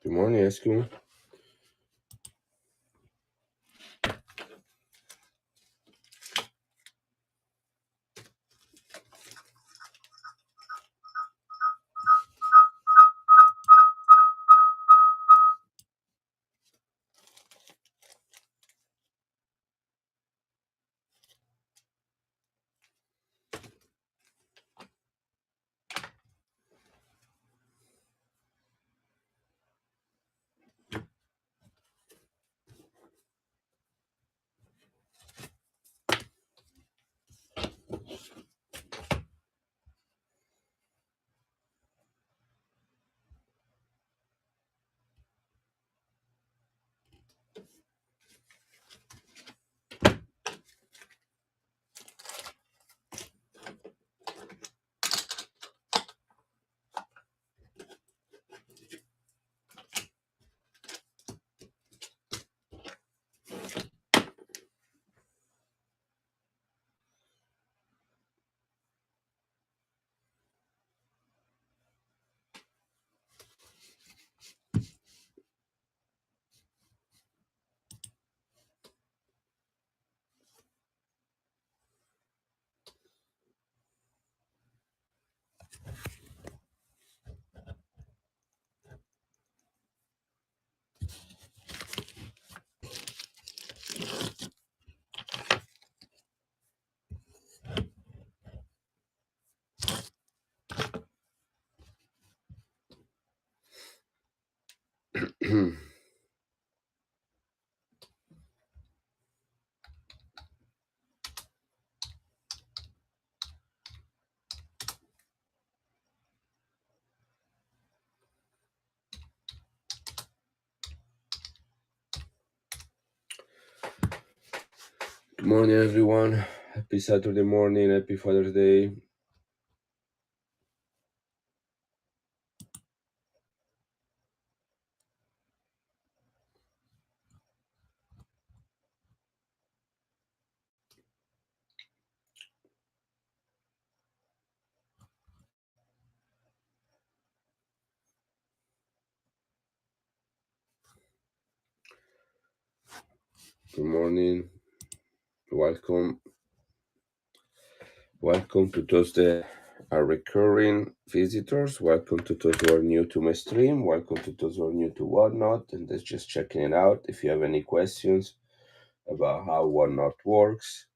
Good morning, Eskimo. Good morning, everyone. Happy Saturday morning. Happy Father's Day. Good morning. Welcome. Welcome to those that are recurring visitors. Welcome to those who are new to my stream. Welcome to those who are new to Whatnot and that's just checking it out. If you have any questions about how Whatnot works,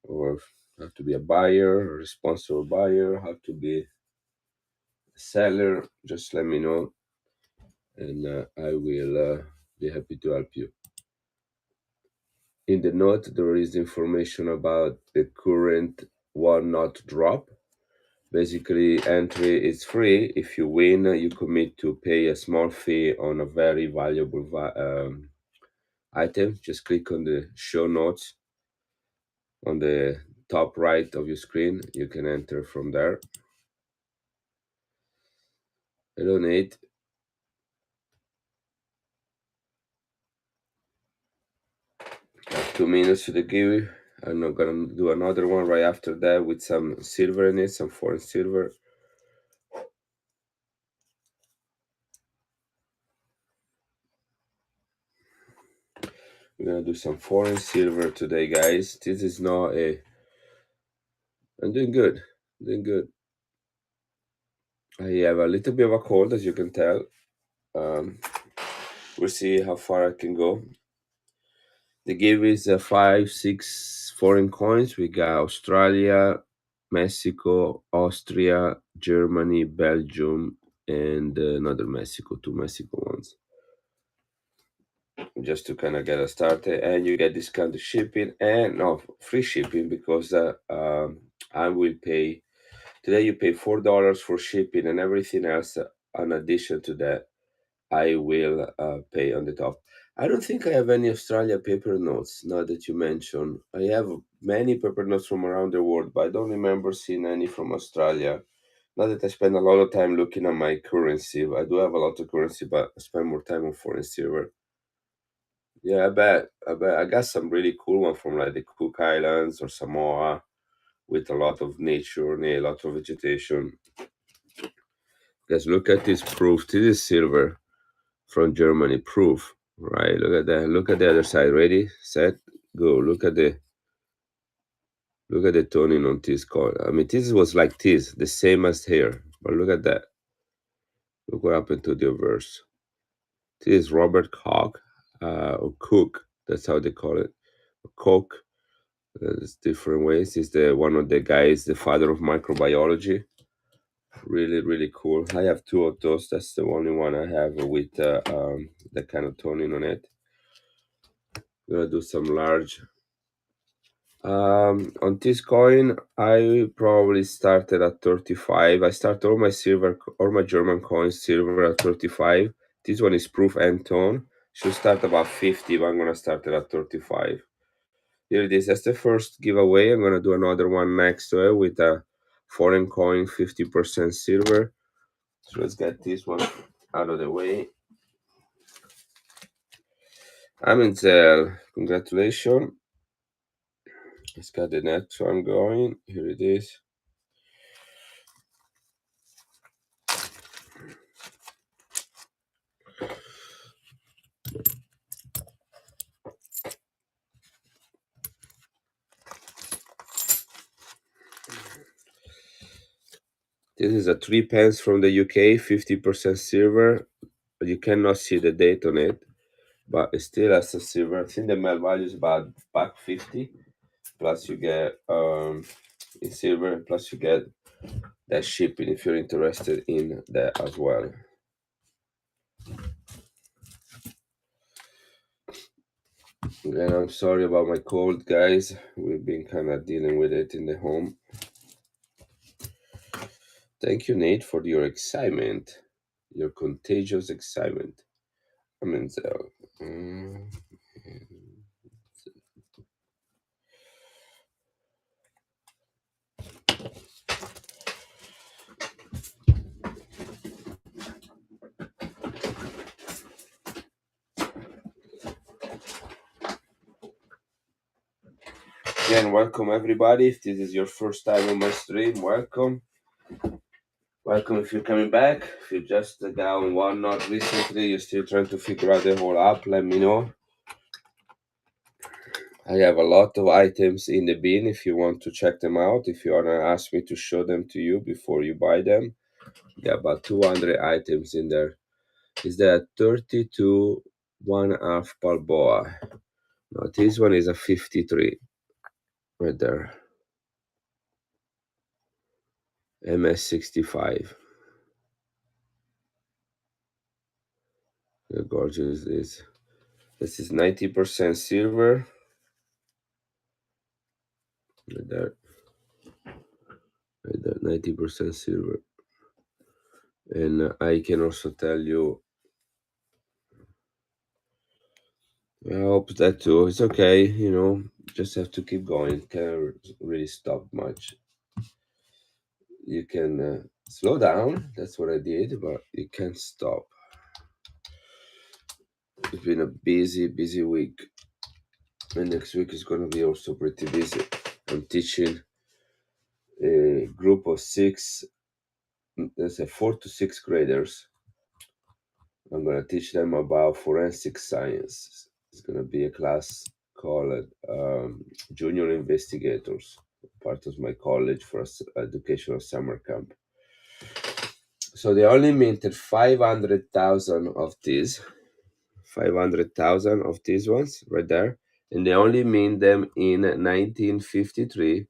or how to be a buyer, a responsible buyer, how to be a seller, just let me know and I will be happy to help you. In the note, there is information about the current Whatnot drop. Basically, entry is free. If you win, you commit to pay a small fee on a very valuable item. Just click on the show notes on the top right of your screen. You can enter from there. Hello, Nate. Have 2 minutes to the give. I'm not gonna do another one right after that with some silver in it, some foreign silver. We're gonna do some foreign silver today, guys. This is not a. I'm doing good. Doing good. I have a little bit of a cold, as you can tell. We'll see how far I can go. The give is 5-6 foreign coins. We got Australia, Mexico, Austria, Germany, Belgium, and another Mexico, 2 Mexico ones. Just to kind of get us started, and you get discounted shipping and no free shipping because I will pay today. You pay $4 for shipping and everything else. In addition to that, I will pay on the top. I don't think I have any Australia paper notes. Now that you mention, I have many paper notes from around the world, but I don't remember seeing any from Australia. Not that I spend a lot of time looking at my currency. I do have a lot of currency, but I spend more time on foreign silver. Yeah, I bet. I bet. I got some really cool one from like the Cook Islands or Samoa with a lot of nature and a lot of vegetation. Guys, look at this proof. This is silver. from Germany. Proof, right? Look at that. Look at the other side. Ready, set, go. Look at the toning on this card. I mean, this was like this, the same as here. But look at that. Look what happened to the reverse. This is Robert Koch, or Cook. That's how they call it. Koch. There's different ways. He's the one of the guys, the father of microbiology. Really, really cool. I have two of those. That's the only one I have with that kind of toning on it. I'm gonna do some large. On this coin, I probably started at 35. I start all my German coins silver at 35. This one is proof and tone. Should start about 50, but I'm gonna start it at 35. Here it is. That's the first giveaway. I'm gonna do another one next to it with a foreign coin, 50% silver. So let's get this one out of the way. I'm in sale. Congratulations. Let's get the next one going. Here it is. This is a 3 pence from the UK, 50% silver. You cannot see the date on it, but it still has a silver. I think the melt value is about back 50. Plus you get in silver, plus you get that shipping if you're interested in that as well. And I'm sorry about my cold, guys. We've been kind of dealing with it in the home. Thank you, Nate, for your excitement, your contagious excitement. I'm in sale. Again, welcome everybody. If this is your first time on my stream, welcome. Welcome if you're coming back. If you just got on one not recently, you're still trying to figure out the whole app, let me know. I have a lot of items in the bin if you want to check them out. If you want to ask me to show them to you before you buy them. Yeah, about 200 items in there. Is there a 32 1/2 Balboa? No, this one is a 53 right there. MS65. How gorgeous this. This is 90% silver. Right there. Right there, 90% silver. And I can also tell you, I hope that too. It's okay, just have to keep going. Can't really stop much. You can slow down. That's what I did, but you can't stop. It's been a busy, busy week. And next week is going to be also pretty busy. I'm teaching a group of six, let's say 4 to 6 graders. I'm going to teach them about forensic science. It's going to be a class called Junior Investigators, part of my college for educational summer camp. So they only minted 500,000 of these, 500,000 of these ones right there. And they only mint them in 1953.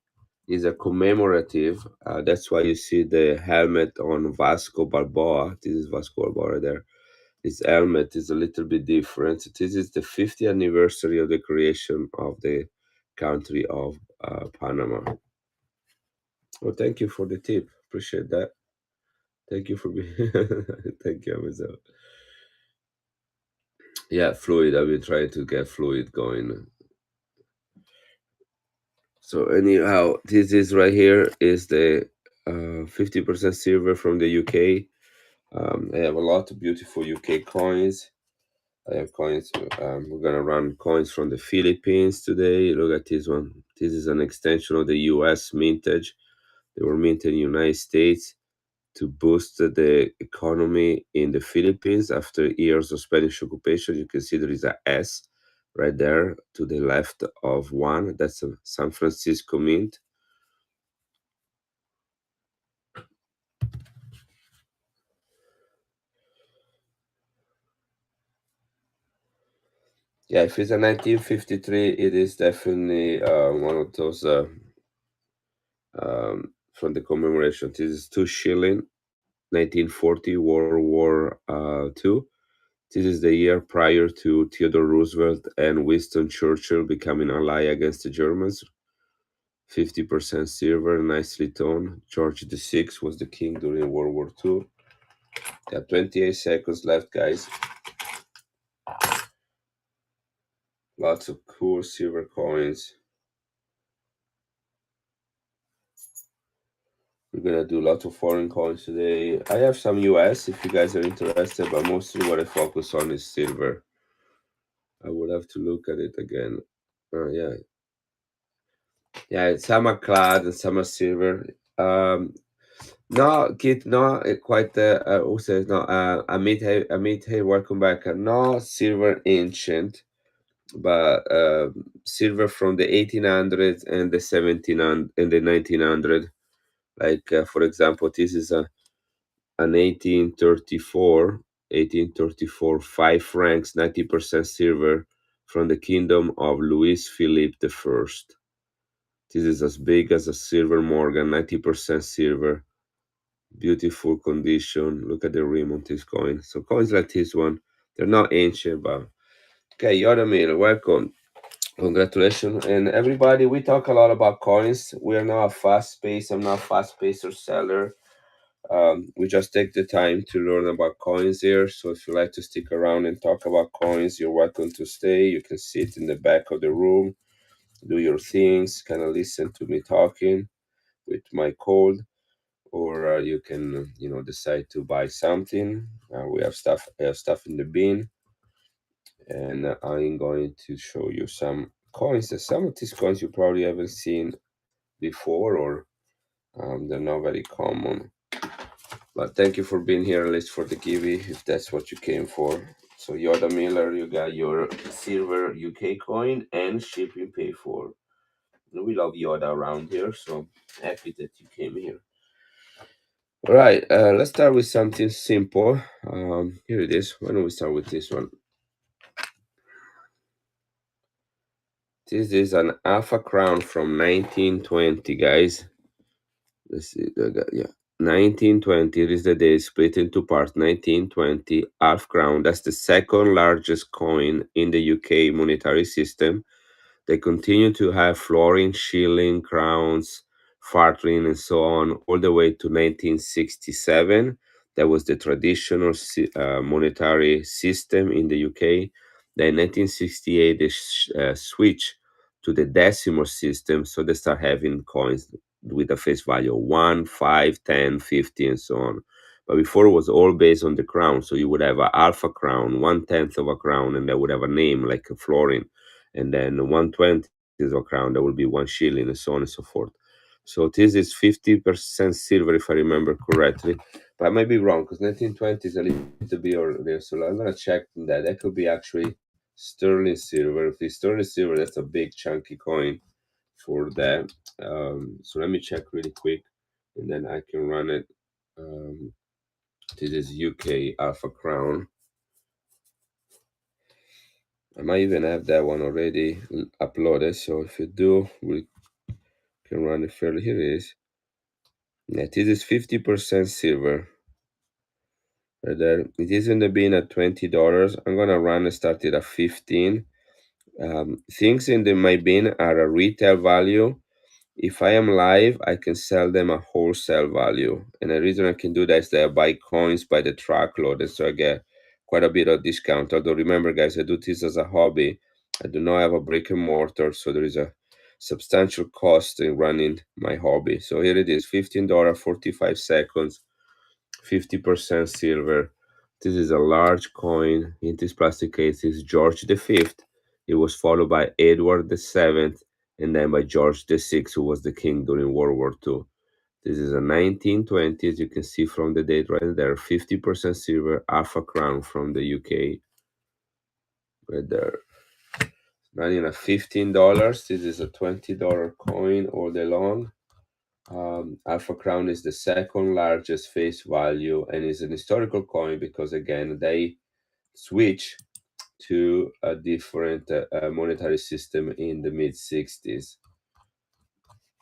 Is a commemorative. That's why you see the helmet on Vasco Balboa. This is Vasco Balboa right there. His helmet is a little bit different. This is the 50th anniversary of the creation of the country of Panama. Well, thank you for the tip. Appreciate that. Thank you for being. Thank you, Amazon. Yeah, fluid. I've been trying to get fluid going. So anyhow, this is right here is the 50% silver from the UK. I have a lot of beautiful UK coins. I have coins. We're gonna run coins from the Philippines today. Look at this one. This is an extension of the US mintage. They were minted in the United States. to boost the economy in the Philippines after years of Spanish occupation. You can see there is a S right there to the left of one. That's a San Francisco Mint. Yeah, if it's a 1953, it is definitely one of those from the commemoration. This is 2 shilling, 1940, World War II. This is the year prior to Theodore Roosevelt and Winston Churchill becoming ally against the Germans. 50% silver, nicely toned. George VI was the king during World War II. Got 28 seconds left, guys. Lots of cool silver coins. We're gonna do lots of foreign coins today. I have some US if you guys are interested, but mostly what I focus on is silver. I would have to look at it again. Yeah, yeah. Some are clad and some are silver. No, Kit, no, quite. Who says no? Amit, hey, welcome back. No silver ancient, but silver from the 1800s and the 1700 and the 1900. Like for example, this is an 1834, 5 francs, 90% silver from the kingdom of Louis Philippe I. This is as big as a silver Morgan, 90% silver, beautiful condition. Look at the rim on this coin. So coins like this one, they're not ancient, but okay, Yodamil, welcome. Congratulations. And everybody, we talk a lot about coins. We are not a fast pace. I'm not a fast pacer seller. We just take the time to learn about coins here. So if you like to stick around and talk about coins, you're welcome to stay. You can sit in the back of the room, do your things, kind of listen to me talking with my cold, or you can, decide to buy something. We have stuff. I have stuff in the bin, and I'm going to show you some coins. Some of these coins you probably haven't seen before, or they're not very common. But thank you for being here, at least for the kiwi, if that's what you came for. So Yoda Miller, you got your silver UK coin and shipping paid for. We love Yoda around here, so happy that you came here. All right, let's start with something simple. Here it is. Why don't we start with this one? This is an Alpha Crown from 1920, guys. Let's see. Yeah. 1920, it is the day split into parts. 1920, half crown. That's the second largest coin in the UK monetary system. They continue to have florin, shilling, crowns, farthing, and so on, all the way to 1967. That was the traditional monetary system in the UK. Then 1968, they switched to the decimal system, so they start having coins with a face value of 1, 5, 10, 50, and so on. But before it was all based on the crown. So you would have a alpha crown, 1/10 of a crown, and they would have a name like a florin. And then 1/20 is a crown, that will be 1 shilling, and so on and so forth. So this is 50% silver, if I remember correctly. But I might be wrong because 1920 is a little bit earlier. So I'm going to check that. That could be actually sterling silver. If it's sterling silver, that's a big chunky coin for that. So let me check really quick, and then I can run it. This is UK Alpha Crown. I might even have that one already uploaded. So if you do, we can run it fairly. Here it is. Yeah, this is 50% silver. Right there. It is in the bin at $20. I'm gonna run and start it at 15. Things in my bin are a retail value. If I am live, I can sell them a wholesale value. And the reason I can do that is that I buy coins by the truckload, and so I get quite a bit of discount. Although remember, guys, I do this as a hobby. I do not have a brick and mortar, so there is a substantial cost in running my hobby. So here it is, $15, 45 seconds, 50% silver. This is a large coin. In this plastic case is George V. It was followed by Edward VII and then by George VI, who was the king during World War II. This is a 1920, as you can see from the date right there. 50% silver, Alpha Crown from the UK, right there. Running at $15. This is a $20 coin all day long. Alpha Crown is the second largest face value and is an historical coin because, again, they switch to a different monetary system in the mid 60s.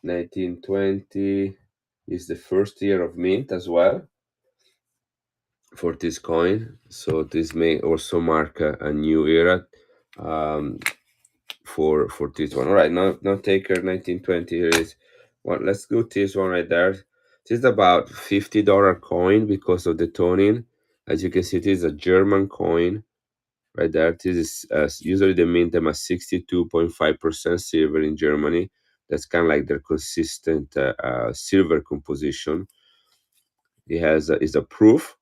1920 is the first year of mint as well for this coin. So this may also mark a new era um, for this one. All right, now taker 1920 here is one. Let's go to this one right there. This is about $50 coin because of the toning. As you can see, it is a German coin right there. This is usually they mint them at 62.5% silver in Germany. That's kind of like their consistent silver composition. It has is a proof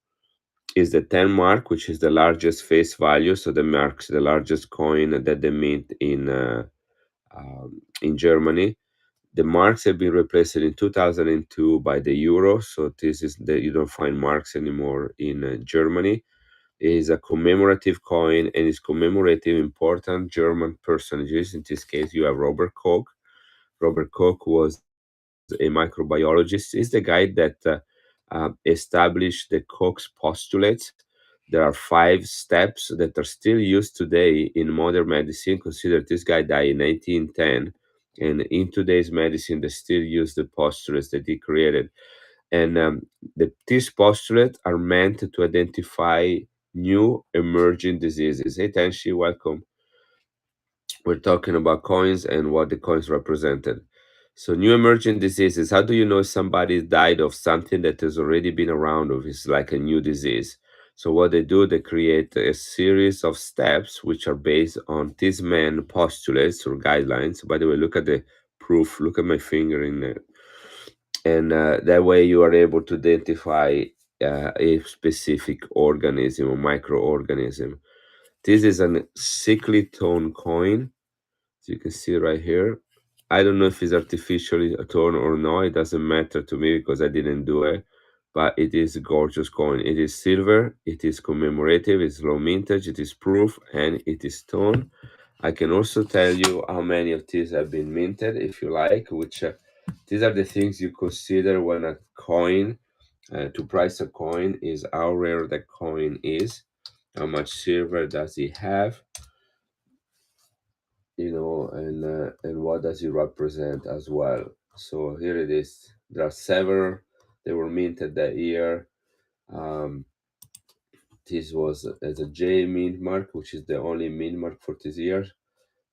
is the 10 mark, which is the largest face value. So the marks the largest coin that they mint in Germany. The marks have been replaced in 2002 by the euro. So this is that you don't find marks anymore in Germany. It is a commemorative coin and is commemorating important German personages. In this case, you have Robert Koch. Robert Koch was a microbiologist. He's the guy that established the Koch's postulates. There are 5 steps that are still used today in modern medicine. Consider this guy died in 1910, and in today's medicine, they still use the postulates that he created. And these postulates are meant to identify new emerging diseases. Hey, Tenshi, welcome. We're talking about coins and what the coins represented. So, new emerging diseases. How do you know if somebody died of something that has already been around, or is like a new disease? So, what they do, they create a series of steps which are based on these men postulates or guidelines. By the way, look at the proof. Look at my finger in there, and that way you are able to identify a specific organism or microorganism. This is a sickly tone coin, as you can see right here. I don't know if it's artificially torn or not. It doesn't matter to me because I didn't do it. But it is a gorgeous coin. It is silver. It is commemorative. It's low mintage. It is proof, and it is stone. I can also tell you how many of these have been minted, if you like. Which these are the things you consider when a coin to price a coin is how rare the coin is, how much silver does it have, and what does it represent as well. So here it is. There are several. They were minted that year. Um, this was as a J mint mark, which is the only mint mark for this year.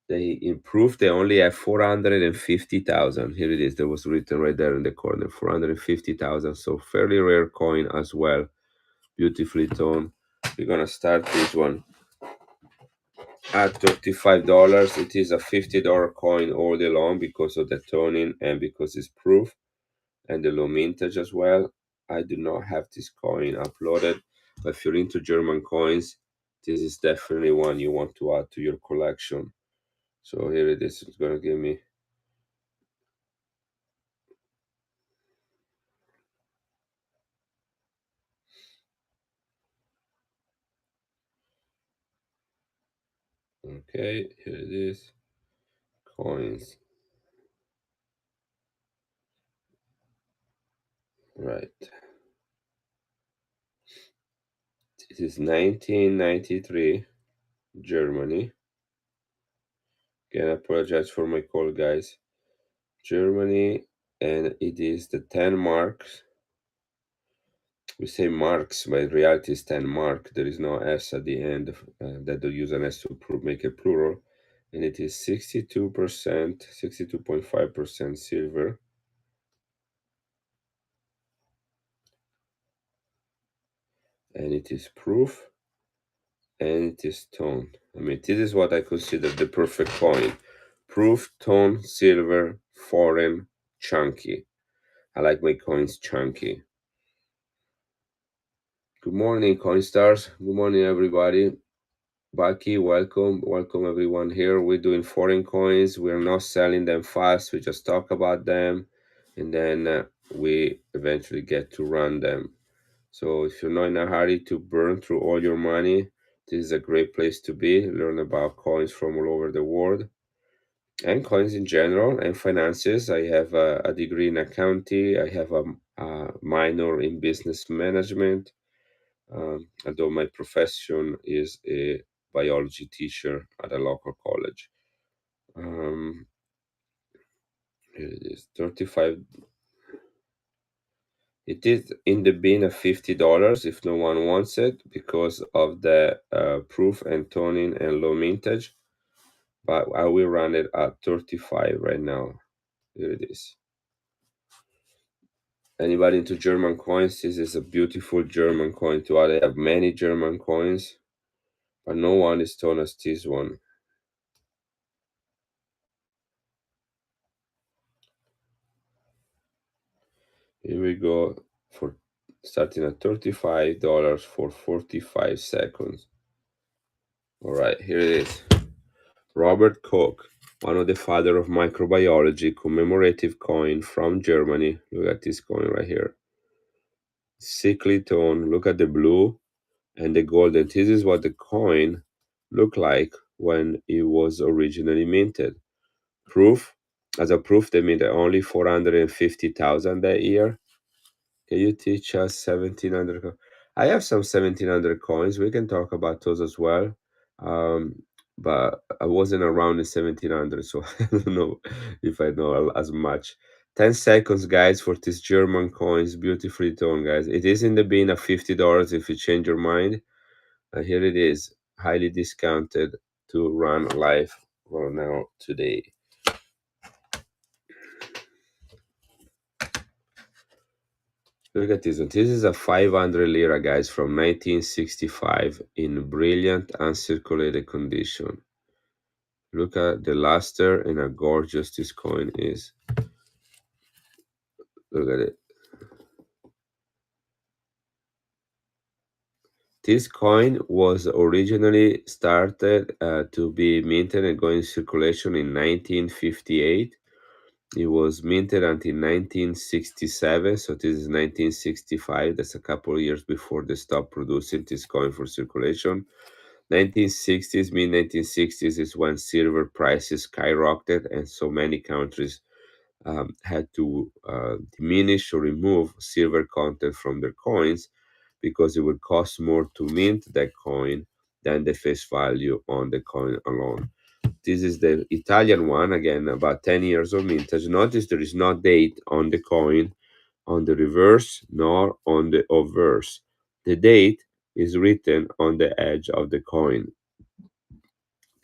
They improved. They only have 450,000. Here it is. That was written right there in the corner. 450,000. So fairly rare coin as well. Beautifully toned. We're gonna start this one at $35. It is a $50 coin all day long because of the toning and because it's proof and the low mintage as well. I do not have this coin uploaded, but if you're into German coins, this is definitely one you want to add to your collection. So here it is. It's gonna give me. Okay, here it is. Coins. Right. This is 1993, Germany. Again, I apologize for my call, guys. Germany, and it is the 10 marks. We say marks, but in reality it's 10 mark. There is no S at the end that they use an S to make it plural. And it is 62%, 62.5% silver. And it is proof, and it is tone. I mean, this is what I consider the perfect coin. Proof, tone, silver, foreign, chunky. I like my coins chunky. Good morning, Coinstars. Good morning, everybody. Baki, welcome everyone here. We're doing foreign coins. We're not selling them fast. We just talk about them, and then we eventually get to run them. So if you're not in a hurry to burn through all your money, this is a great place to be. Learn about coins from all over the world and coins in general and finances. I have a degree in accounting. I have a minor in business management, although my profession is a biology teacher at a local college. Um, Here it is, 35. It is in the bin of $50 if no one wants it because of the proof and toning and low mintage. But I will run it at 35 right now. Here it is. Anybody into German coins? This is a beautiful German coin too. I have many German coins, but no one is known as this one. Here we go for starting at $35 for 45 seconds. All right, here it is. Robert Koch, one of the father of microbiology, commemorative coin from Germany. Look at this coin right here. Sickly tone. Look at the blue and the golden. This is what the coin looked like when it was originally minted. Proof, as a proof, they minted only 450,000 that year. Can you teach us 1700? I have some 1700 coins. We can talk about those as well. Um, but I wasn't around in 1700, so I don't know if I know as much. 10 seconds, guys, for this German coins. Beautifully done, guys. It is in the bin of $50 if you change your mind. Here it is, highly discounted to run live right now today. Look at this one. This is a 500 lira, guys, from 1965 in brilliant uncirculated condition. Look at the luster and how gorgeous this coin is. Look at it. This coin was originally started to be minted and go in circulation in 1958. It was minted until 1967, so this is 1965. That's a couple of years before they stopped producing this coin for circulation. 1960s, mid 1960s is when silver prices skyrocketed, and so many countries had to diminish or remove silver content from their coins because it would cost more to mint that coin than the face value on the coin alone. This is the Italian one, again, about 10 years of mintage. Notice there is no date on the coin on the reverse nor on the obverse. The date is written on the edge of the coin.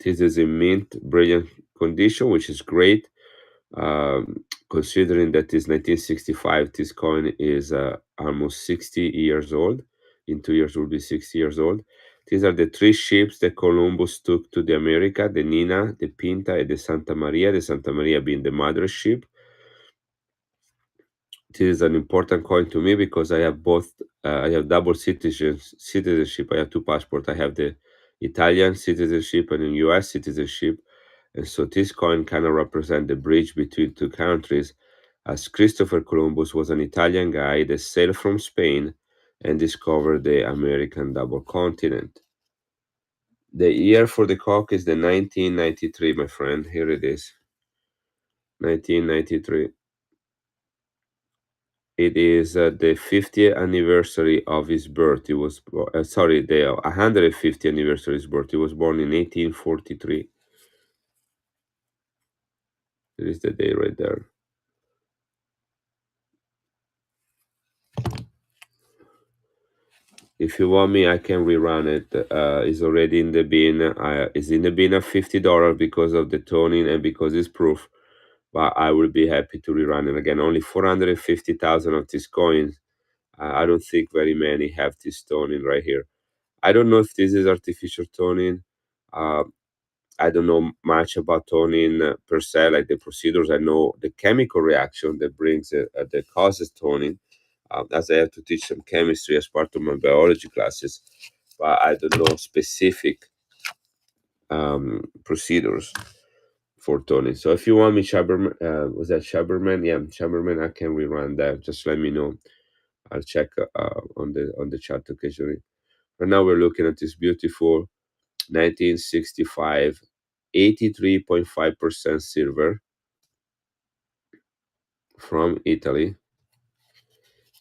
This is in mint, brilliant condition, which is great. Considering that is 1965, this coin is almost 60 years old. In 2 years, will be 60 years old. These are the three ships that Columbus took to the America: the Nina, the Pinta, and the Santa Maria. The Santa Maria being the mother ship. This is an important coin to me because I have both. I have double citizenship. I have two passports. I have the Italian citizenship and the U.S. citizenship, and so this coin kind of represents the bridge between two countries. As Christopher Columbus was an Italian guy that sailed from Spain and discovered the American double continent. The year for the cock is the 1993, my friend. Here it is, 1993. It is the 50th anniversary of his birth. He was sorry, the 150th anniversary of his birth. He was born in 1843. There is the day right there. If you want me, I can rerun it. It's already in the bin. It's in the bin of $50 because of the toning and because it's proof. But I will be happy to rerun it again. Only 450,000 of these coins. I don't think very many have this toning right here. I don't know if this is artificial toning. Uh, I don't know much about toning per se, like the procedures. I know the chemical reaction that brings that causes toning, as I have to teach some chemistry as part of my biology classes, but I don't know specific procedures. for Tony. So if you want me, Chaberman, was that Chaberman? Yeah, Chaberman, I can rerun that. Just let me know. I'll check on the chat occasionally. Right now we're looking at this beautiful 1965, 83.5% silver from Italy.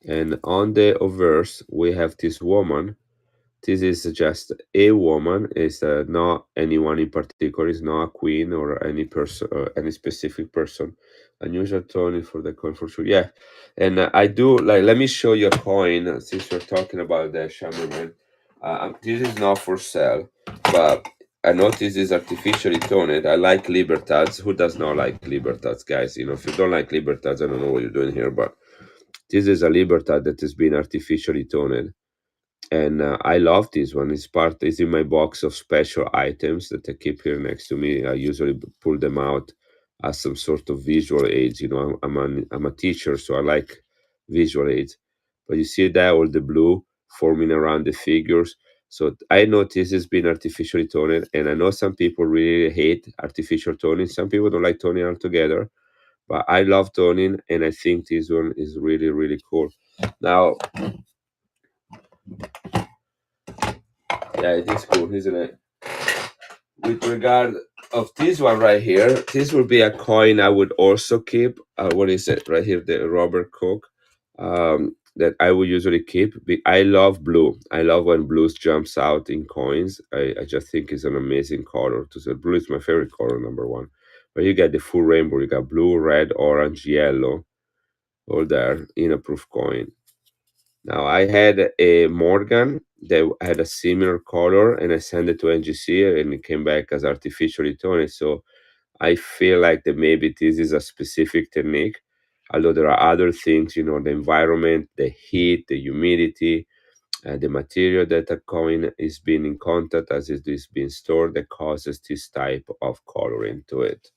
And on the obverse, we have this woman. This is just a woman. It's not anyone in particular. It's not a queen or any person, or any specific person. Unusual tone for the coin for sure. Yeah, and I do like. Let me show you a coin since we're talking about the shaman. This is not for sale, but I notice this is artificially toned. I like Libertads. Who does not like Libertads, guys? You know, if you don't like Libertads, I don't know what you're doing here, but this is a Libertad that has been artificially toned, and I love this one. It's in my box of special items that I keep here next to me. I usually pull them out as some sort of visual aids. You know, I'm a teacher, so I like visual aids. But you see that all the blue forming around the figures. So I know this has been artificially toned, and I know some people really hate artificial toning. Some people don't like toning altogether, but I love toning, and I think this one is really really cool. Now, yeah, it is cool, isn't it? With regard of this one right here, this would be a coin I would also keep. What is it right here? The Robert Cook, that I would usually keep. I love blue. I love when blue jumps out in coins. I just think it's an amazing color. To say blue is my favorite color, number one. But you get the full rainbow. You got blue, red, orange, yellow, all there in a proof coin. Now I had a Morgan that had a similar color, and I sent it to NGC, and it came back as artificially toned. So I feel like that maybe this is a specific technique, although there are other things, you know, the environment, the heat, the humidity, the material that a coin is being in contact as it is being stored that causes this type of coloring to it.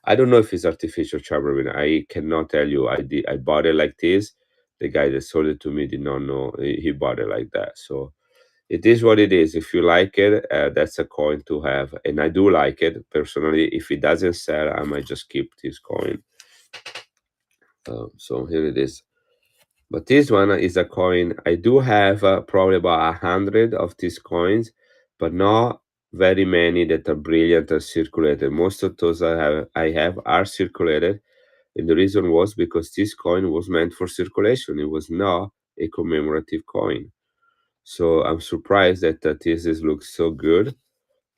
I don't know if it's artificial cherubim. I cannot tell you. I bought it like this. The guy that sold it to me did not know he bought it like that. So it is what it is. If you like it, that's a coin to have, and I do like it personally. If it doesn't sell, I might just keep this coin. So here it is. But this one is a coin. I do have probably about 100 of these coins, but not very many that are brilliant or circulated. Most of those I have are circulated, and the reason was because this coin was meant for circulation. It was not a commemorative coin. So I'm surprised that looks so good.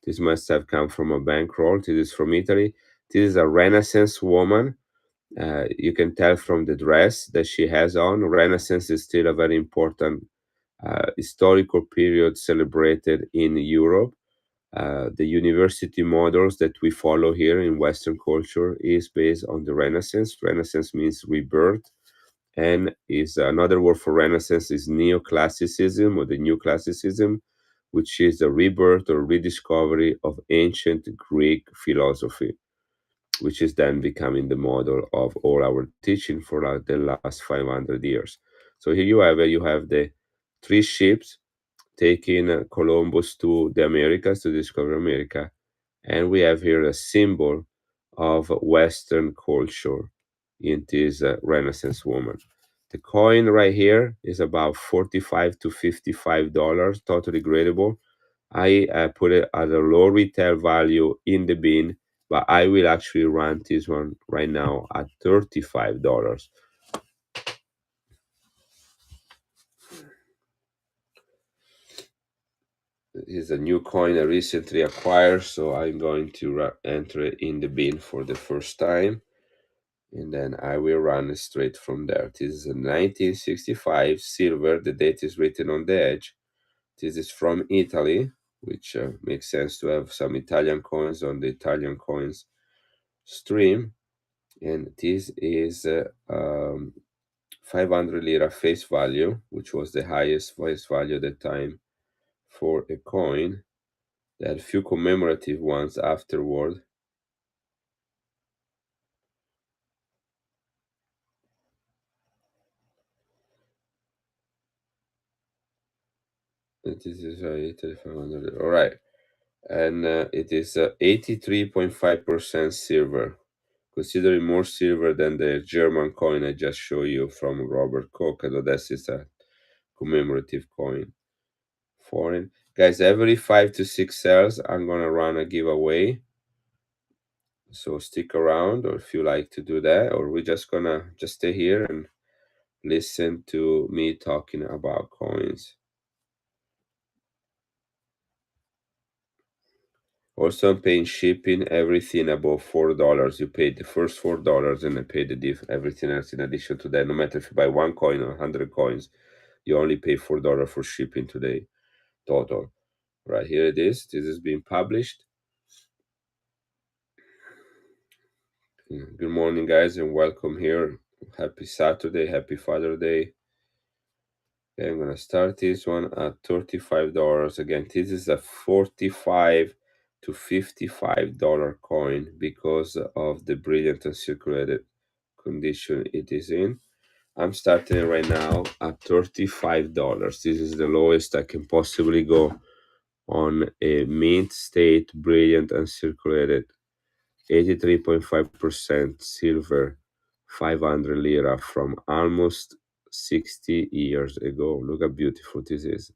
This must have come from a bankroll. This is from Italy. This is a Renaissance woman. You can tell from the dress that she has on. Renaissance is still a very important historical period celebrated in Europe. The university models that we follow here in Western culture is based on the Renaissance. Renaissance means rebirth, and is another word for Renaissance is neoclassicism or the new classicism, which is the rebirth or rediscovery of ancient Greek philosophy, which is then becoming the model of all our teaching for the last 500 years. So here you have it. You have the three ships taking Columbus to the Americas to discover America, and we have here a symbol of Western culture in this Renaissance woman. The coin right here is about $45 to $55, totally gradable. I put it at a low retail value in the bin, but I will actually run this one right now at $35. It's a new coin I recently acquired, so I'm going to enter it in the bin for the first time, and then I will run it straight from there. This is a 1965 silver. The date is written on the edge. This is from Italy, which makes sense to have some Italian coins on the Italian coins stream. And this is 500 lira face value, which was the highest face value at the time for a coin. There are a few commemorative ones afterward. And this is Italy 500. All right. and it is 83.5% silver, considering more silver than the German coin I just showed you from Robert Koch, although that is a commemorative coin. Foreign. Guys, every 5 to 6 cells, I'm going to run a giveaway. So stick around, or if you like to do that, or we're just going to just stay here and listen to me talking about coins. Also, I'm paying shipping everything above $4. You pay the first $4 and I pay everything else in addition to that. No matter if you buy one coin or 100 coins, you only pay $4 for shipping today total. Right here it is. This is being published. Good morning, guys, and welcome here. Happy Saturday, happy Father Day. Okay, I'm gonna start this one at $35. Again, this is a $45 to $55 coin because of the brilliant and circulated condition it is in. I'm starting it right now at $35. This is the lowest I can possibly go on a mint state, brilliant and circulated 83.5% silver, 500 lira from almost 60 years ago. Look how beautiful this is.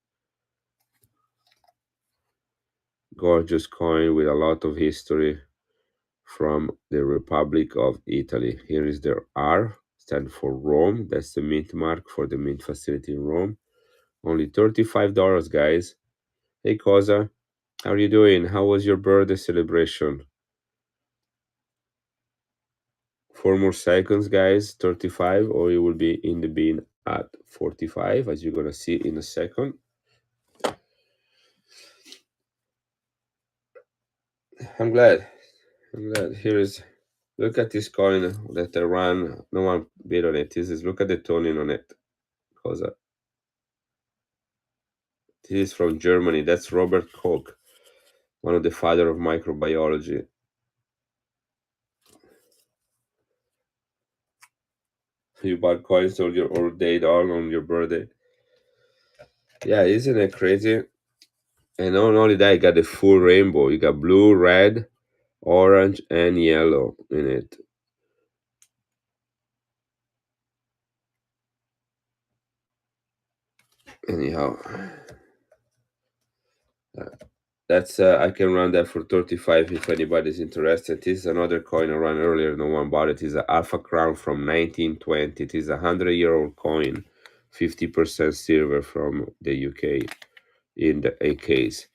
Gorgeous coin with a lot of history from the Republic of Italy. Here is the R, stand for Rome. That's the mint mark for the mint facility in Rome. Only $35, guys. Hey, Cosa, how are you doing? How was your birthday celebration? 4 more seconds, guys. 35, or you will be in the bin at 45, as you're gonna see in a second. I'm glad. Here is, look at this coin that I ran. No one bid on it. This is, look at the toning on it. Because this is from Germany. That's Robert Koch, one of the father of microbiology. You bought coins all day long on your birthday. Yeah, isn't it crazy? And not only that, you got the full rainbow. You got blue, red, orange, and yellow in it. Anyhow, that's I can run that for 35 if anybody's interested. This is another coin I ran earlier. No one bought it. It's an Alpha Crown from 1920. It is a 100-year-old coin, 50% silver from the UK in a case.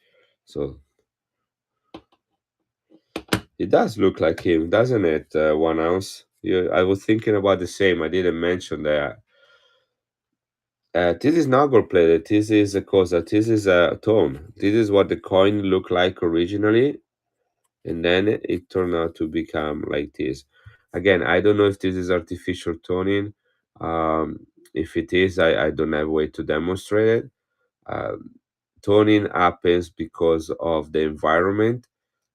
So it does look like him, doesn't it? 1 ounce. Yeah, I was thinking about the same. I didn't mention that. This is not gold plated. This is a cosa. This is a tone. This is what the coin looked like originally, and then it turned out to become like this. Again, I don't know if this is artificial toning. If it is, I don't have a way to demonstrate it. Toning happens because of the environment,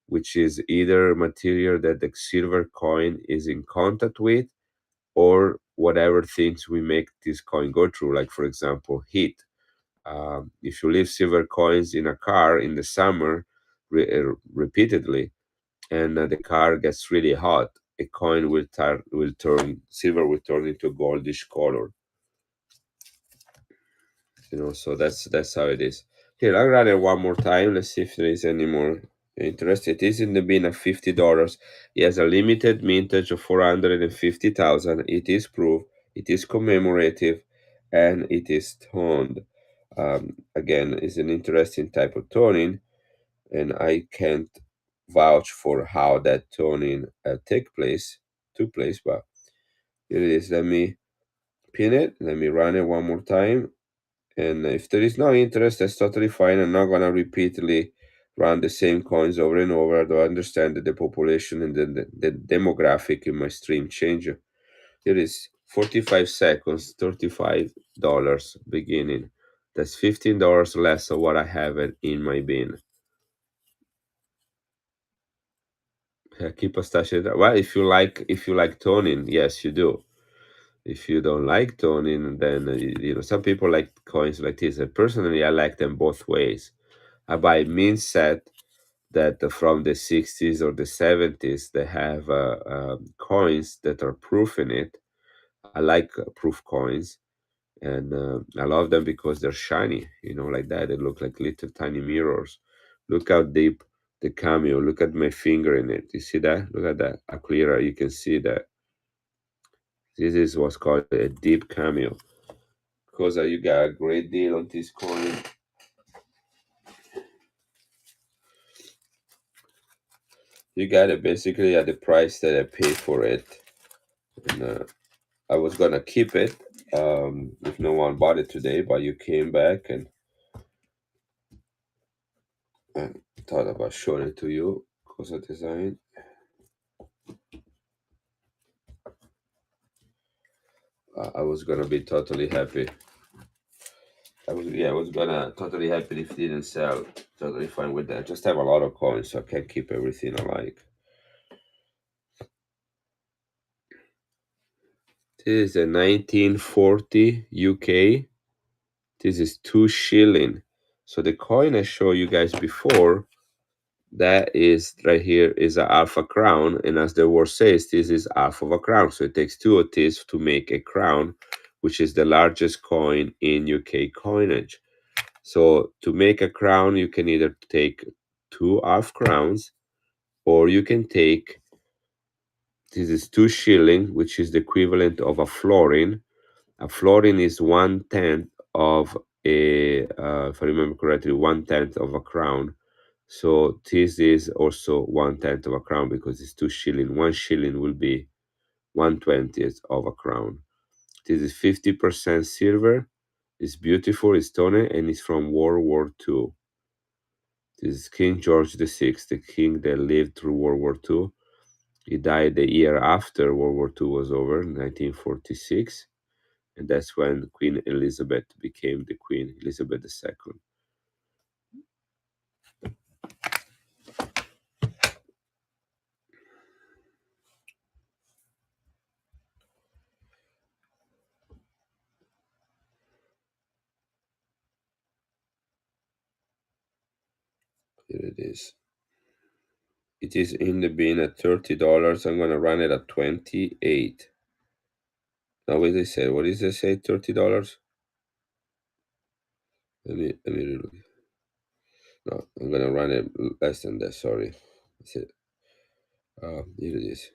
which is either material that the silver coin is in contact with, or whatever things we make this coin go through, like for example, heat. If you leave silver coins in a car in the summer repeatedly, and the car gets really hot, a coin will turn silver will turn into a goldish color. So that's how it is. Here, I'll run it one more time. Let's see if there is any more interest. It is in the bin at $50. It has a limited mintage of 450,000. It is proof. It is commemorative, and it is toned. Again, it's an interesting type of toning, and I can't vouch for how that toning took place, but here it is. Let me pin it. Let me run it one more time. And if there is no interest, that's totally fine. I'm not gonna repeatedly run the same coins over and over. I do understand that the population and the demographic in my stream change. Here is 45 seconds, $35 beginning. That's $15 less of what I have in my bin. Keep a stash of that. Well, if you like toning, yes, you do. If you don't like toning, then some people like coins like this. Personally, I like them both ways. I buy mint set that from the 60s or the 70s they have coins that are proof in it. I like proof coins, and I love them because they're shiny, like that. They look like little tiny mirrors. Look how deep the cameo. Look at my finger in it. You see that? Look at that. How clearer you can see that. This is what's called a deep cameo. Because you got a great deal on this coin. You got it basically at the price that I paid for it. And I was gonna keep it if no one bought it today, but you came back and I thought about showing it to you because of design. I was gonna be totally happy. I was gonna totally happy if it didn't sell. Totally fine with that. Just have a lot of coins, so I can't keep everything I like. This is a 1940 UK. This is 2 shilling. So the coin I showed you guys before, that is right here is a half a crown, and as the word says, this is half of a crown. So it takes two of these to make a crown, which is the largest coin in UK coinage. So to make a crown, you can either take two half crowns, or you can take, this is 2 shilling, which is the equivalent of a florin. A florin is 1/10 of if I remember correctly, 1/10 of a crown. So this is also 1/10 of a crown because it's 2 shilling. 1 shilling will be 1/20th of a crown. This is 50% silver. It's beautiful, it's stunning, and it's from World War II. This is King George VI, the king that lived through World War II. He died the year after World War II was over, 1946. And that's when Queen Elizabeth became the Queen, Elizabeth II. Here it is. It is in the bin at $30. I'm gonna run it at 28. Now what did they say? What did they say? $30? Let me look. No, I'm gonna run it less than that. Sorry. That's it. Here it is.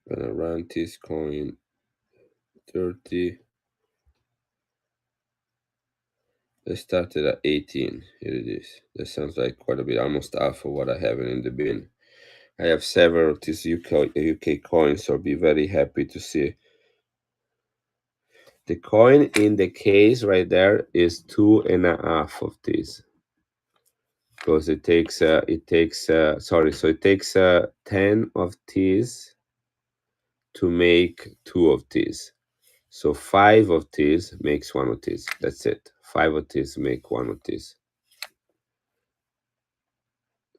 I'm gonna run this coin 30. Let's start it at 18. Here it is. That sounds like quite a bit, almost half of what I have in the bin. I have several of these UK coins, so I'll be very happy to see. The coin in the case right there is 2.5 of these. Because it takes 10 of these to make 2 of these. So 5 of these makes 1 of these. That's it. 5 of these make 1 of these.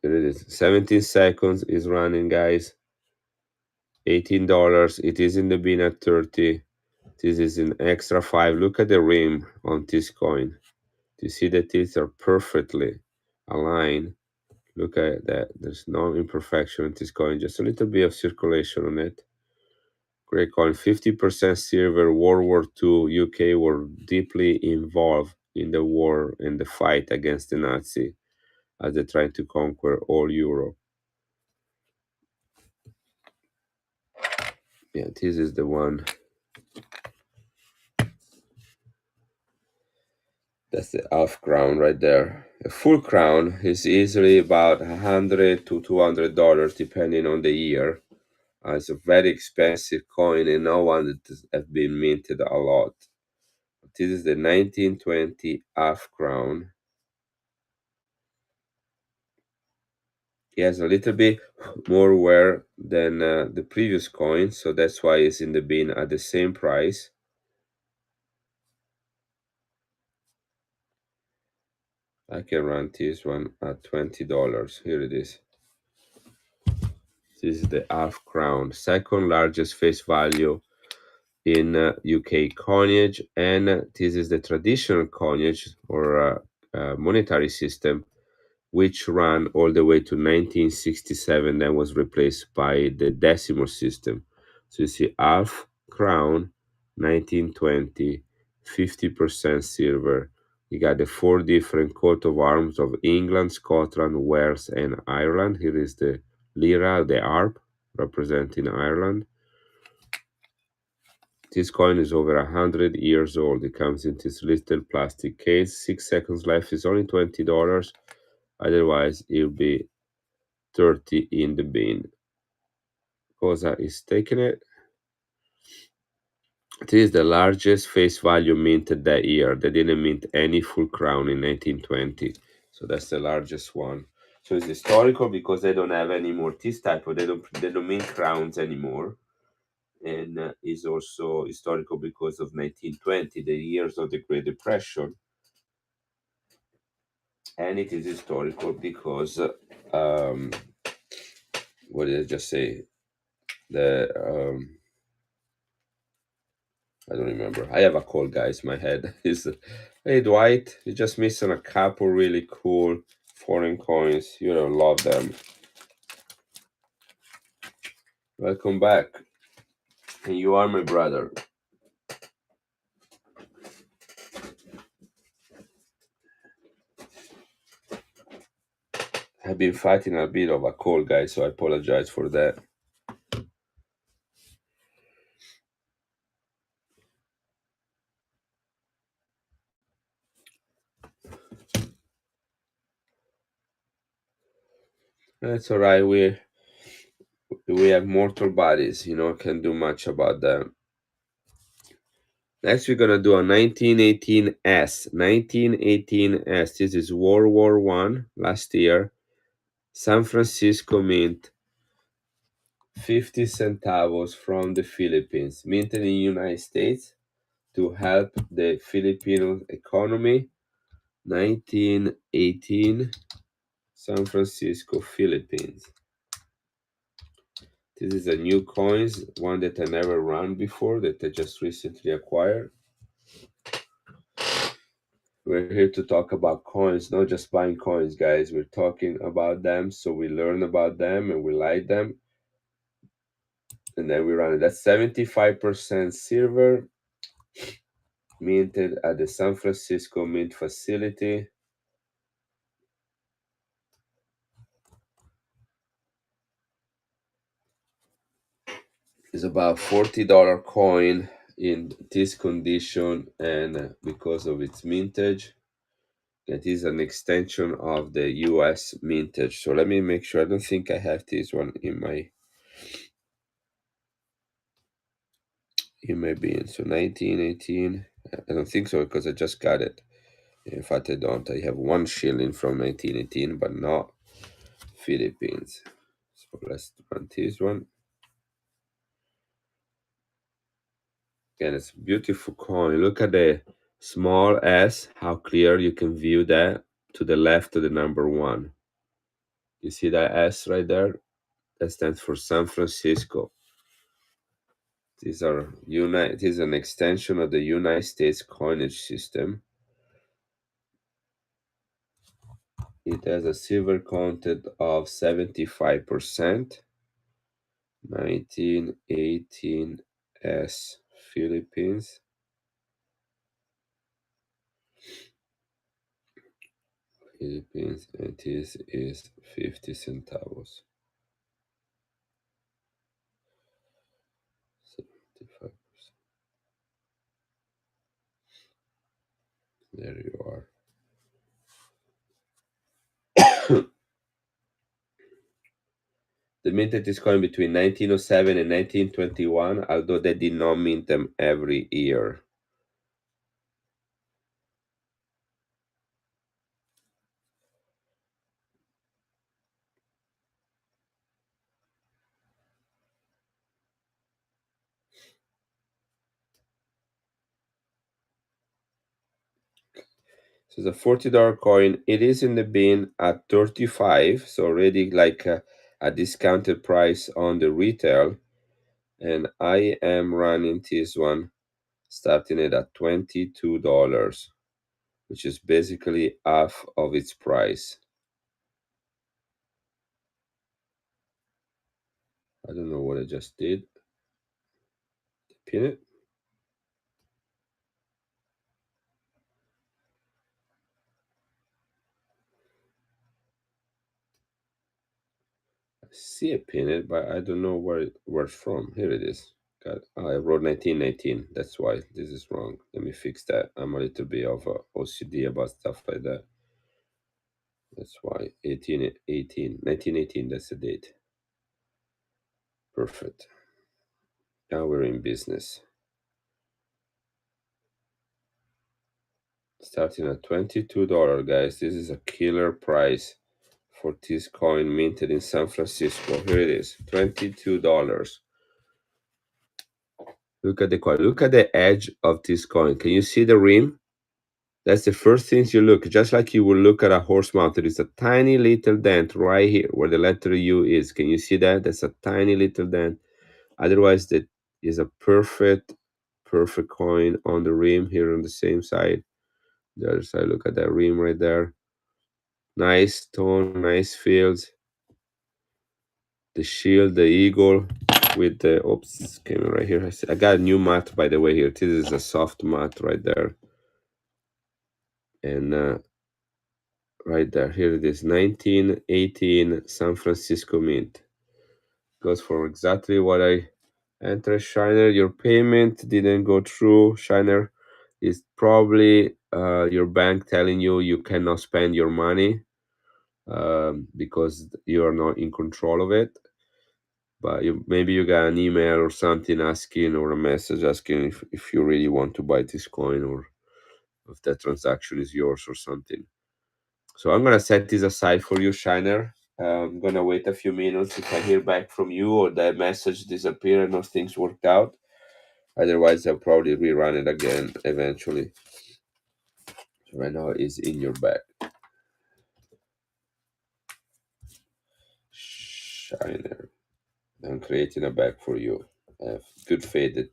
Here it is. 17 seconds is running, guys. $18. It is in the bin at 30. This is an extra 5. Look at the rim on this coin. Do you see that these are perfectly aligned? Look at that. There's no imperfection in this coin. Just a little bit of circulation on it. Great coin. 50% silver. World War II. UK were deeply involved in the war and the fight against the Nazi as they tried to conquer all Europe. Yeah, this is the one. That's the half crown right there. A full crown is easily about $100 to $200 depending on the year. It's a very expensive coin and no one that has been minted a lot. This is the 1920 half crown. It has a little bit more wear than the previous coin, so that's why it's in the bin at the same price. I can run this one at $20. Here it is. This is the half crown, second largest face value in UK coinage, and this is the traditional coinage or monetary system, which ran all the way to 1967, then was replaced by the decimal system. So you see half crown, 1920, 50% silver. You got the four different coat of arms of England, Scotland, Wales, and Ireland. Here is the lira, the harp, representing Ireland. This coin is over 100 years old. It comes in this little plastic case. 6 seconds left is only $20. Otherwise, it'll be 30 in the bin. Cosa is taking it. It is the largest face value minted that year. They didn't mint any full crown in 1920. So that's the largest one. So it's historical because they don't have any more this type of they don't mint crowns anymore. And is also historical because of 1920, the years of the Great Depression. And it is historical because what did I just say? The I don't remember. I have a cold, guys. My head is. Hey, Dwight, you're just missing a couple really cool foreign coins. You're gonna love them. Welcome back. And you are my brother. I've been fighting a bit of a cold, guys, so I apologize for that. That's all right. We have mortal bodies, can't do much about that. Next, we're gonna do a 1918S. 1918S. This is World War One last year. San Francisco Mint. 50 centavos from the Philippines, minted in the United States to help the Filipino economy. 1918, San Francisco, Philippines. This is a new coins, one that I never run before, that I just recently acquired. We're here to talk about coins, not just buying coins, guys. We're talking about them, so we learn about them and we like them. And then we run it. That's 75% silver, minted at the San Francisco Mint facility. It's about $40 coin in this condition, and because of its mintage, it is an extension of the US mintage. So let me make sure. I don't think I have this one in my bin. So 1918. I don't think so because I just got it. In fact, I don't. I have one shilling from 1918, but not Philippines. So let's run this one. And it's a beautiful coin. Look at the small s, how clear you can view that to the left of the number one. You see that S right there? That stands for San Francisco. This is an extension of the United States coinage system. It has a silver content of 75%. 1918 S Philippines. Philippines, and this is 50 centavos. 75%. There you are. The minted is coin between 1907 and 1921, although they did not mint them every year. So the $40 coin, it is in the bin at 35, so already like a discounted price on the retail. And I am running this one starting it at $22, which is basically half of its price. I don't know what I just did. Pin it. I see a pin it, but I don't know where it's from. Here it is. God, I wrote 1919. That's why this is wrong. Let me fix that. I'm a little bit of a OCD about stuff like that. That's why 1918. That's the date. Perfect. Now we're in business. Starting at $22, guys. This is a killer price for this coin minted in San Francisco. Here it is, $22. Look at the coin. Look at the edge of this coin. Can you see the rim? That's the first things you look. Just like you will look at a horse mount, there is a tiny little dent right here where the letter U is. Can you see that? That's a tiny little dent. Otherwise, that is a perfect coin on the rim here on the same side. The other side, look at that rim right there. Nice tone, nice fields. The shield, the eagle with the, oops, came right here. I got a new mat, by the way, here. This is a soft mat right there. And right there, here it is, 1918 San Francisco Mint. Goes for exactly what I entered. Shiner, your payment didn't go through. Shiner, is probably your bank telling you cannot spend your money because you are not in control of it. But maybe you got an email or something asking, or a message asking if you really want to buy this coin, or if that transaction is yours or something. So I'm gonna set this aside for you, Shiner. I'm gonna wait a few minutes if I hear back from you or that message disappeared or things worked out. Otherwise, I'll probably rerun it again eventually. So right now it's in your bag. Shiner. I'm creating a bag for you. I have good faith that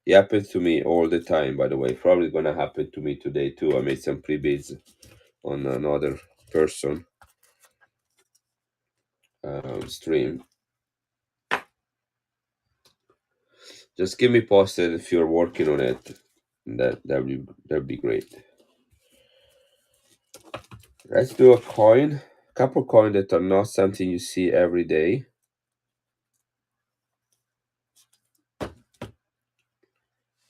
it happens to me all the time, by the way. Probably gonna happen to me today too. I made some pre-bids on another person stream. Just keep me posted if you're working on it. That'd be great. Let's do a coin. A couple coins that are not something you see every day.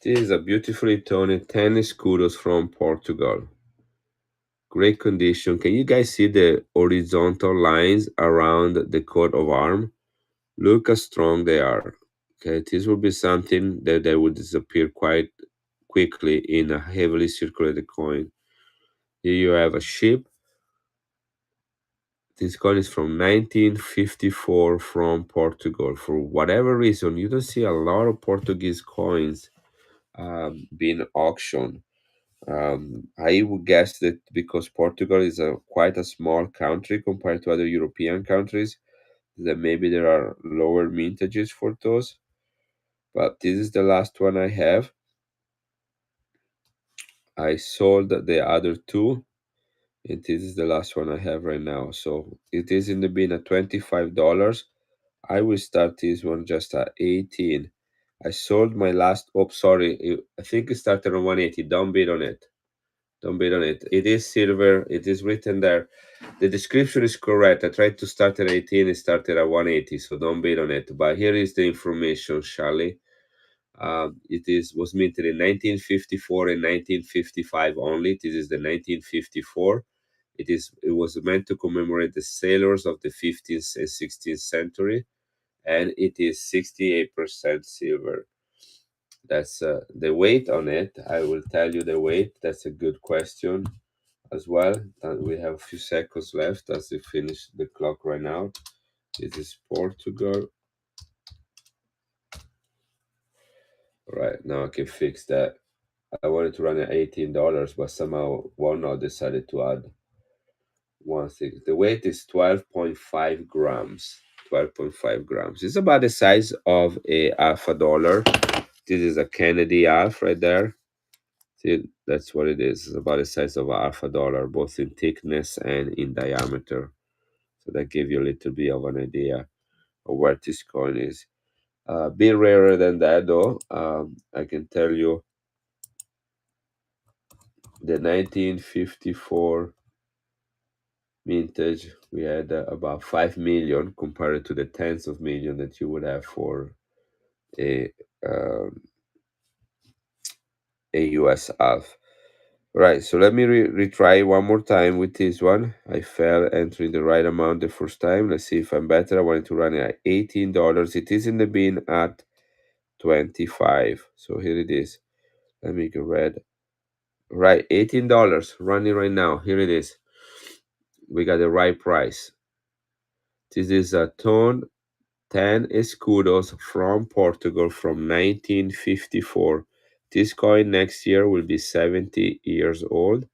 This is a beautifully toned tennis kudos from Portugal. Great condition. Can you guys see the horizontal lines around the coat of arm? Look how strong they are. Okay, this will be something that will disappear quite quickly in a heavily circulated coin. Here you have a ship. This coin is from 1954 from Portugal. For whatever reason, you don't see a lot of Portuguese coins being auctioned. I would guess that because Portugal is quite a small country compared to other European countries, that maybe there are lower mintages for those. But this is the last one I have. I sold the other two, and this is the last one I have right now. So it is in the bin at $25. I will start this one just at 18. I sold my last, oh, sorry, I think it started on 180. Don't bid on it. Don't bid on it. It is silver. It is written there. The description is correct. I tried to start at 18. It started at 180, so don't bid on it. But here is the information, Charlie. Was minted in 1954 and 1955 only. This is the 1954. It was meant to commemorate the sailors of the 15th and 16th century, and it is 68% silver. That's the weight on it. I will tell you the weight. That's a good question as well. And we have a few seconds left as we finish the clock right now. This is Portugal. All right, now I can fix that. I wanted to run at $18, but somehow Walnut decided to add one thing. The weight is 12.5 grams. 12.5 grams. It's about the size of a alpha dollar. This is a Kennedy alpha right there. See, that's what it is. It's about the size of an alpha dollar, both in thickness and in diameter. So that gives you a little bit of an idea of where this coin is. A bit rarer than that, though. I can tell you the 1954 vintage, we had about 5 million compared to the tens of million that you would have for a um, a US half. Right, so let me retry one more time with this one. I fell entering the right amount the first time. Let's see if I'm better. I wanted to run it at $18. It is in the bin at 25. So here it is. Let me go red. Right, $18 running right now. Here it is. We got the right price. This is a tone 10 escudos from Portugal from 1954. This coin next year will be 70 years old.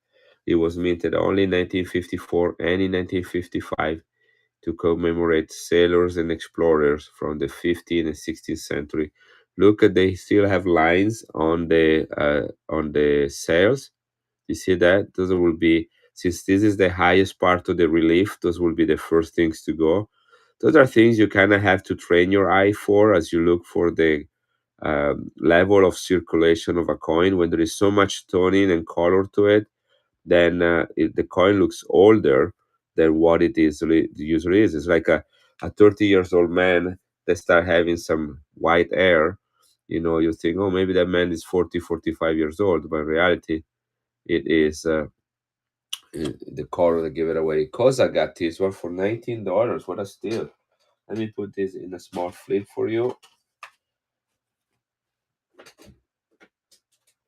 It was minted only in 1954 and in 1955 to commemorate sailors and explorers from the 15th and 16th century. Look at they still have lines on the sails. You see that? Those will be, since this is the highest part of the relief, those will be the first things to go. Those are things you kind of have to train your eye for as you look for the level of circulation of a coin. When there is so much toning and color to it, then the coin looks older than what it is usually is. It's like a 30 years old man that start having some white hair. You think, oh, maybe that man is 40, 45 years old, but in reality, it is the color that give it away. Cause I got this one for $19. What a steal! Let me put this in a small flip for you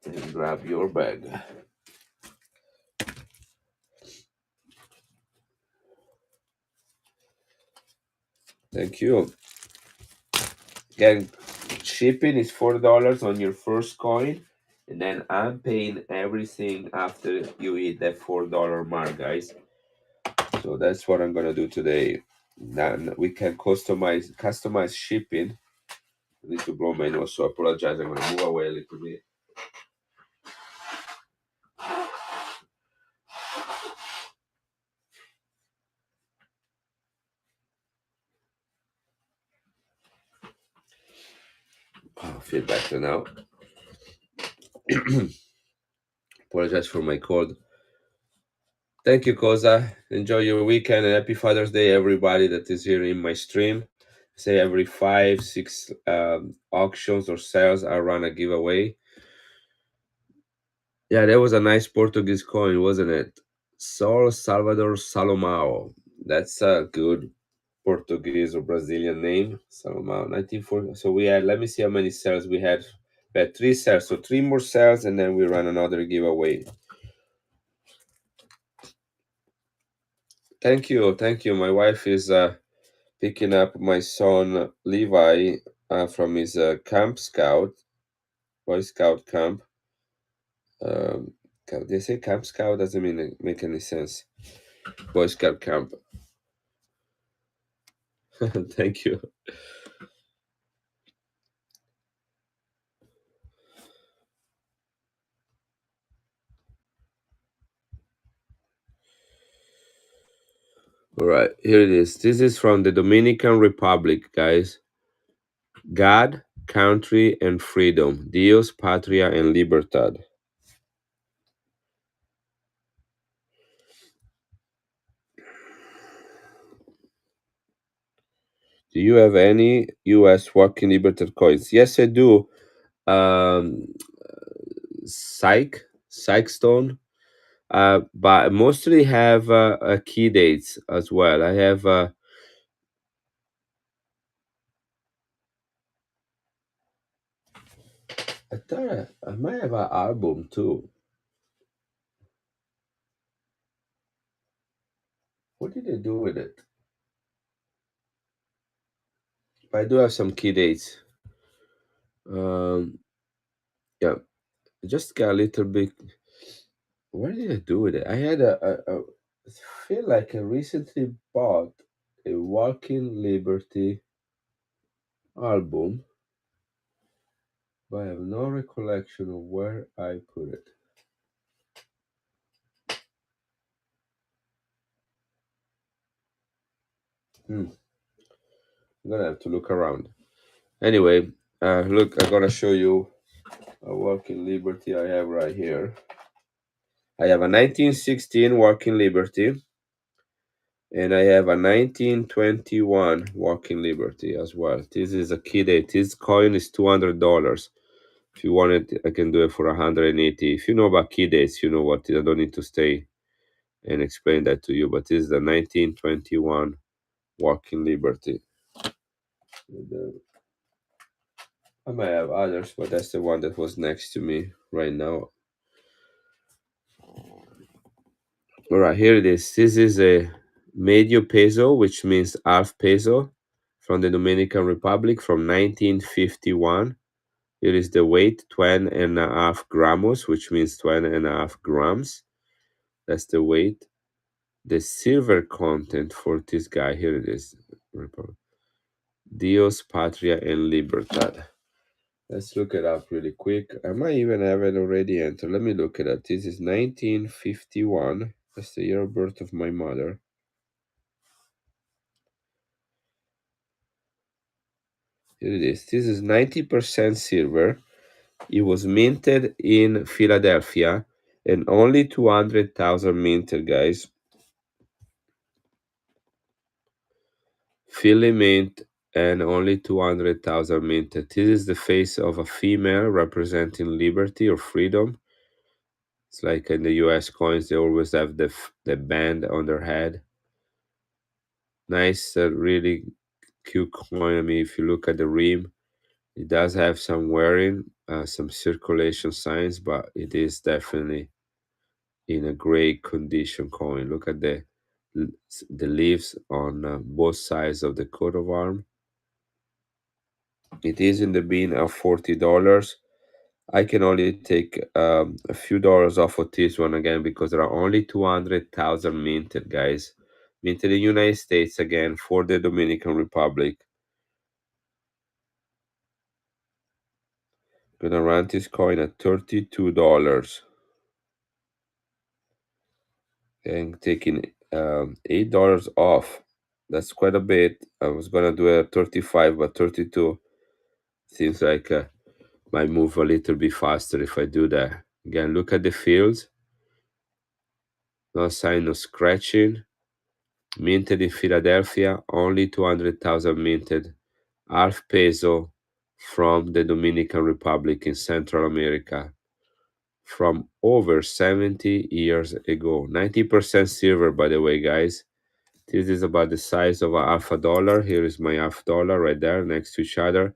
and grab your bag. Thank you. Again, shipping is $4 on your first coin, and then I'm paying everything after you hit that $4 mark, guys. So that's what I'm gonna do today. Then we can customize shipping. I need to blow my nose, so I apologize. I'm gonna move away a little bit. I feel better now. Apologize for my cold. Thank you, Koza. Enjoy your weekend and happy Father's Day, everybody that is here in my stream. Say every 5, 6 auctions or sales, I run a giveaway. Yeah, that was a nice Portuguese coin, wasn't it? Sol Salvador Salomao. That's a good Portuguese or Brazilian name. Salomao, 1940. So we had, let me see how many sales we had. We had 3 sales, so 3 more sales, and then we run another giveaway. Thank you, thank you. My wife is picking up my son Levi from his camp scout, Boy Scout camp. They say camp scout doesn't mean make any sense. Boy Scout camp. Thank you. All right, here it is. This is from the Dominican Republic, guys. God, country, and freedom. Dios, patria, and libertad. Do you have any U.S. Walking Libertad coins? Yes, I do. Um, Psych Stone. But I mostly have key dates as well. I have. I thought I might have an album too. What did they do with it? But I do have some key dates. Um, yeah, I just got a little bit. What did I do with it? I had I feel like I recently bought. a Walking Liberty album, but I have no recollection of where I put it. I'm gonna have to look around. Anyway, look, I'm gonna show you a Walking Liberty I have right here. I have a 1916 Walking Liberty, and I have a 1921 Walking Liberty as well. This is a key date. This coin is $200. If you want it, I can do it for 180. If you know about key dates, you know what. I don't need to stay and explain that to you. But this is the 1921 Walking Liberty. I might have others, but that's the one that was next to me right now. All right, here it is. This is a medio peso, which means half peso, from the Dominican Republic from 1951. Here is the weight, 12.5 gramos, which means 12.5 grams. That's the weight. The silver content for this guy, here it is. Dios, Patria, and Libertad. Let's look it up really quick. I might even have it already entered. Let me look it up. This is 1951. That's the year of birth of my mother. Here it is. This is 90% silver. It was minted in Philadelphia and only 200,000 minted, guys. Philly mint and only 200,000 minted. This is the face of a female representing liberty or freedom. It's like in the US coins, they always have the band on their head. Nice, really cute coin. I mean, if you look at the rim, it does have some wearing, some circulation signs, but it is definitely in a great condition coin. Look at the leaves on both sides of the coat of arm. It is in the bin of $40. I can only take a few dollars off of this one again because there are only 200,000 minted, guys. Minted in the United States again for the Dominican Republic. Gonna run this coin at $32 and taking $8 off. That's quite a bit. I was gonna do it at 35, but 32 seems like might move a little bit faster if I do that. Again, look at the fields. No sign of scratching. Minted in Philadelphia, only 200,000 minted. Half peso from the Dominican Republic in Central America from over 70 years ago. 90% silver, by the way, guys. This is about the size of a half a dollar. Here is my half dollar right there next to each other.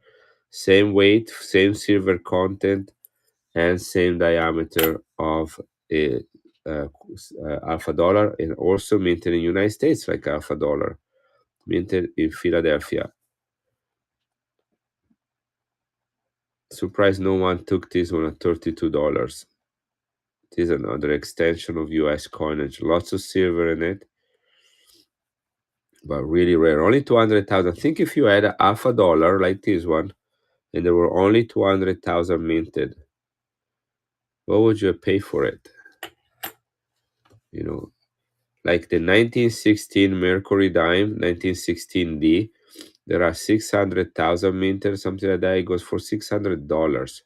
Same weight, same silver content, and same diameter of a half a dollar, and also minted in the United States like half a dollar, minted in Philadelphia. Surprised no one took this one at $32. This is another extension of US coinage. Lots of silver in it, but really rare. Only 200,000. Think if you had a half a dollar like this one, and there were only 200,000 minted, what would you pay for it? You know, like the 1916 Mercury dime, 1916D, there are 600,000 minted, something like that. It goes for $600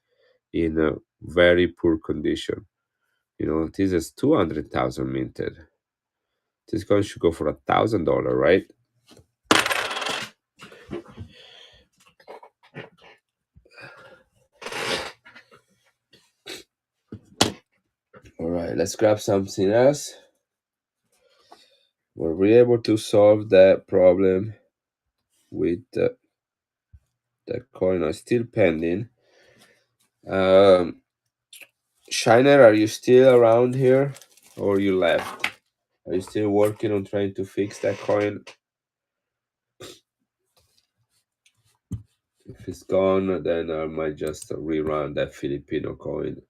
in a very poor condition. You know, this is 200,000 minted. This coin should go for $1,000, right? All right, let's grab something else. Were we able to solve that problem with that coin? Are still pending. Shiner, are you still around here or you left? Are you still working on trying to fix that coin? If it's gone, then I might just rerun that Filipino coin.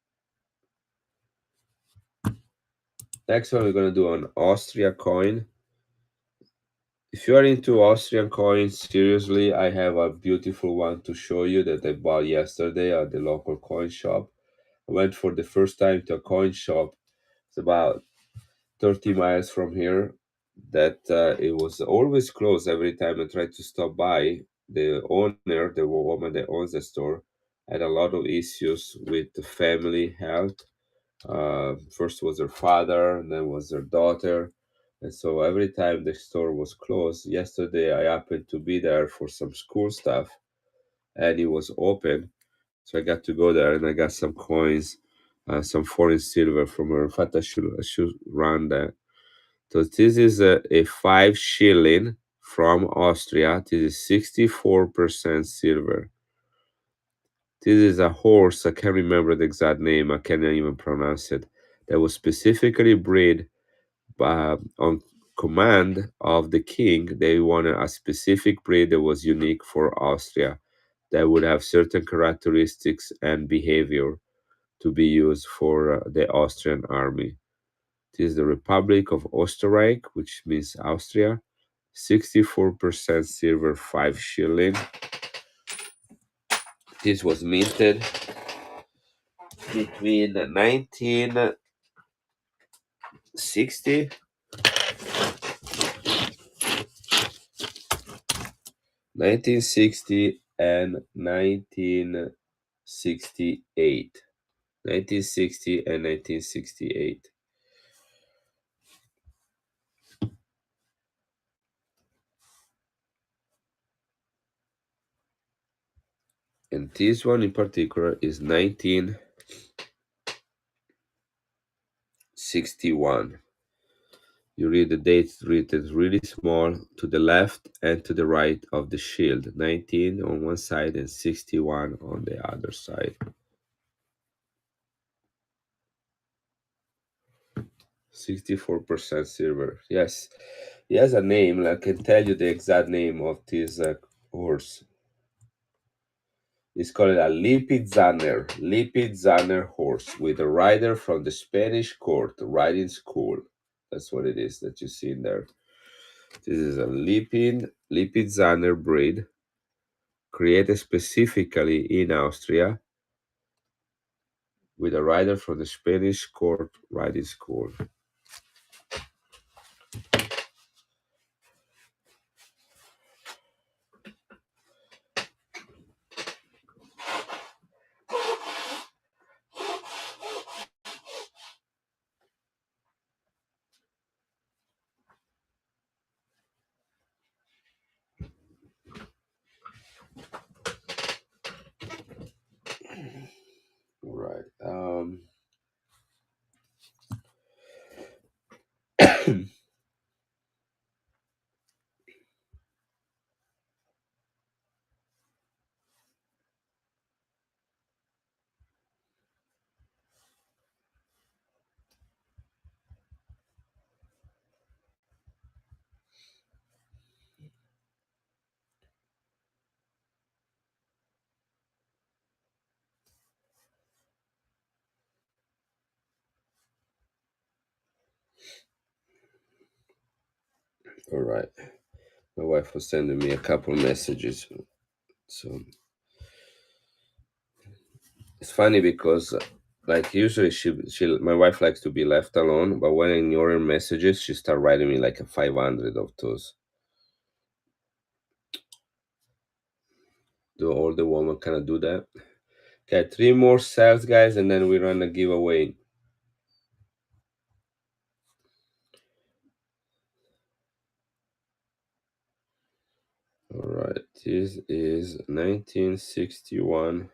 Next one, we're going to do an Austria coin. If you are into Austrian coins, seriously, I have a beautiful one to show you that I bought yesterday at the local coin shop. I went for the first time to a coin shop. It's about 30 miles from here. That it was always closed every time I tried to stop by. The owner, the woman that owns the store, had a lot of issues with the family health. First was her father, and then was her daughter. And so every time the store was closed, yesterday I happened to be there for some school stuff and it was open. So I got to go there and I got some coins, some foreign silver from her. In fact, I should run that. So this is a 5 shilling from Austria. This is 64% silver. This is a horse, I can't remember the exact name, I cannot even pronounce it, that was specifically bred on command of the king. They wanted a specific breed that was unique for Austria, that would have certain characteristics and behavior to be used for the Austrian army. This is the Republic of Österreich, which means Austria. 64% silver, 5 shilling. This was minted between 1960, 1960 and 1968. 1960 and 1968. And this one in particular is 1961. You read the dates written really small to the left and to the right of the shield. 19 on one side and 61 on the other side. 64% silver. Yes, he has a name. I can tell you the exact name of this horse. It's called a Lipizzaner horse with a rider from the Spanish court riding school. That's what it is that you see in there. This is a Lipizzaner breed created specifically in Austria with a rider from the Spanish court riding school. Right. All right. My wife was sending me a couple messages. So it's funny because like usually my wife likes to be left alone, but when I ignore her messages, she start writing me like a 500 of those. Do all the woman kind of do that? Okay, 3 more sales, guys, and then we run a giveaway. All right, this is 1961.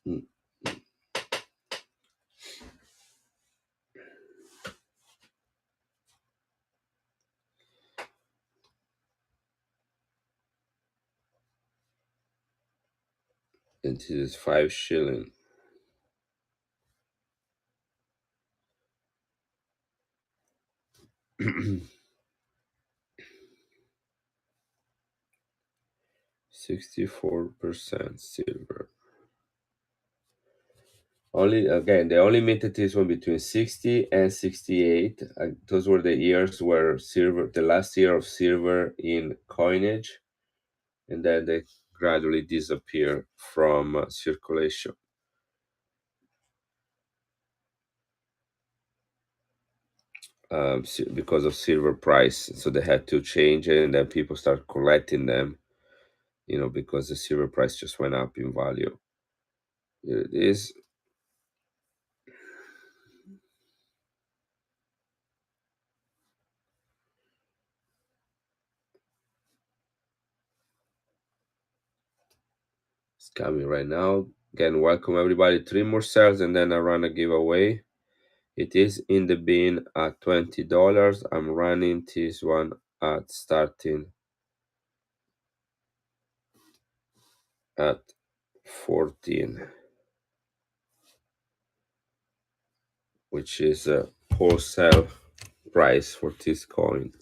Mm, And this is 5 shilling. 64% silver. Only again, they only minted this one between 60 and 68. Those were the years where silver, the last year of silver in coinage, and then they gradually disappear from circulation because of silver price. So they had to change it, and then people start collecting them, because the silver price just went up in value. Here it is. It's coming right now. Again, welcome everybody. 3 more cells, and then I run a giveaway. It is in the bin at $20. I'm running this one at starting at 14, which is a wholesale price for this coin.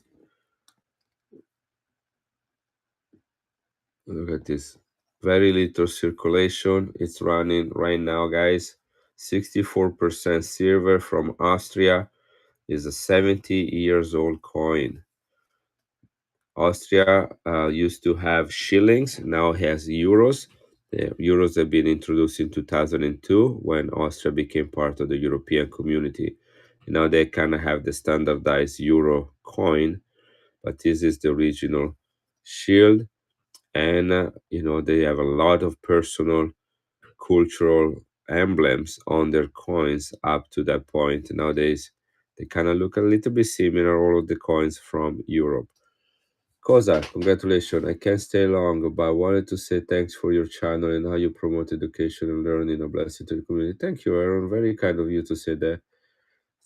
Look at this. Very little circulation. It's running right now, guys. 64% silver from Austria. Is a 70 years old coin. Austria used to have shillings, now has euros. The euros have been introduced in 2002 when Austria became part of the European community. Now they kind of have the standardized euro coin, but this is the original shield. And, they have a lot of personal cultural emblems on their coins up to that point. Nowadays, they kind of look a little bit similar, all of the coins from Europe. Cosa, congratulations. I can't stay long, but I wanted to say thanks for your channel and how you promote education and learning. A blessing to the community. Thank you, Aaron. Very kind of you to say that.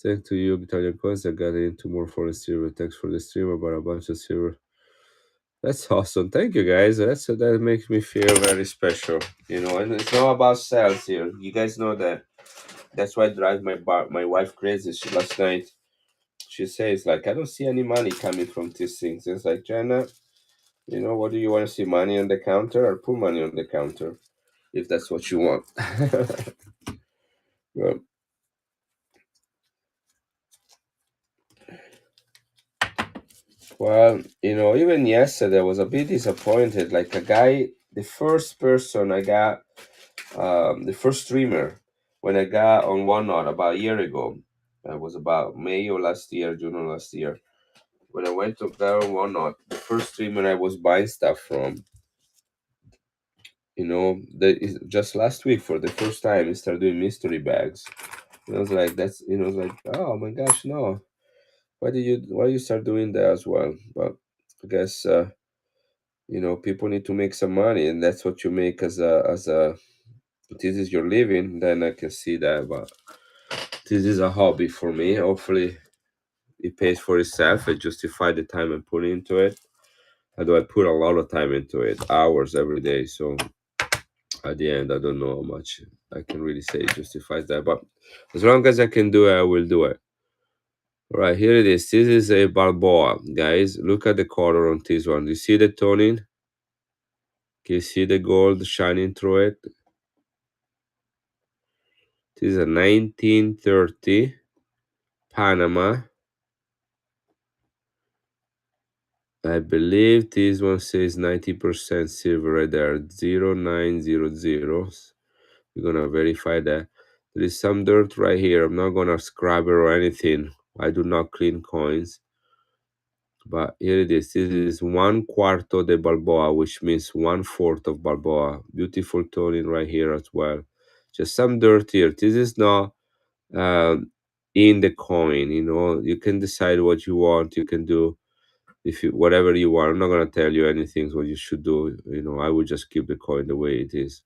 Thanks to you, ItalianCoins. I got into more foreign silver. Thanks for the stream about a bunch of silver. That's awesome. Thank you, guys. That makes me feel very special. And it's not about sales here. You guys know that. That's why it drives my wife crazy. Last night she says like, I don't see any money coming from these things. It's like, Jenna, what do you want to see? Money on the counter, or put money on the counter if that's what you want. Well, even yesterday I was a bit disappointed. Like a guy, the first person I got, the first streamer when I got on OneNote about a year ago, it was about May or last year, June or last year. When I went to go on OneNote, the first streamer I was buying stuff from, just last week for the first time, he started doing mystery bags. And I was like, it's like, oh my gosh, no. Why you start doing that as well? But I guess, people need to make some money, and that's what you make as a this is your living. Then I can see that, but this is a hobby for me. Hopefully it pays for itself. I justify the time I put into it. Although I put a lot of time into it, hours every day. So at the end, I don't know how much I can really say it justifies that. But as long as I can do it, I will do it. All right, here it is. This is a Balboa, guys. Look at the color on this one. You see the toning? Can you see the gold shining through it? This is a 1930 Panama. I believe this one says 90% silver right there. 0900. We're gonna verify that. There is some dirt right here. I'm not gonna scrub it or anything. I do not clean coins. But here it is. This is 1/4 de Balboa, which means 1/4 of Balboa. Beautiful toning right here as well. Just some dirt here. This is not in the coin. You can decide what you want. You can do whatever you want. I'm not gonna tell you anything what you should do. I would just keep the coin the way it is.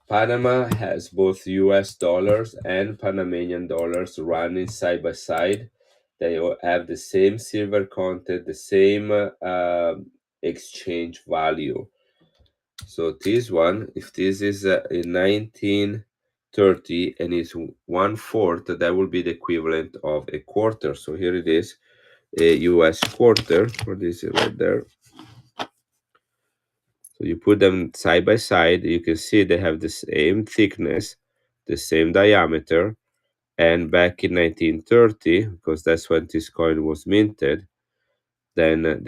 Panama has both US dollars and Panamanian dollars running side by side. They all have the same silver content, the same exchange value. So this one, if this is in 1930 and is 1/4, that will be the equivalent of a quarter. So here it is. a US quarter. What is it right there? So you put them side by side. You can see they have the same thickness, the same diameter. And back in 1930, because that's when this coin was minted, then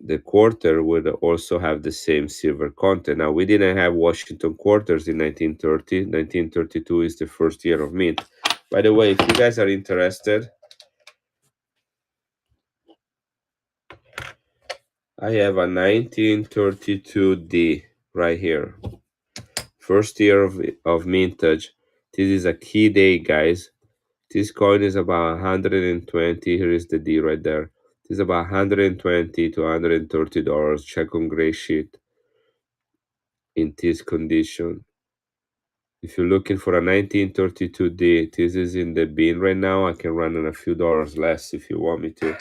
the quarter would also have the same silver content. Now, we didn't have Washington quarters in 1930. 1932 is the first year of mint. By the way, if you guys are interested, I have a 1932D right here. First year of mintage. This is a key day, guys. This coin is about 120. Here is the D right there. This is about 120 to $130. Check on gray sheet in this condition. If you're looking for a 1932D, this is in the bin right now. I can run on a few dollars less if you want me to.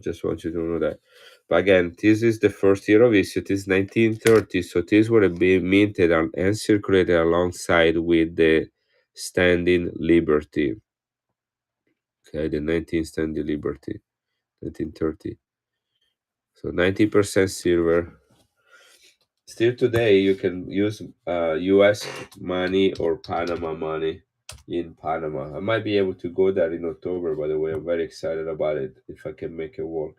Just want you to know that. But again, this is the first year of issue. This is 1930, so this would have been minted and circulated alongside with the Standing Liberty. Okay, the 19th Standing Liberty, 1930. So 90% silver. Still today, you can use U.S. money or Panama money in Panama. I might be able to go there in October, by the way. I'm very excited about it if I can make it work.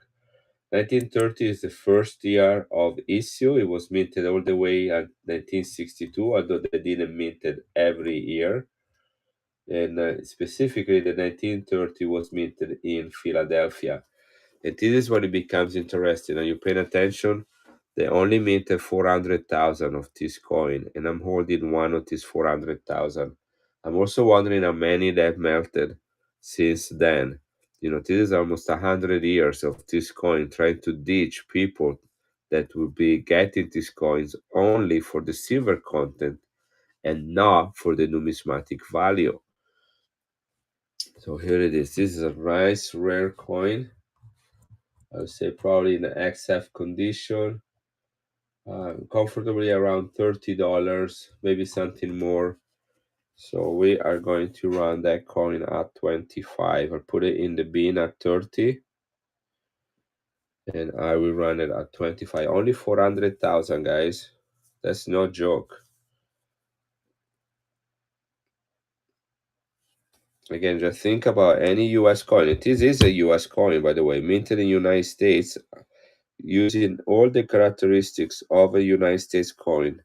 1930 is the first year of issue. It was minted all the way at 1962, although they didn't mint it every year. And specifically, the 1930 was minted in Philadelphia. And this is when it becomes interesting. Are you paying attention? They only minted 400,000 of this coin, and I'm holding one of these 400,000. I'm also wondering how many they've melted since then. You know, this is almost 100 years of this coin trying to ditch people that will be getting these coins only for the silver content and not for the numismatic value. So here it is. This is a nice rare coin. I would say probably in the XF condition, comfortably around $30, maybe something more. So we are going to run that coin at 25. I'll put it in the bin at 30. And I will run it at 25. Only 400,000, guys. That's no joke. Again, just think about any US coin. This is a US coin, by the way, minted in the United States using all the characteristics of a United States coin.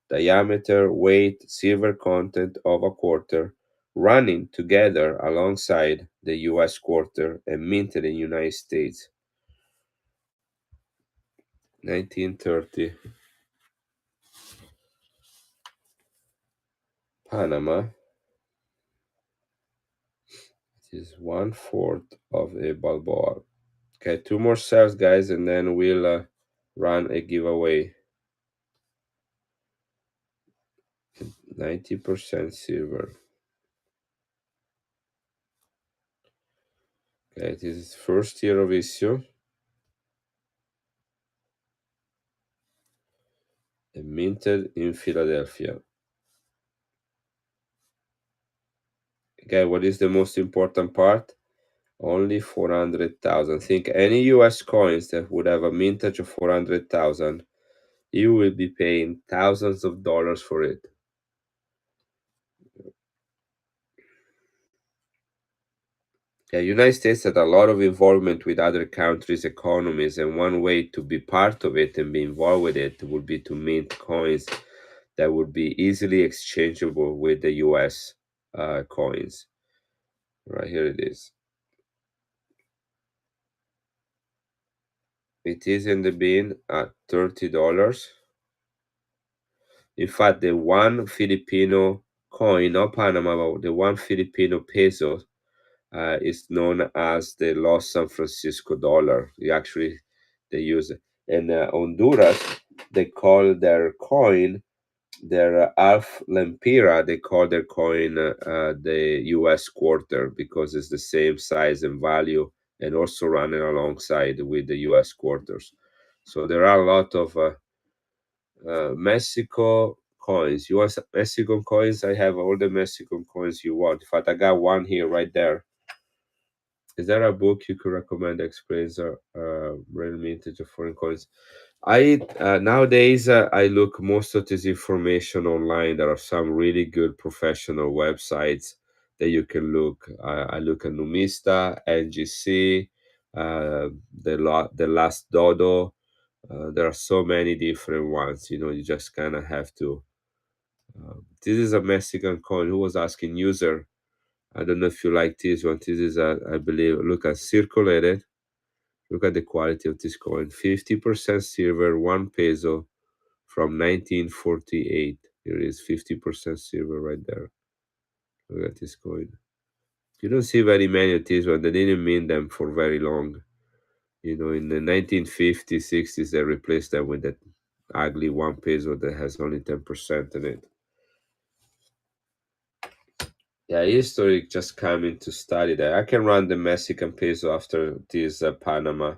Diameter, weight, silver content of a quarter, running together alongside the US quarter and minted in the United States. 1930. Panama. It is 1/4 of a Balboa. Okay, two more cells, guys, and then we'll run a giveaway. 90% silver. Okay, this is first year of issue. And minted in Philadelphia. Okay, what is the most important part? Only 400,000. Think any US coins that would have a mintage of 400,000, you will be paying thousands of dollars for it. The United States had a lot of involvement with other countries' economies, and one way to be part of it and be involved with it would be to mint coins that would be easily exchangeable with the US coins. Right here it is. It is in the bin at $30. In fact, the one Filipino coin, not Panama, but the one Filipino peso is known as the Los San Francisco dollar. They use it. In Honduras, they call their coin, their Alf Lempira, they call their coin the US quarter because it's the same size and value and also running alongside with the US quarters. So there are a lot of Mexico coins. You want some Mexican coins? I have all the Mexican coins you want. In fact, I got one here right there. Is there a book you could recommend that explains real mintage of foreign coins? I nowadays I look most of this information online. There are some really good professional websites that you can look. I look at Numista, NGC, the last Dodo. There are so many different ones. You just kind of have to. This is a Mexican coin. Who was asking user? I don't know if you like this one. This is I believe. Look at circulated. Look at the quality of this coin. 50% silver, 1 peso from 1948. Here it is 50% silver right there. Look at this coin. You don't see very many of these ones. They didn't mint them for very long. In the 1950s, 60s, they replaced them with that ugly 1 peso that has only 10% in it. Yeah, history just coming to study that. I can run the Mexican peso after this Panama.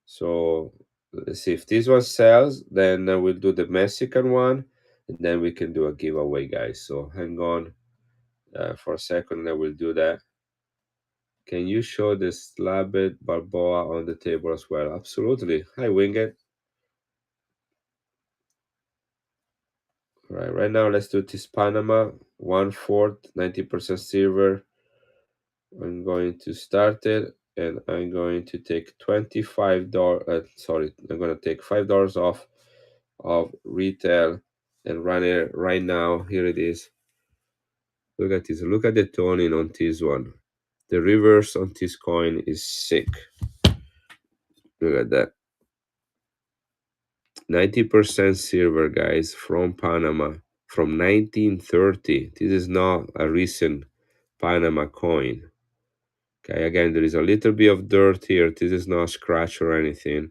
So let's see if this one sells, then we'll do the Mexican one, and then we can do a giveaway, guys. So hang on for a second, and we'll do that. Can you show the slabbed Balboa on the table as well? Absolutely. Hi, Winged. All right now let's do this Panama. 1/4, 90% silver. I'm going to start it, and I'm going to take $25. Sorry, I'm going to take $5 off of retail and run it right now. Here it is. Look at this. Look at the toning on this one. The reverse on this coin is sick. Look at that. 90% silver, guys, from Panama, from 1930. This is not a recent Panama coin. Okay, again, there is a little bit of dirt here. This is not a scratch or anything.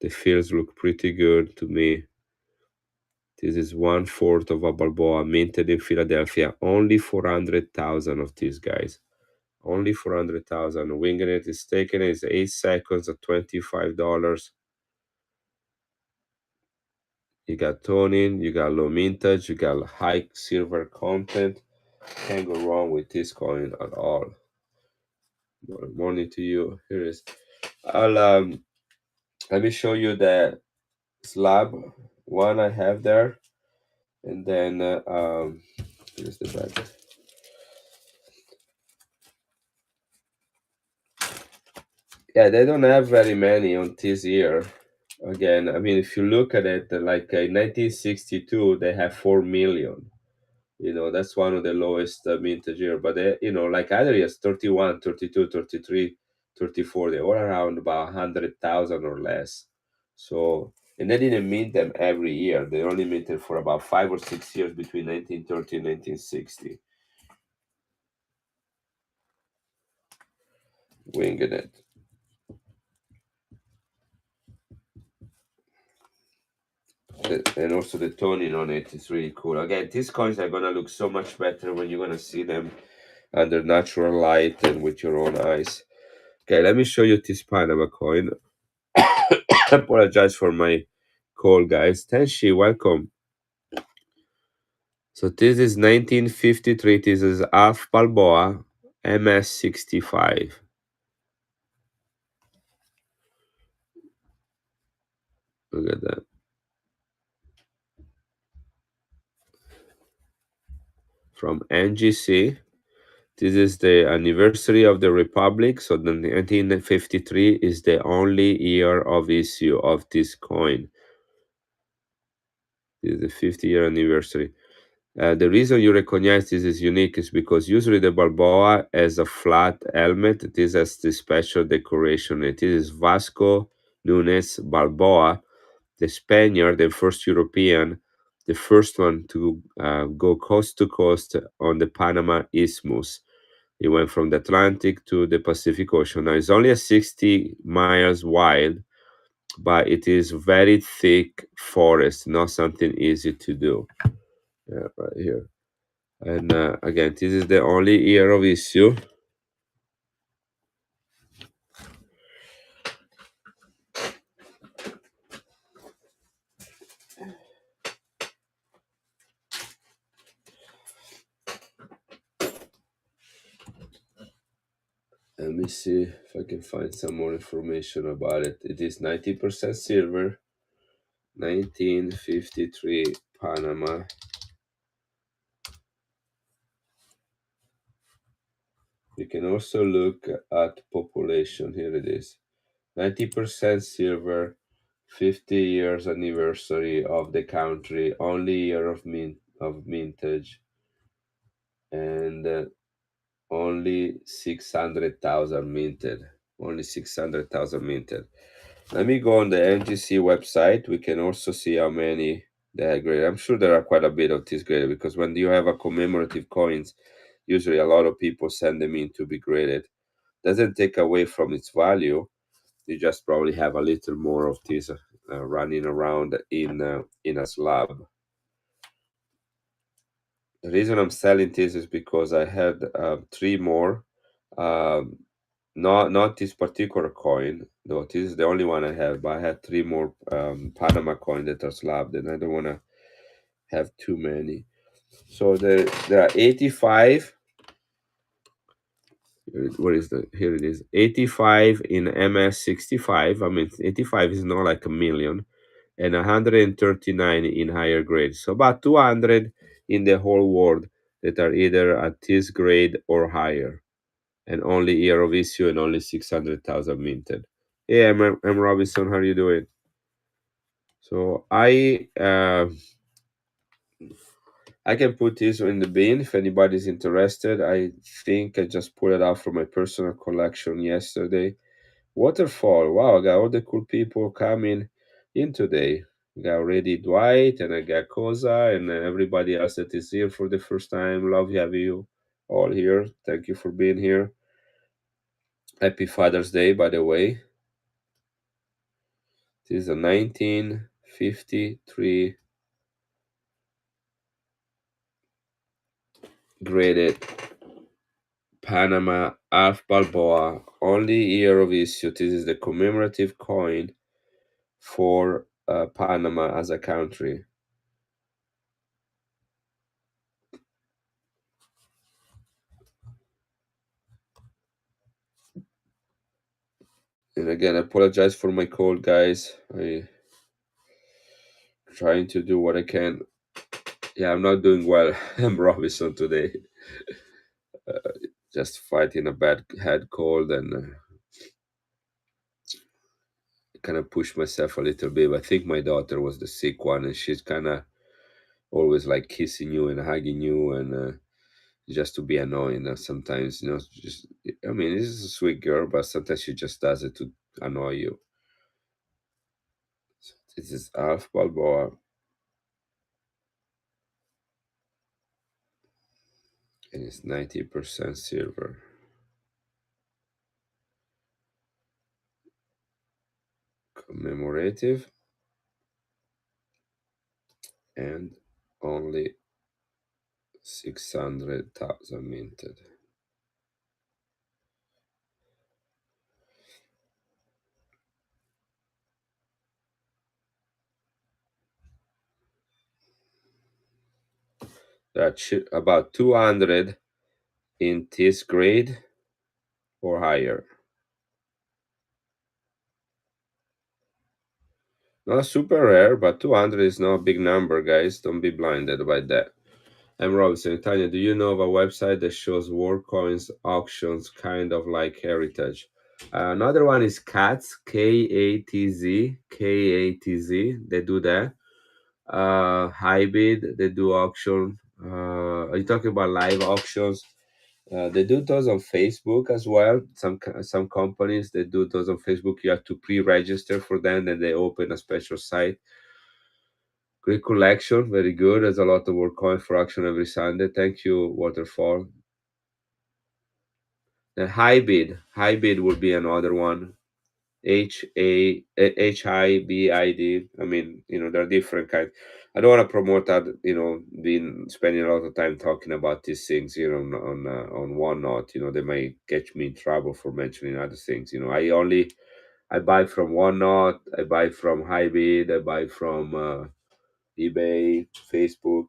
The fields look pretty good to me. This is 1/4 of a Balboa minted in Philadelphia. Only 400,000 of these guys. Only 400,000. Winging it is taking it is 8 seconds at $25. You got toning, you got low mintage, you got high silver content. Can't go wrong with this coin at all. Good morning to you. Here is. I'll let me show you the slab one I have there, and then here's the back. Yeah, they don't have very many on this year. Again, I mean, if you look at it, like in 1962, they have 4 million. That's one of the lowest mintage year. But like other years, 31, 32, 33, 34, they're all around about 100,000 or less. So, and they didn't mint them every year. They only minted for about 5 or 6 years between 1930 and 1960. Winging it. And also the toning on it is really cool. Again, these coins are gonna look so much better when you're gonna see them under natural light and with your own eyes. Okay, let me show you this Panama coin. Apologize for my call, guys. Tenshi, welcome. So this is 1953. This is half Balboa MS65. Look at that. From NGC. This is the anniversary of the Republic. So the 1953 is the only year of issue of this coin. This is the 50-year anniversary. The reason you recognize this is unique is because usually the Balboa has a flat helmet. This has the special decoration. It is Vasco Nunes Balboa, the Spaniard, the first European, the first one to go coast to coast on the Panama Isthmus. He went from the Atlantic to the Pacific Ocean. Now it's only a 60 miles wide, but it is very thick forest, not something easy to do. Yeah, right here. And again, this is the only year of issue. Let me see if I can find some more information about it. It is 90% silver, 1953 Panama. You can also look at population. Here it is. 90% silver, 50 years anniversary of the country, only year of mintage, and only 600,000 minted. Only 600,000 minted. Let me go on the NGC website. We can also see how many they are graded. I'm sure there are quite a bit of this graded because when you have a commemorative coins, usually a lot of people send them in to be graded. Doesn't take away from its value. You just probably have a little more of this running around in a slab. The reason I'm selling this is because I had three more. Um, not this particular coin, though this is the only one I have, but I had three more Panama coin that are slabbed, and I don't want to have too many. So there are 85. What is the here it is 85 in MS65. I mean 85 is not like a million, and 139 in higher grades. So about 200 in the whole world that are either at this grade or higher, and only year of issue and only 600,000 minted. Hey, I'm Robinson. How are you doing? So I can put this in the bin if anybody's interested. I think I just pulled it out from my personal collection yesterday. Waterfall. Wow, I got all the cool people coming in today. I got already Dwight and I got Koza and everybody else that is here for the first time. Love having you all here. Thank you for being here. Happy Father's Day, by the way. This is a 1953 graded Panama Alf Balboa. Only year of issue. This is the commemorative coin for Panama as a country. And again, I apologize for my cold, guys. I trying to do what I can. Yeah, I'm not doing well. I'm Robinson today. Just fighting a bad head cold and kind of push myself a little bit. I think my daughter was the sick one, and she's kind of always like kissing you and hugging you, and just to be annoying. Sometimes, just I mean, this is a sweet girl, but sometimes she just does it to annoy you. So this is Alf Balboa, and it's 90% silver. Commemorative and only 600,000 minted. That's about 200 in this grade or higher. Not super rare, but 200 is not a big number, guys. Don't be blinded by that. I'm Robinson. Tanya, do you know of a website that shows war coins auctions kind of like Heritage? Another one is CATZ, K-A-T-Z, K-A-T-Z. They do that. Hybrid, they do auction. Are you talking about live auctions? They do those on Facebook as well. Some companies they do those on Facebook. You have to pre-register for them, and they open a special site. Great collection, very good. There's a lot of work coin for auction every Sunday. Thank you, Waterfall. The hybrid will be another one. HIBID. I mean, there are different kinds. I don't want to promote that. Being spending a lot of time talking about these things. On one note. They may get me in trouble for mentioning other things. I buy from one note. I buy from Hybrid. I buy from eBay, Facebook.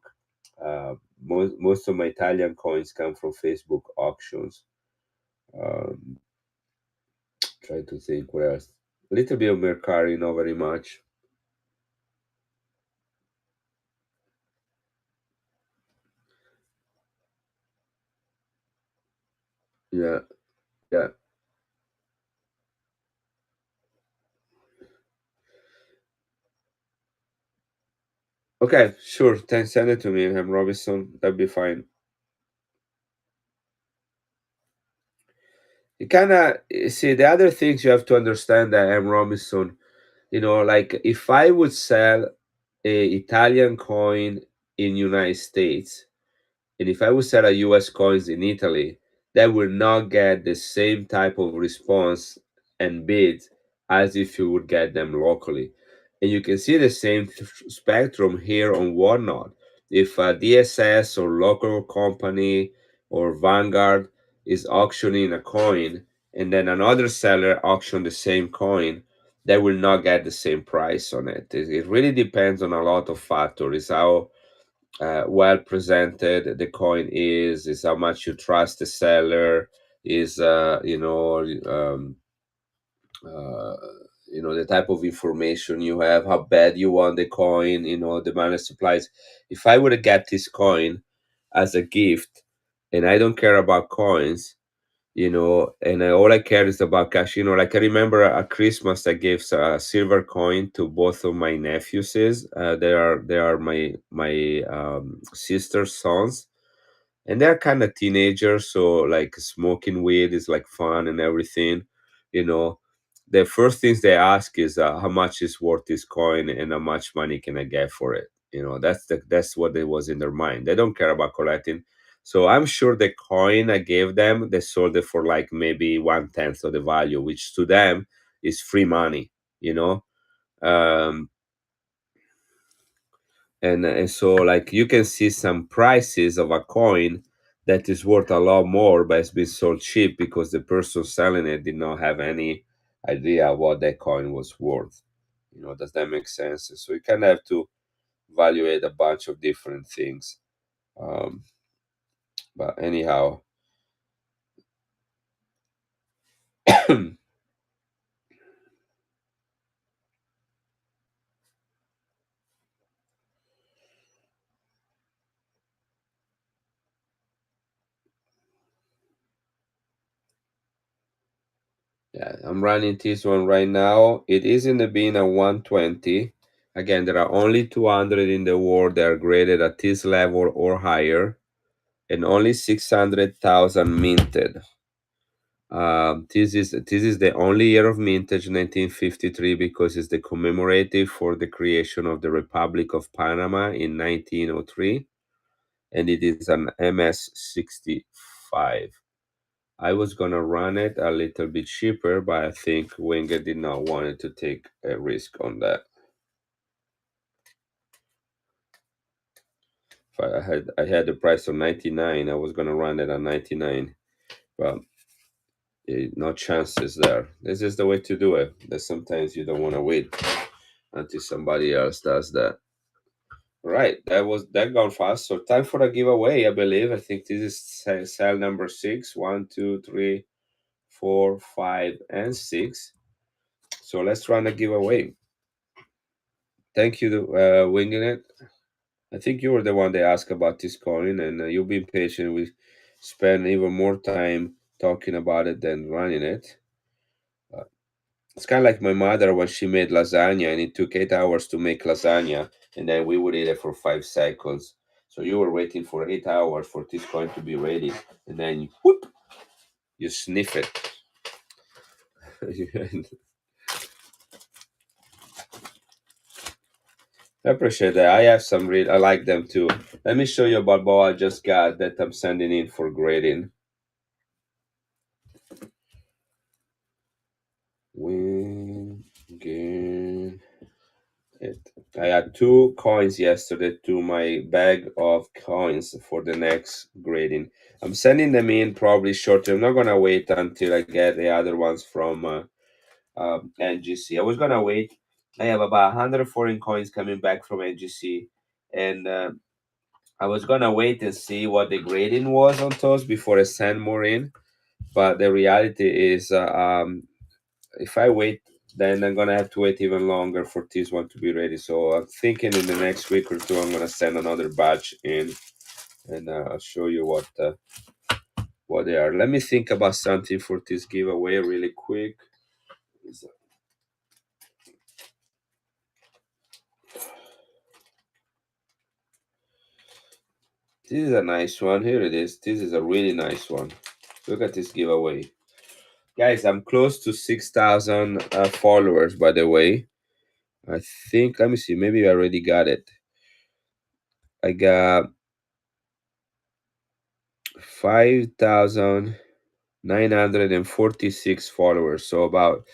Most of my Italian coins come from Facebook auctions. Um, Try to think what else. A little bit of Mercari, not very much. Yeah, yeah. Okay, sure. Then send it to me, M. Robinson. That'd be fine. You kind of see the other things you have to understand that M. Robinson, like if I would sell a Italian coin in United States, and if I would sell a US coins in Italy, that will not get the same type of response and bid as if you would get them locally. And you can see the same spectrum here on Whatnot. If a DSS or local company or Vanguard is auctioning a coin and then another seller auction the same coin, they will not get the same price on it. It really depends on a lot of factors. How well presented the coin is how much you trust the seller, is uh, the type of information you have, how bad you want the coin, demand and supplies. If I were to get this coin as a gift and I don't care about coins, and all I care is about cash. Like I remember at Christmas, I gave a silver coin to both of my nephews. They are my sister's sons, and they're kind of teenagers, so like smoking weed is like fun and everything. You know, the first things they ask is how much is worth this coin and how much money can I get for it. That's what it was in their mind. They don't care about collecting. So I'm sure the coin I gave them, they sold it for like maybe 1/10 of the value, which to them is free money. You know, um, and so like you can see some prices of a coin that is worth a lot more but it's been sold cheap because the person selling it did not have any idea what that coin was worth. Does that make sense? So you kind of have to evaluate a bunch of different things. But anyhow, yeah, I'm running this one right now. It is in the bin at 120. Again, there are only 200 in the world that are graded at this level or higher, and only 600,000 minted. This is the only year of mintage, 1953, because it's the commemorative for the creation of the Republic of Panama in 1903, and it is an MS-65. I was gonna run it a little bit cheaper, but I think Wenger did not want it to take a risk on that. If I had the price of 99, I was gonna run it at 99, but no chances there. This is the way to do it. That sometimes you don't want to wait until somebody else does that. Right, that gone fast. So time for a giveaway, I believe. I think this is cell number 6. 1, 2, 3, 4, 5, and 6. So let's run a giveaway. Thank you, Winging It. I think you were the one that asked about this coin, and you've been patient. We spend even more time talking about it than running it. Uh, It's kind of like my mother when she made lasagna, and it took 8 hours to make lasagna, and then we would eat it for 5 seconds. So you were waiting for 8 hours for this coin to be ready, and then whoop, you sniff it. I appreciate that. I have some real. I like them too. Let me show you about what I just got that I'm sending in for grading. Win again. It. I had 2 coins yesterday to my bag of coins for the next grading. I'm sending them in probably shortly. I'm not gonna wait until I get the other ones from NGC. I was gonna wait. I have about 100 foreign coins coming back from NGC, and I was gonna wait and see what the grading was on those before I send more in. But the reality is, if I wait, then I'm gonna have to wait even longer for this one to be ready. So I'm thinking in the next week or two, I'm gonna send another batch in, and I'll show you what they are. Let me think about something for this giveaway really quick. This is a nice one. Here it is. This is a really nice one. Look at this giveaway. Guys, I'm close to 6,000 followers, by the way. I think, let me see, maybe I already got it. I got 5,946 followers. So about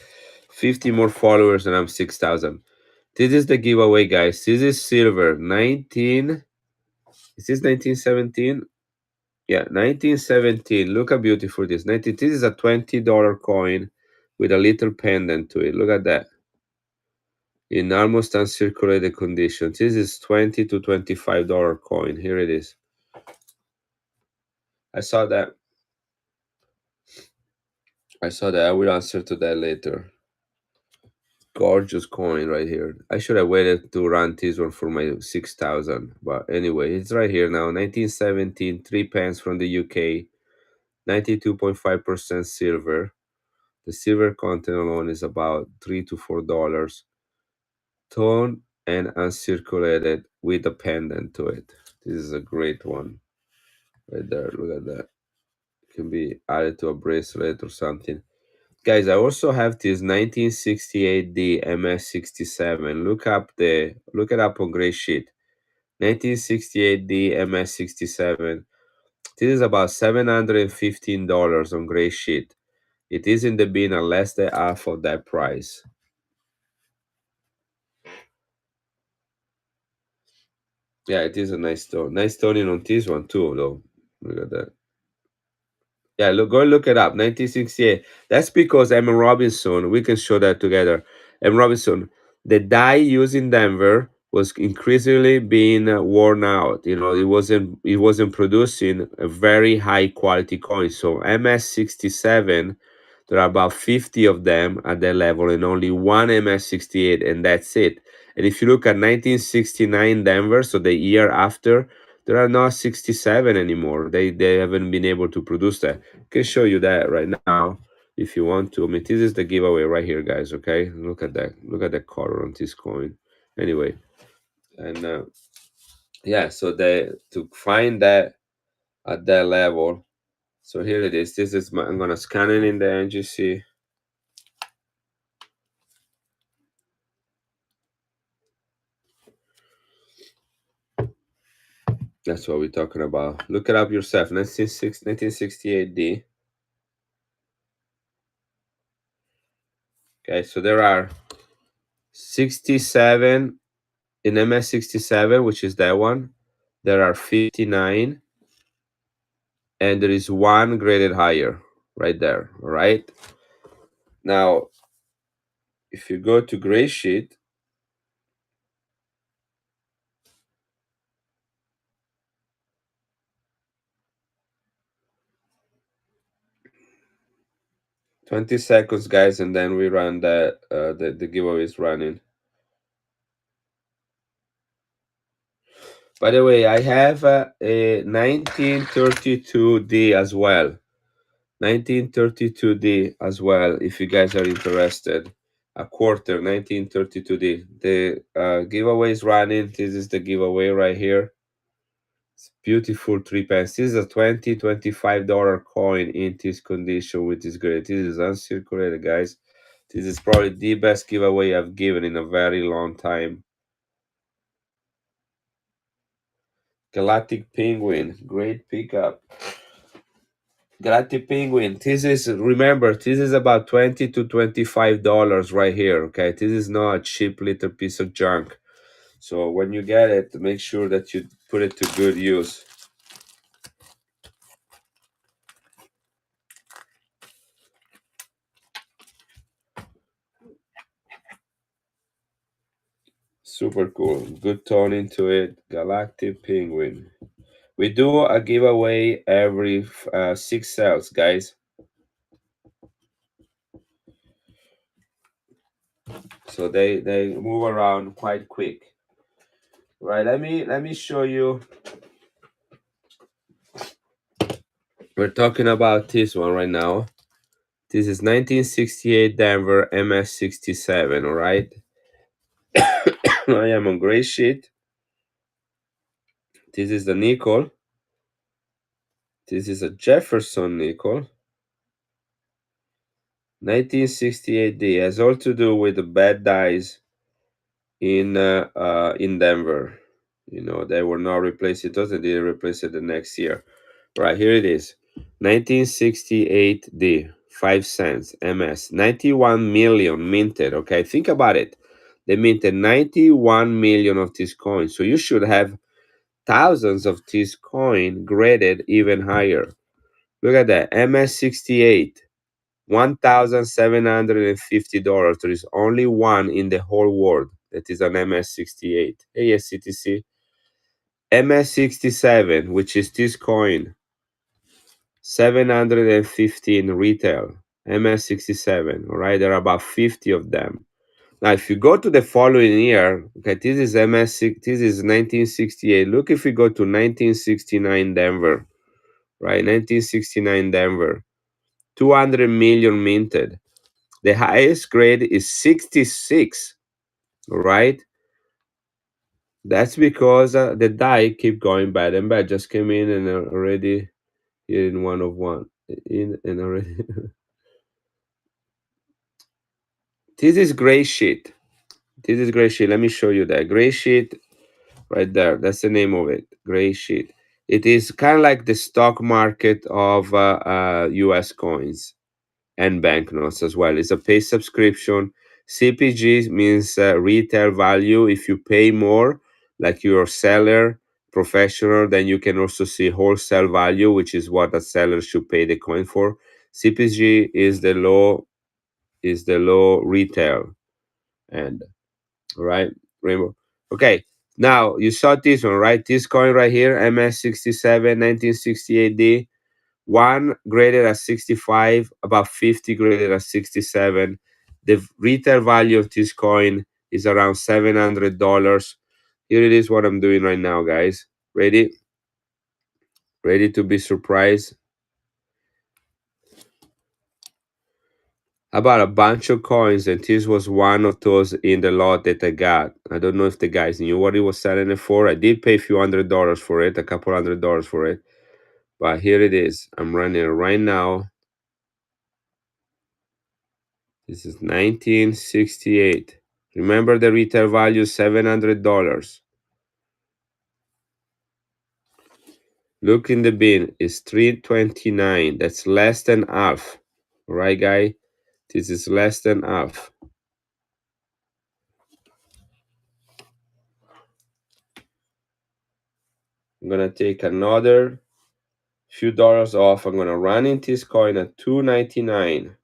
50 more followers and I'm 6,000. This is the giveaway, guys. This is silver. 19. Is this 1917? Yeah, 1917. Look how beautiful this. 19. This is a $20 coin with a little pendant to it. Look at that. In almost uncirculated conditions. This is $20 to $25 coin. Here it is. I saw that. I will answer to that later. Gorgeous coin right here. I should have waited to run this one for my 6,000. But anyway, it's right here now. 1917, 3 pence from the UK. 92.5% silver. The silver content alone is about $3 to $4. Tone and uncirculated with a pendant to it. This is a great one. Right there. Look at that. It can be added to a bracelet or something. Guys, I also have this 1968D MS67. Look it up on Gray Sheet. 1968D MS67. This is about $715 on Gray Sheet. It is in the bin at less than half of that price. Yeah, it is a nice stone. Nice stoning on this one too, though. Look at that. Yeah, go look it up. 1968. That's because Evan Robinson, we can show that together. Evan Robinson, the die used in Denver was increasingly being worn out. You know, it wasn't producing a very high quality coin. So MS67, there are about 50 of them at that level and only one MS68, and that's it. And if you look at 1969 Denver, so the year after, there are not 67 anymore. They haven't been able to produce that. I can show you that right now if you want to. I mean, this is the giveaway right here, guys. Okay, look at that. Look at the color on this coin. Anyway, and yeah, so to find that at that level. So here it is. This is I'm gonna scan it in the NGC. That's what we're talking about. Look it up yourself. 1968D. Okay, so there are 67 in MS67, which is that one. There are 59, and there is one graded higher right there. All right. Now, if you go to Gray Sheet, $20, guys, and then we run that. The giveaway is running. By the way, I have a 1932D as well. 1932D as well, if you guys are interested. A quarter, 1932D. The giveaway is running. This is the giveaway right here. It's beautiful 3 pence. This is a $25 coin in this condition, which is great. This is uncirculated, guys. This is probably the best giveaway I've given in a very long time. Galactic Penguin, great pickup. Galactic Penguin. Remember, this is about $20 to $25 right here. Okay, this is not a cheap little piece of junk. So when you get it, make sure that you put it to good use. Super cool. Good tone into it. Galactic Penguin. We do a giveaway every 6 sales, guys. So they move around quite quick. Right, let me show you. We're talking about this one right now. This is 1968 Denver MS67, all right? I am on gray sheet. This is the nickel. This is a Jefferson nickel. 1968D has all to do with the bad dyes in Denver. You know, they were not replaced. It doesn't didn't replace it the next year. Right, here it is. 1968D, 5 cents, MS. 91 million minted. Okay, think about it. They minted 91 million of this coin. So you should have thousands of this coin graded even higher. Look at that. MS68, $1,750. There is only one in the whole world that is an MS68. ASCTC. MS67, which is this coin, 715 retail. MS67. All right, there are about 50 of them. Now, if you go to the following year, okay, this is this is 1968. Look, if we go to 1969 Denver, right? 1969 Denver, 200 million minted. The highest grade is 66, right? That's because the die keep going bad and bad. Just came in and already here in one of one. In and already. This is gray sheet. This is gray sheet. Let me show you that. Gray sheet right there. That's the name of it. Gray sheet. It is kind of like the stock market of US coins and banknotes as well. It's a paid subscription. CPG means retail value. If you pay more, like you're a seller, professional, then you can also see wholesale value, which is what a seller should pay the coin for. CPG is the low retail and right, Rainbow. Okay, now you saw this one, right? This coin right here, MS67 1968D. One graded at 65, about 50 graded at 67. The retail value of this coin is around $700. Here it is what I'm doing right now, guys. Ready? Ready to be surprised? I bought a bunch of coins, and this was one of those in the lot that I got. I don't know if the guys knew what he was selling it for. I did pay a few $100 for it, a couple $100 for it. But here it is. I'm running it right now. This is 1968. Remember the retail value $700. Look in the bin. It's 329. That's less than half. Right, guy? This is less than half. I'm gonna take another few dollars off. I'm gonna run in this coin at 299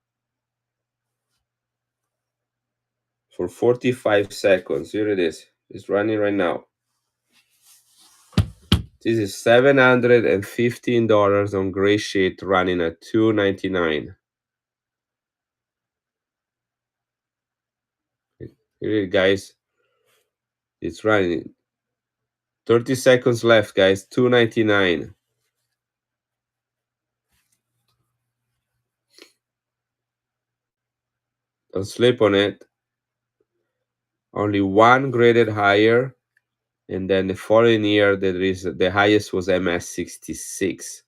for 45 seconds. Here it is. It's running right now. This is $715 on gray sheet running at 299. Here it, guys. It's running. 30 seconds left, guys. 299. Don't sleep on it. Only one graded higher, and then the following year there is the highest was MS66.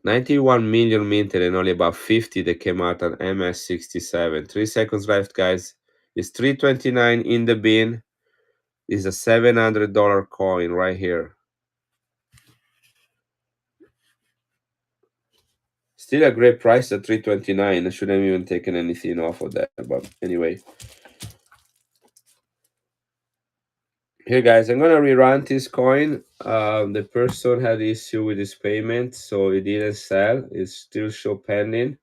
91 million minted and only about 50 that came out on MS67. 3 seconds left, guys. It's 329 in the bin. Is a $700 coin right here. Still a great price at 329. I shouldn't have even taken anything off of that, but anyway. Here, guys, I'm gonna rerun this coin. The person had issue with his payment, so it didn't sell. It's still show pending.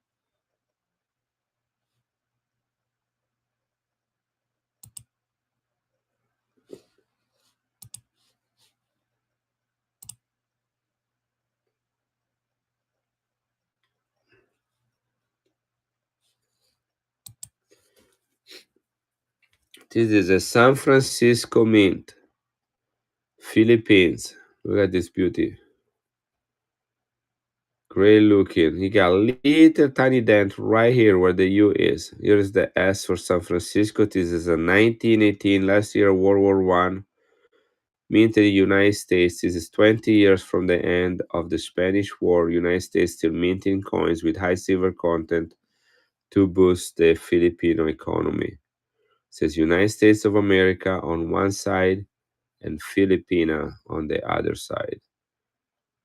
This is a San Francisco mint, Philippines. Look at this beauty. Great looking. He got a little tiny dent right here where the U is. Here is the S for San Francisco. This is a 1918, last year World War One. Minted in the United States. This is 20 years from the end of the Spanish War. United States still minting coins with high silver content to boost the Filipino economy. It says United States of America on one side and Filipina on the other side.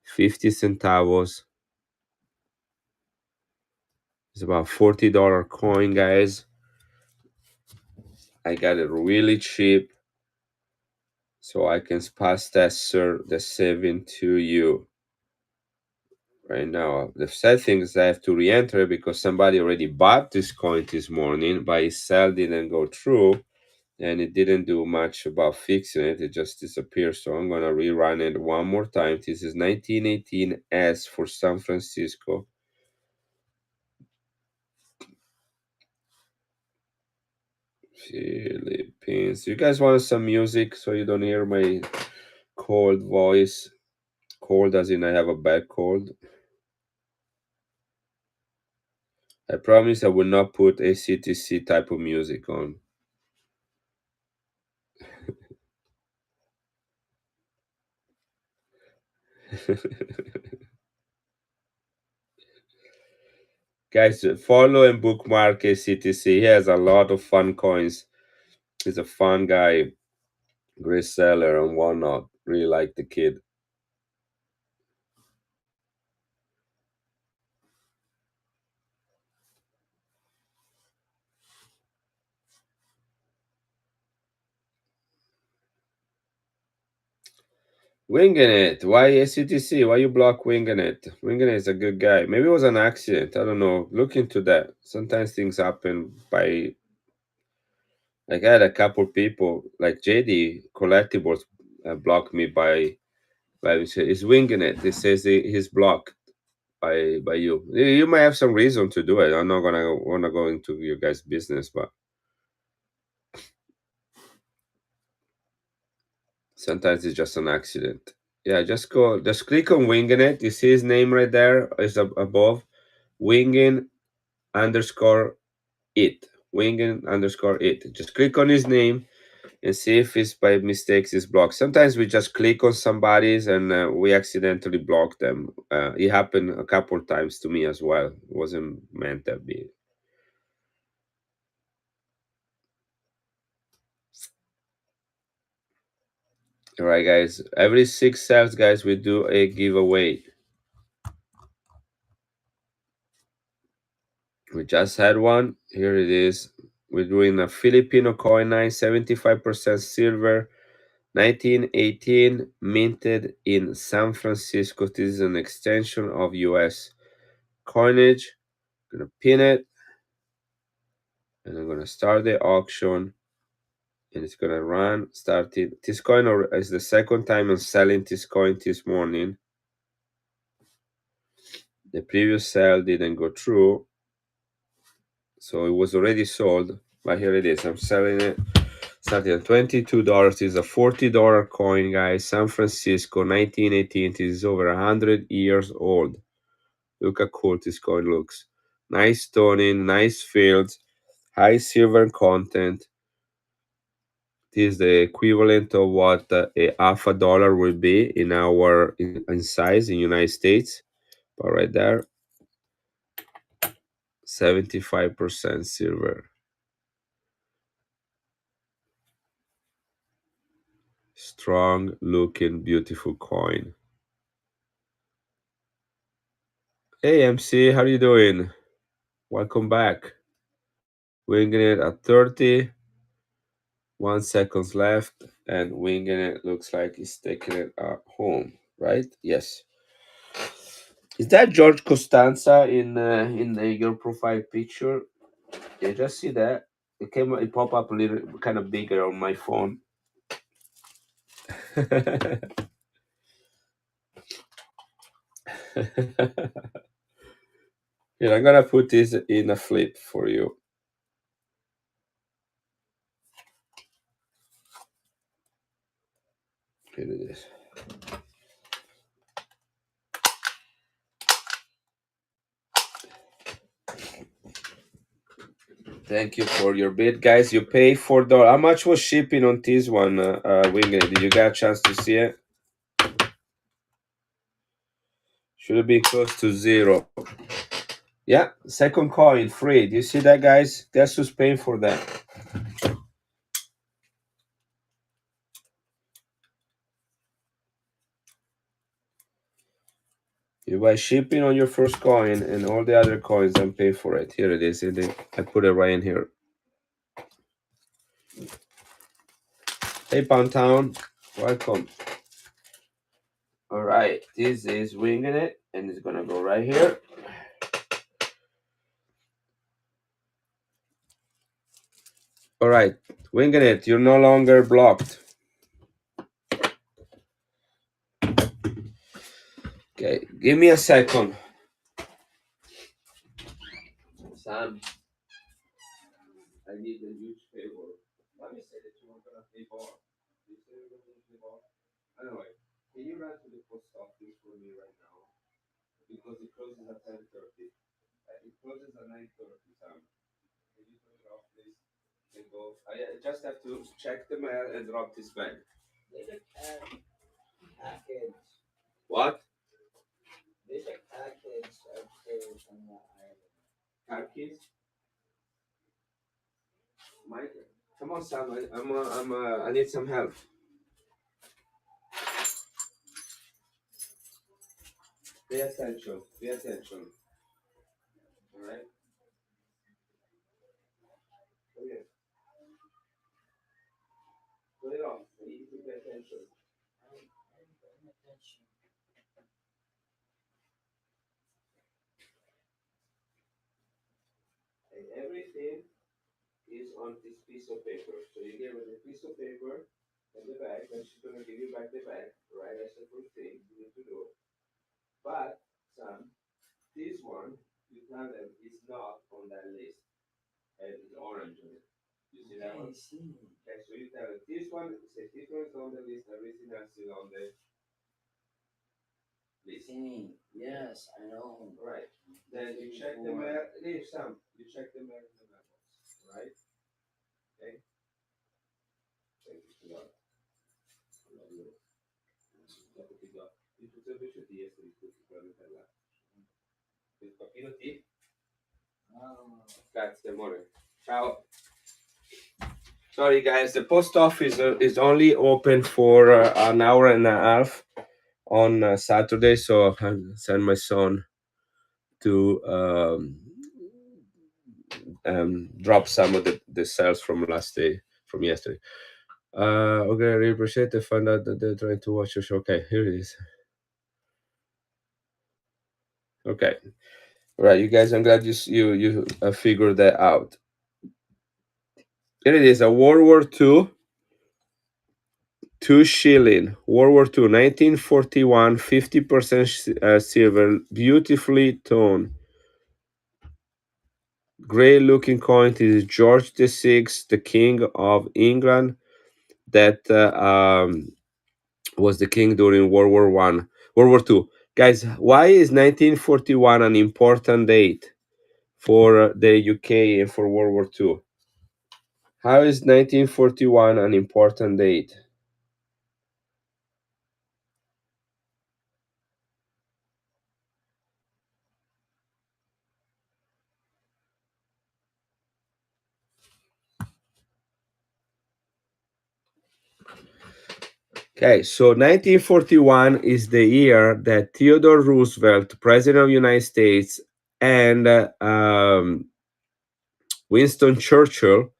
50 centavos. It's about $40 coin, guys. I got it really cheap, so I can pass tester the 7 to you right now. The sad thing is I have to re-enter because somebody already bought this coin this morning, but his sell didn't go through, and it didn't do much about fixing it. It just disappeared. So I'm gonna rerun it one more time. This is 1918 S for San Francisco. Philippines. You guys want some music so you don't hear my cold voice? Cold as in I have a bad cold. I promise I will not put ACTC type of music on. Guys, follow and bookmark ACTC. He has a lot of fun coins. He's a fun guy, great seller and whatnot. Really like the kid. Winging it. Why ACTC? Why you block Winging it? Winging it is a good guy. Maybe it was an accident. I don't know. Look into that. Sometimes things happen by. Like I had a couple people, like JD Collectibles, blocked me by he's winging it. He says he's blocked by you. You might have some reason to do it. I'm not gonna wanna go into your guys' business, but sometimes it's just an accident. Yeah, just click on winging it. You see his name right there is above, winging underscore it, winging underscore it. Just click on his name and see if it's by mistakes is blocked. Sometimes we just click on somebody's and we accidentally block them. It happened a couple times to me as well. It wasn't meant to be. All right, guys. Every 6 sales, guys, we do a giveaway. We just had one. Here it is. We're doing a Filipino coin 75% silver, 1918, minted in San Francisco. This is an extension of US coinage. I'm gonna pin it, and I'm gonna start the auction, and it's gonna run. Started. This coin is the second time I'm selling this coin this morning. The previous sale didn't go through, so it was already sold, but here it is. I'm selling it. Starting at $22. It's a $40 coin, guys. San Francisco, 1918. This is over 100 years old. Look how cool this coin looks. Nice toning, nice fields, high silver content. This is the equivalent of what a half a dollar will be in size in United States. But right there, 75% silver. Strong looking, beautiful coin. Hey MC, how you doing? Welcome back. Winging it at 30. 1 seconds left, and winging it looks like he's taking it home, right? Yes. Is that George Costanza in your profile picture? Yeah, just see that. It pop up a little kind of bigger on my phone. Yeah, I'm gonna put this in a flip for you. Here it is. Thank you for your bid, guys. You pay $4. How much was shipping on this one, Winged? Did you get a chance to see it? Should be close to zero. Yeah, second coin, free. Do you see that, guys? Guess who's paying for that? You buy shipping on your first coin and all the other coins and pay for it. Here it is. I put it right in here. Hey, Pound Town. Welcome. All right. This is Winging It, and it's going to go right here. All right. Winging It, you're no longer blocked. Okay. Give me a second. Sam, I need a huge favor. Let me say that you want to play ball. You say you're going to play ball. Anyway, can you run to the post office for me right now? Because it closes at 10:30. It closes at 9:30, Sam. Can you turn it off, please? And go. I just have to check the mail and drop this bag. There's a package. What? There's a package upstairs on the island. Package? Mike, come on, Sam. I need some help. Pay attention. Pay attention. All right. Okay. Put it on. I need you to pay attention. I'm paying attention. And everything is on this piece of paper. So you give her the piece of paper and the bag, and she's gonna give you back the bag, right? That's the first thing you need to do. But Sam, this one you tell them is not on that list, and it's orange on it. You see that one? Okay, so you tell them this one says this one is on the list, everything else is on the list. Yes, I know. Right. Then you check the mail. Leave Sam. You check the mail in the mailbox, right? Okay. Thank you for that. Il tuo servizio di essere sicuramente là. Il papino ti? Grazie, amore. Ciao. Sorry, guys. The post office is only open for an hour and a half on Saturday, so I send my son to drop some of the sales from yesterday. Okay, I really appreciate the fun that they're trying to watch your show. Okay, here it is. Okay, all right, you guys. I'm glad you figured that out. Here it is. A World War II, 2 shilling. World War II, 1941, 50% silver, beautifully toned, gray-looking coin. It is George VI, the King of England, that was the king during World War II. Guys, why is 1941 an important date for the UK and for World War II? How is 1941 an important date? Okay, so 1941 is the year that Theodore Roosevelt, President of the United States, and Winston Churchill,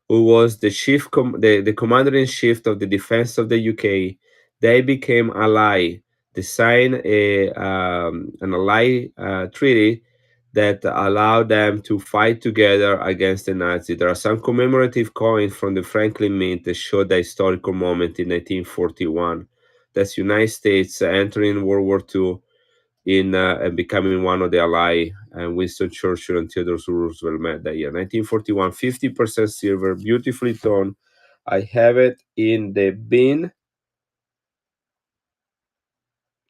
who was the commander in chief of the defense of the UK, they became ally. They signed an ally treaty that allowed them to fight together against the Nazis. There are some commemorative coins from the Franklin Mint that show the historical moment in 1941. That's United States entering World War II in and becoming one of the ally. And Winston Churchill and Theodore Roosevelt met that year. 1941, 50% silver, beautifully toned. I have it in the bin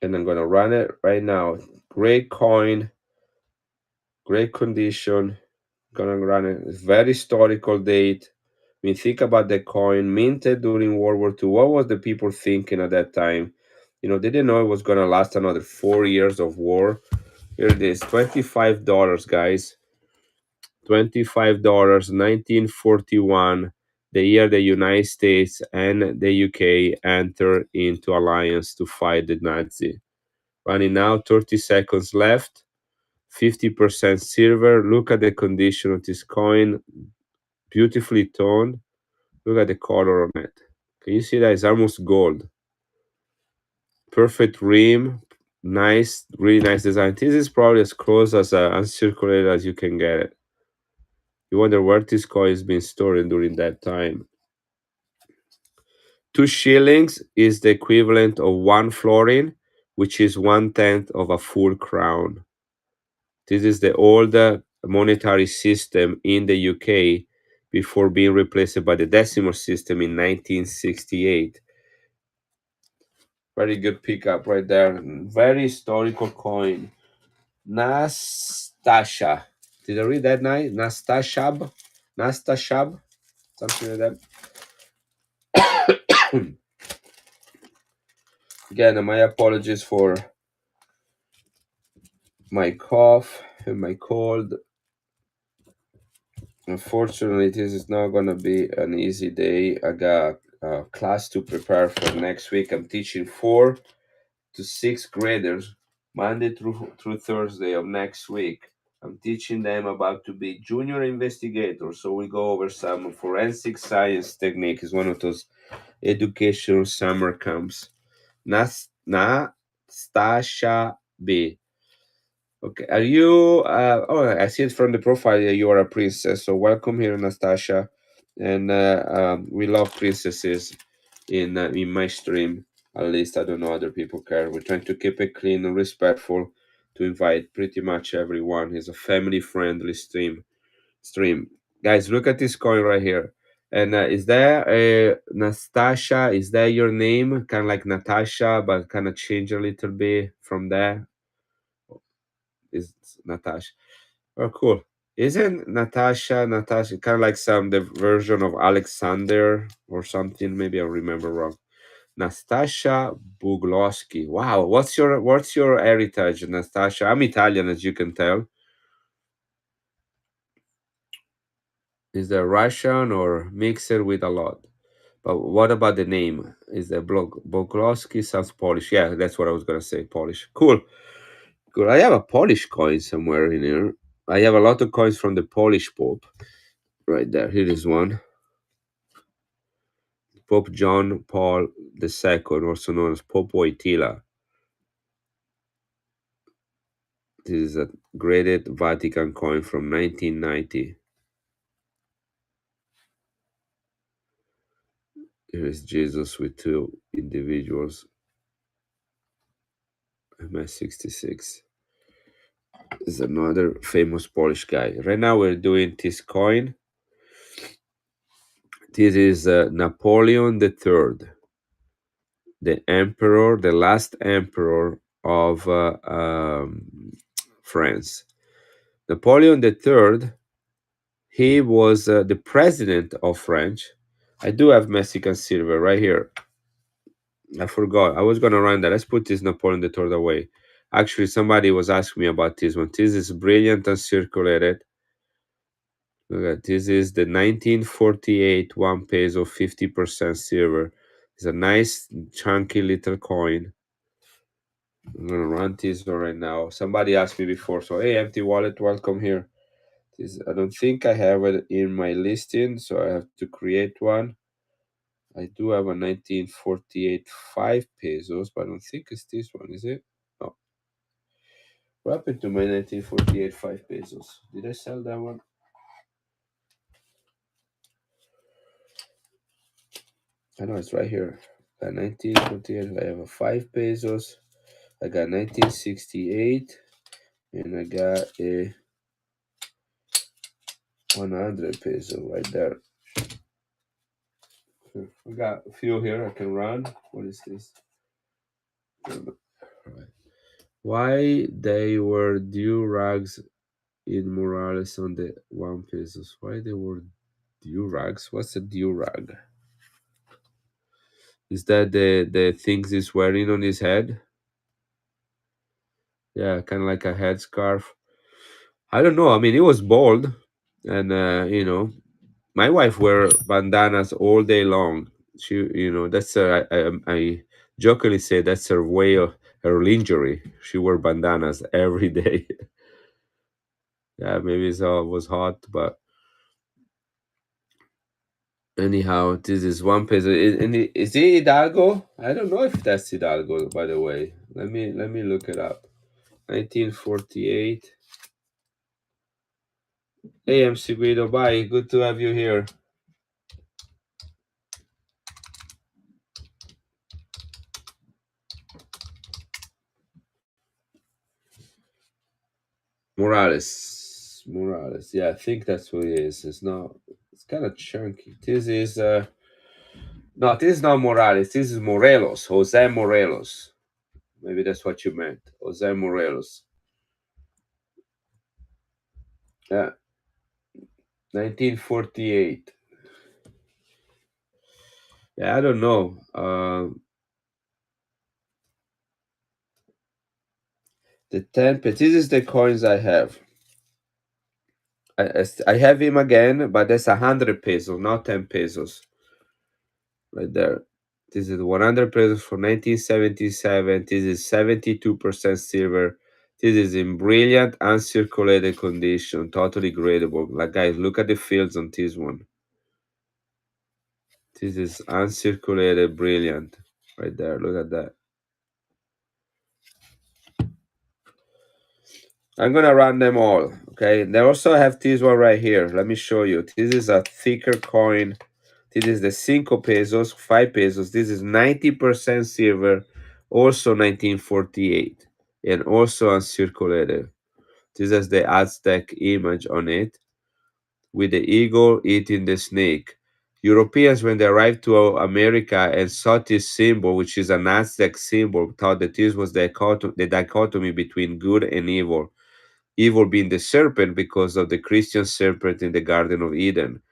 and I'm gonna run it right now. Great coin, great condition. Gonna run it. It's very historical date. I mean, think about the coin minted during World War II. What was the people thinking at that time? They didn't know it was gonna last another 4 years of war. Here it is, $25, guys. $25, 1941, the year the United States and the UK entered into alliance to fight the Nazi. Running now, 30 seconds left. 50% silver. Look at the condition of this coin. Beautifully toned. Look at the color on it. Can you see that? It's almost gold. Perfect rim. Nice, really nice design. This is probably as close as uncirculated as you can get it. You wonder where this coin is being stored during that time. 2 shillings is the equivalent of 1 florin, which is 1/10 of a full crown. This is the old monetary system in the UK before being replaced by the decimal system in 1968. Very good pickup right there. Very historical coin. Nastasha. Did I read that night? Nastashab? Nastashab? Something like that. Again, my apologies for my cough and my cold. Unfortunately, this is not going to be an easy day. I got a class to prepare for next week. I'm teaching 4 to 6 graders Monday through Thursday of next week. I'm teaching them about to be junior investigators. So we go over some forensic science technique. It's one of those educational summer camps. Nastasha B. Okay, are you? Oh, I see it from the profile. You are a princess. So welcome here, Nastasia. And we love princesses in my stream. At least I don't know other people care. We're trying to keep it clean and respectful to invite pretty much everyone. It's a family-friendly stream. Guys, look at this coin right here. And is there a Nastasia? Is that your name? Kind of like Natasha, but kind of change a little bit from there. Is Natasha? Oh, cool. Isn't Natasha kind of like the version of Alexander or something? Maybe I remember wrong. Nastasha Buglowski. Wow, what's your heritage, Nastasha? I'm Italian, as you can tell. Is that Russian or mixed with a lot? But what about the name? Is that Buglowski sounds Polish? Yeah, that's what I was gonna say. Polish. Cool. Cool. I have a Polish coin somewhere in here. I have a lot of coins from the Polish Pope. Right there. Here is one. Pope John Paul II, also known as Pope Wojtyla. This is a graded Vatican coin from 1990. Here is Jesus with 2 individuals. MS66 is another famous Polish guy. Right now we're doing this coin. This is Napoleon III, the emperor, the last emperor of France. Napoleon III, he was the president of France. I do have Mexican silver right here. I forgot. I was gonna run that. Let's put this Napoleon III away. Actually, somebody was asking me about this one. This is brilliant and circulated. Look at this is the 1948 1 peso 50% silver. It's a nice chunky little coin. I'm gonna run this one right now. Somebody asked me before, so hey, empty wallet, welcome here. I don't think I have it in my listing, so I have to create one. I do have a 1948 5 pesos, but I don't think it's this one, is it? No. What happened to my 1948 5 pesos? Did I sell that one? I know it's right here. Got 1948. I have a 5 pesos. I got 1968, and I got a 100 peso right there. I got a few here I can run. What is this? Right. Why they were due rags in Morales on the 1 pesos? Why they were due rags? What's a due rag? Is that the things he's wearing on his head? Yeah, kind of like a headscarf. I don't know. I mean, it was bald, and my wife wear bandanas all day long. That's her. I jokingly say that's her way of her lingerie. She wear bandanas every day. Yeah, maybe it was hot, but anyhow, this is 1 peso. Is it Hidalgo? I don't know if that's Hidalgo. By the way, let me look it up. 1948. Hey, MC Guido. Bye. Good to have you here. Morales. Yeah, I think that's what it is. It's not. It's kind of chunky. This is no. This is not Morales. This is Morelos. Jose Morelos. Maybe that's what you meant. Jose Morelos. Yeah, 1948. Yeah, I don't know. The 10 pesos. This is the coins I have. I have him again, but that's 100 pesos, not 10 pesos. Right there. This is 100 pesos for 1977. This is 72% silver. This is in brilliant uncirculated condition, totally gradable. Like guys, look at the fields on this one. This is uncirculated, brilliant. Right there. Look at that. I'm gonna run them all. Okay. They also have this one right here. Let me show you. This is a thicker coin. This is the 5 pesos, 5 pesos. This is 90% silver, also 1948, and also uncirculated. This has the Aztec image on it with the eagle eating the snake. Europeans, when they arrived to America and saw this symbol, which is an Aztec symbol, thought that this was the dichotomy between good and evil. Evil being the serpent because of the Christian serpent in the Garden of Eden.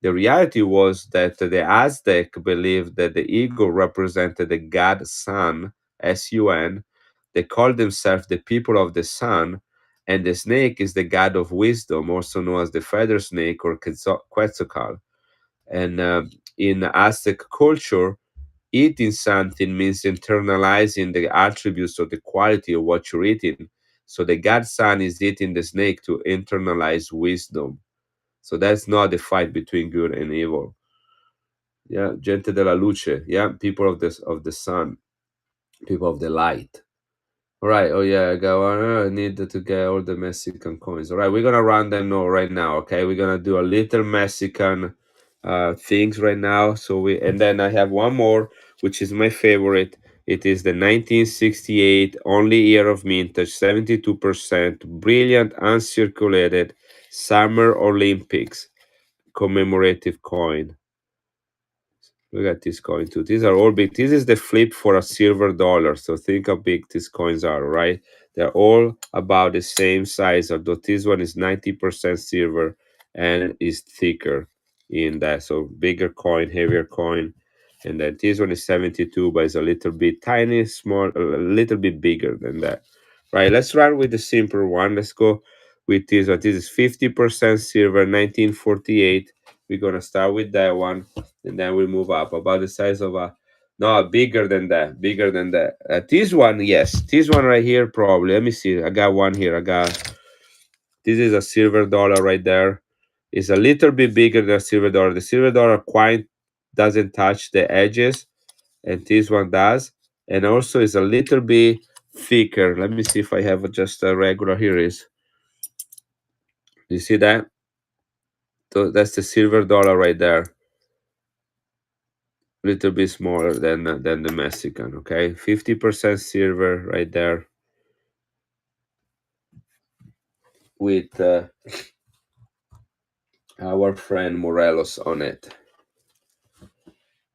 The reality was that the Aztec believed that the eagle represented the god sun, sun. They called themselves the people of the sun, and the snake is the god of wisdom, also known as the feather snake or Quetzalcoatl. And in Aztec culture, eating something means internalizing the attributes or the quality of what you're eating. So the god sun is eating the snake to internalize wisdom. So that's not the fight between good and evil. Yeah, gente de la luce. Yeah, people of the sun, people of the light. All right. Oh yeah, I got one. I need to get all the Mexican coins. All right, we're gonna run them now right now. Okay, we're gonna do a little Mexican things right now. So and then I have one more, which is my favorite. It is the 1968 only year of mintage, 72% brilliant uncirculated Summer Olympics commemorative coin. Look at this coin too. These are all big. This is the flip for a silver dollar. So think how big these coins are, right? They're all about the same size, although this one is 90% silver and is thicker in that. So bigger coin, heavier coin. And then this one is 72, but it's a little bit tiny, small, a little bit bigger than that. Right, let's run with the simpler one. Let's go with this one. This is 50% silver, 1948. We're gonna start with that one, and then we move up about the size of a no bigger than that, bigger than that. This one, yes, this one right here probably. Let me see. I got one here. I got this is a silver dollar right there. It's a little bit bigger than a silver dollar. The silver dollar quite doesn't touch the edges, and this one does. And also is a little bit thicker. Let me see if I have just a regular. Here is. You see that? So that's the silver dollar right there. Little bit smaller than the Mexican. Okay, 50% silver right there with our friend Morelos on it.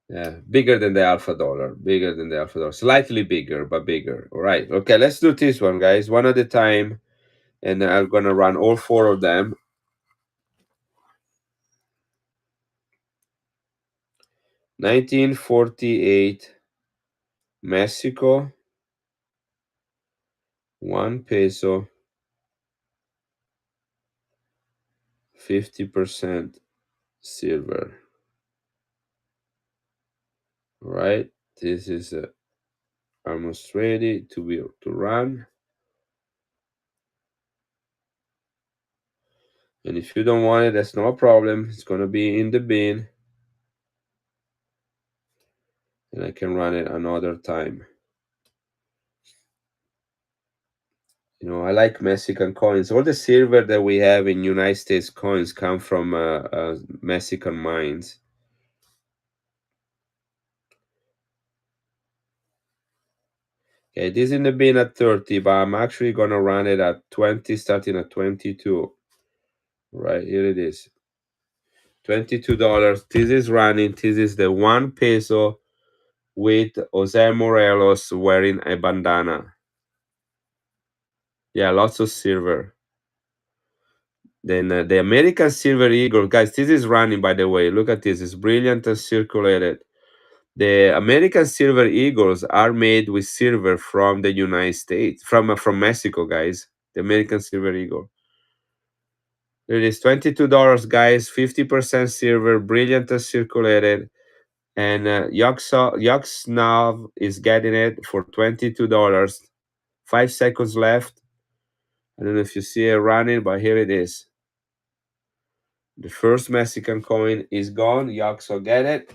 Yeah, bigger than the alpha dollar, bigger than the alpha dollar, slightly bigger, but bigger. All right. Okay, let's do this one, guys, one at a time. And I'm going to run all four of them. 1948, Mexico, 1 peso, 50% silver. All right. This is almost ready to run. And if you don't want it, that's no problem. It's going to be in the bin. And I can run it another time. You know, I like Mexican coins. All the silver that we have in United States coins come from Mexican mines. Okay, this is in the bin at 30, but I'm actually going to run it at 20, starting at 22. Right, here it is. $22. This is running. This is the 1 peso with Jose Morelos wearing a bandana. Yeah, lots of silver. Then the American Silver Eagle, guys, this is running, by the way. Look at this. It's brilliant and circulated. The American Silver Eagles are made with silver from the United States, from Mexico, guys. The American Silver Eagle. It is $22, guys. 50% silver, brilliant and circulated. And Yoxnav is getting it for $22. 5 seconds left. I don't know if you see it running, but here it is. The first Mexican coin is gone. Yoxo get it.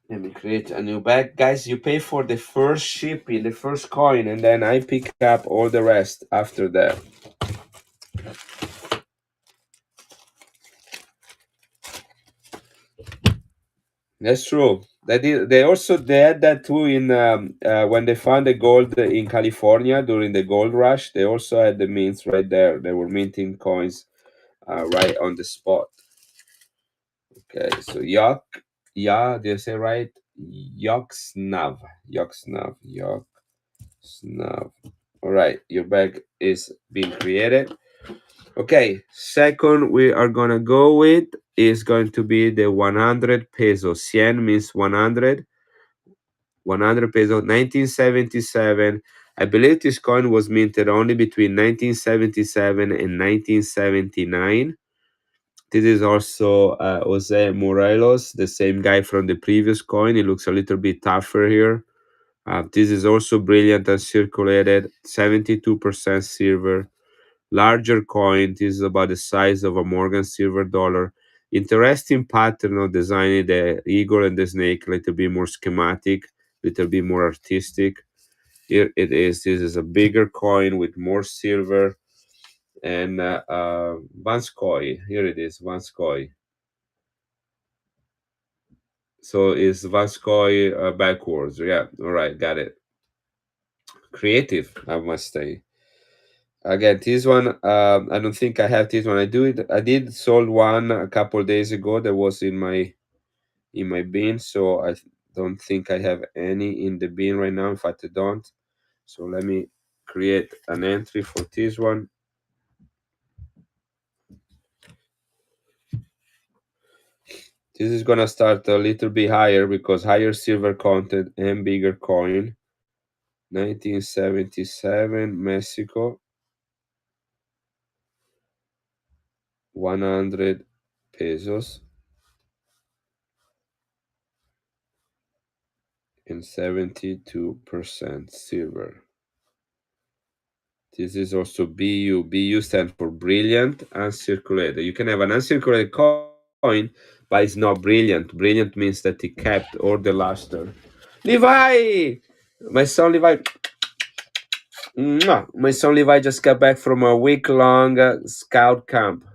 Let me create a new bag. Guys, you pay for the first shipping, the first coin, and then I pick up all the rest after that. That's true. They also they had that too in when they found the gold in California during the gold rush. They also had the mints right there. They were minting coins right on the spot. Okay, so do you say right? Yoxnav. All right, your bag is being created. Okay, second we are gonna go with is going to be the 100 peso. 100 means 100. 100 peso, 1977. I believe this coin was minted only between 1977 and 1979. This is also Jose Morelos, the same guy from the previous coin. It looks a little bit tougher here. This is also brilliant and circulated, 72% silver. Larger coin. This is about the size of a Morgan silver dollar. Interesting pattern of designing the eagle and the snake, a little bit more schematic, a little bit more artistic. Here it is. This is a bigger coin with more silver and Vanskoy. Here it is, Vanskoy. So it's Vanskoy backwards. Yeah, all right, got it. Creative, I must say. Again, this one, I don't think I have this one. I did sold one a couple days ago that was in my bin, so I don't think I have any in the bin right now. In fact, I don't. So let me create an entry for this one. This is gonna start a little bit higher because higher silver content and bigger coin. 1977 Mexico. 100 pesos and 72% silver. This is also BU. BU stands for brilliant uncirculated. You can have an uncirculated coin, but it's not brilliant. Brilliant means that it kept all the luster. Levi! My son Levi. My son Levi just got back from a week-long scout camp.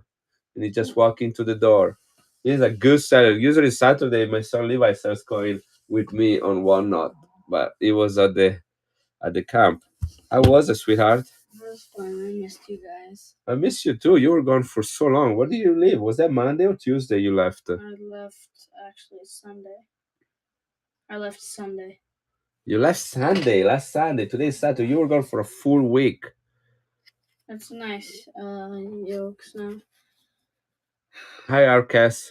And he just walked into the door. He's a good Saturday. Usually Saturday, my son Levi starts going with me on Walnut, but it was at the camp. I was a sweetheart. It was fun. I missed you guys. I miss you too. You were gone for so long. Where did you leave? Was that Monday or Tuesday you left? I left actually Sunday. I left Sunday. You left Sunday, last Sunday. Today's Saturday. You were gone for a full week. That's nice. Yolks now. Hi, Arcas.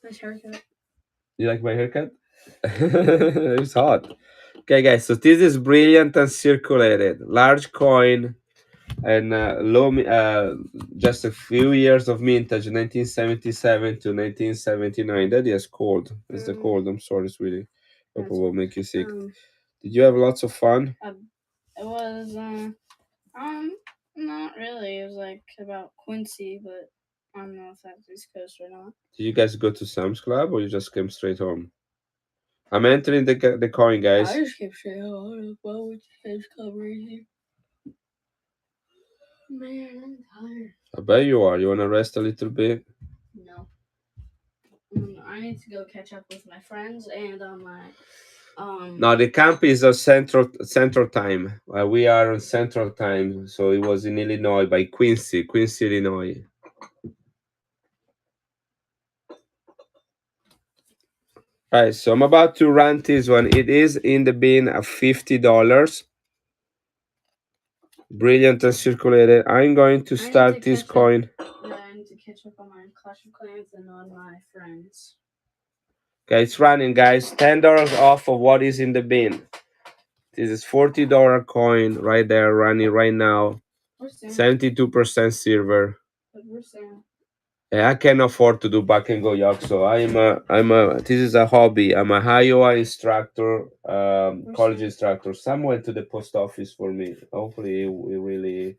Nice haircut. You like my haircut? It's hot. Okay, guys. So this is brilliant and circulated. Large coin and just a few years of mintage, 1977 to 1979. That is cold. It's the cold. I'm sorry, sweetie. Hope it will make you sick. Did you have lots of fun? It was not really. It was like about Quincy, but I don't know if that's East Coast or not. Did you guys go to Sam's Club or you just came straight home? I'm entering the coin, guys. I just came straight home. Why would Sam's Club right here? Man, I'm tired. I bet you are. You want to rest a little bit? No. I need to go catch up with my friends and on my No, the camp is a central time. We are on central time, so it was in Illinois by Quincy, Illinois. All right, so I'm about to run this one. It is in the bin of $50. Brilliant and circulated. I'm going to start this coin. Yeah, I need to catch up on my Clash of Clans and on my friends. Okay, it's running, guys. $10 off of what is in the bin. This is $40 coin right there, running right now. 72% silver. Yeah, I can afford to do back and go yak, so this is a hobby. I'm a Iowa instructor, college instructor. Some went to the post office for me. Hopefully we really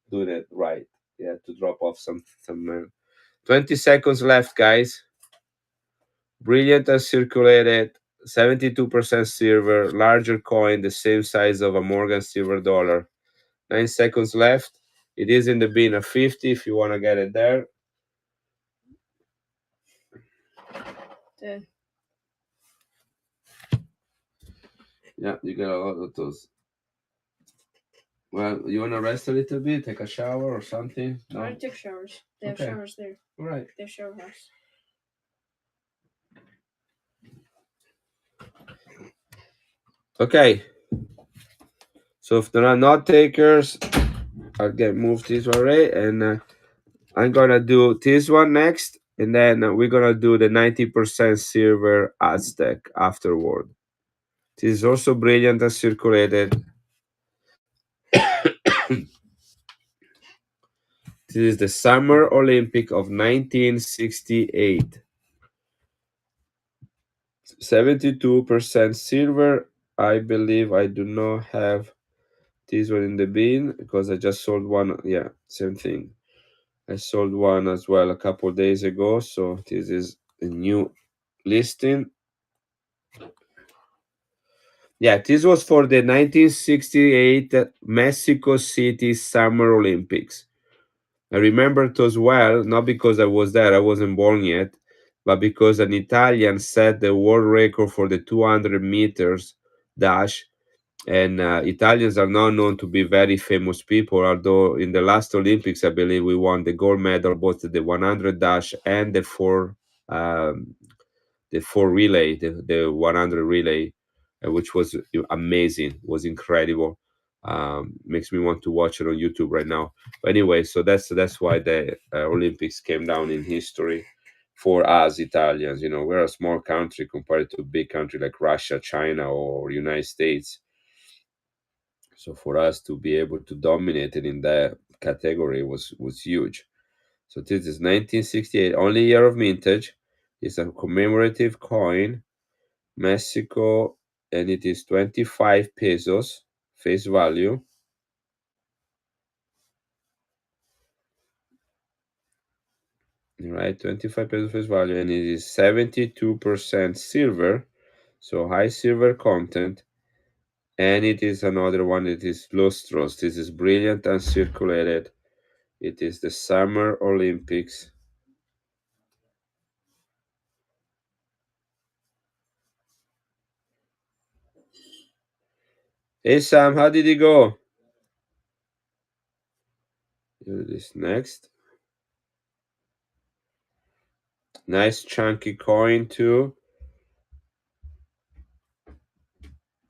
do that right. Yeah, to drop off some 20 seconds left, guys. Brilliant and circulated, 72% silver, larger coin, the same size of a Morgan silver dollar. 9 seconds left. It is in the bin of 50 if you want to get it there. Yeah, you got a lot of those. Well, you want to rest a little bit, take a shower or something? No? I already took showers. They have showers there. All right. They have shower house. Okay. So if there are not takers, I'll get moved this way, and I'm gonna do this one next, and then we're gonna do the 90% silver Aztec afterward. This is also brilliant and circulated. This is the Summer Olympic of 1968. 72% silver. I believe I do not have this one in the bin because I just sold one. Yeah, same thing. I sold one as well a couple days ago, so this is a new listing. Yeah, this was for the 1968 Mexico City Summer Olympics. I remember it as well, not because I was there, I wasn't born yet, but because an Italian set the world record for the 200 meters dash. And Italians are now known to be very famous people, although in the last Olympics, I believe we won the gold medal, both the 100 dash and the four relay, the 100 relay, which was amazing, was incredible. Makes me want to watch it on YouTube right now. But anyway, so that's why the Olympics came down in history for us Italians. You know, we're a small country compared to a big country like Russia, China, or United States. So for us to be able to dominate it in that category was huge. So this is 1968, only year of mintage. It's a commemorative coin, Mexico, and it is 25 pesos face value. All right, 25 pesos face value, and it is 72% silver, so high silver content. And it is another one that is lustros. This is brilliant and circulated. It is the Summer Olympics. Hey Sam, how did it go? Here it is next. Nice chunky coin too.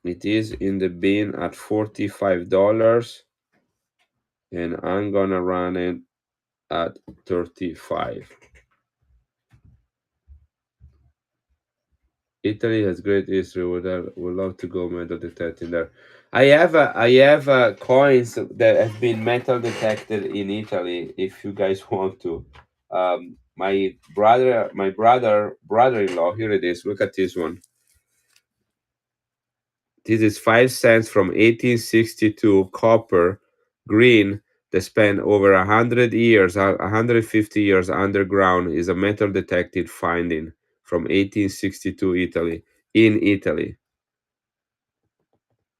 It is in the bin at $45, and I'm gonna run it at 35. Italy has great history. Would love to go metal detecting there. I have coins that have been metal detected in Italy. If you guys want to, my brother-in-law. Here it is. Look at this one. This is 5 cents from 1862, copper, green. They spent over 100 years, 150 years underground. Is a metal detected finding from 1862 Italy, in Italy.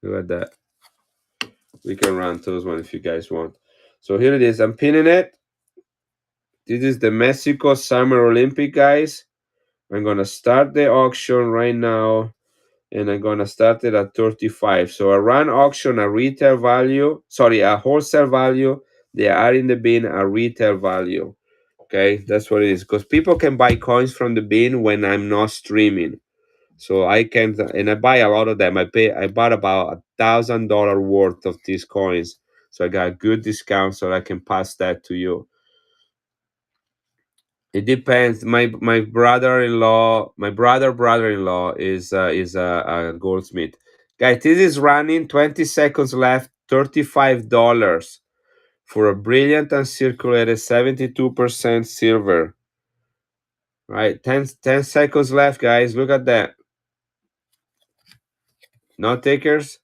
Look at that. We can run those one if you guys want. So here it is. I'm pinning it. This is the Mexico Summer Olympic, guys. I'm gonna start the auction right now, and I'm gonna start it at 35. So a run auction, a retail value, sorry, a wholesale value. They are in the bin a retail value. Okay, that's what it is. Because people can buy coins from the bin when I'm not streaming. So I can, and I buy a lot of them. I bought about $1,000 worth of these coins. So I got a good discount, so I can pass that to you. It depends. My brother-in-law is a goldsmith. Guys, this is running 20 seconds left, $35 for a brilliant uncirculated 72% silver. Right, 10 seconds left, guys. Look at that. No takers.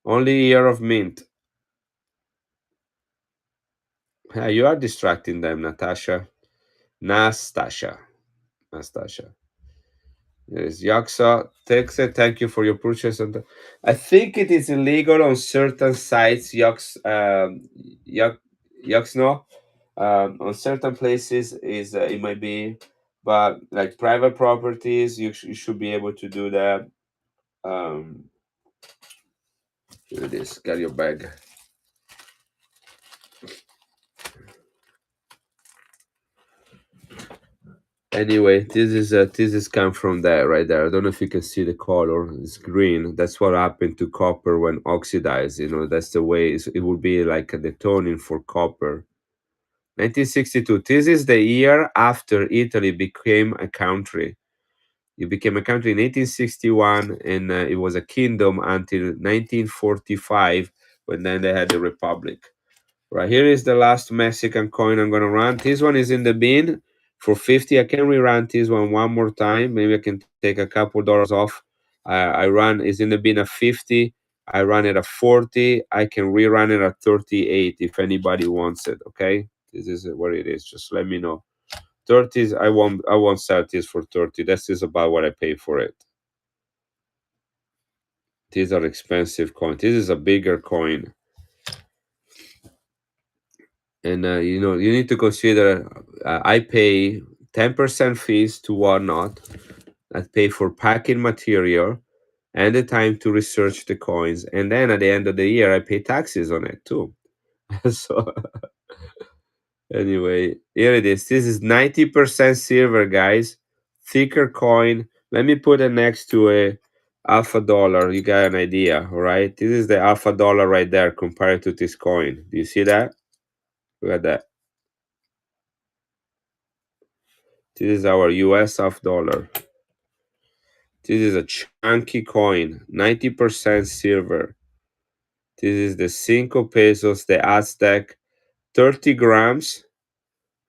Only year of mint. You are distracting them, Natasha. Nastasha. Nastasha. Yes, Yaksa. Texe, thank you for your purchase. And I think it is illegal on certain sites, Yaksno. On certain places is it might be, but like private properties, you should be able to do that. Here it is. Got your bag. Anyway, this is come from there right there. I don't know if you can see the color. It's green. That's what happened to copper when oxidized. That's the way it would be like the toning for copper. 1962. This is the year after Italy became a country. It became a country in 1861, and it was a kingdom until 1945, when then they had the republic. Right, here is the last Mexican coin I'm gonna run. This one is in the bin for 50. I can rerun this one more time. Maybe I can take a couple dollars off. I run is in the bin at 50. I run it at 40. I can rerun it at 38 if anybody wants it. Okay, this is what it is. Just let me know. 30s. I won't sell this for 30. This is about what I pay for it. These are expensive coins. This is a bigger coin. And you need to consider I pay 10% fees to Whatnot. I pay for packing material and the time to research the coins, and then at the end of the year I pay taxes on it too. So anyway, here it is. This is 90% silver, guys. Thicker coin. Let me put it next to a alpha dollar. You got an idea, all right? This is the alpha dollar right there compared to this coin. Do you see that? Look at that. This is our US half dollar. This is a chunky coin, 90% silver. This is the 5 pesos, the Aztec, 30 grams,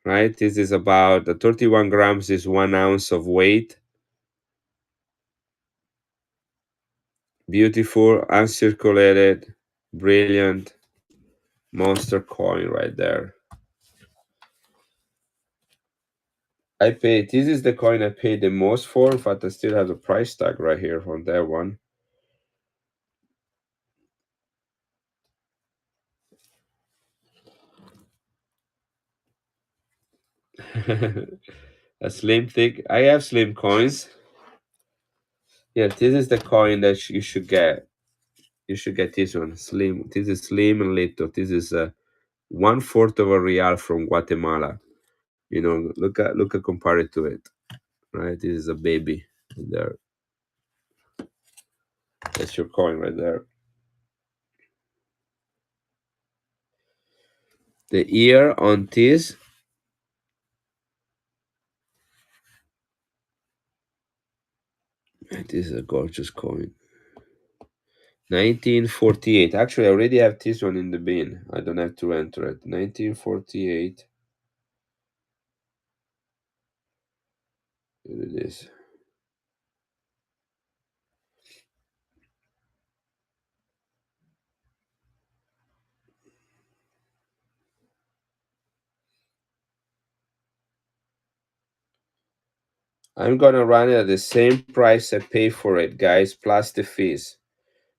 right? This is about 31 grams is 1 ounce of weight. Beautiful, uncirculated, brilliant monster coin right there. This is the coin I paid the most for, but I still have the price tag right here on that one. A slim thick. I have slim coins. Yeah, this is the coin that you should get. You should get this one. Slim. This is slim and little. This is 1/4 of a real from Guatemala. Look at compare it to it, right? This is a baby there. That's your coin right there. The year on this, this is a gorgeous coin. 1948. Actually, I already have this one in the bin. I don't have to enter it. 1948. Here it is. I'm gonna run it at the same price I pay for it, guys, plus the fees.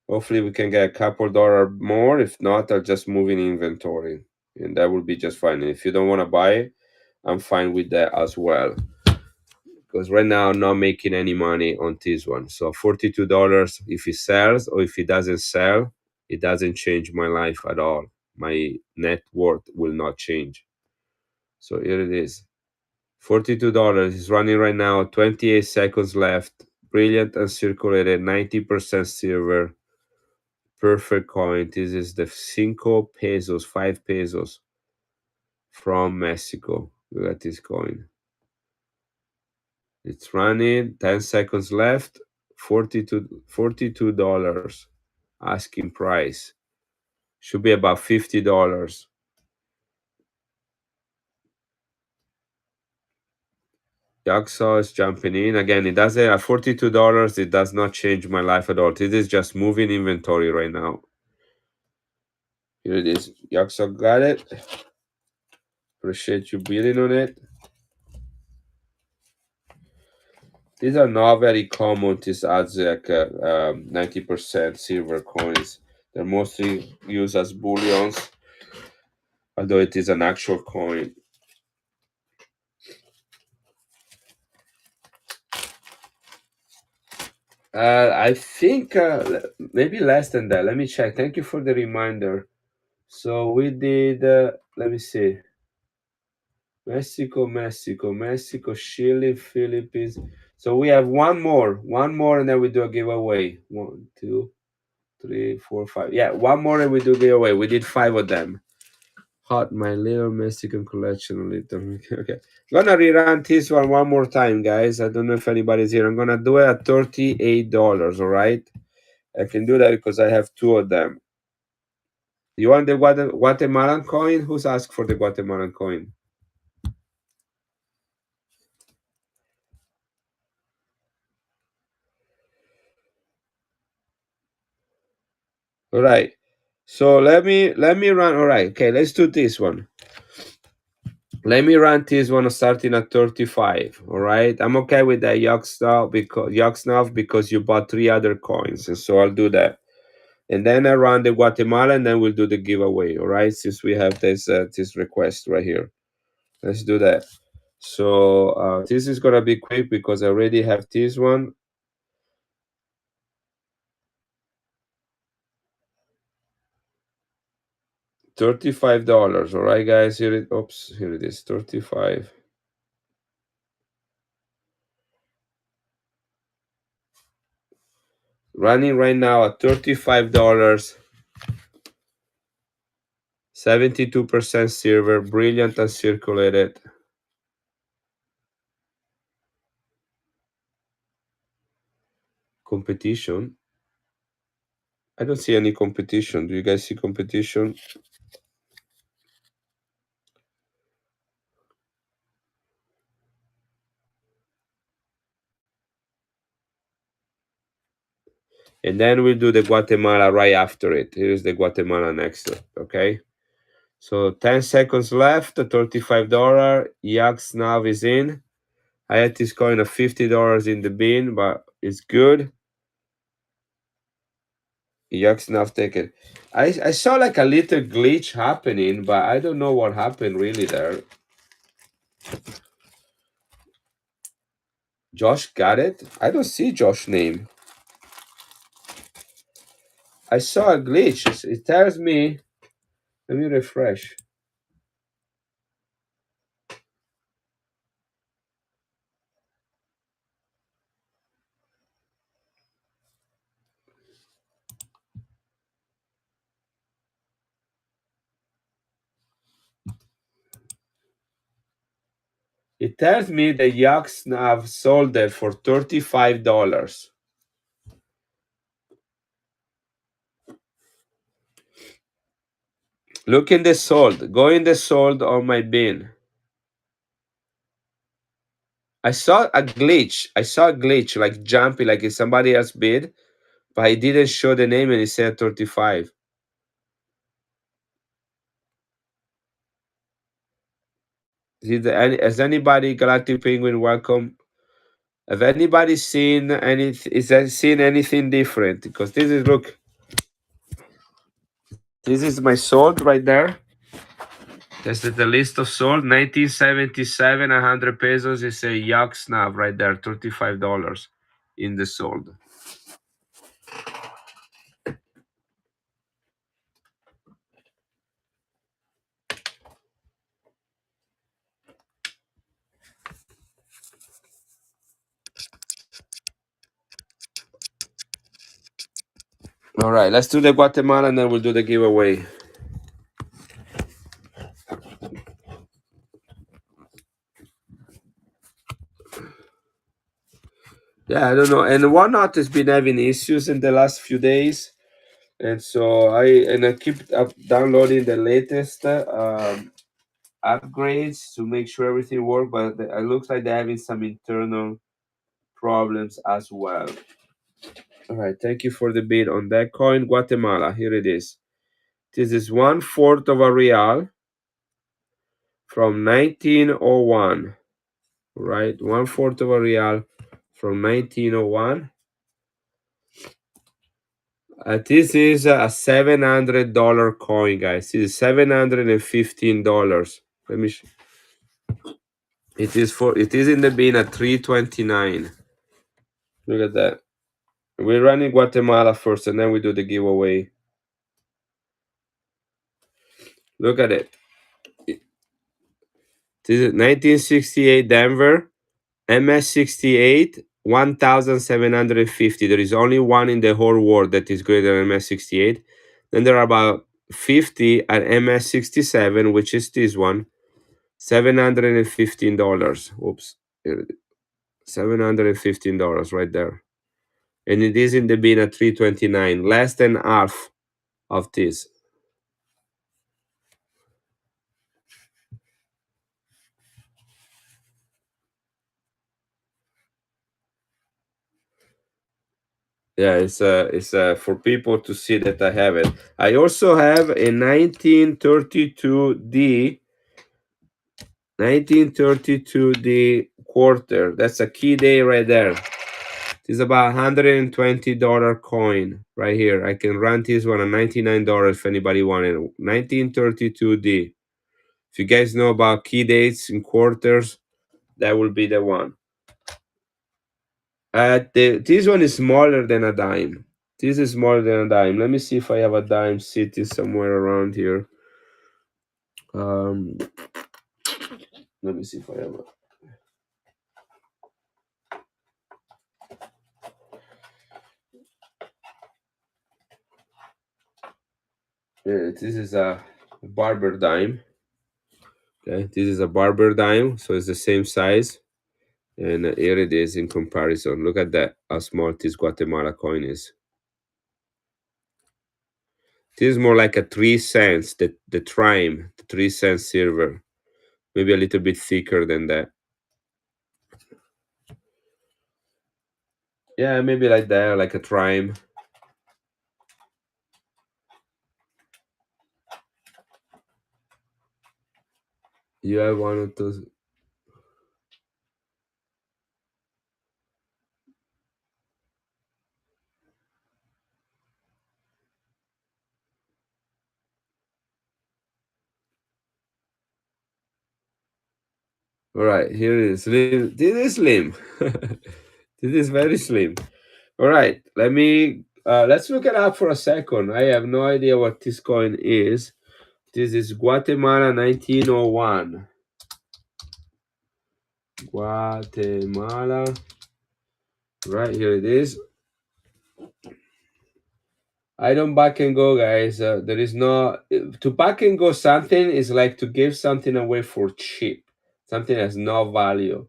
Hopefully we can get a couple dollar more. If not, I'll just move in inventory. And that will be just fine. And if you don't want to buy it, I'm fine with that as well. Because right now I'm not making any money on this one. So $42 if it sells, or if it doesn't sell, it doesn't change my life at all. My net worth will not change. So here it is. $42 is running right now, 28 seconds left. Brilliant uncirculated, 90% silver. Perfect coin. This is the 5 pesos, 5 pesos from Mexico. Look at this coin. It's running, 10 seconds left, $42 asking price. Should be about $50. Jacksaw is jumping in. Again, it doesn't at $42, it does not change my life at all. This is just moving inventory right now. Here it is. Jacksaw got it. Appreciate you bidding on it. These are not very common. This adds like 90% silver coins. They're mostly used as bullions, although it is an actual coin. I think maybe less than that. Let me check. Thank you for the reminder. So we did, let me see. Mexico, Chile, Philippines. So we have one more, and then we do a giveaway. 1, 2, 3, 4, 5. Yeah, one more and we do giveaway. We did 5 of them. Hot, my little Mexican collection. Okay. Gonna rerun this one more time, guys. I don't know if anybody's here. I'm gonna do it at $38. All right. I can do that because I have 2 of them. You want the Guatemalan coin? Who's asked for the Guatemalan coin? All right. So let me run. All right. Okay, let's do this one. Let me run this one starting at 35. All right. I'm okay with that Yoxnov because you bought 3 other coins. And so I'll do that. And then I run the Guatemala and then we'll do the giveaway. All right. Since we have this request right here. Let's do that. So this is gonna be quick because I already have this one. $35. All right, guys. Here it is. 35. Running right now at $35. 72% silver, brilliant uncirculated. Competition. I don't see any competition. Do you guys see competition? And then we'll do the Guatemala right after it. Here's the Guatemala next. Okay. So 10 seconds left. $35. Yax Nav is in. I had this coin of $50 in the bin, but it's good. Yax Nav take it. I saw like a little glitch happening, but I don't know what happened really there. Josh got it? I don't see Josh's name. I saw a glitch. It tells me, let me refresh. It tells me that Yaxnav sold it for $35. Look in the sold. Go in the sold on my bin. I saw a glitch. Like jumping, like if somebody else bid, but he didn't show the name and he said 35. Has anybody, Galactic Penguin, welcome? Have anybody seen seen anything different? Because this is, look, this is my sold right there. This is the list of sold. 1977, 100 pesos is a Yak Snav right there, $35 in the sold. All right, let's do the Guatemala and then we'll do the giveaway. Yeah, I don't know. And Whatnot has been having issues in the last few days. And so I keep downloading the latest upgrades to make sure everything works, but it looks like they're having some internal problems as well. All right, thank you for the bid on that coin. Guatemala, here it is. This is 1/4 of a real from 1901. Right, 1/4 of a real from 1901. This is a $700 coin, guys. This is $715. Let me. It is in the bin at 329. Look at that. We're running Guatemala first, and then we do the giveaway. Look at it. This is 1968 Denver, MS68, 1,750. There is only one in the whole world that is greater than MS68. Then there are about 50 at MS67, which is this one, $715. Oops, $715 right there. And it is in the bin at 329, less than half of this. Yeah, it's for people to see that I have it. I also have a 1932D quarter. That's a key day right there. It's about $120 coin right here. I can run this one at $99 if anybody wanted it. 1932D. If you guys know about key dates in quarters, that will be the one. This one is smaller than a dime. This is smaller than a dime. Let me see if I have a dime sitting somewhere around here. Let me see if I have a. Yeah, this is a barber dime. Okay, this is a barber dime, so it's the same size. And here it is in comparison. Look at that, how small this Guatemala coin is. This is more like a 3 cents, the Trime, the 3 cent silver. Maybe a little bit thicker than that. Yeah, maybe like that, like a Trime. You have one of those. All right, here it is. Slim. This is slim. This is very slim. All right, let's look it up for a second. I have no idea what this coin is. This is Guatemala 1901. Guatemala. Right, here it is. I don't back and go, guys. There is no to back and go. Something is like to give something away for cheap. something has no value.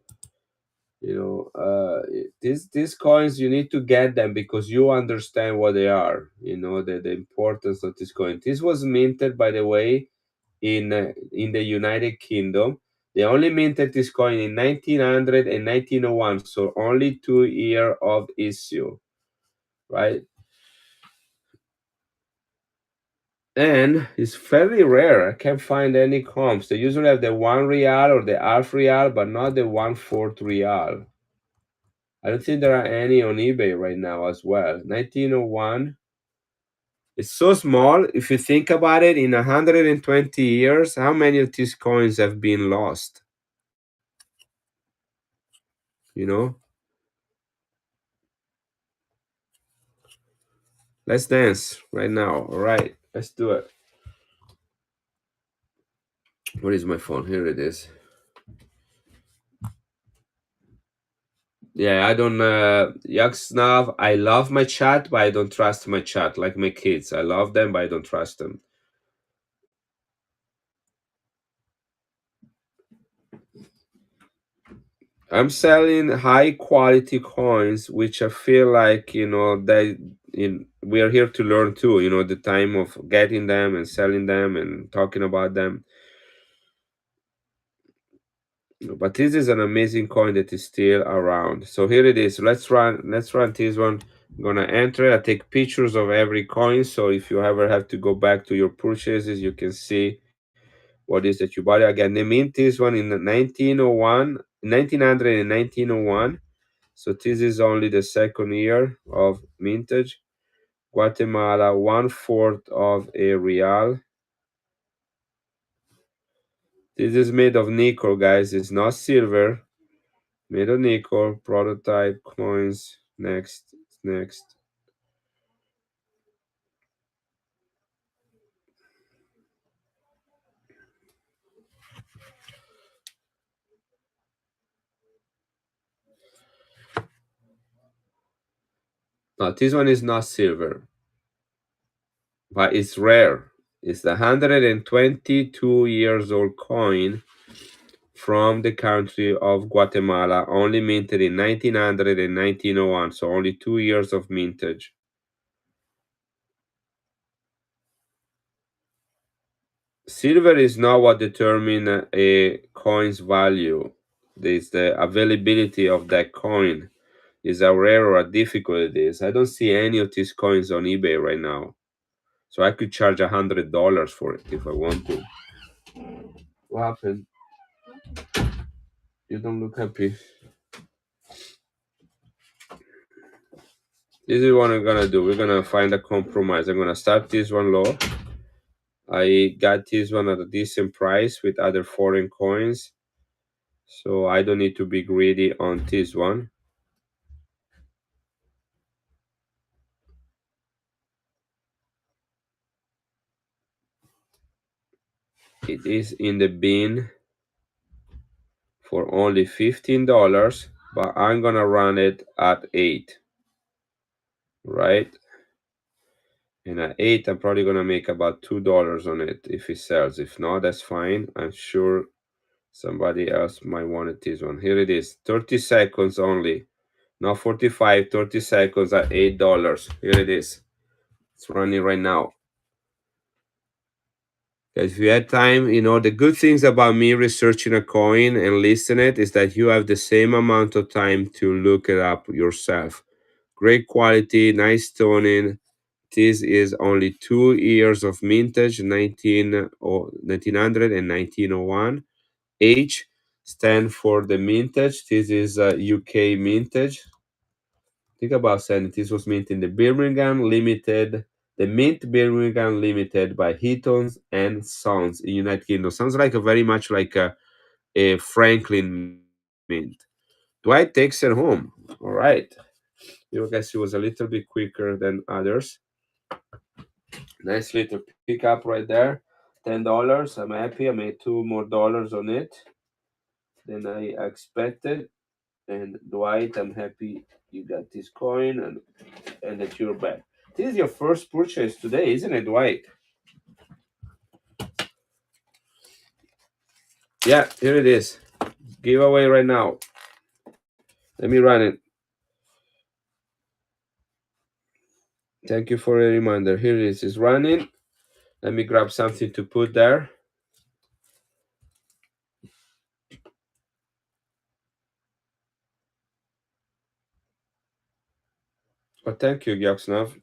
These coins, you need to get them because you understand what they are. The importance of this coin. This was minted, by the way, in the United Kingdom. They only minted this coin in 1900 and 1901, so only 2 year of issue, right? And it's fairly rare. I can't find any comps. They usually have the 1 real or the half real, but not the 1/4 real. I don't think there are any on eBay right now as well. 1901. It's so small. If you think about it, in 120 years, how many of these coins have been lost? You know? Let's dance right now. All right, let's do it. Where is my phone? Here it is. Yeah, I don't Yaksnav, I love my chat, but I don't trust my chat like my kids. I love them, but I don't trust them. I'm selling high quality coins, which I feel like, we are here to learn too, the time of getting them and selling them and talking about them. But this is an amazing coin that is still around. So here it is. Let's run this one. I'm gonna enter it. I take pictures of every coin, so if you ever have to go back to your purchases, you can see what is that you bought. Again, they mint this one in 1901, 1900 and 1901. So this is only the second year of mintage. Guatemala, 1/4 of a real. This is made of nickel, guys. It's not silver. Made of nickel. Prototype coins. Next. No, this one is not silver, but it's rare. It's the 122 years old coin from the country of Guatemala, only minted in 1900 and 1901, so only 2 years of mintage. Silver is not what determines a coin's value. It's the availability of that coin. Is how rare or how difficult it is. I don't see any of these coins on eBay right now. So I could charge $100 for it if I want to. What happened? You don't look happy. This is what I'm gonna do. We're gonna find a compromise. I'm gonna start this one low. I got this one at a decent price with other foreign coins. So I don't need to be greedy on this one. It is in the bin for only $15, but I'm gonna run it at 8. Right? And at 8, I'm probably gonna make about $2 on it if it sells. If not, that's fine. I'm sure somebody else might want this one. Here it is. 30 seconds only. Not 45, 30 seconds at $8. Here it is. It's running right now. If you had time, the good things about me researching a coin and listing it is that you have the same amount of time to look it up yourself. Great quality, nice toning. This is only 2 years of mintage, 1900 and 1901. H stand for the mintage. This is UK mintage. Think about saying this was mint in the Birmingham Limited, the Mint Birmingham Limited by Heatons and Sons in United Kingdom. Sounds like very much like a Franklin mint. Dwight takes it home. All right. I guess he was a little bit quicker than others. Nice little pickup right there. $10. I'm happy. I made $2 more on it than I expected. And Dwight, I'm happy you got this coin and that you're back. This is your first purchase today, isn't it, Dwight? Yeah, here it is. Giveaway right now. Let me run it. Thank you for a reminder. Here it is. It's running. Let me grab something to put there. Oh, thank you, Gyoksnav.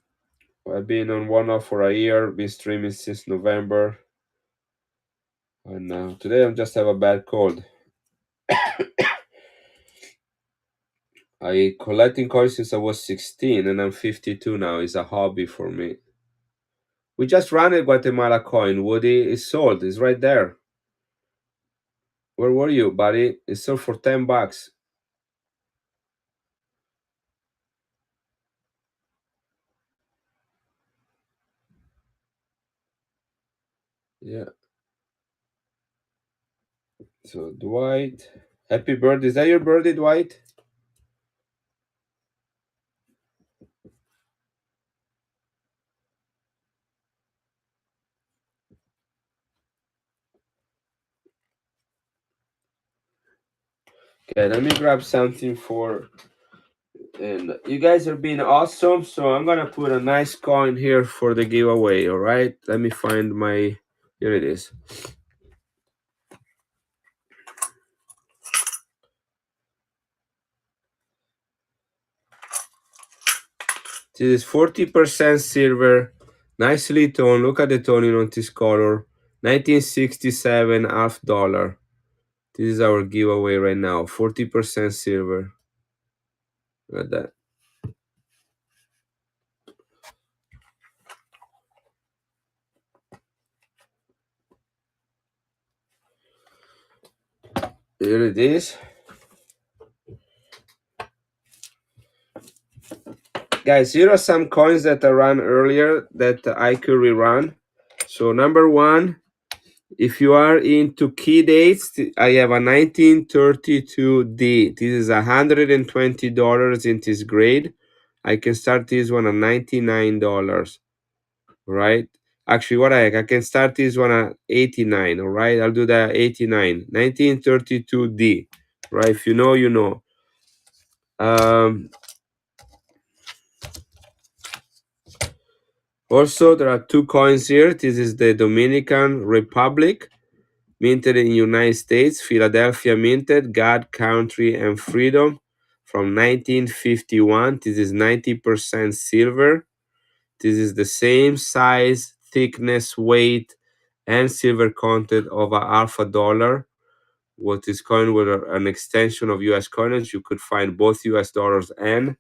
I've been on one-off for a year, been streaming since November. And today I just have a bad cold. I collecting coins since I was 16 and I'm 52 now. It's a hobby for me. We just ran a Guatemala coin. Woody is sold. It's right there. Where were you, buddy? It's sold for $10. Yeah. So Dwight, happy birthday. Is that your birthday, Dwight? Okay, let me grab something for. And you guys are being awesome. So I'm gonna put a nice coin here for the giveaway. All right. Let me find my. Here it is. This is 40% silver, nicely toned. Look at the toning on this color. 1967 half dollar. This is our giveaway right now. 40% silver. Look at that. Here it is. Guys, here are some coins that I ran earlier that I could rerun. So number one, if you are into key dates, I have a 1932D. This is $120 in this grade. I can start this one at $99, right? Actually, what I can start this one at 89, all right? I'll do that 89, 1932D, right? If you know, you know. Also, there are two coins here. This is the Dominican Republic, minted in United States, Philadelphia minted, God, Country, and Freedom from 1951. This is 90% silver. This is the same size, thickness, weight, and silver content of a half a dollar. What is coin with an extension of US coinage. You could find both US dollars and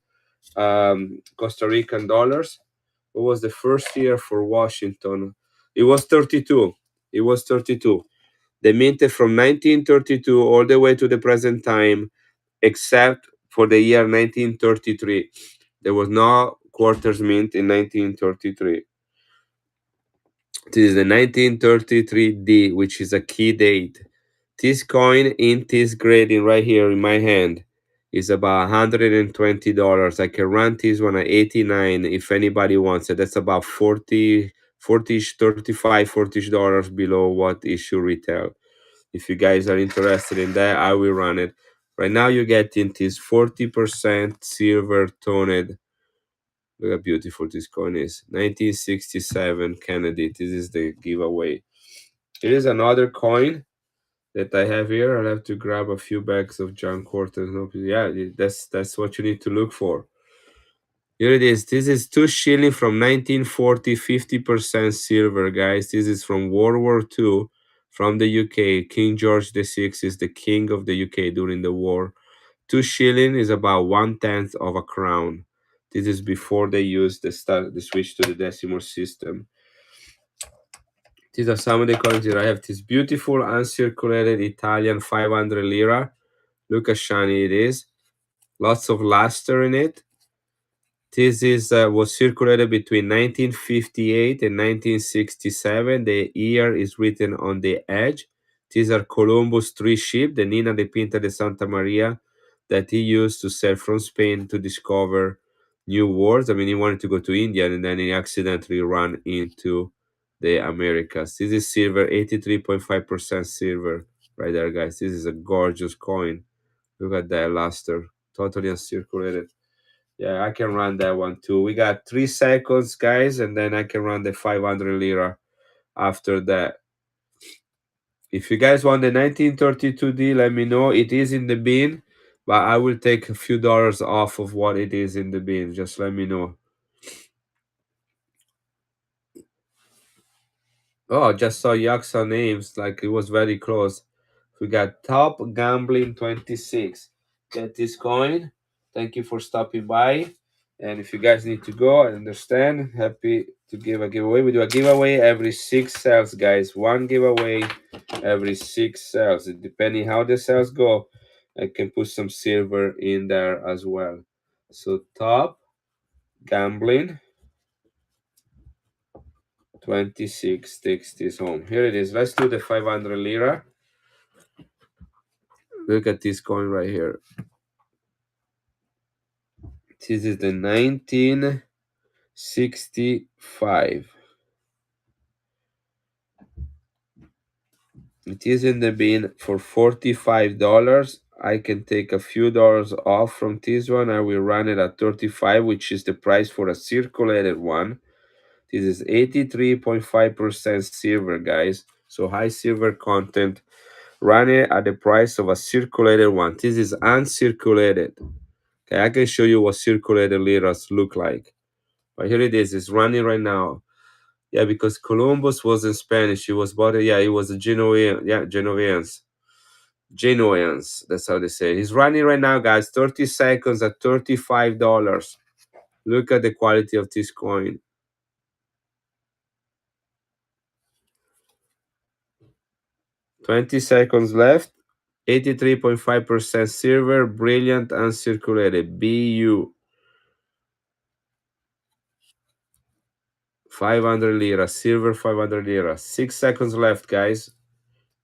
Costa Rican dollars. What was the first year for Washington? It was 32. It was 32. They minted from 1932 all the way to the present time, except for the year 1933. There was no quarters mint in 1933. This is the 1933D, which is a key date. This coin in this grading right here in my hand is about $120. I can run this one at 89 if anybody wants it. That's about 40, 35, $40 below what issue retail. If you guys are interested in that, I will run it. Right now you're getting this 40% silver toned. Look how beautiful this coin is. 1967 Kennedy. This is the giveaway. Here is another coin that I have here. I'll have to grab a few bags of John Cortez. Yeah, that's what you need to look for. Here it is. This is 2 shilling from 1940, 50% silver, guys. This is from World War II, from the UK. King George VI is the king of the UK during the war. 2 shilling is about 1/10 of a crown. This is before they used the switch to the decimal system. These are some of the coins here. I have this beautiful uncirculated Italian 500 lira. Look how shiny it is. Lots of luster in it. This is was circulated between 1958 and 1967. The year is written on the edge. These are Columbus 3 ship, the Nina de Pinta de Santa Maria, that he used to sail from Spain to discover new worlds. I mean, he wanted to go to India and then he accidentally ran into the Americas. This is silver, 83.5% silver right there, guys. This is a gorgeous coin. Look at that luster, totally uncirculated. Yeah, I can run that one too. We got 3 seconds, guys, and then I can run the 500 lira after that. If you guys want the 1932D, let me know. It is in the bin, but I will take a few dollars off of what it is in the bin. Just let me know. Oh, I just saw Yaksa names, like it was very close. We got Top Gambling 26. Get this coin. Thank you for stopping by. And if you guys need to go, I understand. Happy to give a giveaway. We do a giveaway every 6 sales, guys. One giveaway every 6 sales. Depending how the sales go, I can put some silver in there as well. So Top Gambling 26 takes this home. Here it is. Let's do the 500 lira. Look at this coin right here. This is the 1965. It is in the bin for $45. I can take a few dollars off from this one. I will run it at 35, which is the price for a circulated one. This is 83.5% silver, guys. So high silver content. Run it at the price of a circulated one. This is uncirculated. Okay, I can show you what circulated liras look like. But here it is. It's running right now. Yeah, because Columbus was in Spanish. He was bought. Yeah, he was a Genoan. Yeah, Genovians. Genoans. That's how they say it. He's running right now, guys. 30 seconds at $35. Look at the quality of this coin. 20 seconds left. 83.5% silver, brilliant, uncirculated. BU. 500 lira. Silver, 500 lira. 6 seconds left, guys.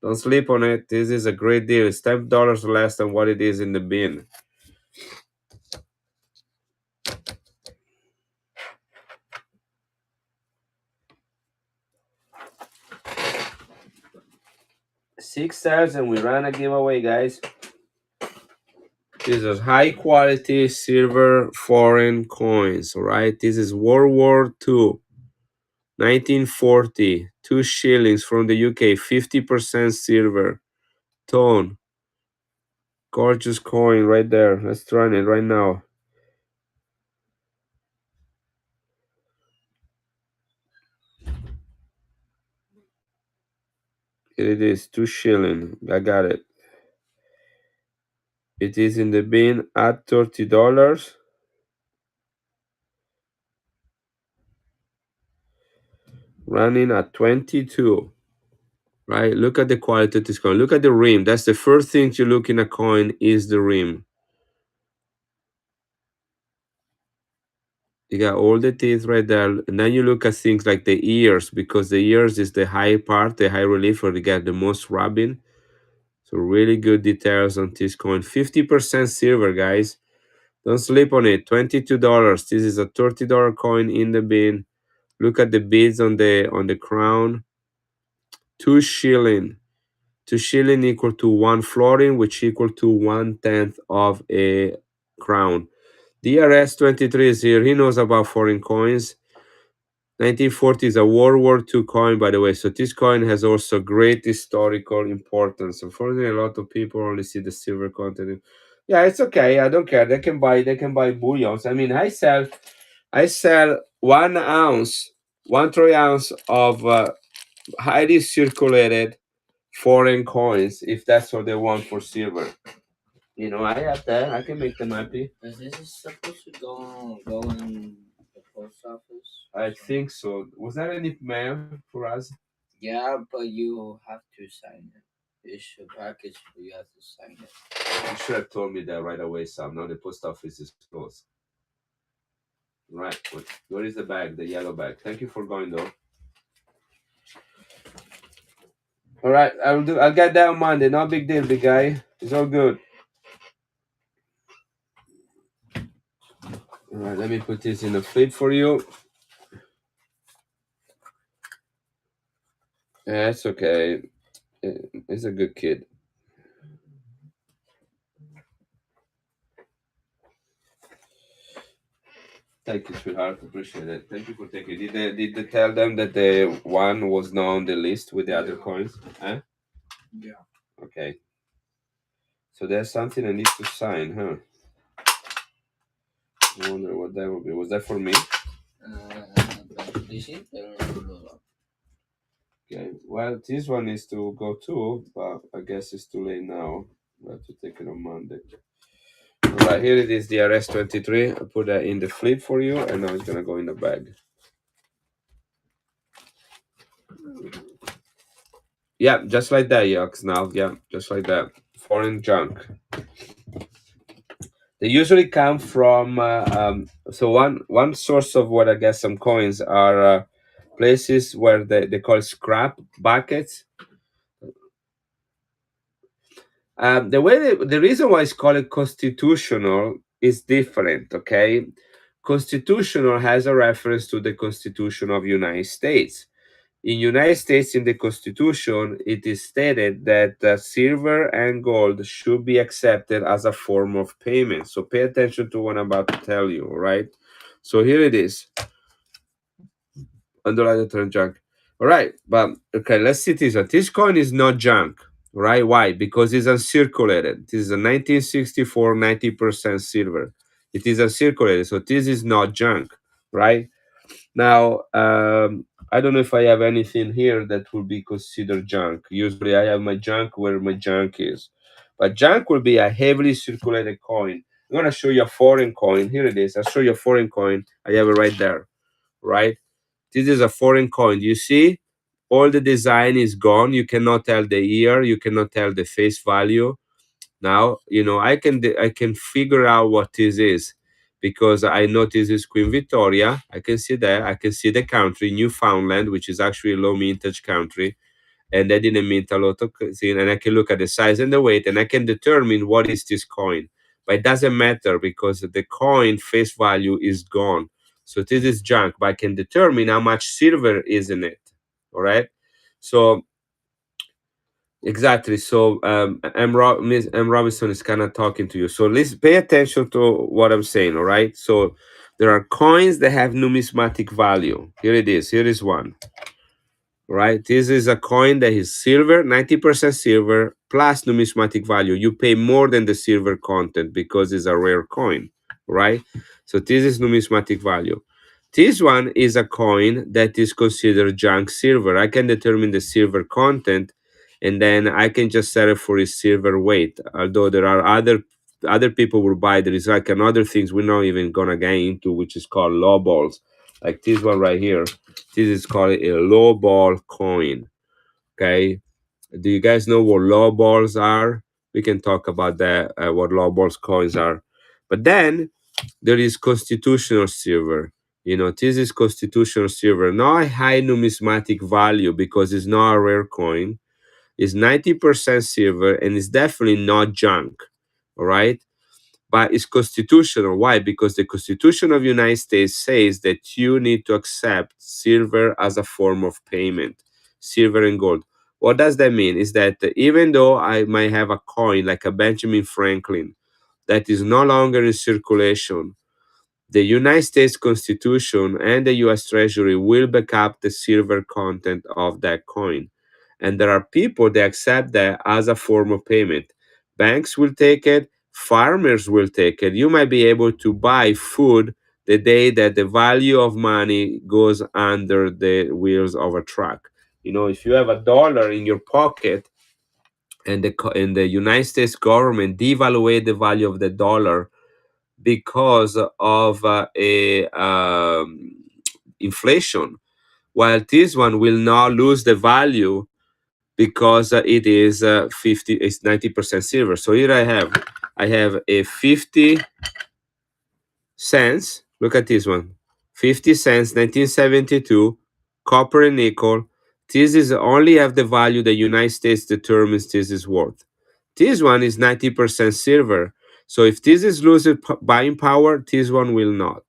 Don't sleep on it. This is a great deal. It's $10 less than what it is in the bin. Six stars, and we ran a giveaway, guys. These are high quality silver foreign coins, all right? This is World War II, 1940, 2 shillings from the UK, 50% silver, tone. Gorgeous coin right there. Let's run it right now. Here it is, 2 shilling. I got it. It is in the bin at $30. Running at 22. Right? Look at the quality of this coin. Look at the rim. That's the first thing you look in a coin is the rim. You got all the teeth right there. And then you look at things like the ears, because the ears is the high part, the high relief where you get the most rubbing. So really good details on this coin. 50% silver, guys. Don't sleep on it. $22. This is a $30 coin in the bin. Look at the beads on the crown. 2 shilling. 2 shilling equal to 1 florin, which equal to 1/10 of a crown. DRS23 is here. He knows about foreign coins. 1940 is a World War II coin, by the way. So this coin has also great historical importance. Unfortunately, a lot of people only see the silver content. Yeah, it's okay. I don't care. They can buy bullions. I mean, I sell 1 ounce, 1 troy ounce of highly circulated foreign coins if that's what they want for silver. You know, I have that. I can make them happy. Is this supposed to go in the post office? I think so. Was there any mail for us? Yeah, but you have to sign it. It's a package, but you have to sign it. You should have told me that right away, Sam. Now the post office is closed. Right. Where is the bag? The yellow bag. Thank you for going though. All right, I'll get that on Monday. No big deal, big guy. It's all good. All right, let me put this in a flip for you. Yeah, it's okay. He's a good kid. Thank you, sweetheart. Appreciate it. Thank you for taking it. Did they tell them that the one was not on the list with the other coins? Huh? Yeah. Okay. So there's something I need to sign, huh? I wonder what that would be. Was that for me? This is Okay. Well, this one is to go too, but I guess it's too late now. I have to take it on Monday. All right, here it is, the RS-23. I put that in the flip for you, and now it's gonna go in the bag. Yeah, just like that, Yux. Now, yeah, just like that. Foreign junk. They usually come from. So one source of what I guess some coins are places where they call scrap buckets. The reason why it's called constitutional is different. Okay, constitutional has a reference to the Constitution of United States. In United States, in the Constitution, it is stated that silver and gold should be accepted as a form of payment. So pay attention to what I'm about to tell you, all right? So here it is, underline the term junk. All right, but okay, let's see this one. This coin is not junk, right? Why? Because it's uncirculated. This is a 1964 90% silver. It is uncirculated, so this is not junk, right? Now, I don't know if I have anything here that will be considered junk. Usually, I have my junk where my junk is. But junk will be a heavily circulated coin. I'm going to show you a foreign coin. Here it is. I'll show you a foreign coin. I have it right there, right? This is a foreign coin. You see, all the design is gone. You cannot tell the year. You cannot tell the face value. Now, I can figure out what this is because I know this is Queen Victoria. I can see that. I can see the country, Newfoundland, which is actually a low mintage country, and they didn't mint a lot of thing. And I can look at the size and the weight, and I can determine what is this coin. But it doesn't matter because the coin face value is gone. So this is junk, but I can determine how much silver is in it. All right. So exactly. So Miss M. Robinson is kind of talking to you. So let's pay attention to what I'm saying. All right. So there are coins that have numismatic value. Here it is. Here is one. Right. This is a coin that is silver, 90% silver plus numismatic value. You pay more than the silver content because it's a rare coin. Right. So this is numismatic value. This one is a coin that is considered junk silver. I can determine the silver content and then I can just sell it for its silver weight. Although there are other people will buy. There is like another things we're not even gonna get into, which is called low balls. Like this one right here. This is called a low ball coin. Okay. Do you guys know what low balls are? We can talk about that, what low balls coins are. But then there is constitutional silver. This is constitutional silver, not a high numismatic value because it's not a rare coin. It's 90% silver and it's definitely not junk. All right. But it's constitutional. Why? Because the Constitution of the United States says that you need to accept silver as a form of payment, silver and gold. What does that mean? Is that even though I might have a coin like a Benjamin Franklin that is no longer in circulation, the United States Constitution and the US Treasury will back up the silver content of that coin. And there are people that accept that as a form of payment. Banks will take it, farmers will take it. You might be able to buy food the day that the value of money goes under the wheels of a truck. If you have $1 in your pocket and the United States government devaluate the value of the dollar because of inflation, while this one will not lose the value because it is 50, it's 90% silver. So here I have a 50 cents. Look at this one, 50 cents, 1972, copper and nickel. This is only have the value the United States determines this is worth. This one is 90% silver. So if this is losing buying power, this one will not.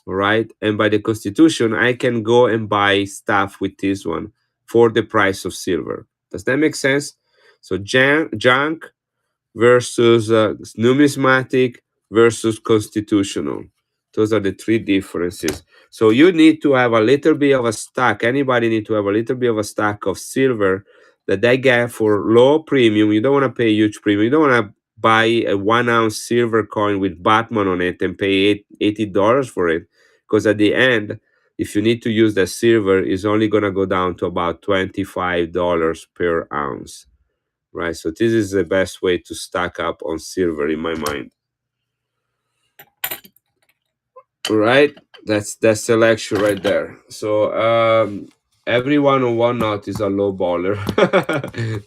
All right. And by the Constitution, I can go and buy stuff with this one for the price of silver. Does that make sense? So junk versus numismatic versus constitutional. Those are the three differences. So you need to have a little bit of a stack. Anybody need to have a little bit of a stack of silver that they get for low premium. You don't want to pay huge premium. You don't want to buy a 1 ounce silver coin with Batman on it and pay $80 for it. Because at the end, if you need to use that silver, it's only going to go down to about $25 per ounce. Right. So this is the best way to stack up on silver in my mind. Right, that's the lecture right there. So everyone on one knot is a low baller.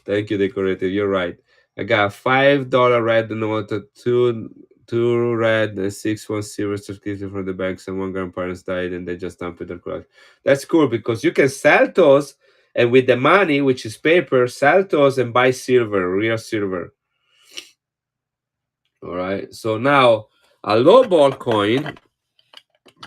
Thank you, decorative, you're right. I got $5 red note, two red, 6 1 silver certificate from the banks, and one grandparents died and they just dumped their clothes. That's cool because you can sell those, and with the money, which is paper, sell those and buy silver, real silver. All right, so now a low ball coin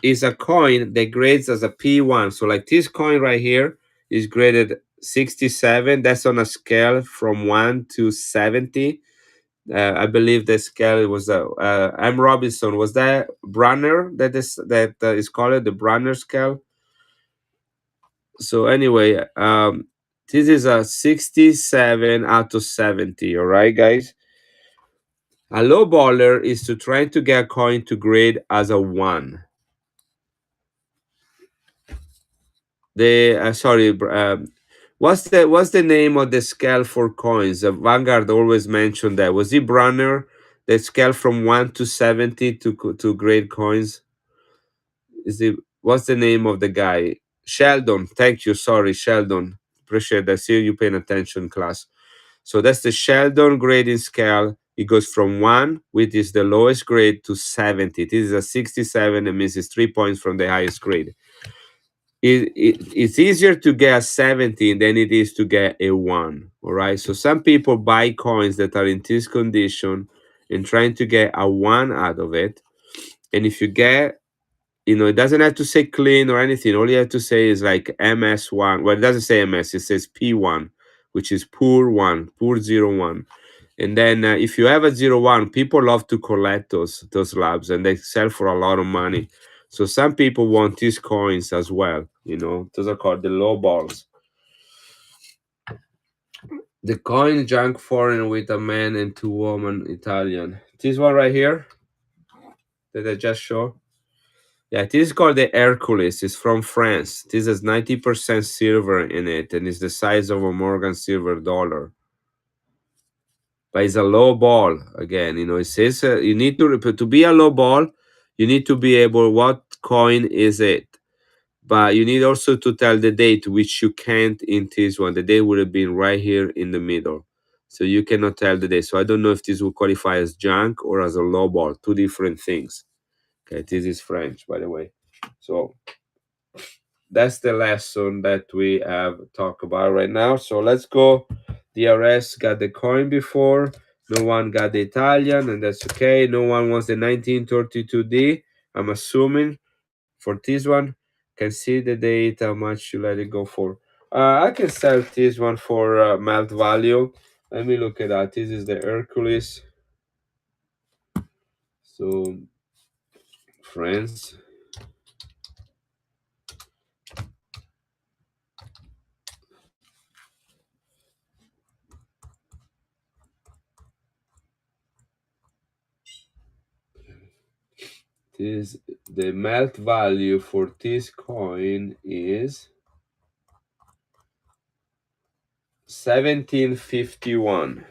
is a coin that grades as a P1. So like this coin right here is graded 67. That's on a scale from 1 to 70. I believe the scale was M. Robinson. Was that Brunner that is called the Brunner scale? So anyway, this is a 67 out of 70. All right, guys. A low baller is to try to get a coin to grade as a 1. The sorry, what's the name of the scale for coins? Vanguard always mentioned that. Was it Brunner? The scale from 1 to 70 to grade coins. Is it what's the name of the guy? Sheldon. Thank you. Sorry, Sheldon. Appreciate that. See you paying attention, class. So that's the Sheldon grading scale. It goes from 1, which is the lowest grade, to 70. This is a 67 and misses 3 points from the highest grade. It's easier to get a 17 than it is to get a 1. All right. So some people buy coins that are in this condition and trying to get a 1 out of it. And if you get, it doesn't have to say clean or anything. All you have to say is like MS1. Well, it doesn't say MS, it says P1, which is poor 1, poor 01. And then if you have a 01, people love to collect those labs and they sell for a lot of money. So some people want these coins as well. Those are called the low balls. The coin junk foreign with a man and 2 women Italian. This one right here that I just showed. Yeah, this is called the Hercules. It's from France. This has 90% silver in it and it's the size of a Morgan silver dollar. But it's a low ball again. It says you need to be a low ball. You need to be able. What coin is it? But you need also to tell the date, which you can't in this one. The date would have been right here in the middle, so you cannot tell the date. So I don't know if this will qualify as junk or as a low ball. Two different things. Okay, this is French, by the way. So that's the lesson that we have talked about right now. So let's go. DRS got the coin before. No one got the Italian, and that's okay. No one wants the 1932D. I'm assuming for this one. Can see the date, how much you let it go for. I can sell this one for melt value. Let me look at that. This is the Hercules. So France. The melt value for this coin is 1751.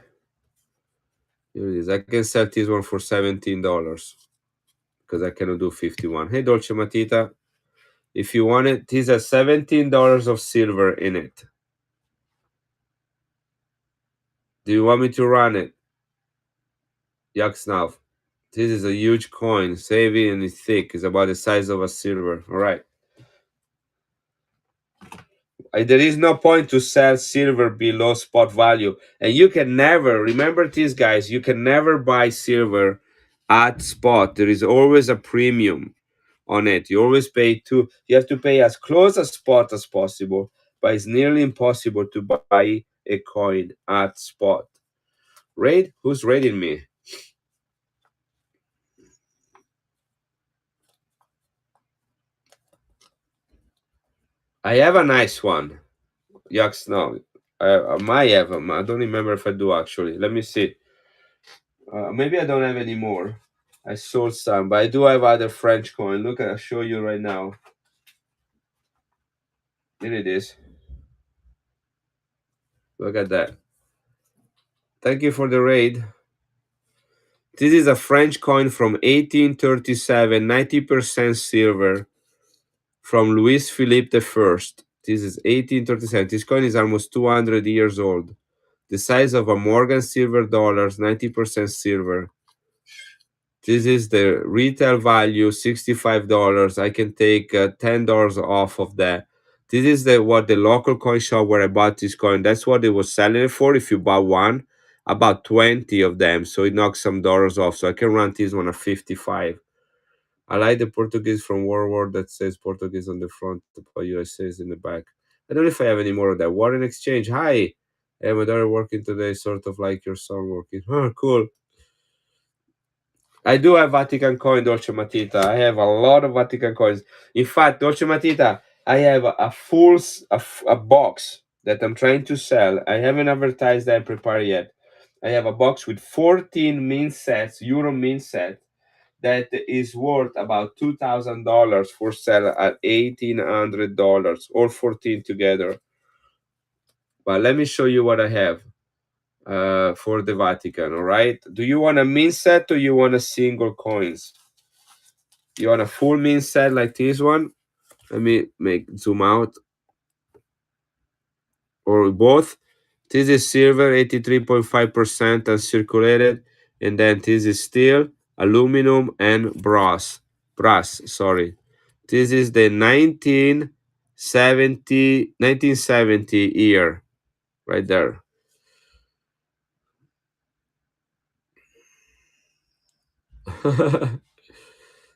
Here it is. I can sell this one for $17 because I cannot do 51. Hey, Dolce Matita, if you want it, this has $17 of silver in it. Do you want me to run it? Yaksnav. This is a huge coin, heavy and it's thick. It's about the size of a silver. All right. There is no point to sell silver below spot value. And you can never, remember this, guys, you can never buy silver at spot. There is always a premium on it. You always pay you have to pay as close as spot as possible, but it's nearly impossible to buy a coin at spot. Raid? Who's raiding me? I have a nice one. Yucks, no. I might have them. I don't remember if I do actually. Let me see. Maybe I don't have any more. I sold some, but I do have other French coin. Look, I'll show you right now. Here it is. Look at that. Thank you for the raid. This is a French coin from 1837, 90% silver, from Louis Philippe I. This is 1837. This coin is almost 200 years old. The size of a Morgan silver dollars, 90% silver. This is the retail value, $65. I can take $10 off of that. This is the what the local coin shop where I bought this coin. That's what they was selling it for. If you bought one, about 20 of them, so it knocks some dollars off. So I can run this one at 55. I like the Portuguese from World War that says Portuguese on the front, but USA is in the back. I don't know if I have any more of that. War in exchange. Hi, hey, my daughter working today, sort of like your son working. Oh, cool. I do have Vatican coin, Dolce Matita. I have a lot of Vatican coins. In fact, Dolce Matita, I have a full a box that I'm trying to sell. I haven't advertised that and prepared yet. I have a box with 14 mint sets, Euro mint set, that is worth about $2,000 for sale at $1,800, all 14 together. But let me show you what I have for the Vatican. All right. Do you want a mint set or you want a single coins? You want a full mint set like this one? Let me make zoom out. Or both. This is silver, 83.5% uncirculated, and then this is steel, aluminum, and brass. Brass, sorry. This is the 1970 year, right there.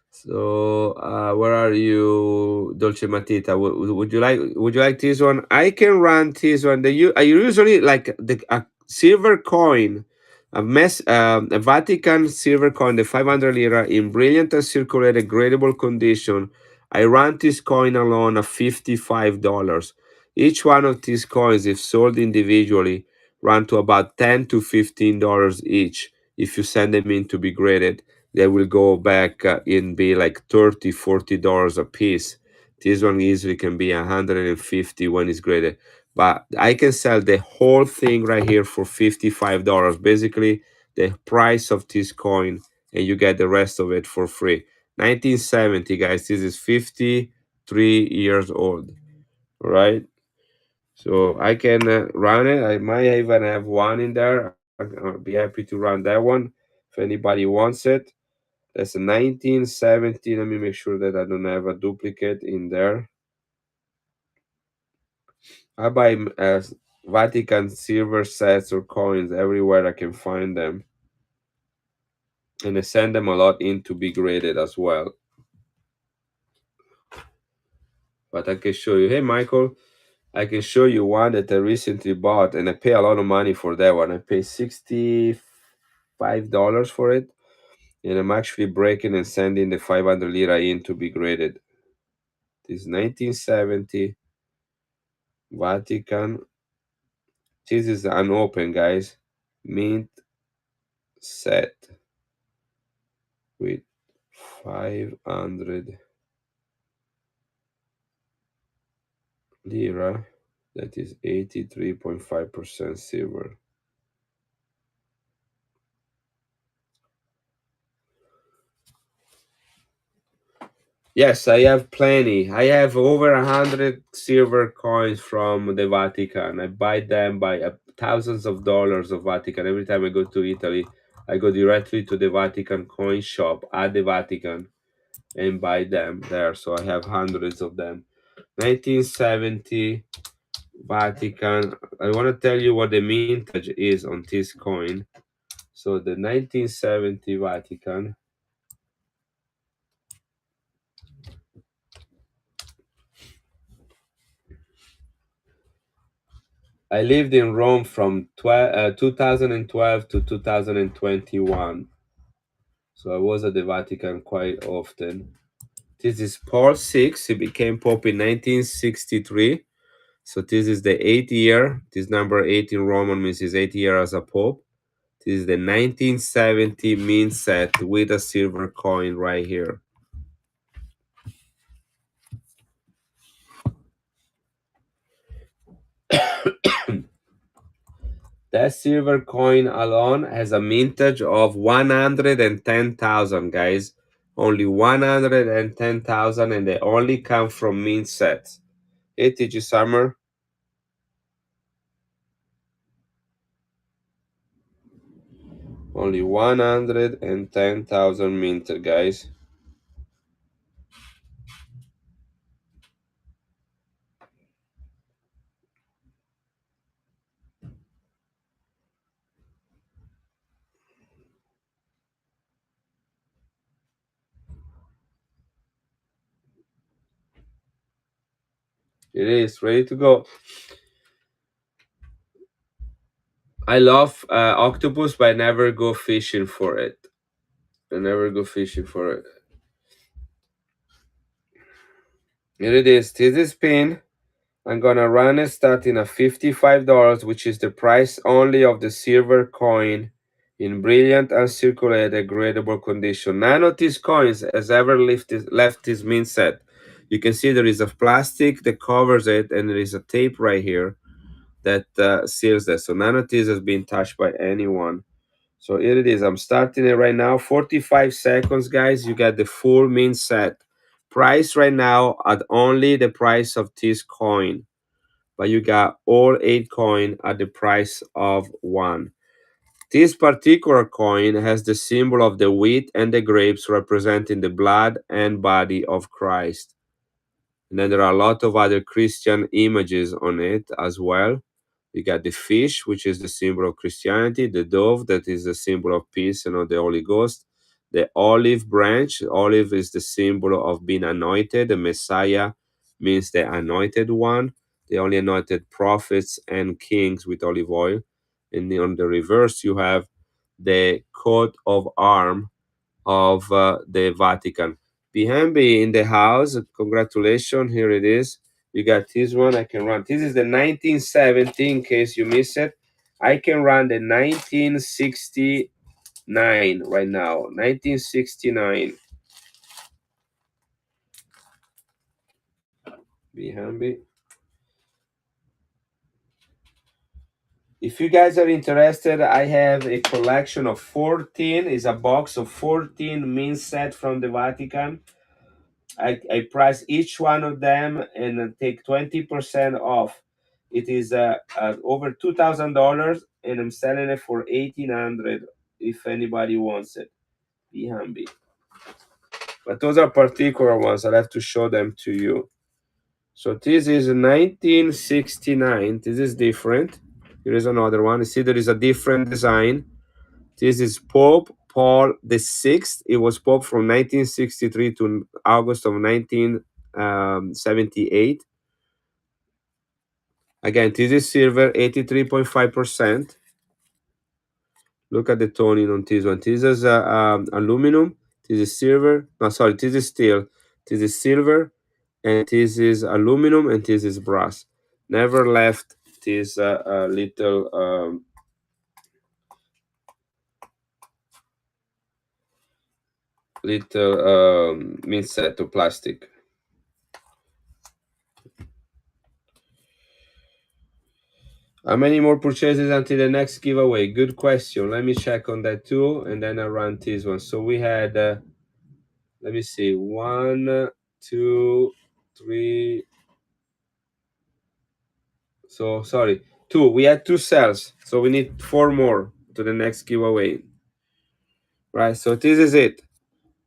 So where are you, Dolce Matita? Would you like this one? I can run this one. I usually like the a silver coin, a Vatican silver coin, the 500 lira in brilliant and circulated gradable condition. I run this coin alone at $55. Each one of these coins, if sold individually, run to about $10 to $15 each. If you send them in to be graded, they will go back and be like $30 to $40 a piece. This one easily can be 150 when it's graded. But I can sell the whole thing right here for $55. Basically, the price of this coin, and you get the rest of it for free. 1970, guys. This is 53 years old. All right. So I can run it. I might even have one in there. I'll be happy to run that one if anybody wants it. That's a 1970. Let me make sure that I don't have a duplicate in there. I buy Vatican silver sets or coins everywhere I can find them. And I send them a lot in to be graded as well. But I can show you. Hey, Michael, I can show you one that I recently bought, and I pay a lot of money for that one. I pay $65 for it. And I'm actually breaking and sending the 500 lira in to be graded. This 1970 Vatican. This is unopened, guys. Mint set with 500 lira. That is 83.5% silver. Yes, I have plenty. I have over 100 silver coins from the Vatican. I buy them by thousands of dollars of Vatican. Every time I go to Italy, I go directly to the Vatican coin shop at the Vatican and buy them there. So I have hundreds of them. 1970 Vatican. I want to tell you what the mintage is on this coin. So the 1970 Vatican. I lived in Rome from 2012 to 2021. So I was at the Vatican quite often. This is Paul VI. He became Pope in 1963. So this is the 8th year. This number 8 in Roman means his 8th year as a Pope. This is the 1970 mint set with a silver coin right here. That silver coin alone has a mintage of 110,000, guys. Only 110,000, and they only come from mint sets. Hey, TG Summer. Only 110,000 minted, guys. It is ready to go. I love octopus, but I never go fishing for it. I never go fishing for it. Here it is. This is pin. I'm gonna run it starting at $55, which is the price only of the silver coin in brilliant uncirculated gradable condition. None of these coins has ever left this mint set. You can see there is a plastic that covers it, and there is a tape right here that seals that. So none of this has been touched by anyone. So here it is. I'm starting it right now. 45 seconds, guys. You get the full mint set. Price right now at only the price of this coin. But you got all 8 coin at the price of 1. This particular coin has the symbol of the wheat and the grapes representing the blood and body of Christ. And then there are a lot of other Christian images on it as well. You got the fish, which is the symbol of Christianity, the dove, that is the symbol of peace and of the Holy Ghost, the olive branch. Olive is the symbol of being anointed. The Messiah means the anointed one. They only anointed prophets and kings with olive oil. And on the reverse, you have the coat of arm of the Vatican. Bihambi in the house. Congratulations. Here it is. You got this one. I can run. This is the 1970 in case you miss it. I can run the 1969 right now. 1969. Bihambi. If you guys are interested, I have a collection of 14. It's a box of 14 mint set from the Vatican. I price each one of them and take 20% off. It is over $2,000, and I'm selling it for $1,800 if anybody wants it. Be happy. But those are particular ones. I'll have to show them to you. So this is 1969. This is different. Here is another one. You see there is a different design. This is Pope Paul VI. It was Pope from 1963 to August of 1978. Again, this is silver, 83.5%. Look at the toning on this one. This is aluminum. This is silver. No, sorry, this is steel. This is silver, and this is aluminum, and this is brass. Never left this little mint set of plastic. How many more purchases until the next giveaway? Good question. Let me check on that too, and then I run this one. So we had, let me see, 1, 2, 3. So sorry, 2. We had 2 cells, so we need 4 more to the next giveaway. Right. So this is it.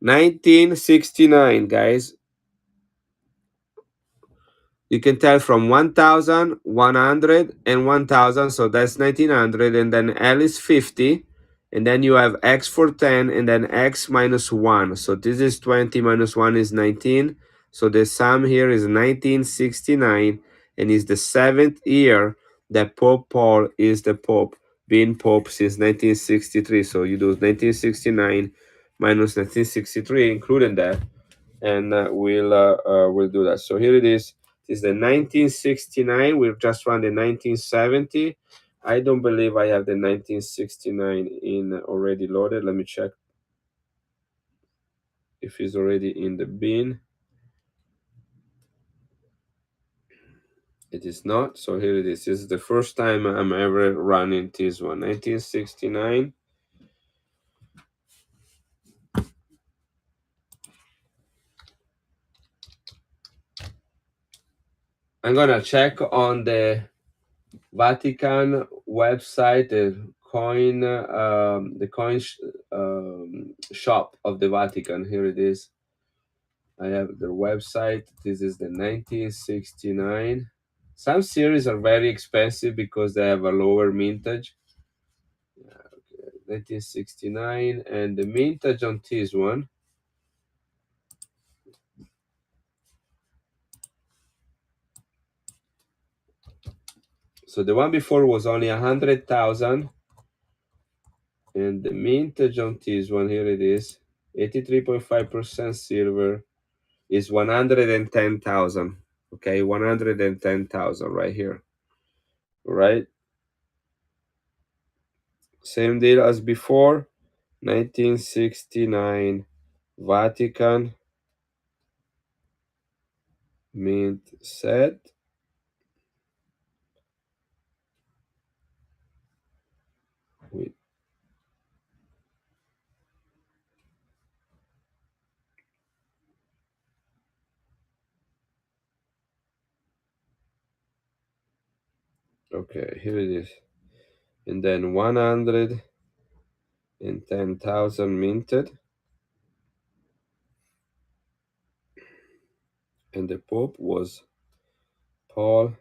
1969, guys. You can tell from 1,000, 100, and 1,000. So that's 1,900. And then L is 50. And then you have X for 10. And then X minus 1. So this is 20 minus 1 is 19. So the sum here is 1969. And is the 7th year that Pope Paul is the Pope. Being Pope since 1963. So you do 1969 minus 1963, including that. and we'll do that. So here it is. It is the 1969. We've just run the 1970. I don't believe I have the 1969 in already loaded. Let me check if it's already in the bin. It is not. So here it is. This is the first time I'm ever running this one. 1969. I'm gonna check on the Vatican website, the coin shop of the Vatican. Here it is. I have their website. This is the 1969. Some series are very expensive because they have a lower mintage. 1969, and the mintage on this one. So the one before was only 100,000, and the mintage on this one, here it is, 83.5% silver, is 110,000. Okay, 110,000 right here. Right, same deal as before. 1969 Vatican mint set. With okay, here it is, and then 110,000 minted, and the Pope was Paul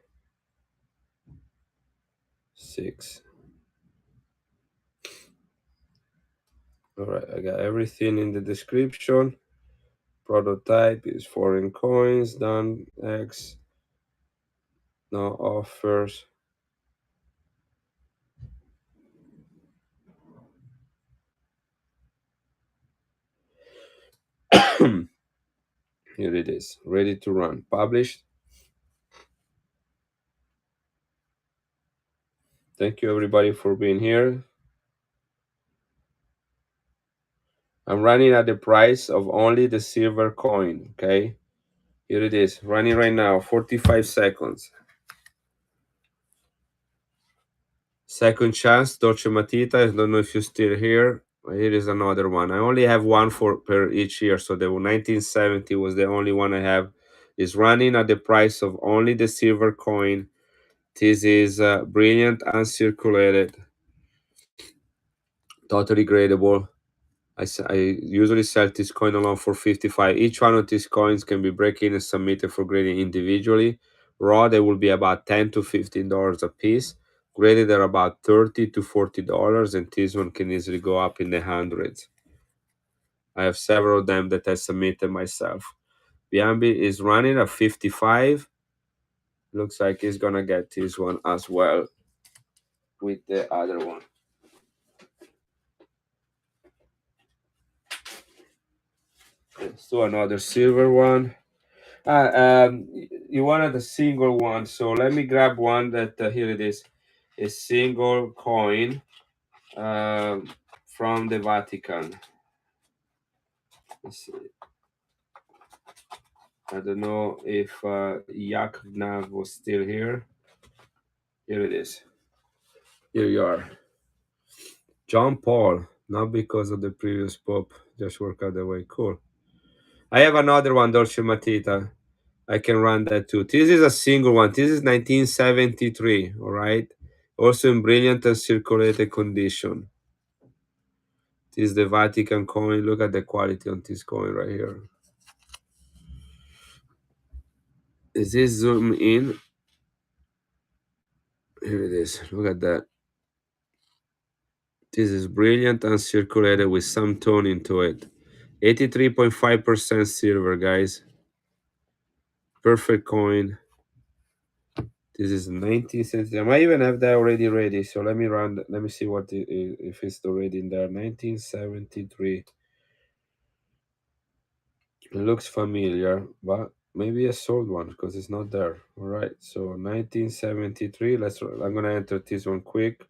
VI. All right, I got everything in the description. Prototype is foreign coins, done X, no offers. Here it is, ready to run, published. Thank you everybody for being here. I'm running at the price of only the silver coin, okay? Here it is, running right now, 45 seconds. Second chance, Dolce Matita. I don't know if you're still here. Here is another one. I only have one for per each year. So the 1970 was the only one I have. Is running at the price of only the silver coin. This is brilliant, uncirculated, totally gradable. I usually sell this coin alone for 55. Each one of these coins can be break-in and submitted for grading individually. Raw, they will be about $10 to $15 a piece. Graded are about $30 to $40, and this one can easily go up in the hundreds. I have several of them that I submitted myself. Biambi is running at 55. Looks like he's gonna get this one as well with the other one. Let's do another silver one. You wanted a single one, so let me grab one that here it is, a single coin from the Vatican. Let's see. I don't know if Yakov was still here. Here it is. Here you are. John Paul, not because of the previous Pope, just work out the way. Cool. I have another one, Dolce Matita. I can run that too. This is a single one. This is 1973, all right? Also in brilliant and circulated condition. This is the Vatican coin. Look at the quality on this coin right here. Is this zoom in? Here it is. Look at that. This is brilliant and circulated with some tone into it. 83.5% silver, guys. Perfect coin. This is 1970. I might even have that already ready. So let me run. Let me see what if it's already in there. 1973. It looks familiar, but maybe a sold one because it's not there. All right, so 1973. I'm gonna enter this one quick.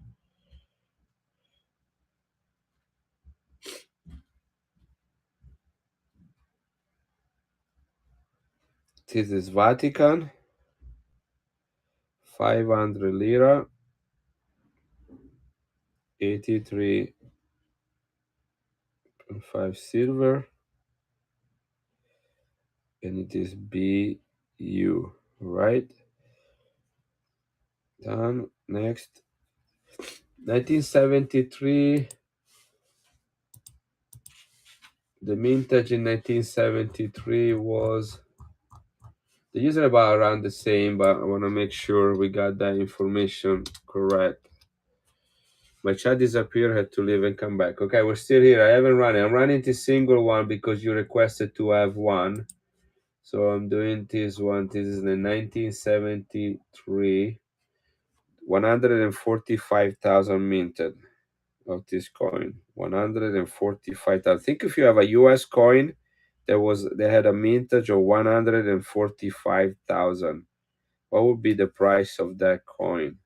This is Vatican, 500 lira, 83.5 silver, and it is BU. Right, done. Next, 1973. The mintage in 1973 was, they're usually about around the same, but I want to make sure we got that information correct. My chat disappeared, had to leave and come back. Okay, we're still here. I haven't run it. I'm running this single one because you requested to have one. So I'm doing this one. This is the 1973, 145,000 minted of this coin. 145,000. I think if you have a US coin, they had a mintage of 145,000. What would be the price of that coin?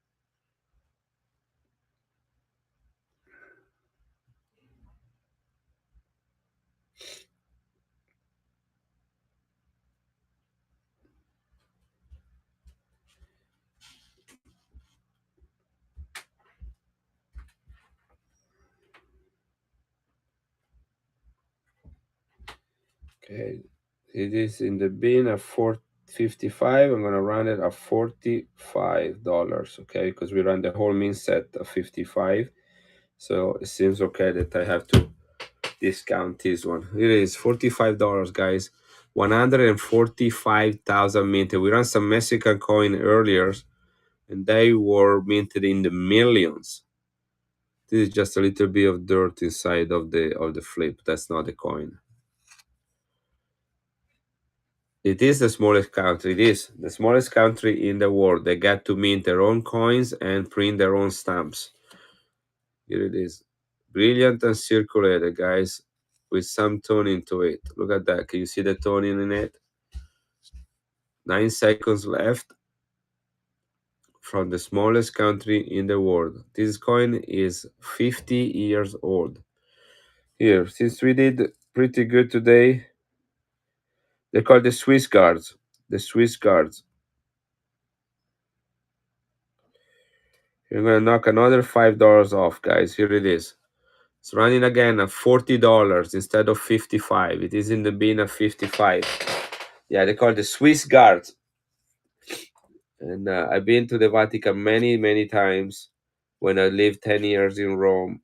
Okay, it is in the bin at 455. I'm gonna run it at $45. Okay, because we ran the whole min set at 55. So it seems okay that I have to discount this one. It is $45, guys. 145,000 minted. We ran some Mexican coin earlier, and they were minted in the millions. This is just a little bit of dirt inside of the flip. That's not the coin. It is the smallest country. It is the smallest country in the world. They got to mint their own coins and print their own stamps. Here it is. Brilliant and circulated, guys, with some toning to it. Look at that. Can you see the toning in it? 9 seconds left from the smallest country in the world. This coin is 50 years old. Here, since we did pretty good today, they're called the Swiss guards. The Swiss guards. You're gonna knock another $5 off, guys. Here it is. It's running again at $40 instead of 55. It is in the bin at 55. Yeah, they call it the Swiss guards. And I've been to the Vatican many, many times when I lived 10 years in Rome.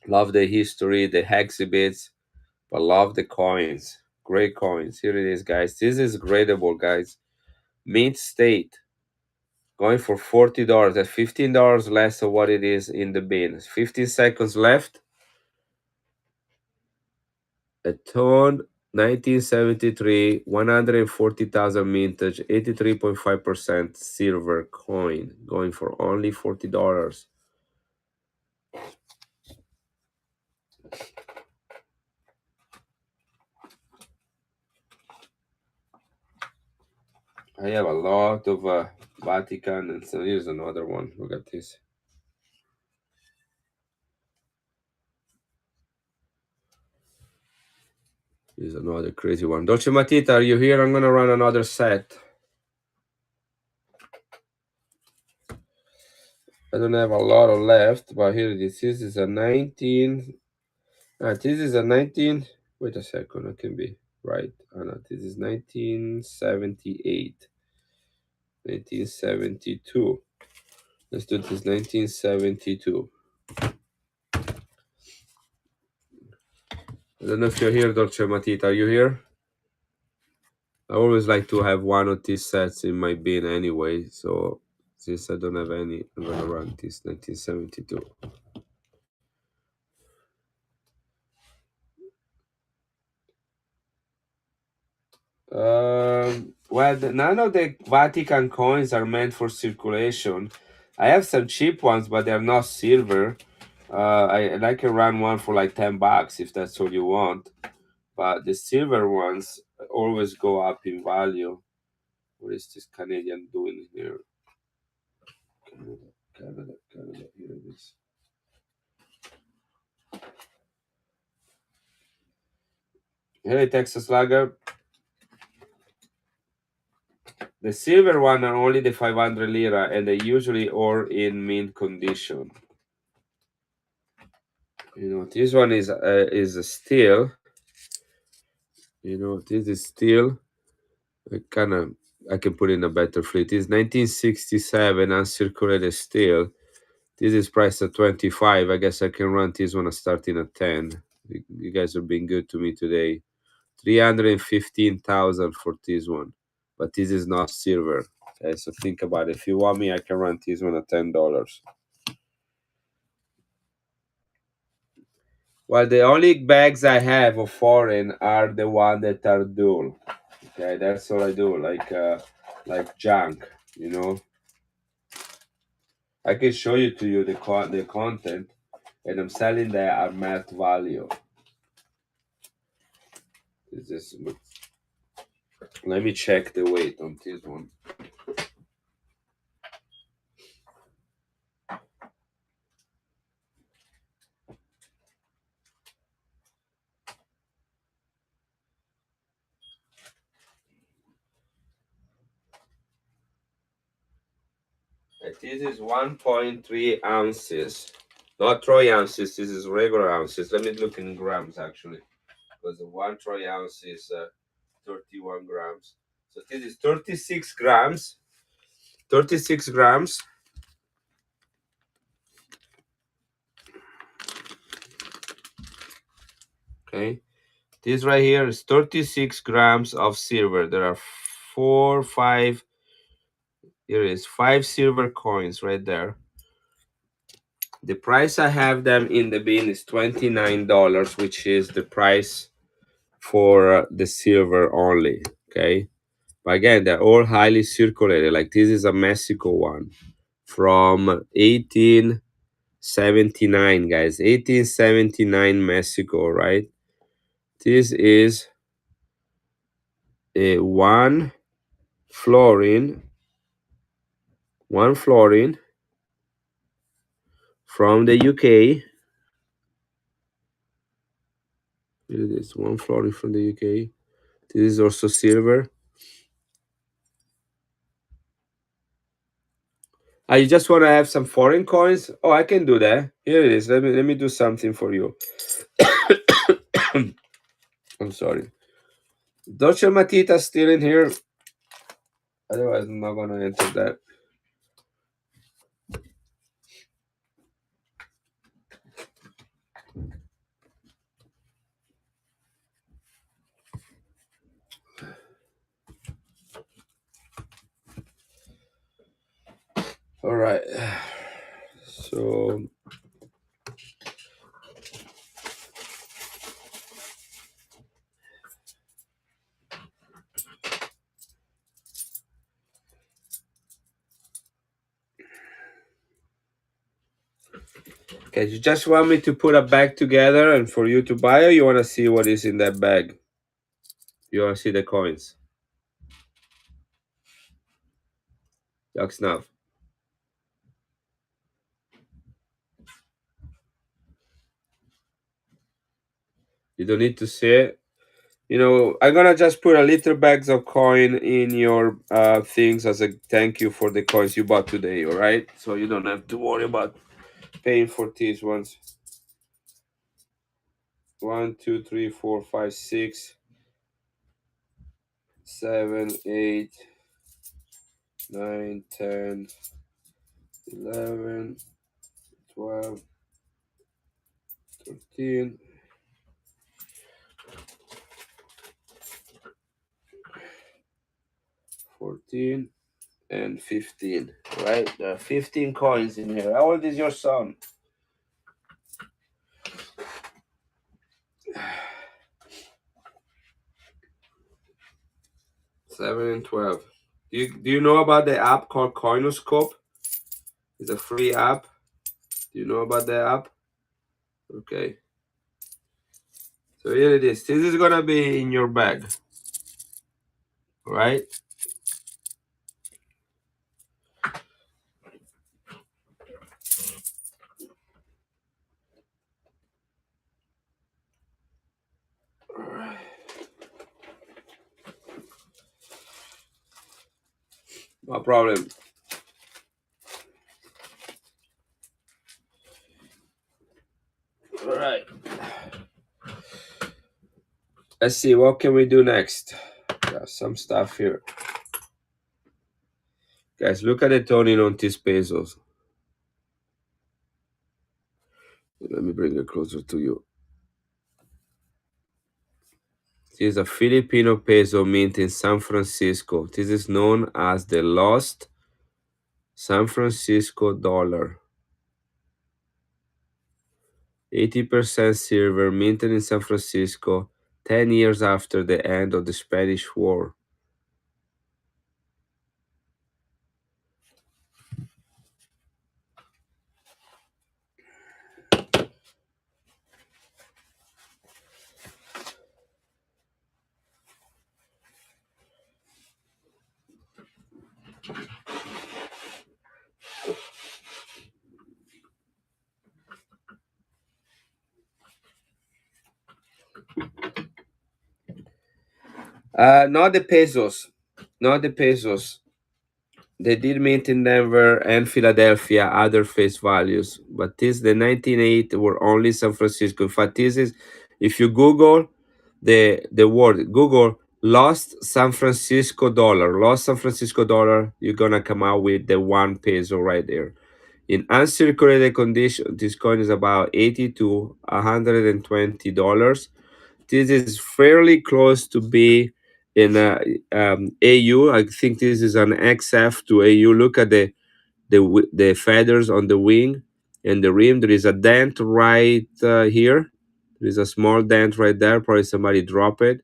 Love the history, the exhibits, but love the coins. Great coins. Here it is, guys. This is gradable, guys. Mint state. Going for $40. That's $15 less of what it is in the bin. 15 seconds left. A ton 1973, 140,000 mintage, 83.5% silver coin, going for only $40. I have a lot of Vatican, and so here's another one. Look at this. Here's another crazy one. Dolce Matita, are you here? I'm gonna run another set. I don't have a lot of left, but here it is. This is a 19. This is a 19. Wait a second, I can be right. No, this is 1978. 1972. Let's do this 1972. I don't know if you're here, Dolce Matita. Are you here? I always like to have one of these sets in my bin anyway. So since I don't have any, I'm gonna run this 1972. Well, none of the Vatican coins are meant for circulation. I have some cheap ones, but they're not silver. I can run one for like $10 if that's all you want. but the silver ones always go up in value. What is this Canadian doing here? Canada, here it is. Hey, Texas Lager. The silver one are only the 500 lira, and they usually are in mint condition. You know, this one is a steel. You know, this is steel. I can put in a better fleet. It's 1967 uncirculated steel. This is priced at 25. I guess I can run this one starting at 10. You guys are being good to me today. 315,000 for this one, but this is not silver. Okay, so think about it. If you want me, I can run this one at $10. Well, the only bags I have of foreign are the one that are dual. Okay, that's all I do. Like junk, you know. I can show you to you the content, and I'm selling that at math value. This is. Let me check the weight on this one. This is 1.3 ounces, not troy ounces. This is regular ounces. Let me look in grams actually, because the 1 troy ounce is 31 grams. So this is 36 grams. 36 grams. Okay. This right here is 36 grams of silver. There are 5. Here is 5 silver coins right there. The price I have them in the bin is $29, which is the price for the silver only. Okay. But again, they're all highly circulated. Like this is a Mexico one from 1879, guys. 1879 Mexico, right? This is a one florin from the UK. Here it is, one florin from the UK. This is also silver. You just want to have some foreign coins? Oh, I can do that. Here it is. Let me do something for you. I'm sorry. Dolce Matita still in here. Otherwise, I'm not gonna enter that. All right. So okay, you just want me to put a bag together and for you to buy, or you want to see what is in that bag? You want to see the coins? That's enough. You don't need to see it. You know, I'm gonna just put a little bags of coin in your things as a thank you for the coins you bought today. All right, so you don't have to worry about paying for these ones. 1, 2, 3, 4, 5, 6, 7, 8, 9, 10, 11, 12, 13, 14, and 15. Right? There are 15 coins in here. How old is your son? 7 and 12. Do you know about the app called Coinoscope? It's a free app. Do you know about the app? Okay. So So here it is. This is gonna be in your bag, right? No problem. All right. Let's see, what can we do next? Got some stuff here. Guys, look at the toning on these pesos. Let me bring it closer to you. This is a Filipino peso mint in San Francisco. This is known as the Lost San Francisco dollar. 80% silver, minted in San Francisco 10 years after the end of the Spanish War. Not the pesos. Not the pesos. They did mint in Denver and Philadelphia other face values, but this the 1908 were only San Francisco. In fact, this is if you Google the word Google lost San Francisco dollar, lost San Francisco dollar, you're gonna come out with the 1 peso right there. In uncirculated condition, this coin is about 80 to $120. This is fairly close to be in AU. I think this is an XF to AU. Look at the feathers on the wing and the rim. There is a dent right here. There is a small dent right there. Probably somebody drop it.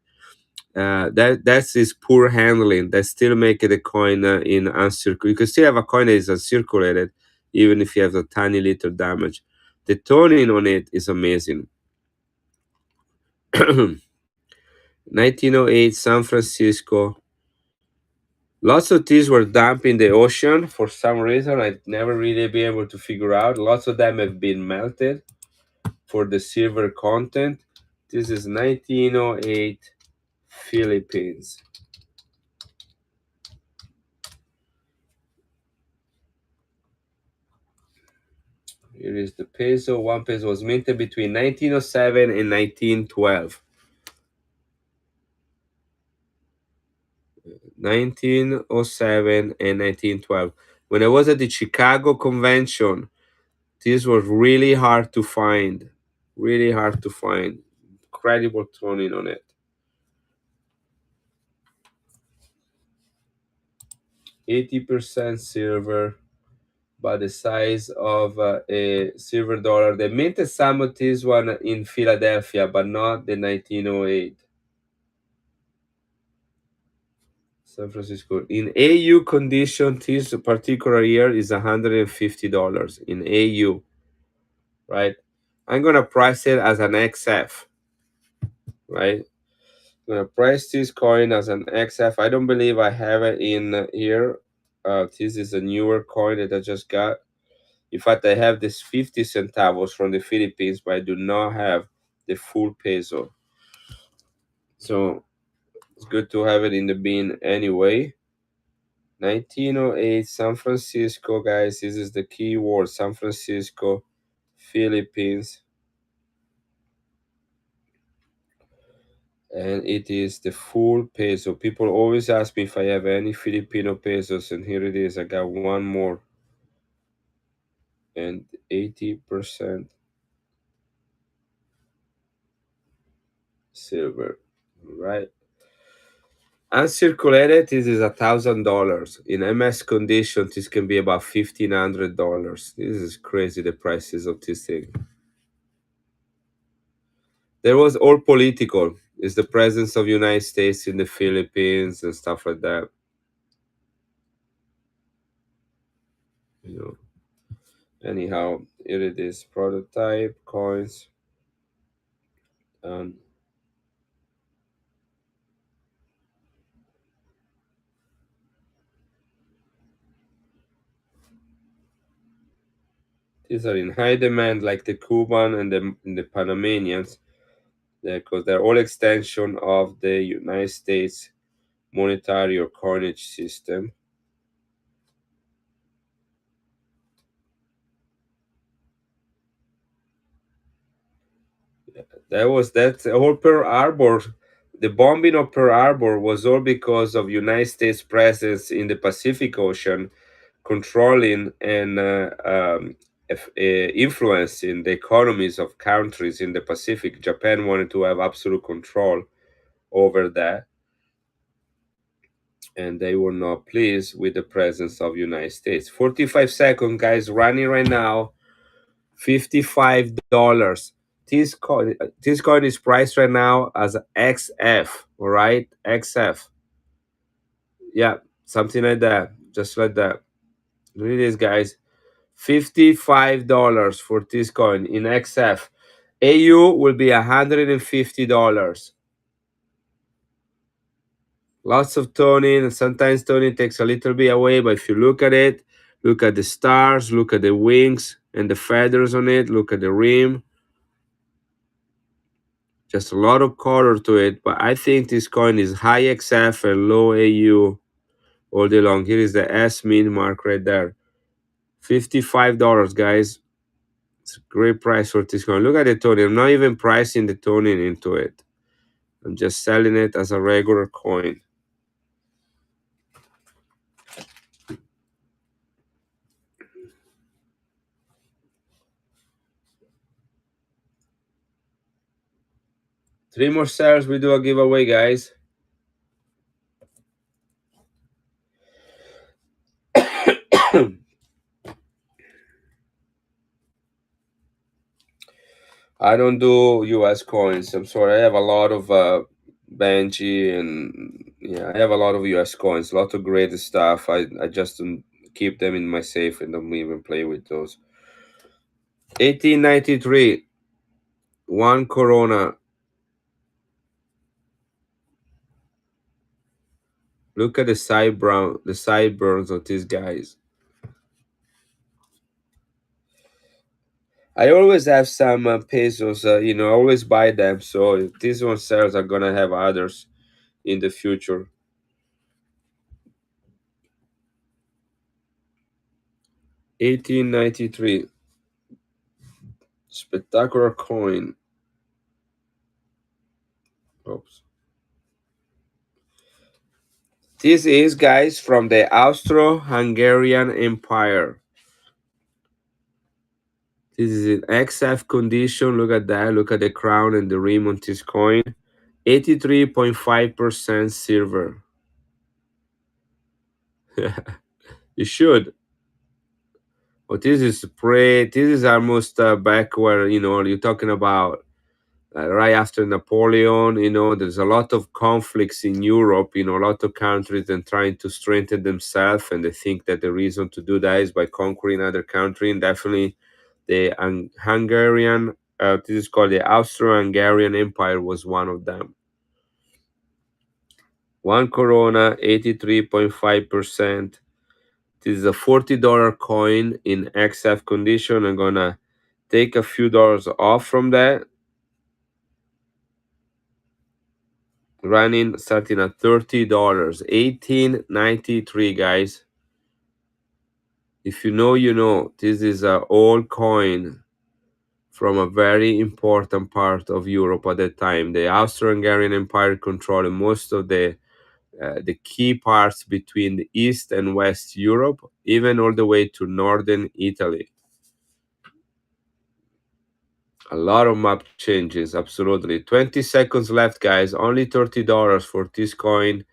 That's this poor handling that still make it a coin in uncirculated. You can still have a coin that is uncirculated, even if you have a tiny little damage. The toning on it is amazing. 1908 San Francisco. Lots of these were dumped in the ocean for some reason I never really be able to figure out. Lots of them have been melted for the silver content. This is 1908 Philippines. Here is the peso. 1 peso was minted between 1907 and 1912. 1907 and 1912. When I was at the Chicago convention, this was really hard to find. Really hard to find. Incredible toning on it. 80% silver, by the size of a silver dollar. They minted some of this one in Philadelphia, but not the 1908. San Francisco. In AU condition, this particular year is $150 in AU, right? I'm gonna price it as an XF, right? I'm gonna price this coin as an XF. I don't believe I have it in here. This is a newer coin that I just got. In fact, I have this 50 centavos from the Philippines, but I do not have the full peso. So it's good to have it in the bin anyway. 1908 San Francisco, guys. This is the key word: San Francisco, Philippines. And it is the full peso. People always ask me if I have any Filipino pesos, and here it is. I got one more. And 80% silver, right? Uncirculated, this is $1,000. In MS condition, this can be about $1,500. This is crazy, the prices of this thing. There was all political. It's the presence of United States in the Philippines and stuff like that. You know. Anyhow, here it is. Prototype coins. These are in high demand, like the Cuban and the Panamanians, because they're all extension of the United States monetary or coinage system. That's whole Pearl Harbor. The bombing of Pearl Harbor was all because of United States presence in the Pacific Ocean, controlling and influencing the economies of countries in the Pacific. Japan wanted to have absolute control over that, and they were not pleased with the presence of United States. 45 seconds, guys, running right now. $55. This coin is priced right now as XF, all right? XF. Yeah, something like that. Just like that. Look at this, guys. $55 for this coin in XF. AU will be $150. Lots of toning, and sometimes toning takes a little bit away, but if you look at it, look at the stars, look at the wings and the feathers on it, look at the rim. Just a lot of color to it, but I think this coin is high XF and low AU all day long. Here is the S min mark right there. $55, guys. It's a great price for this coin. Look at the toning. I'm not even pricing the toning into it. I'm just selling it as a regular coin. Three more sales, we do a giveaway, guys. I don't do US coins. I'm sorry. I have a lot of Benji and yeah, I have a lot of US coins, a lot of great stuff. I just don't keep them in my safe and don't even play with those. 1893, one Corona. Look at the sideburns of these guys. I always have some pesos, I always buy them. So if this one sells, I'm gonna have others in the future. 1893, spectacular coin. Oops. This is, guys, from the Austro-Hungarian Empire. This is in XF condition. Look at that. Look at the crown and the rim on this coin. 83.5% silver. You should. But this is this is almost back where, you're talking about right after Napoleon. There's a lot of conflicts in Europe, a lot of countries and trying to strengthen themselves. And they think that the reason to do that is by conquering other country. And definitely the Hungarian, this is called the Austro-Hungarian Empire, was one of them. One Corona, 83.5%. This is a $40 coin in XF condition. I'm gonna take a few dollars off from that. Running starting at $30. 1893, guys. If you know, you know. This is a old coin from a very important part of Europe at that time. The Austro-Hungarian Empire controlled most of the key parts between the East and West Europe, even all the way to northern Italy. A lot of map changes, absolutely. 20 seconds left, guys. Only $30 for this coin.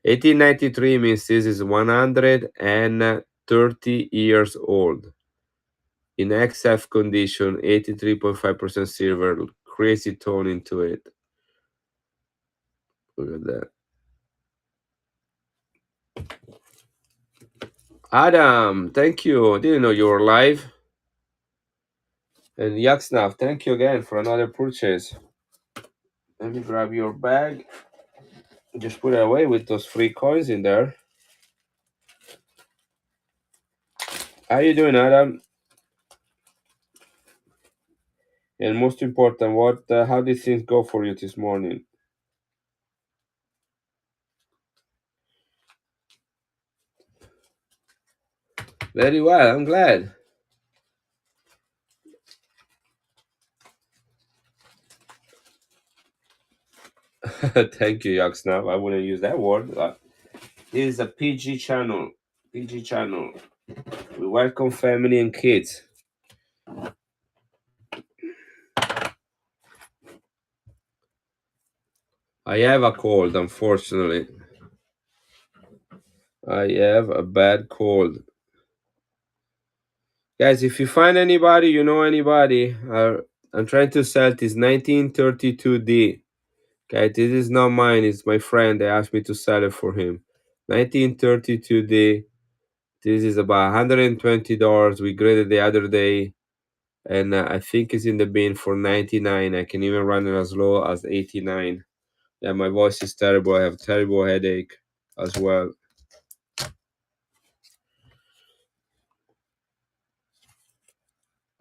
1893 means this is 130 years old. In XF condition, 83.5% silver, crazy tone into it. Look at that. Adam, thank you. Didn't know you were live. And Yaksnav, thank you again for another purchase. Let me grab your bag. Just put it away with those free coins in there. How you doing, Adam? And most important, what? How did things go for you this morning? Very well. I'm glad. Thank you, Yogsnav. I wouldn't use that word. This is a PG channel. PG channel. We welcome family and kids. I have a cold, unfortunately. I have a bad cold. Guys, if you find anybody, you know anybody, I'm trying to sell this 1932D. Okay, this is not mine, it's my friend. They asked me to sell it for him. 1932D. This is about $120. We graded the other day, and I think it's in the bin for 99. I can even run it as low as 89. Yeah, my voice is terrible. I have terrible headache as well.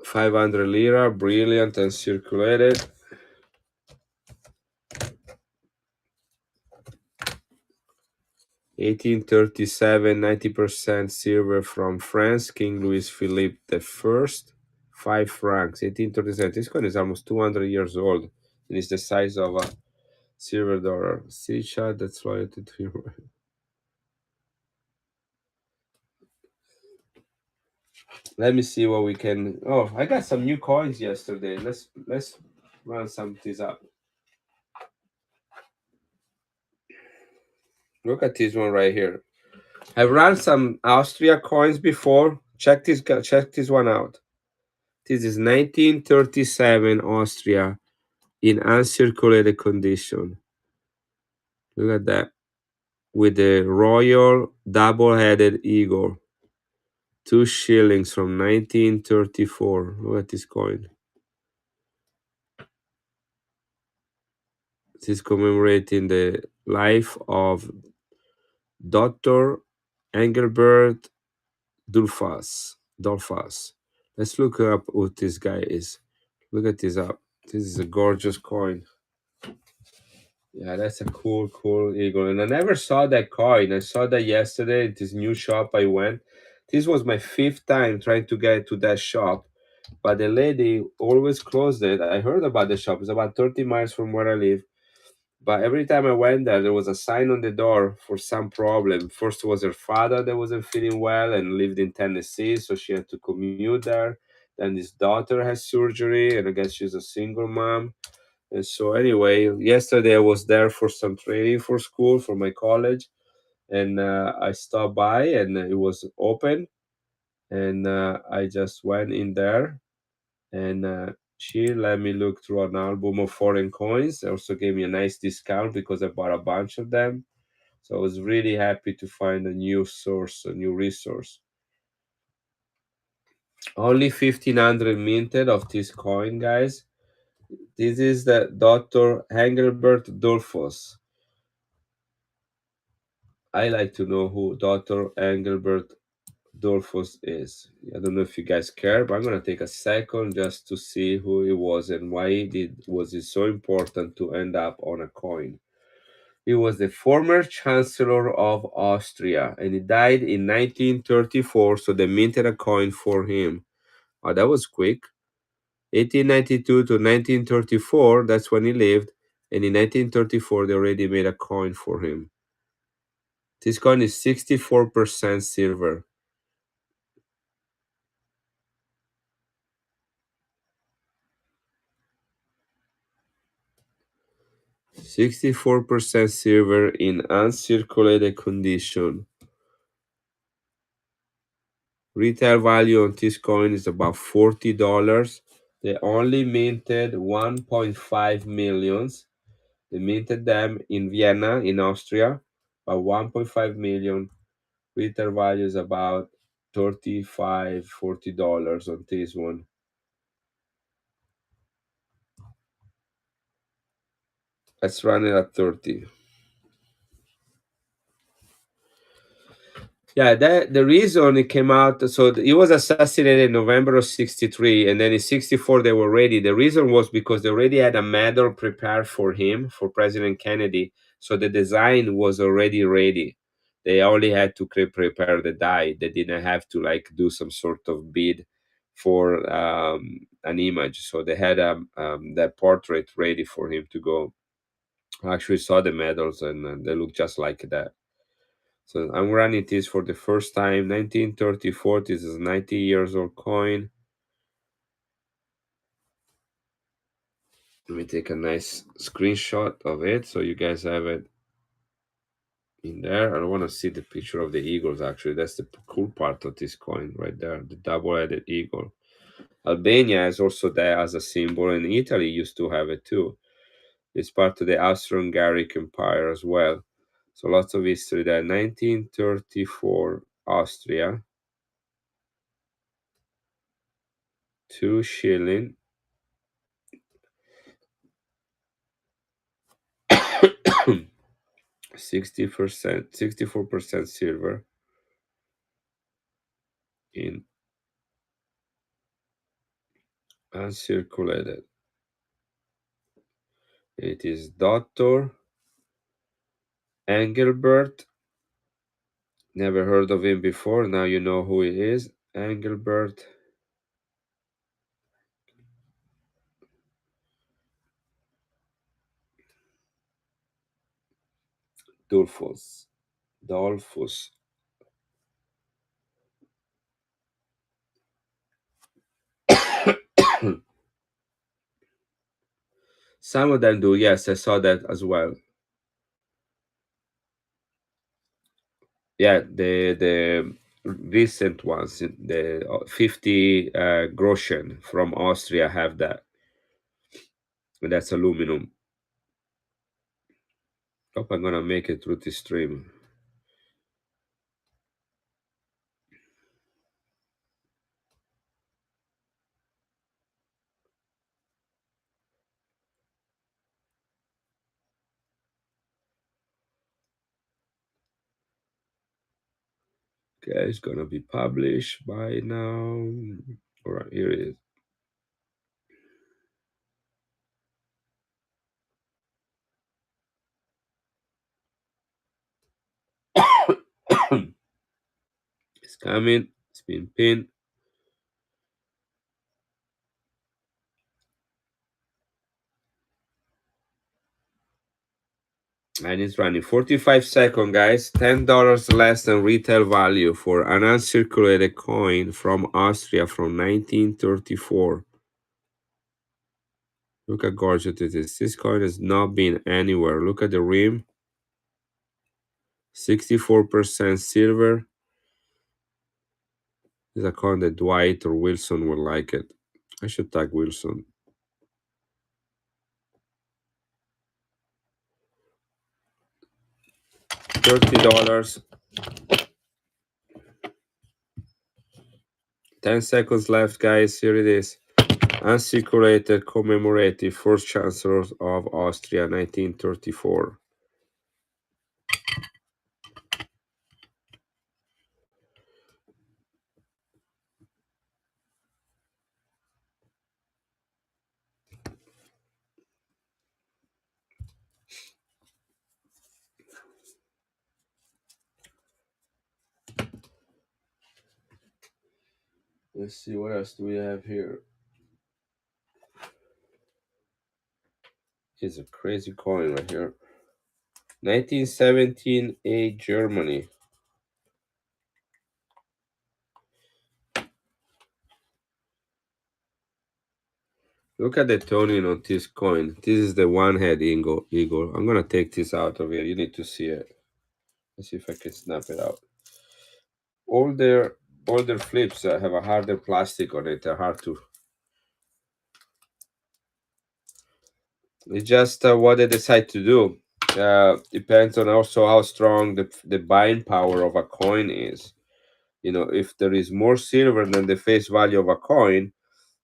500 lira, brilliant and circulated. 1837, 90% silver from France, King Louis Philippe the First, 5 francs, 1837. This coin is almost 200 years old, and it's the size of a silver dollar. See, Chad, that's loyalty to you. Let me see what we can. Oh, I got some new coins yesterday. Let's run some of these up. Look at this one right here. I've run some Austria coins before. Check this one out. This is 1937 Austria in uncirculated condition. Look at that. With the royal double-headed eagle. 2 shillings from 1934. Look at this coin. This is commemorating the life of Dr. Engelbert Dollfuss. Let's look up who this guy is. Look at this up. This is a gorgeous coin. Yeah, that's a cool eagle. And I never saw that coin. I saw that yesterday at this new shop I went. This was my 5th time trying to get to that shop, but the lady always closed it. I heard about the shop. It's about 30 miles from where I live. But every time I went there was a sign on the door for some problem. First was her father that wasn't feeling well and lived in Tennessee, so she had to commute there. Then his daughter has surgery, and I guess she's a single mom. And so anyway, yesterday I was there for some training for school for my college, and I stopped by and it was open, and I just went in there, and she let me look through an album of foreign coins. They also gave me a nice discount because I bought a bunch of them. So I was really happy to find a new source, a new resource. Only 1500 minted of this coin, guys. This is the Dr. Engelbert Dollfuss. I like to know who Dr. Engelbert Dollfuss is. I don't know if you guys care, but I'm gonna take a second just to see who he was and why was it so important to end up on a coin. He was the former Chancellor of Austria, and he died in 1934, so they minted a coin for him. Oh, that was quick. 1892 to 1934, that's when he lived, and in 1934 they already made a coin for him. This coin is 64% silver. 64% silver in uncirculated condition. Retail value on this coin is about $40. They only minted 1.5 millions. They minted them in Vienna, in Austria, about 1.5 million. Retail value is about $35, $40 on this one. Let's run it at 30. Yeah, that the reason it came out. So he was assassinated in November of '63, and then in '64 they were ready. The reason was because they already had a medal prepared for him for President Kennedy, so the design was already ready. They only had to prepare the die. They didn't have to like do some sort of bid for an image. So they had that portrait ready for him to go. I actually saw the medals, and they look just like that. So I'm running this for the first time. 1934. This is 90 years old coin. Let me take a nice screenshot of it so you guys have it in there. I don't want to see the picture of the eagles actually. That's the cool part of this coin right there. The double-headed eagle. Albania is also there as a symbol, and Italy used to have it too. It's part of the Austro-Hungaric Empire as well. So lots of history there. 1934 Austria. 2 shilling. 60%, 64% silver in uncirculated. It is Dr. Engelbert. Never heard of him before. Now you know who he is. Engelbert Dolphus. Dolphus. Some of them do, yes, I saw that as well. Yeah, the recent ones, the 50 Groschen from Austria have that. And that's aluminum. Hope I'm gonna make it through this stream. Okay, it's gonna be published by now. All right, here it is. It's coming. It's been pinned. And it's running 45 seconds, guys. $10 less than retail value for an uncirculated coin from Austria from 1934. Look how gorgeous it is. This coin has not been anywhere. Look at the rim. 64% silver. This is a coin that Dwight or Wilson would like it. I should tag Wilson. $30. 10 seconds left, guys. Here it is. Uncirculated commemorative first chancellor of Austria, 1934. Let's see, what else do we have here? It's a crazy coin right here. 1917 A Germany. Look at the toning on this coin. This is the one-head eagle. I'm gonna take this out of here. You need to see it. Let's see if I can snap it out. Older flips have a harder plastic on it. They're hard to. It's just what they decide to do. Depends on also how strong the buying power of a coin is. You know, if there is more silver than the face value of a coin,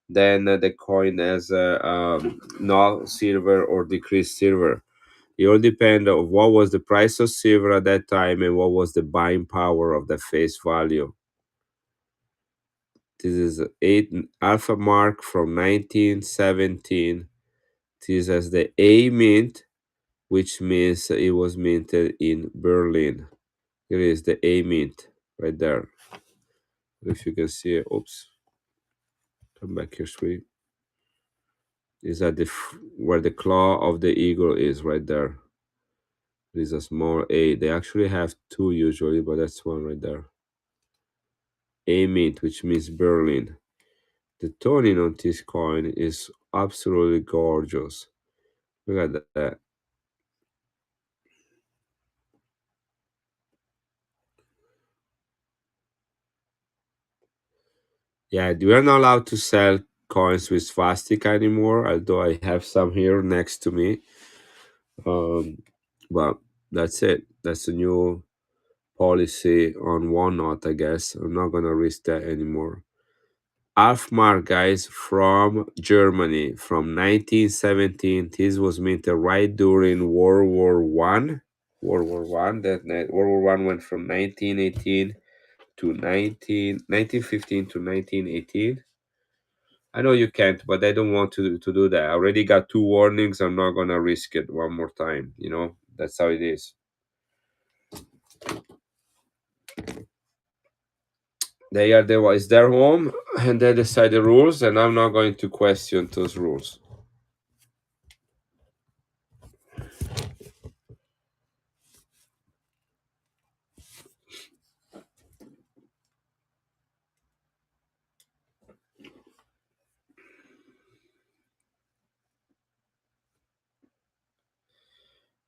then the coin has no silver or decreased silver. It all depends on what was the price of silver at that time and what was the buying power of the face value. This is 8 alpha mark from 1917. This is the A mint, which means it was minted in Berlin. Here is the A mint right there. If you can see it, oops, come back here, sweet. Is at where the claw of the eagle is right there. There's a small A. They actually have two usually, but that's one right there. A mint, which means Berlin. The toning on this coin is absolutely gorgeous. Look at that. Yeah, we are not allowed to sell coins with swastika anymore, although I have some here next to me. But that's it. That's a new policy on Walnut, I guess. I'm not gonna risk that anymore. Alfmar, guys, from Germany, from 1917. This was minted right during World War One. World War One. World War One went from 1918 to 1915 to 1918. I know you can't, but I don't want to do that. I already got two warnings. I'm not gonna risk it one more time. That's how it is. It's their home, and they decide the rules, and I'm not going to question those rules.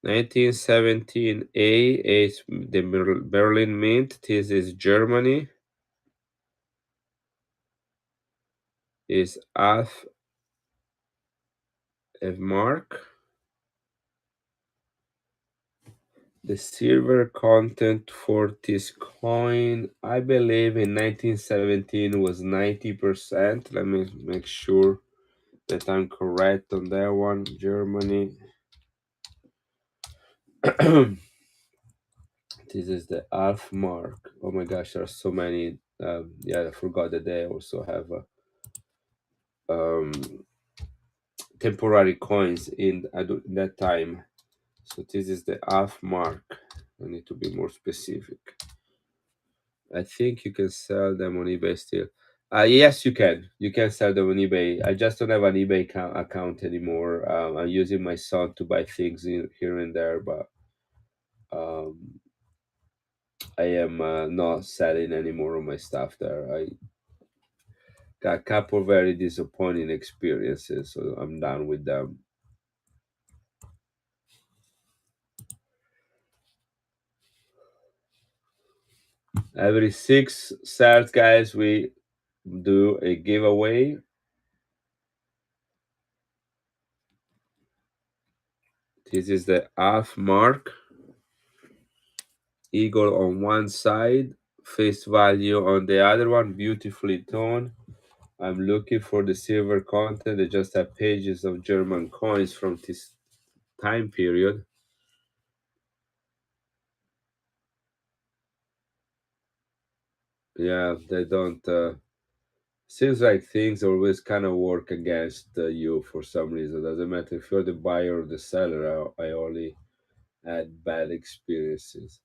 (1917) A is the Berlin Mint. This is Germany. Is half a mark. The silver content for this coin, I believe in 1917 was 90%. Let me make sure that I'm correct on that one. Germany. This is the half mark. Oh my gosh, there are so many. Yeah, I forgot that they also have temporary coins in that time. So this is the half mark. I need to be more specific. I think you can sell them on eBay still. Yes, you can. You can sell them on eBay. I just don't have an eBay account anymore. I'm using my son to buy things here and there, but um, I am not selling any more of my stuff there. I got a couple very disappointing experiences, so I'm done with them. Every 6 sales, guys, we do a giveaway. This is the half mark. Eagle on one side, face value on the other one, beautifully toned. I'm looking for the silver content. They just have pages of German coins from this time period. Yeah, they don't. Seems like things always kind of work against you for some reason. Doesn't matter if you're the buyer or the seller. I only had bad experiences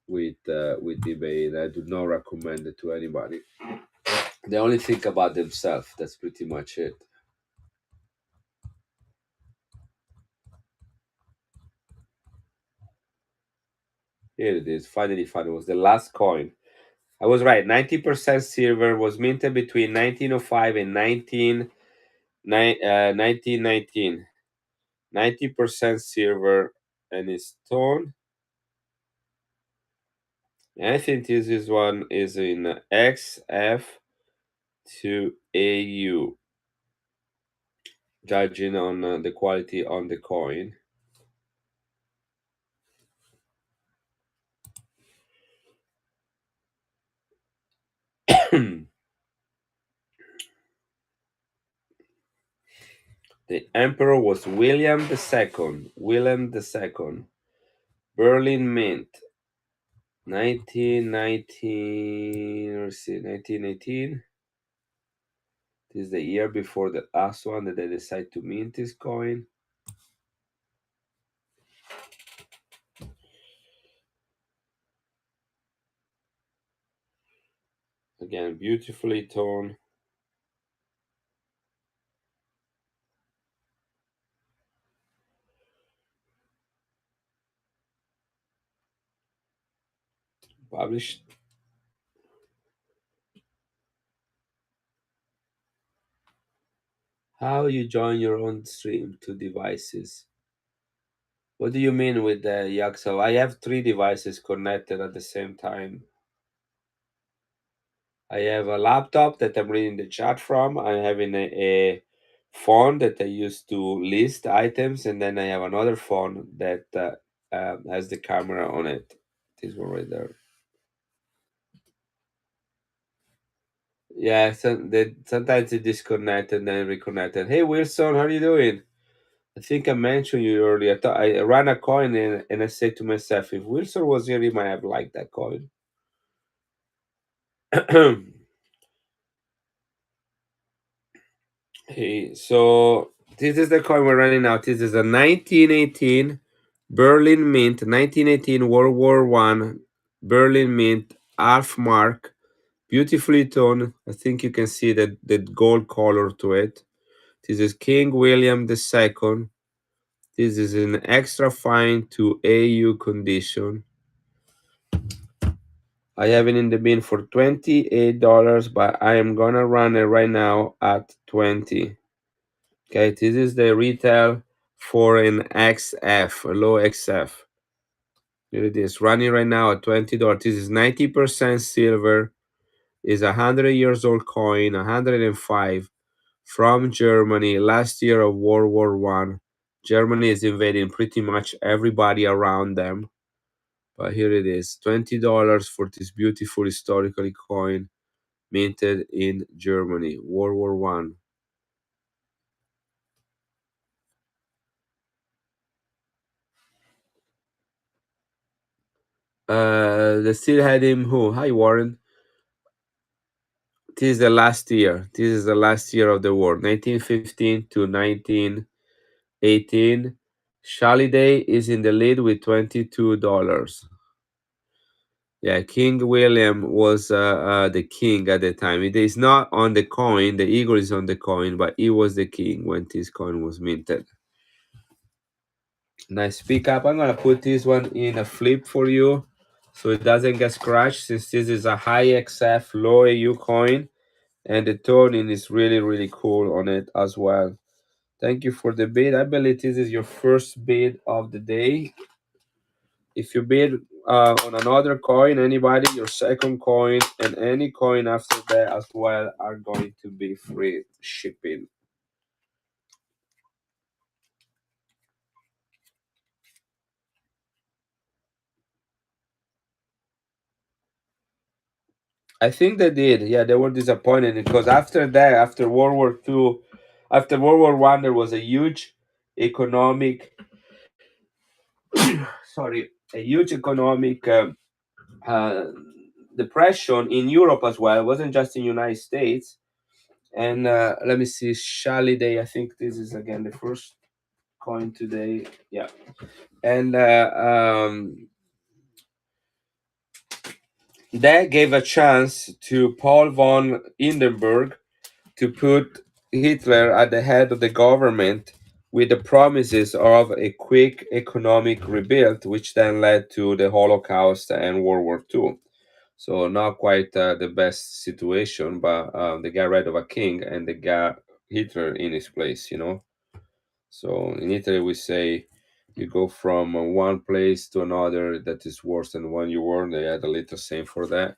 with eBay, and I do not recommend it to anybody. They only think about themselves. That's pretty much it. Here it is. Finally found it. Was the last coin. I was right. 90% silver, was minted between 1905 and 1919. 90% silver, and it's stone. And I think this one is in XF to AU, judging on the quality on the coin. The emperor was William II. William II. Berlin Mint. 1919. Let's see, 1918. This is the year before the last one that they decide to mint this coin. Again, beautifully toned. Published. How you join your own stream to devices? What do you mean with the Yaxel? I have three devices connected at the same time. I have a laptop that I'm reading the chat from. I'm having a phone that I use to list items, and then I have another phone that has the camera on it. This one right there. Yeah, sometimes it disconnect and then reconnected. Hey Wilson, how are you doing? I think I mentioned you earlier. I ran a coin and I said to myself, if Wilson was here, he might have liked that coin. Hey, so this is the coin we're running now. This is a 1918 Berlin Mint, 1918 World War One Berlin Mint half mark, beautifully toned. I think you can see the gold color to it. This is King William II. This is an extra fine to AU condition. I have it in the bin for $28, but I am gonna run it right now at 20. Okay, this is the retail for an XF, a low XF. Here it is, running right now at $20. This is 90% silver, is a 100 years old coin, 105 from Germany, last year of World War One. Germany is invading pretty much everybody around them. But here it is, $20 for this beautiful historical coin minted in Germany, World War One. They still had him who? Hi Warren. This is the last year. This is the last year of the war, 1915 to 1918. Day is in the lead with $22. Yeah, King William was the king at the time. It is not on the coin. The eagle is on the coin, but he was the king when this coin was minted. Nice pickup. I'm gonna put this one in a flip for you, so it doesn't get scratched. Since this is a high XF low AU coin, and the toning is really really cool on it as well. Thank you for the bid. I believe this is your first bid of the day. If you bid on another coin, anybody, your second coin and any coin after that as well are going to be free shipping. I think they did. Yeah, they were disappointed because after that, after World War II, after World War One, there was a huge economic, sorry, a huge economic uh, depression in Europe as well. It wasn't just in United States. And let me see, Shally Day. I think this is again the first coin today. Yeah, and that gave a chance to Paul von Hindenburg to put Hitler at the head of the government with the promises of a quick economic rebuild, which then led to the Holocaust and World War II. So not quite the best situation, but they got rid of a king and they got Hitler in his place, you know. So in Italy, we say you go from one place to another that is worse than one you were. They had a little saying for that.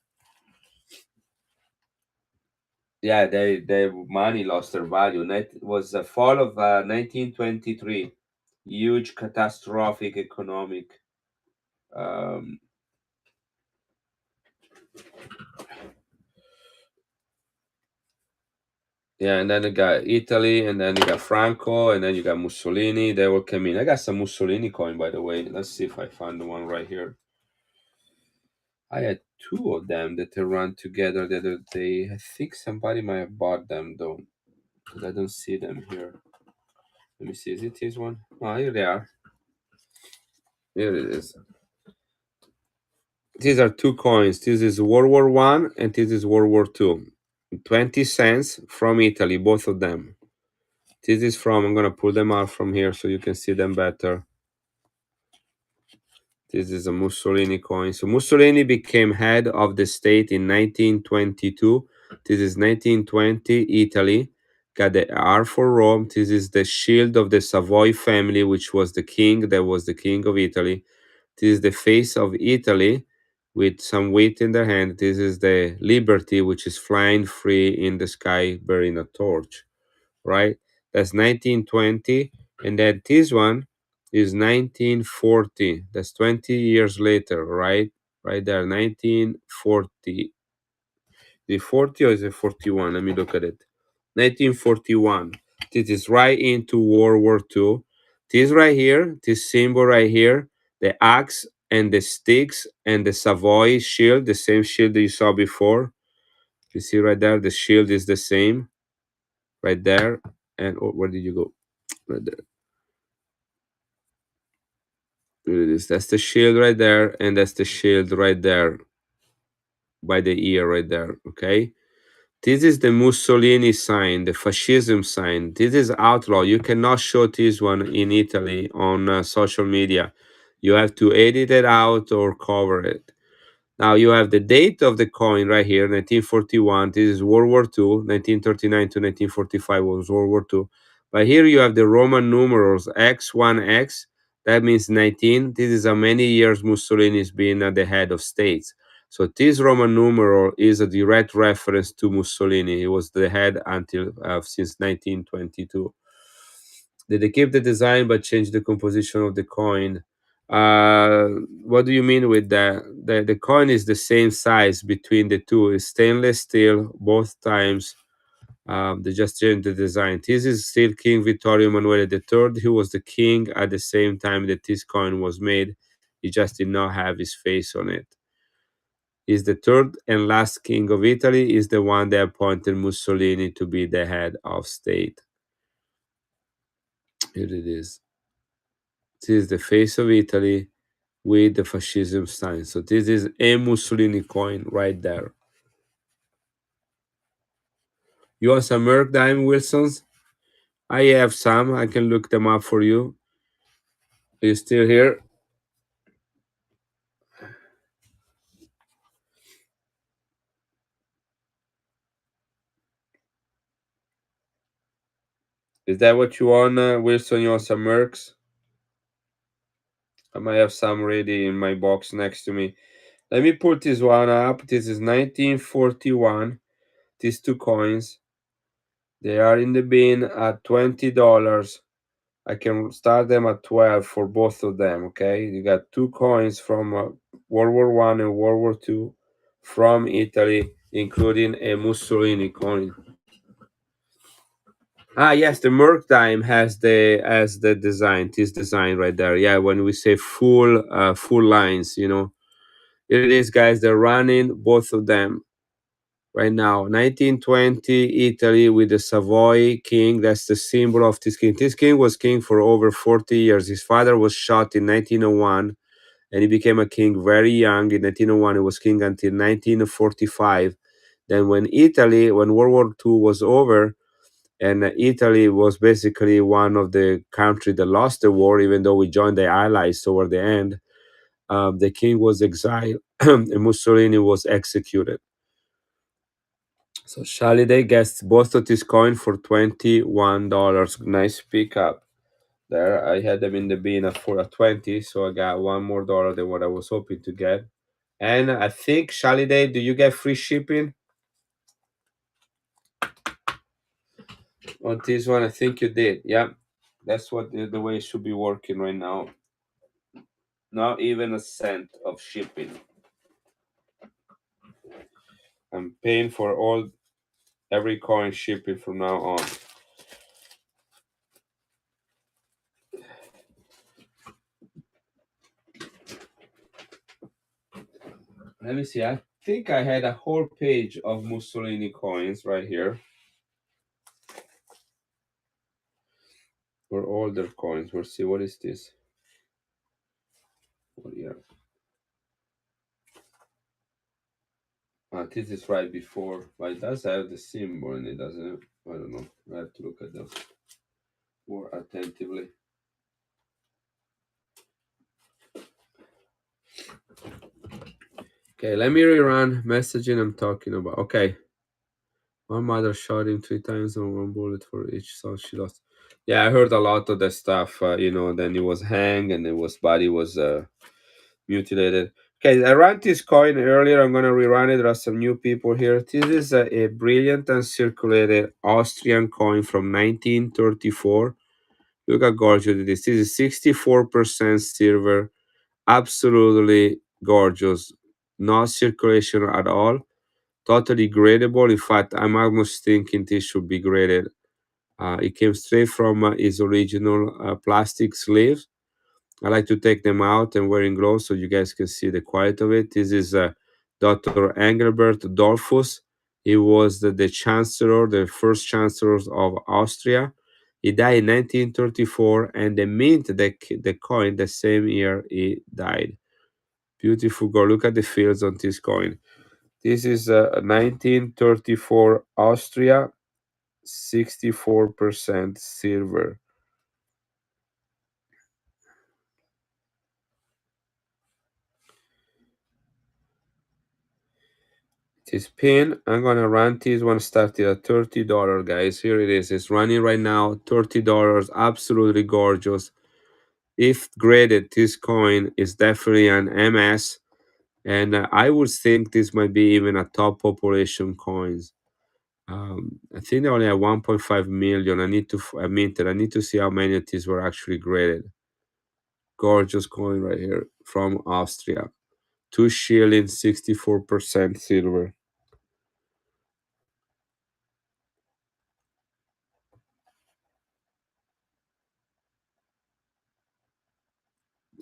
Yeah, they money lost their value. It was the fall of 1923, huge catastrophic economic. Um, Yeah, and then you got Italy, and then you got Franco, and then you got Mussolini. They all came in. I got some Mussolini coin, by the way. Let's see if I find the one right here. I had two of them that they run together the other day. I think somebody might have bought them though, because I don't see them here. Let me see. Is it this one? Oh, here they are. Here it is. These are two coins. This is World War One and this is World War Two. 20 cents from Italy, both of them. This is from, I'm gonna pull them out from here so you can see them better. This is a Mussolini coin. So Mussolini became head of the state in 1922. This is 1920, Italy. Got the R for Rome. This is the shield of the Savoy family, which was the king, that was the king of Italy. This is the face of Italy with some weight in their hand. This is the Liberty, which is flying free in the sky, bearing a torch, right? That's 1920. And then this one is 1940. That's 20 years later, right? Right there, 1940. Is it 40 or is it 41? Let me look at it. 1941. This is right into World War II. This right here, this symbol right here, the axe and the sticks and the Savoy shield, the same shield that you saw before. You see right there, the shield is the same right there. And oh, where did you go? Right there. There it is. That's the shield right there, and that's the shield right there by the ear right there. Okay. This is the Mussolini sign, the fascism sign. This is outlaw. You cannot show this one in Italy on social media. You have to edit it out or cover it. Now you have the date of the coin right here, 1941. This is World War II. 1939 to 1945 was World War II. But here you have the Roman numerals X1X. That means 19. This is how many years Mussolini has been at the head of states. So this Roman numeral is a direct reference to Mussolini. He was the head until since 1922. Did they keep the design but change the composition of the coin? Uh, what do you mean with that? The coin is the same size between the two. It's stainless steel both times. They just changed the design. This is still King Vittorio Emanuele III. He was the king at the same time that this coin was made. He just did not have his face on it. He's the third and last king of Italy. Is the one that appointed Mussolini to be the head of state. Here it is. This is the face of Italy with the fascism sign. So this is a Mussolini coin right there. You want some Merc Dime Wilsons? I have some. I can look them up for you. Are you still here? Is that what you want, Wilson? You want some Mercs? I might have some ready in my box next to me. Let me put this one up. This is 1941. These two coins. They are in the bin at $20. I can start them at 12 for both of them. Okay, you got two coins from World War One and World War Two from Italy, including a Mussolini coin. Ah, yes, the Merc dime has the design, this design right there. Yeah, when we say full lines, here it is, guys. They're running both of them right now. 1920 Italy with the Savoy king. That's the symbol of this king. This king was king for over 40 years. His father was shot in 1901 and he became a king very young. In 1901, he was king until 1945. Then when World War II was over, and Italy was basically one of the countries that lost the war, even though we joined the Allies toward the end, the king was exiled and Mussolini was executed. So Shaliday gets both of these coins for $21. Nice pickup there. I had them in the bin at 20, so I got one more dollar than what I was hoping to get. And I think Shaliday, do you get free shipping on this one? I think you did. Yeah, that's what the way it should be working right now. Not even a cent of shipping. I'm paying for all every coin shipping from now on. Let me see. I think I had a whole page of Mussolini coins right here. Or older coins. We'll see. What is this? What year? This is right before. But it does have the symbol in it, doesn't it? I don't know. I have to look at them more attentively. Okay, let me rerun messaging I'm talking about. Okay. One mother shot him 3 times and one bullet for each son she lost. Yeah, I heard a lot of that stuff. Then he was hanged and his body was mutilated. Okay, I ran this coin earlier. I'm gonna rerun it. There are some new people here. This is a brilliant and circulated Austrian coin from 1934. Look how gorgeous it is. This is 64% silver. Absolutely gorgeous. No circulation at all. Totally gradable. In fact, I'm almost thinking this should be graded. It came straight from its original plastic sleeves. I like to take them out and wearing gloves so you guys can see the quality of it. This is Dr. Engelbert Dollfuss. He was the chancellor, the first chancellor of Austria. He died in 1934 and they mint the coin the same year he died. Beautiful girl. Look at the fields on this coin. This is 1934 Austria, 64% silver. This pin, I'm gonna run this one started at $30, guys. Here it is. It's running right now, $30. Absolutely gorgeous. If graded, this coin is definitely an MS, and I would think this might be even a top population coins. I think they only have 1.5 million. I need to minted. I need to see how many of these were actually graded. Gorgeous coin right here from Austria. 2 shillings, 64% silver.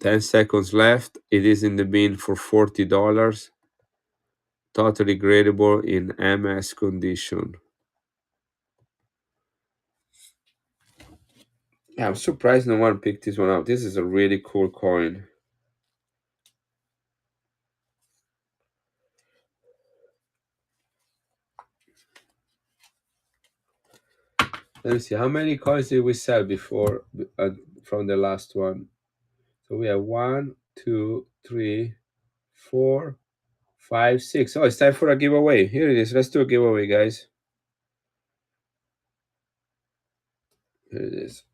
10 seconds left. It is in the bin for $40. Totally gradable in MS condition. Yeah, I'm surprised no one picked this one up. This is a really cool coin. Let me see. How many coins did we sell before from the last one? So we have 1, 2, 3, 4, 5, 6. Oh, it's time for a giveaway. Here it is. Let's do a giveaway, guys. Here it is.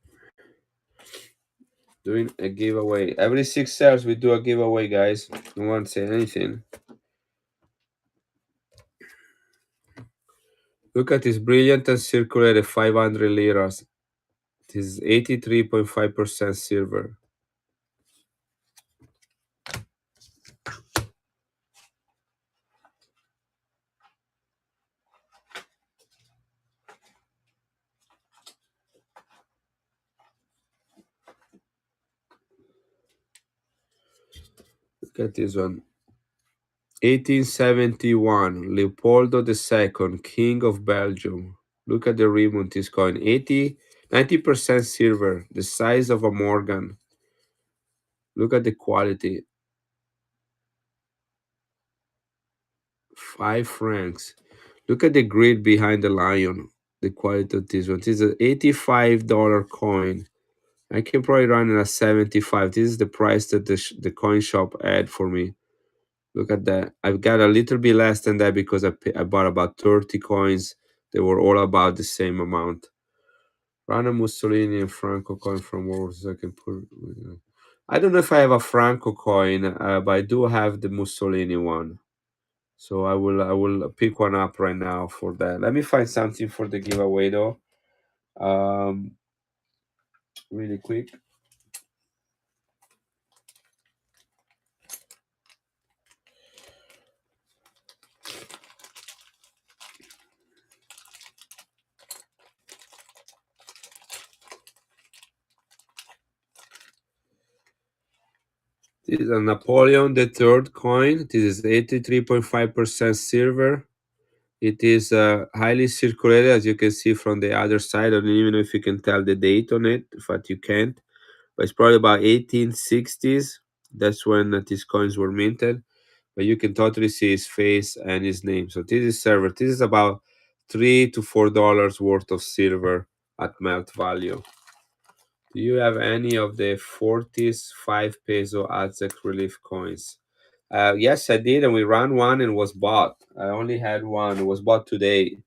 Doing a giveaway. Every 6 sales, we do a giveaway, guys. No one say anything. Look at this brilliant and circulated 500 liras. This is 83.5% silver. Look at this one. 1871, Leopoldo II, King of Belgium. Look at the rim on this coin. 90% silver, the size of a Morgan. Look at the quality. 5 francs. Look at the grid behind the lion. The quality of this one. This is an $85 coin. I can probably run it at 75. This is the price that the coin shop had for me. Look at that. I've got a little bit less than that because I bought about 30 coins. They were all about the same amount. Random Mussolini and Franco coin from World War II. I can put. I don't know if I have a Franco coin, but I do have the Mussolini one. So I will pick one up right now for that. Let me find something for the giveaway though. Really quick. This is a Napoleon III coin. This is 83.5% silver. It is highly circulated, as you can see from the other side. I don't even know if you can tell the date on it, but you can't. But it's probably about 1860s. That's when these coins were minted. But you can totally see his face and his name. So this is silver. This is about $3 to $4 worth of silver at melt value. Do you have any of the 40s 5 peso Aztec relief coins? Yes, I did, and we ran one and was bought. I only had one. It was bought today.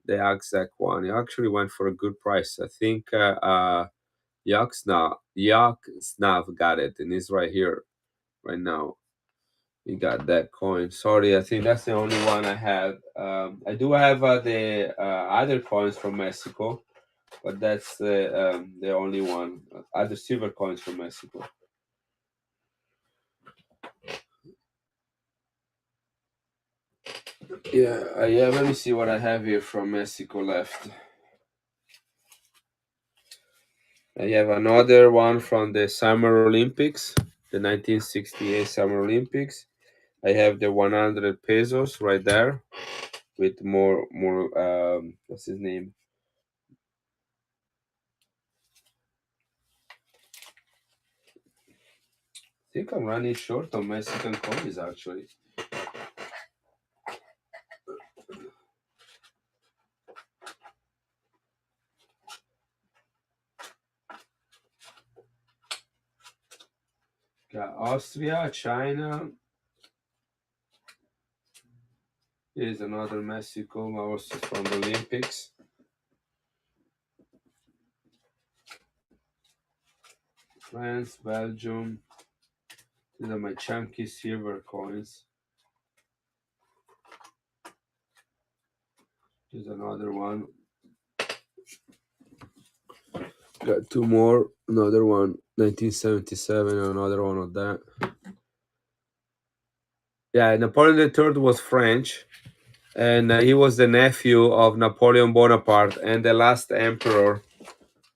The Aztec one. It actually went for a good price. I think Yaksnav got it, and it's right here, right now. We got that coin. Sorry, I think that's the only one I have. I do have the other coins from Mexico, but that's the only one. Other silver coins from Mexico. Yeah, let me see what I have here from Mexico left. I have another one from the Summer Olympics, the 1968 Summer Olympics. I have the 100 pesos right there with more what's his name? I think I'm running short on Mexican coins actually. Got Austria, China. Here's another Mexico, also from the Olympics. France, Belgium. These are my chunky silver coins. Here's another one. Got two more. Another one, 1977, and another one of that. Yeah, Napoleon III was French, and he was the nephew of Napoleon Bonaparte and the last emperor.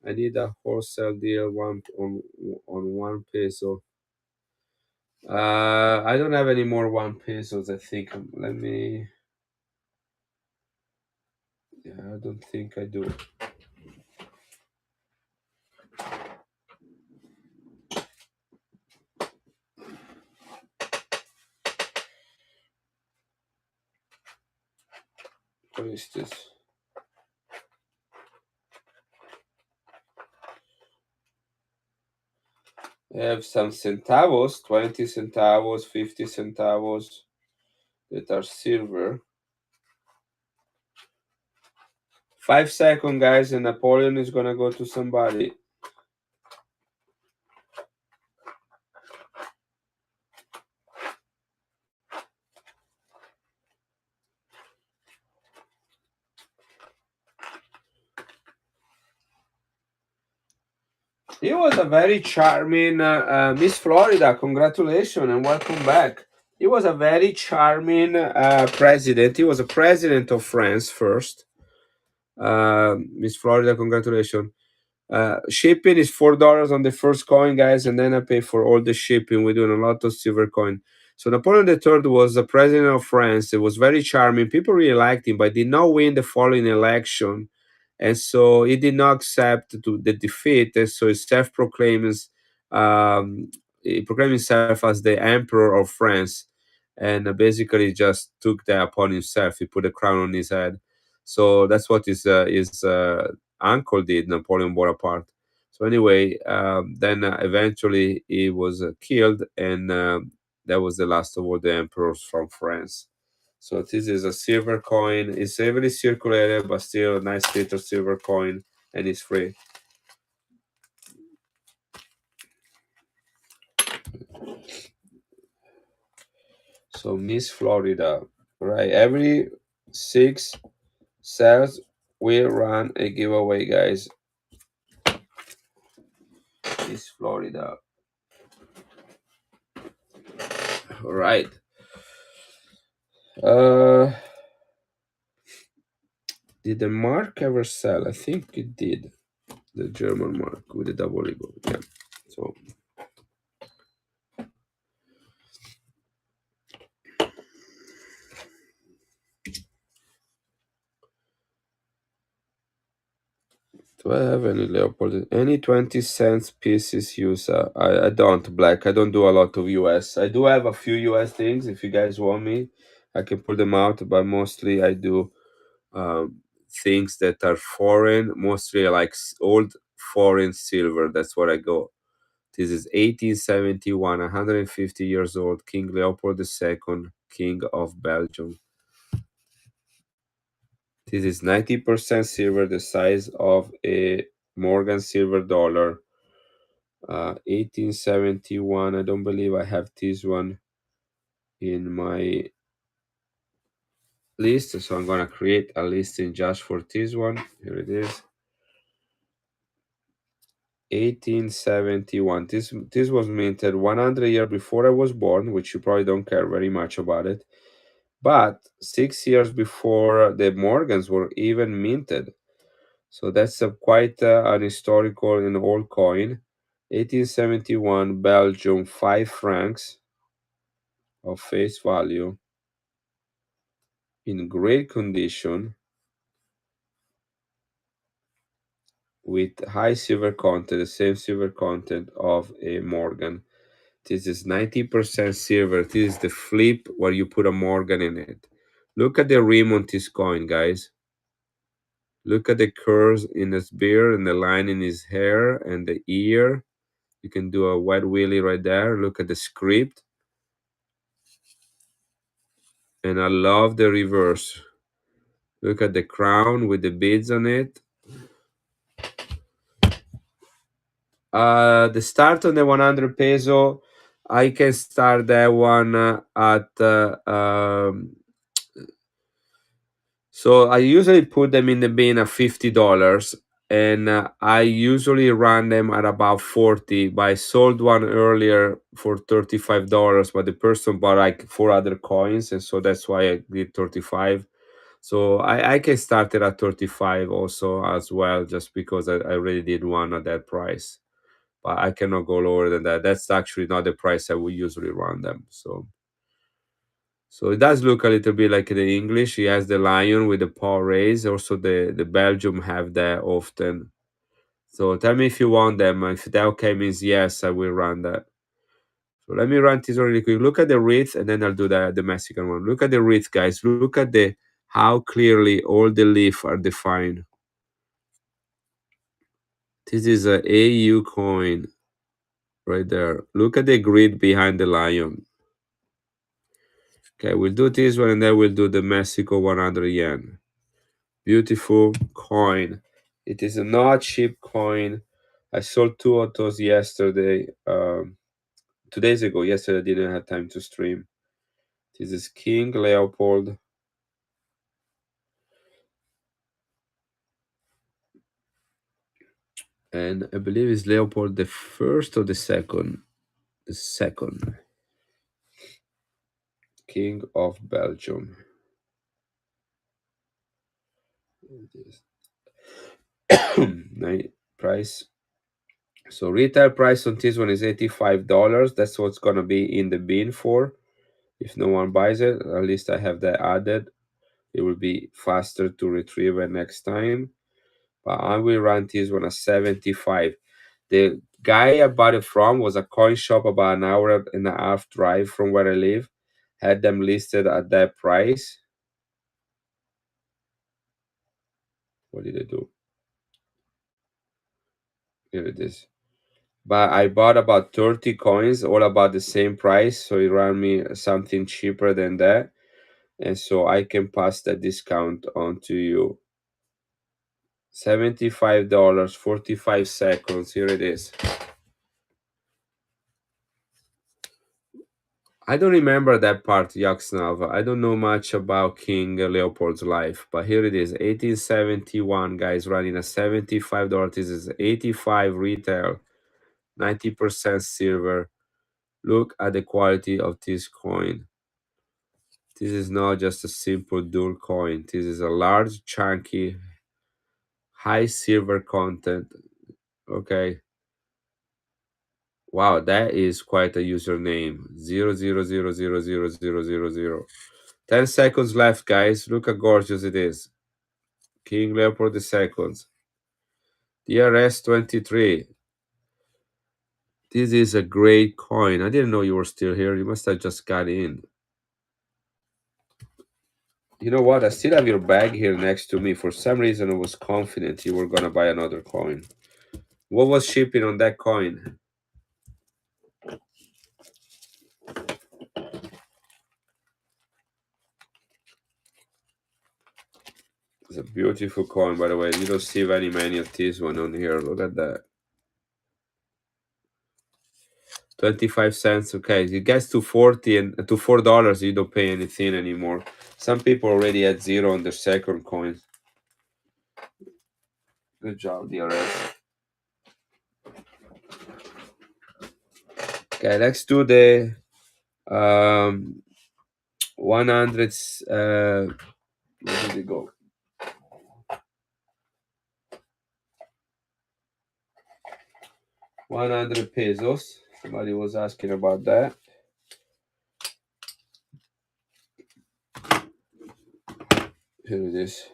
I need a wholesale deal on 1 peso. I don't have any more 1 pesos. I think. Let me. Yeah, I don't think I do. What is this? I have some centavos, 20 centavos, 50 centavos that are silver. 5 seconds, guys, and Napoleon is gonna go to somebody. He was a very charming Miss Florida. Congratulations and welcome back. He was a very charming president. He was a president of France first. Miss Florida, congratulations. Shipping is $4 on the first coin, guys, and then I pay for all the shipping. We're doing a lot of silver coin. So Napoleon III was the president of France. It was very charming. People really liked him, but did not win the following election, and so he did not accept the defeat. And so he proclaimed himself as the emperor of France, and basically just took that upon himself. He put a crown on his head. So that's what his uncle did, Napoleon Bonaparte. So anyway, then eventually he was killed, and that was the last of all the emperors from France. So this is a silver coin. It's heavily circulated, but still a nice little silver coin, and it's free. So Miss Florida, right? Every 6 sales we run a giveaway, guys. Miss Florida. All right. Did the mark ever sell? I think it did. The German mark with the double eagle. Yeah. So Do I have any Leopold? Any 20 cents pieces user? I don't, Black. I don't do a lot of US. I do have a few US things. If you guys want me, I can pull them out, but mostly I do things that are foreign, mostly like old foreign silver. That's what I go. This is 1871, 150 years old, King Leopold II, King of Belgium. This is 90% silver, the size of a Morgan silver dollar. 1871. I don't believe I have this one in my list, so I'm gonna create a listing just for this one. Here it is. 1871. This was minted 100 years before I was born, which you probably don't care very much about it. But 6 years before the Morgans were even minted. So that's quite an historical and old coin. 1871 Belgium 5 francs of face value in great condition with high silver content, the same silver content of a Morgan. This is 90% silver. This is the flip where you put a Morgan in it. Look at the rim on this coin, guys. Look at the curves in his beard and the line in his hair and the ear. You can do a wet wheelie right there. Look at the script. And I love the reverse. Look at the crown with the beads on it. The start on the 100 peso, I can start that one at so I usually put them in the bin at $50, and I usually run them at about 40. But I sold one earlier for $35, but the person bought like 4 other coins, and so that's why I did 35. So I can start it at 35 also as well, just because I already did one at that price. But I cannot go lower than that. That's actually not the price I would usually run them. So it does look a little bit like the English. He has the lion with the paw raised. Also, the Belgium have that often. So tell me if you want them. If that okay means yes, I will run that. So let me run this really quick. Look at the wreath, and then I'll do the Mexican one. Look at the wreath, guys. Look at the how clearly all the leaf are defined. This is a AU coin right there. Look at the grid behind the lion. Okay, we'll do this one, and then we'll do the Mexico 100 yen. Beautiful coin. It is a not cheap coin. I sold 2 of those yesterday. 2 days ago. Yesterday I didn't have time to stream. This is King Leopold. And I believe it's Leopold the first or the second. The second. King of Belgium. Price. So retail price on this one is $85. That's what's gonna be in the bin for. If no one buys it, at least I have that added. It will be faster to retrieve it next time. But I will run this one at 75. The guy I bought it from was a coin shop about an hour and a half drive from where I live. Had them listed at that price. What did I do? Here it is. But I bought about 30 coins, all about the same price. So it ran me something cheaper than that. And so I can pass that discount on to you. $75, 45 seconds. Here it is. I don't remember that part, Yaksnava. I don't know much about King Leopold's life, but here it is, 1871, guys, running a $75. This is 85 retail, 90% silver. Look at the quality of this coin. This is not just a simple dual coin. This is a large, chunky, high silver content. Okay. Wow, that is quite a username. 00000000. 10 seconds left, guys. Look how gorgeous it is. King Leopold II. DRS23. This is a great coin. I didn't know you were still here. You must have just got in. You know what? I still have your bag here next to me. For some reason, I was confident you were going to buy another coin. What was shipping on that coin? It's a beautiful coin, by the way. You don't see very many of this one on here. Look at that. 25 cents. Okay, it gets to 40 and to $4, you don't pay anything anymore. Some people already had zero on their second coin. Good job, DRS. Okay, let's do the 100. Where did it go? 100 pesos. Somebody was asking about that. Here it is.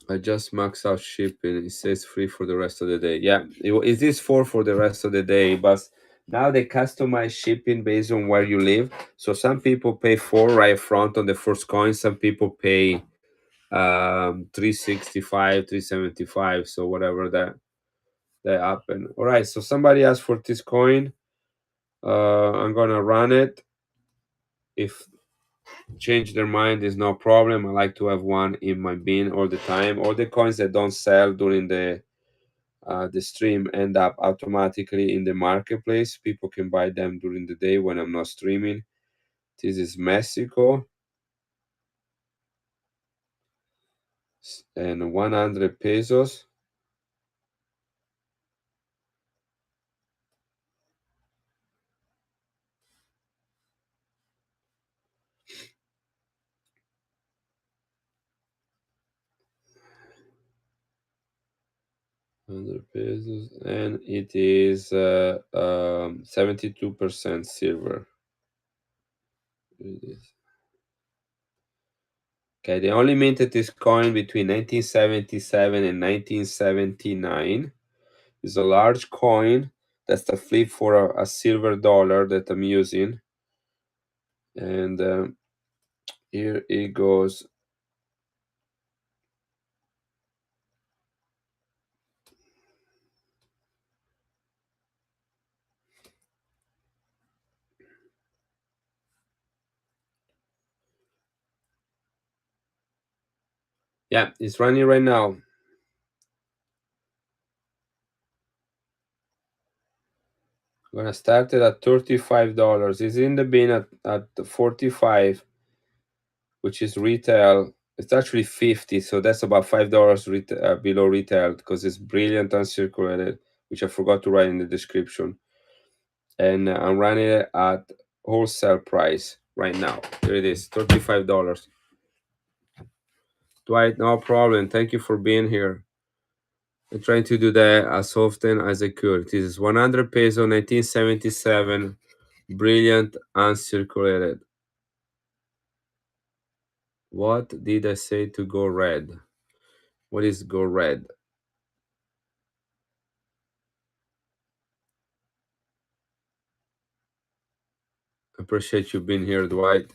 I just maxed out shipping. It says free for the rest of the day. Yeah, it is for the rest of the day, but now they customize shipping based on where you live. So some people pay 4 right front on the first coin. Some people pay 365, 375. So whatever that happen. All right. So somebody asked for this coin. I'm gonna run it. If change their mind is no problem. I like to have one in my bin all the time. All the coins that don't sell during the stream end up automatically in the marketplace. People can buy them during the day when I'm not streaming. This is Mexico and 100 pesos. $100, and it is 72% silver. It is. Okay, they only minted this coin between 1977 and 1979. It's a large coin. That's the flip for a silver dollar that I'm using. And here it goes. Yeah, it's running right now. I'm gonna start it at $35. It's in the bin at 45, which is retail. It's actually 50, so that's about $5 below retail because it's brilliant uncirculated, which I forgot to write in the description. And I'm running it at wholesale price right now. Here it is, $35. Dwight, no problem. Thank you for being here. I'm trying to do that as often as I could. This is 100 peso, 1977, brilliant uncirculated. What did I say to go red? What is go red? Appreciate you being here, Dwight.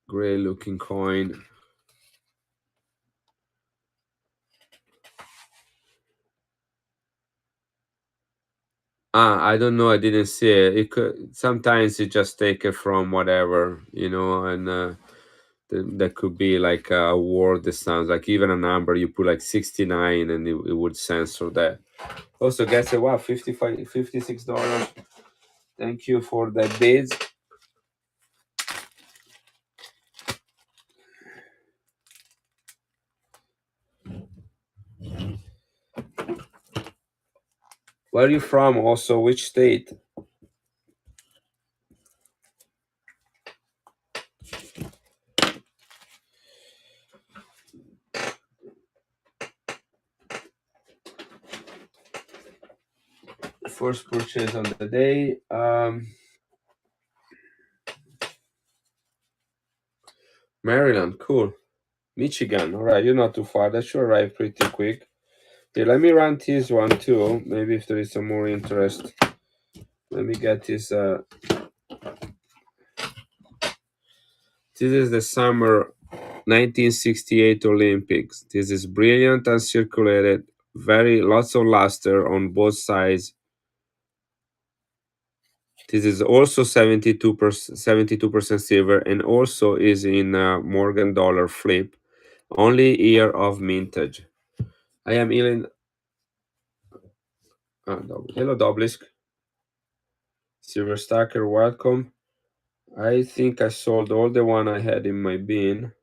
Gray looking coin. I don't know. I didn't see it. It could sometimes you just take it from whatever, and that could be like a word that sounds like even a number. You put like 69 and it would censor that. Also, guess what? $56. Thank you for that bids. Where are you from? Also, which state? First purchase on the day. Maryland, cool. Michigan, all right, you're not too far. That should arrive pretty quick. Okay, let me run this one too. Maybe if there is some more interest. Let me get this. This is the summer 1968 Olympics. This is brilliant and circulated. Very lots of luster on both sides. This is also 72% silver and also is in Morgan dollar flip. Only year of mintage. I am Elin. Hello, Doblisk. Silver Stacker, welcome. I think I sold all the one I had in my bin.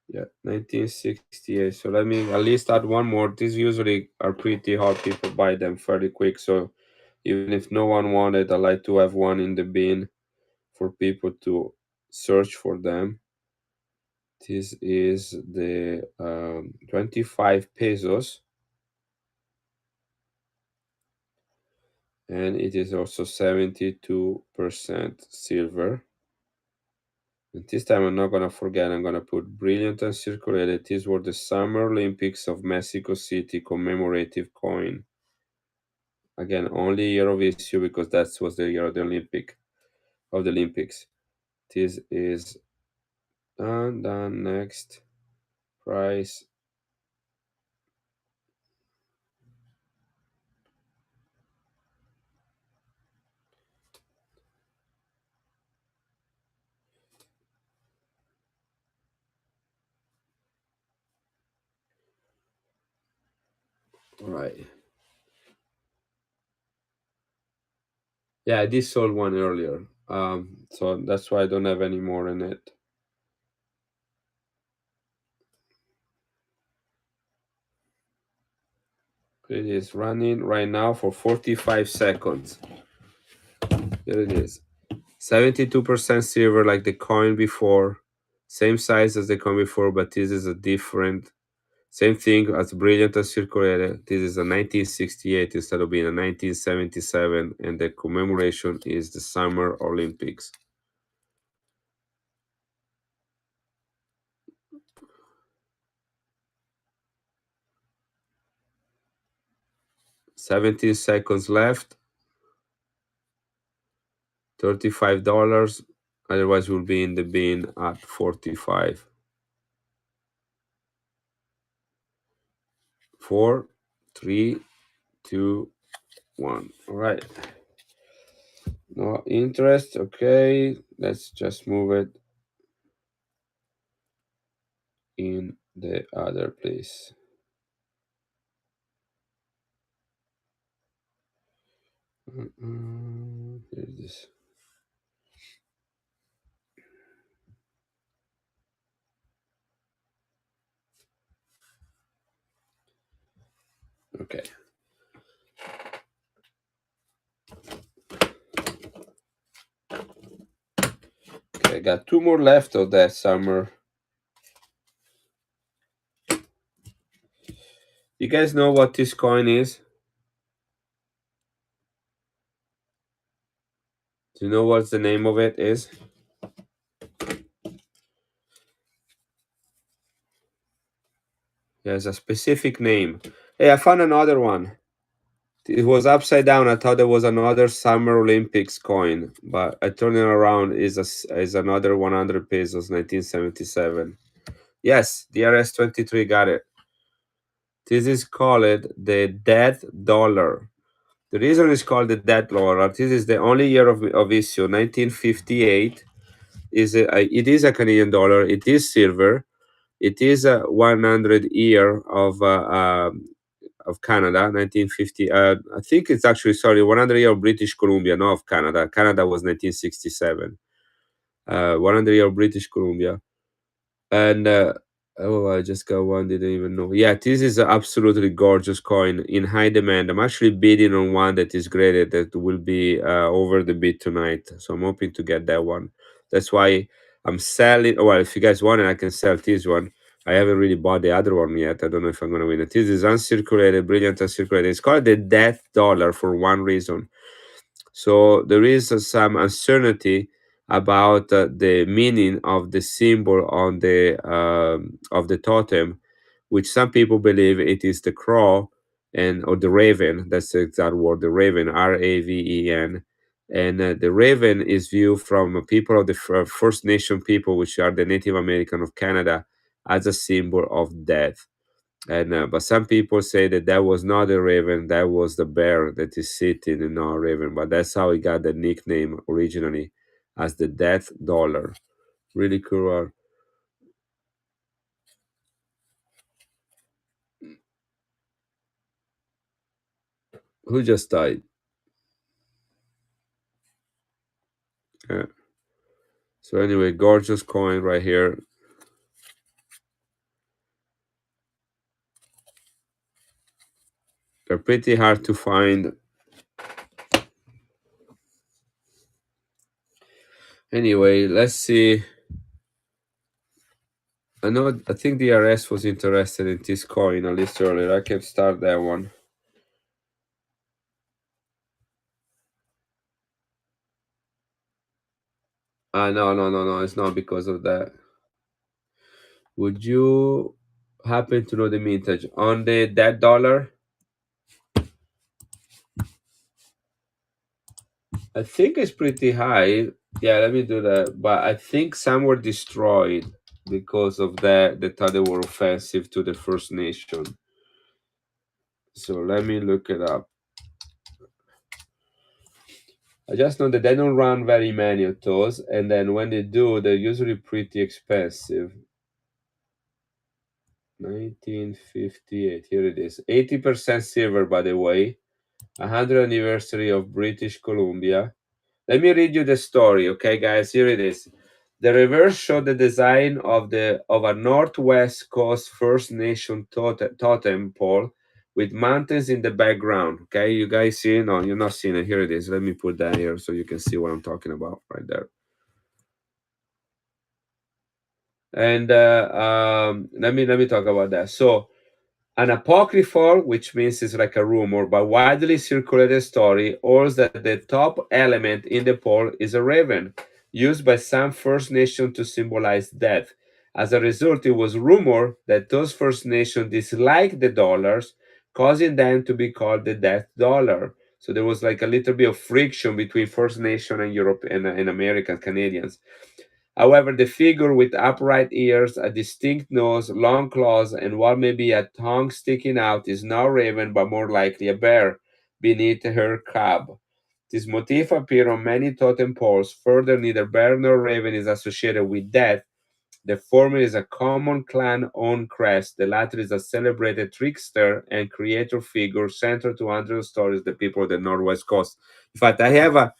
Yeah, 1968. So let me at least add one more. These usually are pretty hot. People buy them fairly quick. So even if no one wanted, I like to have one in the bin for people to search for them. This is the 25 pesos. And it is also 72% silver. And this time I'm not gonna forget, I'm gonna put brilliant and circulated. These were the Summer Olympics of Mexico City commemorative coin. Again, only year of issue because that was the year of the Olympics. This is done. Next price. All right. Yeah, I did sold one earlier. So that's why I don't have any more in it. It is running right now for 45 seconds. Here it is. 72% silver like the coin before. Same size as the coin before, but this is a different. Same thing as brilliant as circulated. This is a 1968 instead of being a 1977, and the commemoration is the Summer Olympics. $17 seconds left. $35. Otherwise, we'll be in the bin at 45. 4, 3, 2, 1. All right. No interest. Okay. Let's just move it in the other place. Here it is. Okay. Okay, I got 2 more left of that summer. You guys know what this coin is? Do you know what the name of it is? There's a specific name. Hey, I found another one. It was upside down. I thought there was another Summer Olympics coin, but I turned it around. Is another 100 pesos, 1977. Yes, DRS23 got it. This is called the dead dollar. The reason it's called the dead dollar, this is the only year of issue, 1958. It is a Canadian dollar. It is silver. It is a 100 year of Canada, 1950. I think it's actually, sorry, 100 year of British Columbia, not of Canada. Canada was 1967. 100 year of British Columbia. And oh, I just got one, didn't even know. Yeah, this is an absolutely gorgeous coin in high demand. I'm actually bidding on one that is graded that will be over the bid tonight. So I'm hoping to get that one. That's why I'm selling. Well, if you guys want it, I can sell this one. I haven't really bought the other one yet. I don't know if I'm gonna win it. This is uncirculated, brilliant uncirculated. It's called the death dollar for one reason. So there is some uncertainty about the meaning of the symbol on the of the totem, which some people believe it is the crow and or the raven. That's the exact word, the raven, Raven. And the raven is viewed from people of the First Nation people, which are the Native American of Canada, as a symbol of death. And but some people say that that was not a raven, that was the bear that is sitting and not a raven. But that's how he got the nickname originally, as the death dollar. Really cool. Who just died? Yeah. So anyway, gorgeous coin right here. They're pretty hard to find. Anyway, let's see. I think the RS was interested in this coin a little earlier. I can start that one. No, it's not because of that. Would you happen to know the mintage on the that dollar? I think it's pretty high. Yeah, let me do that. But I think some were destroyed because of that. They thought they were offensive to the First Nation. So let me look it up. I just know that they don't run very many of those, and then when they do, they're usually pretty expensive. 1958. Here it is. 80% silver, by the way. 100th anniversary of British Columbia. Let me read you the story, okay, guys? Here it is. The reverse showed the design of a Northwest Coast First Nation totem pole with mountains in the background. Okay, you guys see it? No, you're not seeing it. Here it is. Let me put that here so you can see what I'm talking about right there. And let me talk about that. So an apocryphal, which means it's like a rumor, but widely circulated story, holds that the top element in the pole is a raven, used by some First Nation to symbolize death. As a result, it was rumored that those First Nations disliked the dollars, causing them to be called the death dollar. So there was like a little bit of friction between First Nation and Europe and American Canadians. However, the figure with upright ears, a distinct nose, long claws, and what may be a tongue sticking out is not raven, but more likely a bear beneath her cub. This motif appears on many totem poles. Further, neither bear nor raven is associated with death. The former is a common clan-owned crest. The latter is a celebrated trickster and creator figure centered to hundreds of stories the people of the Northwest Coast. In fact, I have a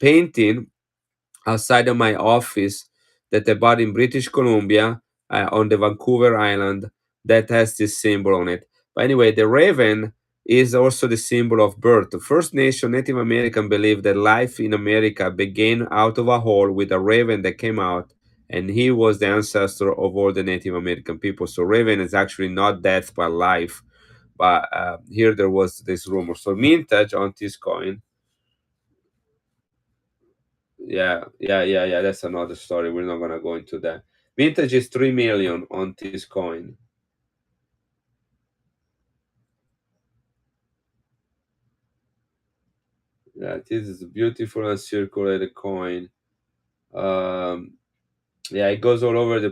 painting outside of my office that I bought in British Columbia on the Vancouver Island that has this symbol on it. But anyway, the raven is also the symbol of birth. The First Nation Native American believed that life in America began out of a hole with a raven that came out, and he was the ancestor of all the Native American people. So raven is actually not death but life. But here there was this rumor. So mintage on this coin, yeah. That's another story. We're not gonna go into that. Vintage is 3 million on this coin. Yeah, this is a beautiful uncirculated coin. Um, yeah, it goes all over the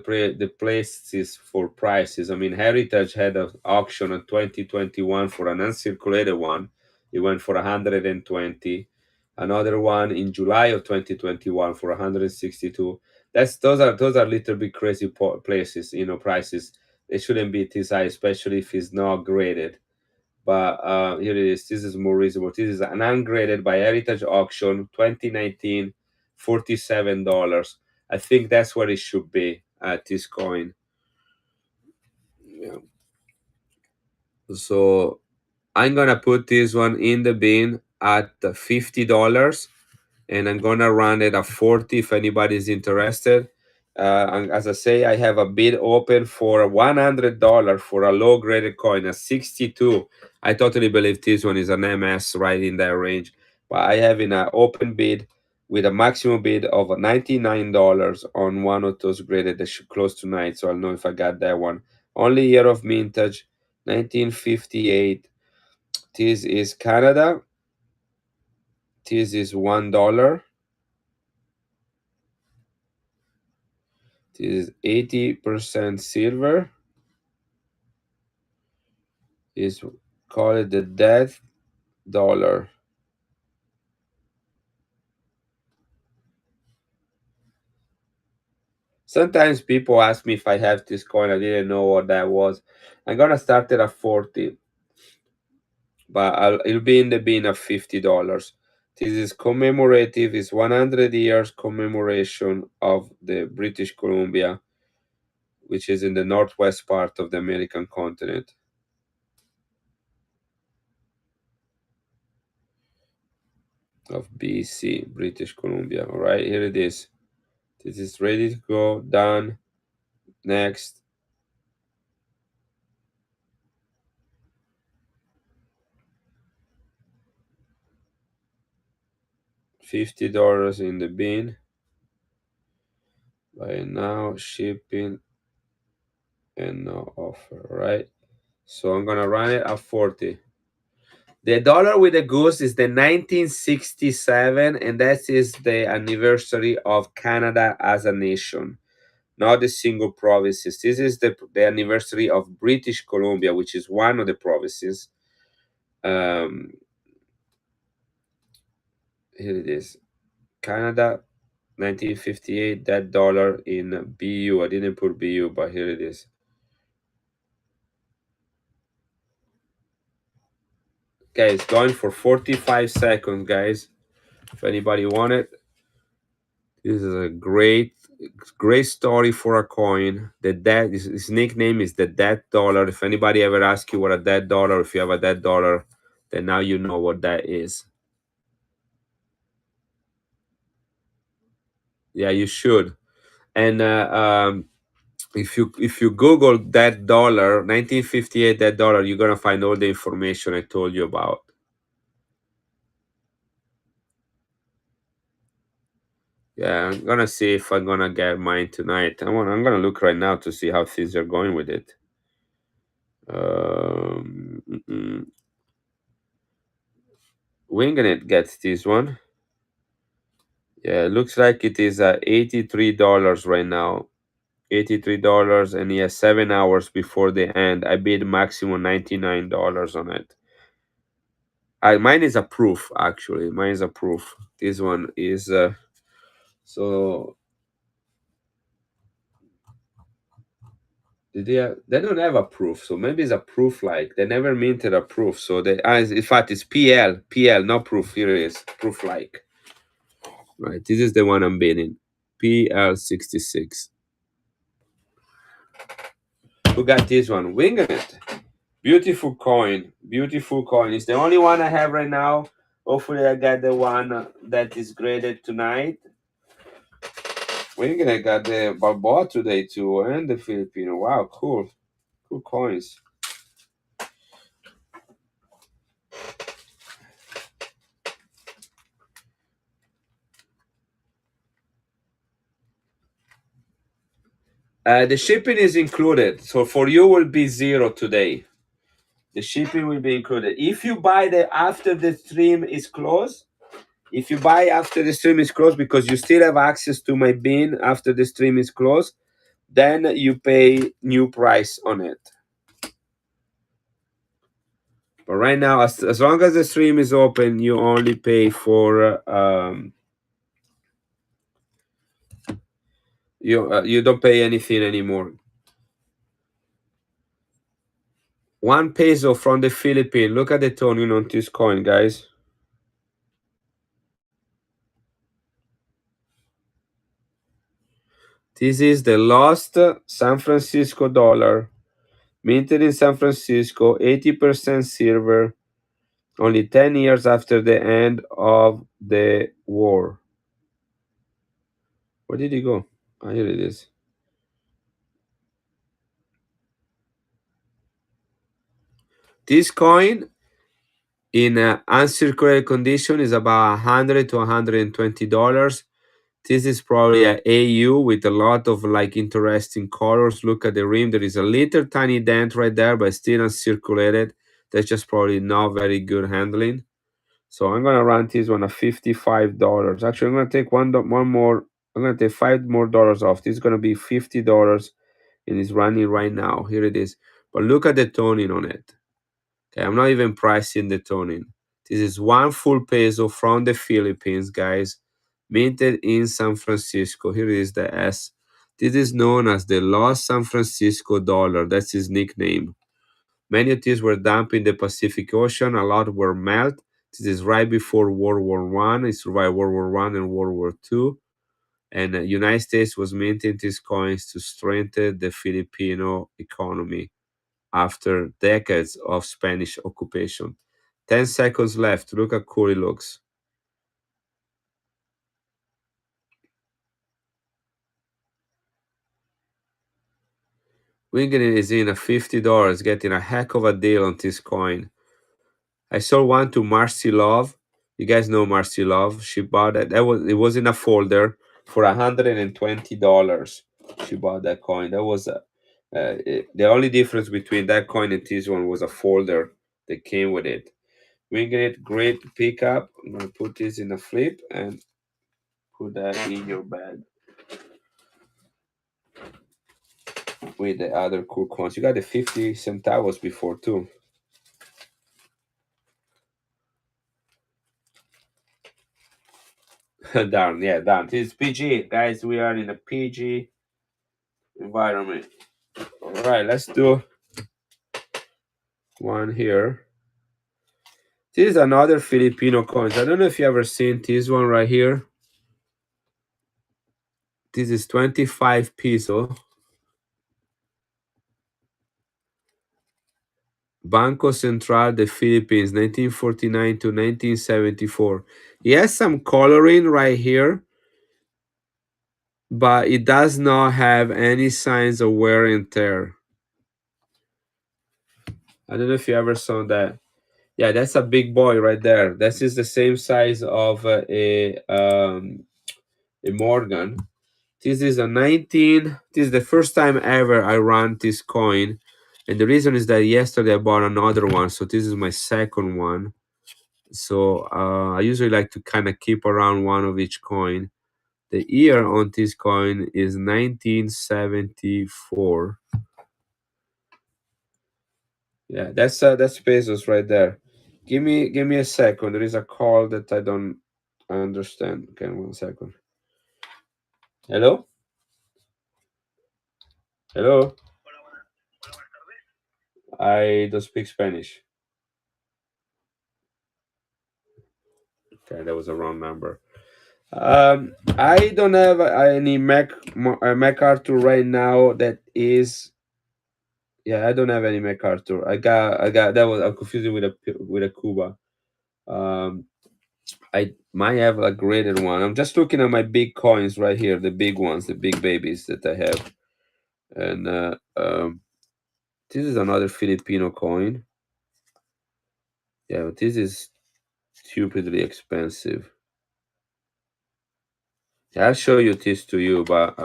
places for prices. I mean, Heritage had an auction in 2021 for an uncirculated one. It went for 120. Another one in July of 2021 for 162. Those are little bit crazy places, prices. They shouldn't be this high, especially if it's not graded. But here it is. This is more reasonable. This is an ungraded by Heritage Auction 2019, $47. I think that's what it should be at this coin. Yeah. So I'm gonna put this one in the bin at $50, and I'm gonna run it at 40 if anybody's interested. And as I say, I have a bid open for $100 for a low graded coin, a 62. I totally believe this one is an MS right in that range. But I have in an open bid with a maximum bid of $99 on one of those graded that should close tonight. So I'll know if I got that one. Only year of mintage, 1958. This is Canada. This is $1. This is 80% silver. Is call it the death dollar. Sometimes people ask me if I have this coin. I didn't know what that was. I'm gonna start it at 40, but it'll be in the bin of $50. This is commemorative. It's 100 years commemoration of the British Columbia, which is in the northwest part of the American continent. Of BC, British Columbia. All right, here it is. This is ready to go. Done. Next. $50 in the bin. Buy now, shipping, and no offer. Right. So I'm gonna run it at 40. The dollar with the goose is the 1967, and that is the anniversary of Canada as a nation, not the single provinces. This is the anniversary of British Columbia, which is one of the provinces. Um, Here it is. Canada, 1958, that dollar in BU. I didn't put BU, but here it is. Okay, it's going for 45 seconds, guys. If anybody want it, this is a great story for a coin. The dead his nickname is the dead dollar. If anybody ever asks you what a dead dollar, if you have a dead dollar, then now you know what that is. Yeah, you should. And if you Google that dollar, 1958 that dollar, you're gonna find all the information I told you about. Yeah, I'm gonna see if I'm gonna get mine tonight. I'm gonna look right now to see how things are going with it. Um, mm, mm. Winging it gets this one. Yeah, it looks like it is $83 right now. $83, and he has 7 hours before the end. I bid maximum $99 on it. Mine is a proof, actually. Mine is a proof. This one is so they don't have a proof, so maybe it's a proof like they never minted a proof. So they in fact it's PL, not proof. Here it is, proof like. Right, this is the one I'm bidding. PL66. Who got this one? Winging it. Beautiful coin. Beautiful coin. It's the only one I have right now. Hopefully I get the one that is graded tonight. Winging it got the Balboa today too, and the Filipino. Wow, cool. Cool coins. The shipping is included, so for you will be zero today. The shipping will be included. If you buy the after the stream is closed, if you buy after the stream is closed because you still have access to my bin after the stream is closed, then you pay new price on it. But right now, as long as the stream is open, you only pay for you don't pay anything anymore. 1 peso from the Philippines. Look at the toning on this coin, guys. This is the lost San Francisco dollar, minted in San Francisco, 80% silver, only 10 years after the end of the war. Where did he go? Here it is. This coin in uncirculated condition is about 100 to $120. This is probably a AU with a lot of like interesting colors. Look at the rim. There is a little tiny dent right there, but still uncirculated. That's just probably not very good handling. So I'm gonna run this one at $55. Actually, I'm gonna take one more. I'm gonna take $5 more off. This is gonna be $50, and it's running right now. Here it is. But look at the toning on it. Okay, I'm not even pricing the toning. This is one full peso from the Philippines, guys, minted in San Francisco. Here is the S. This is known as the Lost San Francisco dollar. That's his nickname. Many of these were dumped in the Pacific Ocean. A lot were melted. This is right before World War One. It survived World War One and World War Two. And the United States was minting these coins to strengthen the Filipino economy after decades of Spanish occupation. 10 seconds left. Look how cool it looks. Winging is in at $50, getting a heck of a deal on this coin. I sold one to Marcy Love. You guys know Marcy Love. She bought it. It was in a folder for $120. She bought that coin. That was the only difference between that coin and this one was a folder that came with it. Wingate, great pickup. I'm gonna put this in a flip and put that in your bag with the other cool coins. You got the 50 centavos before too. Darn, yeah, darn. This is PG, guys. We are in a PG environment. All right, let's do one here. This is another Filipino coins. I don't know if you ever seen this one right here. This is 25 peso. Banco Central de Philippines, 1949 to 1974. He has some coloring right here, but it does not have any signs of wear and tear. I don't know if you ever saw that. Yeah, that's a big boy right there. This is the same size of a Morgan. This is a 19. This is the first time ever I run this coin, and the reason is that yesterday I bought another one, so this is my second one. So I usually like to kind of keep around one of each coin. The year on this coin is 1974. Yeah, that's pesos right there. Give me a second. There is a call that I don't understand. Okay, 1 second. Hello? Hello? I don't speak Spanish. Okay, that was a wrong number. I don't have any MacArthur right now that is. Yeah, I don't have any MacArthur. I got that was I'm confusing with a Cuba. Um, I might have a graded one. I'm just looking at my big coins right here, the big ones, the big babies that I have, and this is another Filipino coin. Yeah, but this is stupidly expensive. I'll show you this to you, but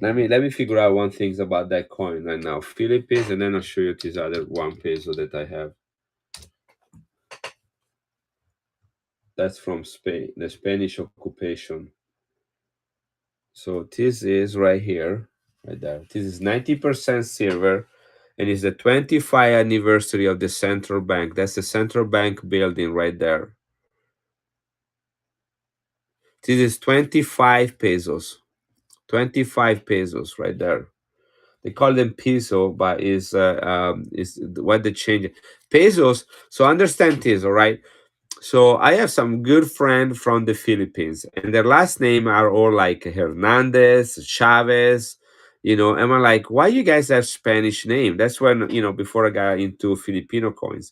let me figure out one things about that coin right now, Philippines, and then I'll show you this other 1 peso that I have. That's from Spain, the Spanish occupation. So this is right here, right there. This is 90% silver, and it's the 25th anniversary of the central bank. That's the central bank building right there. This is 25 pesos. 25 pesos right there. They call them peso, but is what they change pesos. So understand this, all right? So I have some good friend from the Philippines, and their last name are all like Hernandez, Chavez, and I'm like, why you guys have Spanish name? That's when before I got into Filipino coins,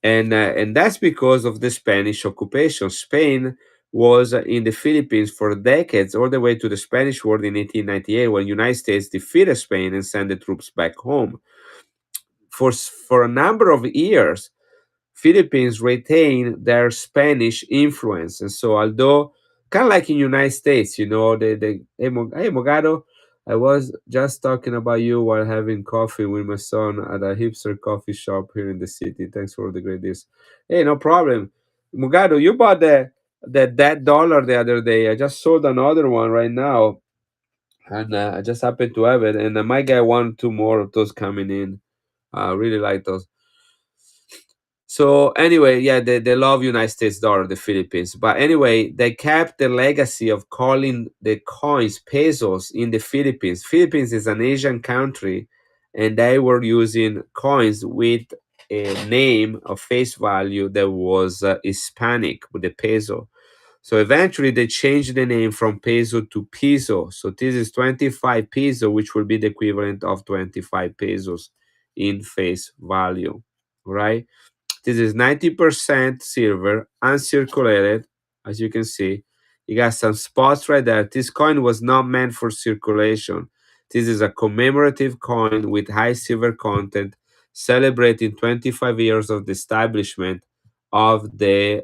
and that's because of the Spanish occupation. Spain was in the Philippines for decades, all the way to the Spanish War in 1898, when United States defeated Spain and sent the troops back home. For a number of years, Philippines retain their Spanish influence, and so although kind of like in United States, they hey Mogado, I was just talking about you while having coffee with my son at a hipster coffee shop here in the city. Thanks for the great deals. Hey, no problem. Mogado, you bought that dollar the other day. I just sold another one right now, and I just happened to have it, and I might get one, two more of those coming in. I really like those. So anyway, yeah, they love United States dollar, the Philippines. But anyway, they kept the legacy of calling the coins pesos in the Philippines. Philippines is an Asian country, and they were using coins with a name of face value that was Hispanic with the peso. So eventually they changed the name from peso to peso. So this is 25 peso, which will be the equivalent of 25 pesos in face value, right? This is 90% silver, uncirculated, as you can see. You got some spots right there. This coin was not meant for circulation. This is a commemorative coin with high silver content, celebrating 25 years of the establishment of the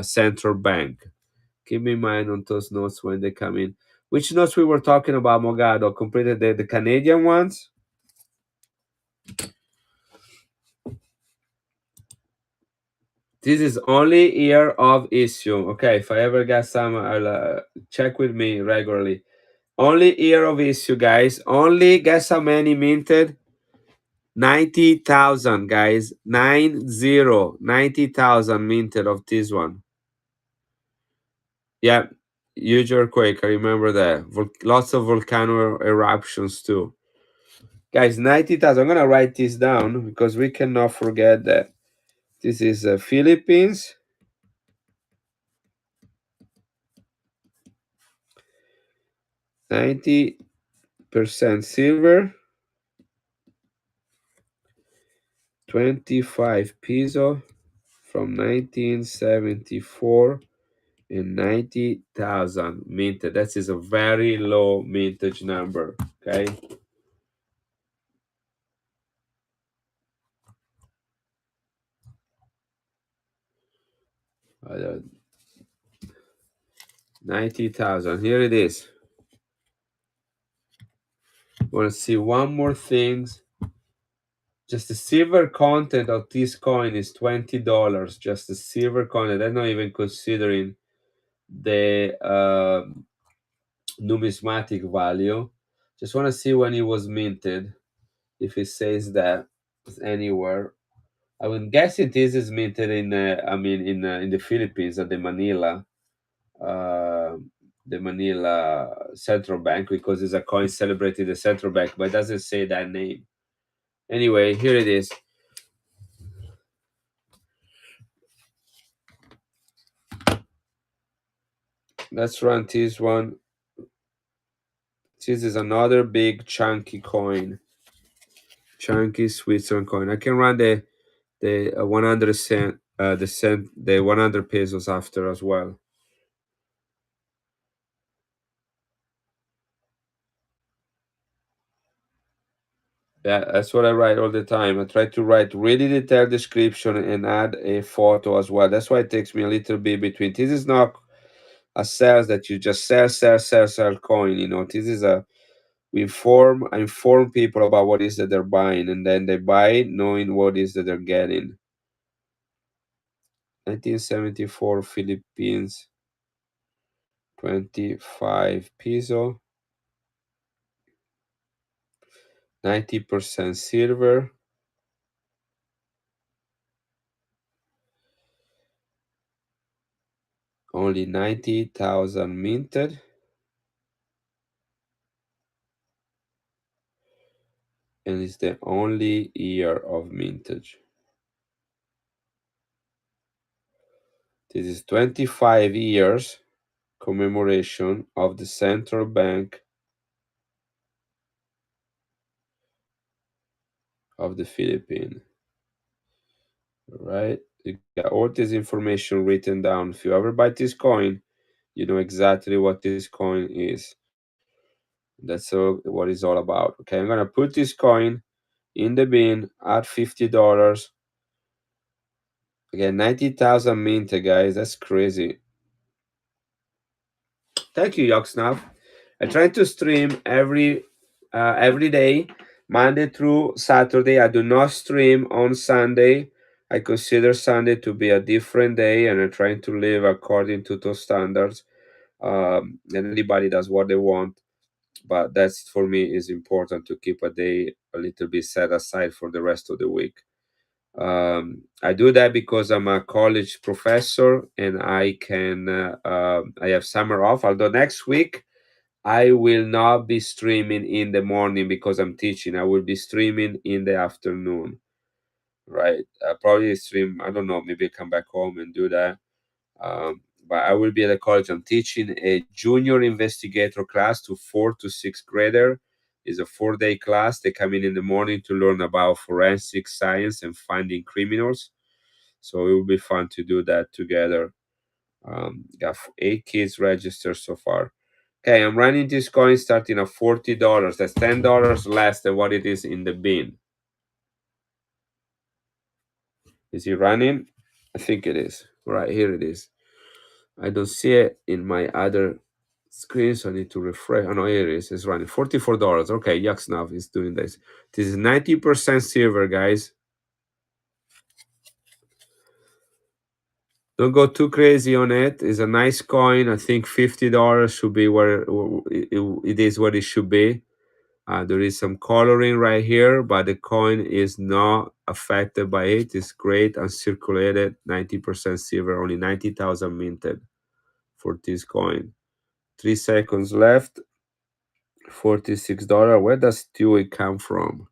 central bank. Keep in mind on those notes when they come in. Which notes we were talking about, Mogado? Completed the Canadian ones? This is only year of issue. Okay, if I ever get some, I'll check with me regularly. Only year of issue, guys. Only guess how many minted? 90,000, guys. 90,000 minted of this one. Yeah, huge earthquake. I remember that. Lots of volcano eruptions too. Guys, 90,000. I'm gonna write this down because we cannot forget that. This is Philippines. 90% silver, 25 peso from 1974, and 90,000 minted. That is a very low mintage number. Okay. 90,000. Here it is. Want to see one more thing? Just the silver content of this coin is $20. Just the silver content. That's not even considering the numismatic value. Just want to see when it was minted. If it says that anywhere, I would guess it is minted in. In the Philippines at uh, the Manila Central Bank, because it's a coin celebrating the central bank, but it doesn't say that name. Anyway, here it is. Let's run this one. This is another big chunky coin. Chunky Switzerland coin. I can run the 100 cent the 100 pesos after as well. Yeah, that's what I write all the time. I try to write really detailed description and add a photo as well. That's why it takes me a little bit between. This is not a sales that you just sell coin. This is a I inform people about what is that they're buying, and then they buy knowing what is that they're getting. 1974 Philippines, 25 peso, 90% silver, only 90,000 minted, and it's the only year of mintage. This is 25 years commemoration of the central bank of the Philippines. All right, you got all this information written down. If you ever buy this coin, you know exactly what this coin is. That's what it's all about. Okay, I'm gonna put this coin in the bin at $50. Again, 90,000 minted, guys. That's crazy. Thank you, Yogsnav. I try to stream every day, Monday through Saturday. I do not stream on Sunday. I consider Sunday to be a different day, and I'm trying to live according to those standards. And anybody does what they want, but that's for me is important to keep a day a little bit set aside for the rest of the week. I do that because I'm a college professor and I have summer off. Although next week I will not be streaming in the morning because I'm teaching. I will be streaming in the afternoon, right? I probably stream. I don't know. Maybe come back home and do that. But I will be at the college. I'm teaching a junior investigator class to 4th to 6th grader. It's a 4-day class. They come in the morning to learn about forensic science and finding criminals. So it will be fun to do that together. Got 8 kids registered so far. Okay, I'm running this coin starting at $40. That's $10 less than what it is in the bin. Is it running? I think it is. Right, here it is. I don't see it in my other screen, so I need to refresh. Oh no, here it is. It's running. $44. Okay, Yaxnav is doing this. This is 90% silver, guys. Don't go too crazy on it. It's a nice coin. I think $50 should be where it is what it should be. There is some coloring right here, but the coin is not affected by it. It's great and circulated. 90% silver, only 90,000 minted for this coin. 3 seconds left. $46. Where does Stewie come from?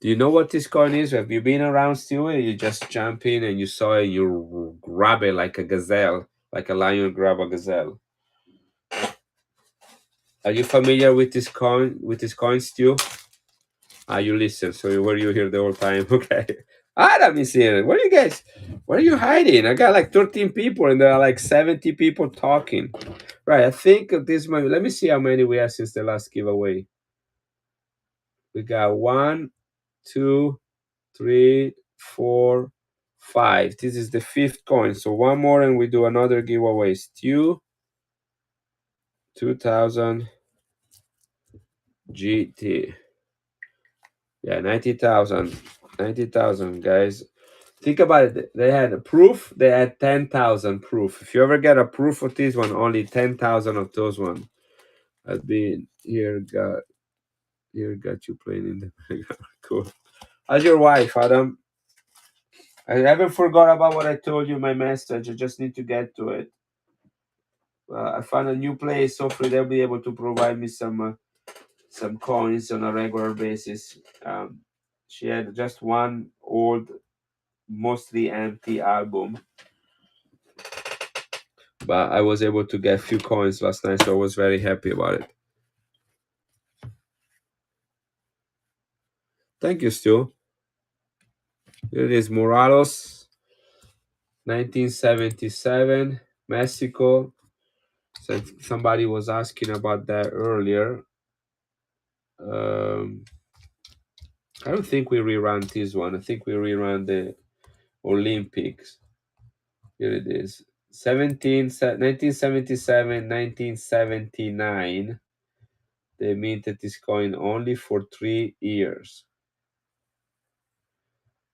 Do you know what this coin is? Have you been around Stewie? You just jump in and you saw it, you grab it like a gazelle, like a lion grab a gazelle. Are you familiar with this coin? With this coin, Stu? You listen. So were you here the whole time? Okay. Adam is here. Where are you guys? Where are you hiding? I got like 13 people and there are like 70 people talking. Right. I think this might. Let me see how many we have since the last giveaway. We got 1, 2, 3, 4, 5. This is the 5th coin. So one more and we do another giveaway. Stu 2000 GT. Yeah, 90,000. 90,000, guys. Think about it. They had a proof. They had 10,000 proof. If you ever get a proof of this one, only 10,000 of those one has been here. Got you playing in the background. Cool. How's your wife, Adam? I haven't forgot about what I told you. My message. I just need to get to it. I found a new place. Hopefully, they'll be able to provide me some coins on a regular basis. She had just one old, mostly empty album, but I was able to get a few coins last night, so I was very happy about it. Thank you, Stu. Here it is, Moralos, 1977, Mexico. So somebody was asking about that earlier. I don't think we rerun this one. I think we rerun the Olympics. Here it is. 1977, 1979. They minted this coin only for 3 years.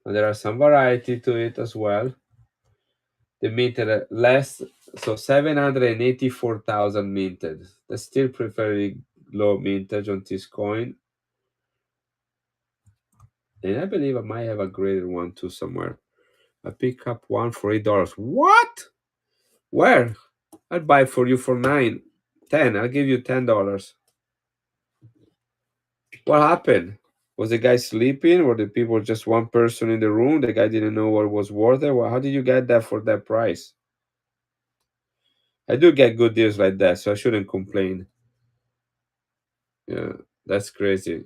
And there are some variety to it as well. They minted less, so 784,000 minted. That's still pretty low mintage on this coin. And I believe I might have a greater one too somewhere. I pick up one for $8. What? Where? I'll buy for you for 9, 10. I'll give you $10. What happened? Was the guy sleeping? Or the people just one person in the room? The guy didn't know what was worth it? Well, how did you get that for that price? I do get good deals like that, so I shouldn't complain. Yeah, that's crazy.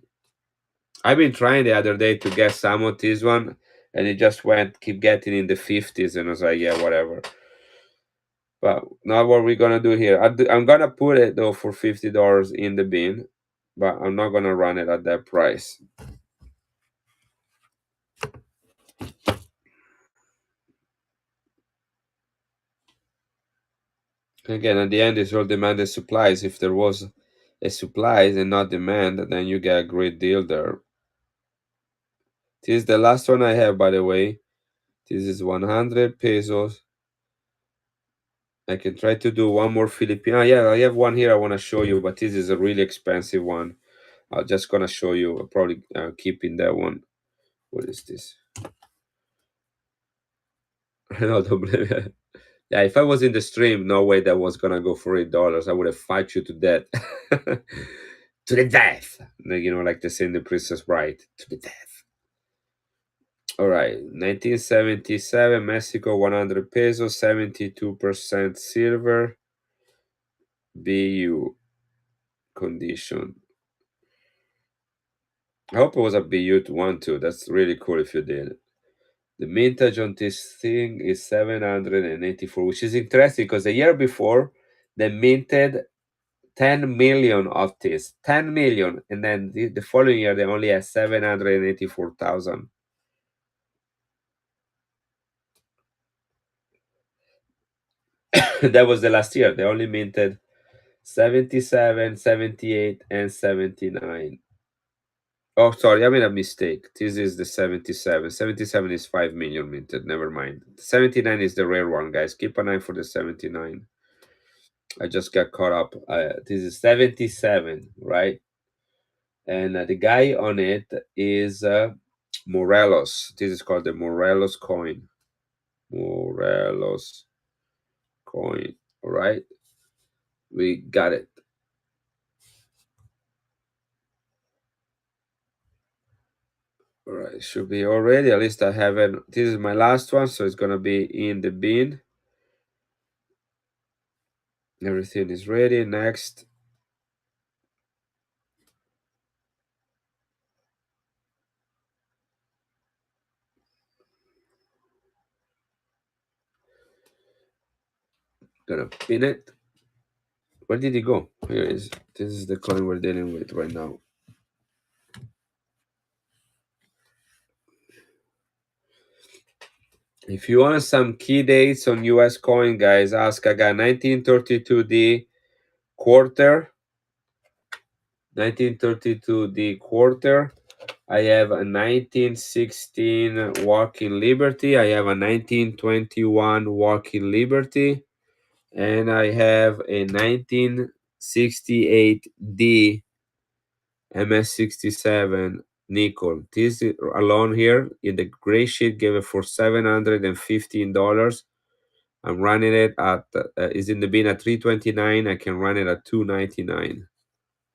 I've been trying the other day to get some of this one, and it just keep getting in the 50s, and I was like, yeah, whatever. But not what we're gonna do here. I'm gonna put it though for $50 in the bin, but I'm not gonna run it at that price. Again, at the end, it's all demand and supplies. If there was a supplies and not demand, then you get a great deal there. This is the last one I have, by the way. This is 100 pesos. I can try to do one more Filipino. Yeah, I have one here I want to show you, but this is a really expensive one. I'm just gonna show you. I'll probably keeping that one. What is this? I know, don't blame me. Yeah, if I was in the stream, no way that was gonna go for $8. I would have fight you to death. To the death. You know, like they say in The Princess Bride. To the death. All right, 1977, Mexico, 100 pesos, 72% silver, BU condition. I hope it was a BU one too. That's really cool if you did. The mintage on this thing is 784, which is interesting because the year before they minted 10 million of this, 10 million, and then the following year they only had 784,000. That was the last year. They only minted 77, 78, and 79. Oh, sorry, I made a mistake. This is the 77. 77 is 5 million minted. Never mind. 79 is the rare one, guys. Keep an eye for the 79. I just got caught up. This is 77, right? And the guy on it is Morelos. This is called the Morelos coin. Morelos coin. All right. We got it. All right. Should be all ready. At least I haven't. This is my last one. So it's going to be in the bin. Everything is ready. Next. Gonna pin it. Where did it go? Here it is. This is the coin we're dealing with right now. If you want some key dates on US coin, guys, ask. I got 1932D quarter, 1932D quarter. I have a 1916 Walking Liberty. I have a 1921 Walking Liberty. And I have a 1968D MS67 nickel. This alone here in the gray sheet gave it for $715. I'm running it at is in the bin at 329. I can run it at 299.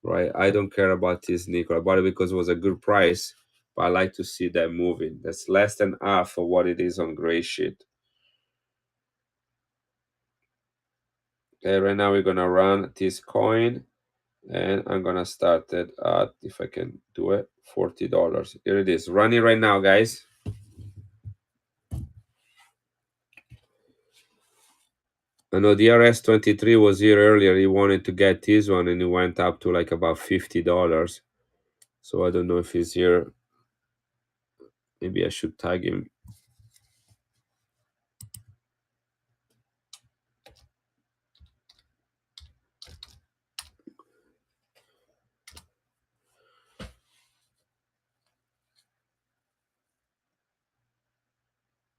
Right? I don't care about this nickel. I bought it because it was a good price, but I like to see that moving. That's less than half of what it is on gray sheet. Okay, right now we're gonna run this coin. And I'm gonna start it at, if I can do it, $40. Here it is, running right now, guys. I know DRS23 was here earlier. He wanted to get this one, and it went up to like about $50. So I don't know if he's here. Maybe I should tag him.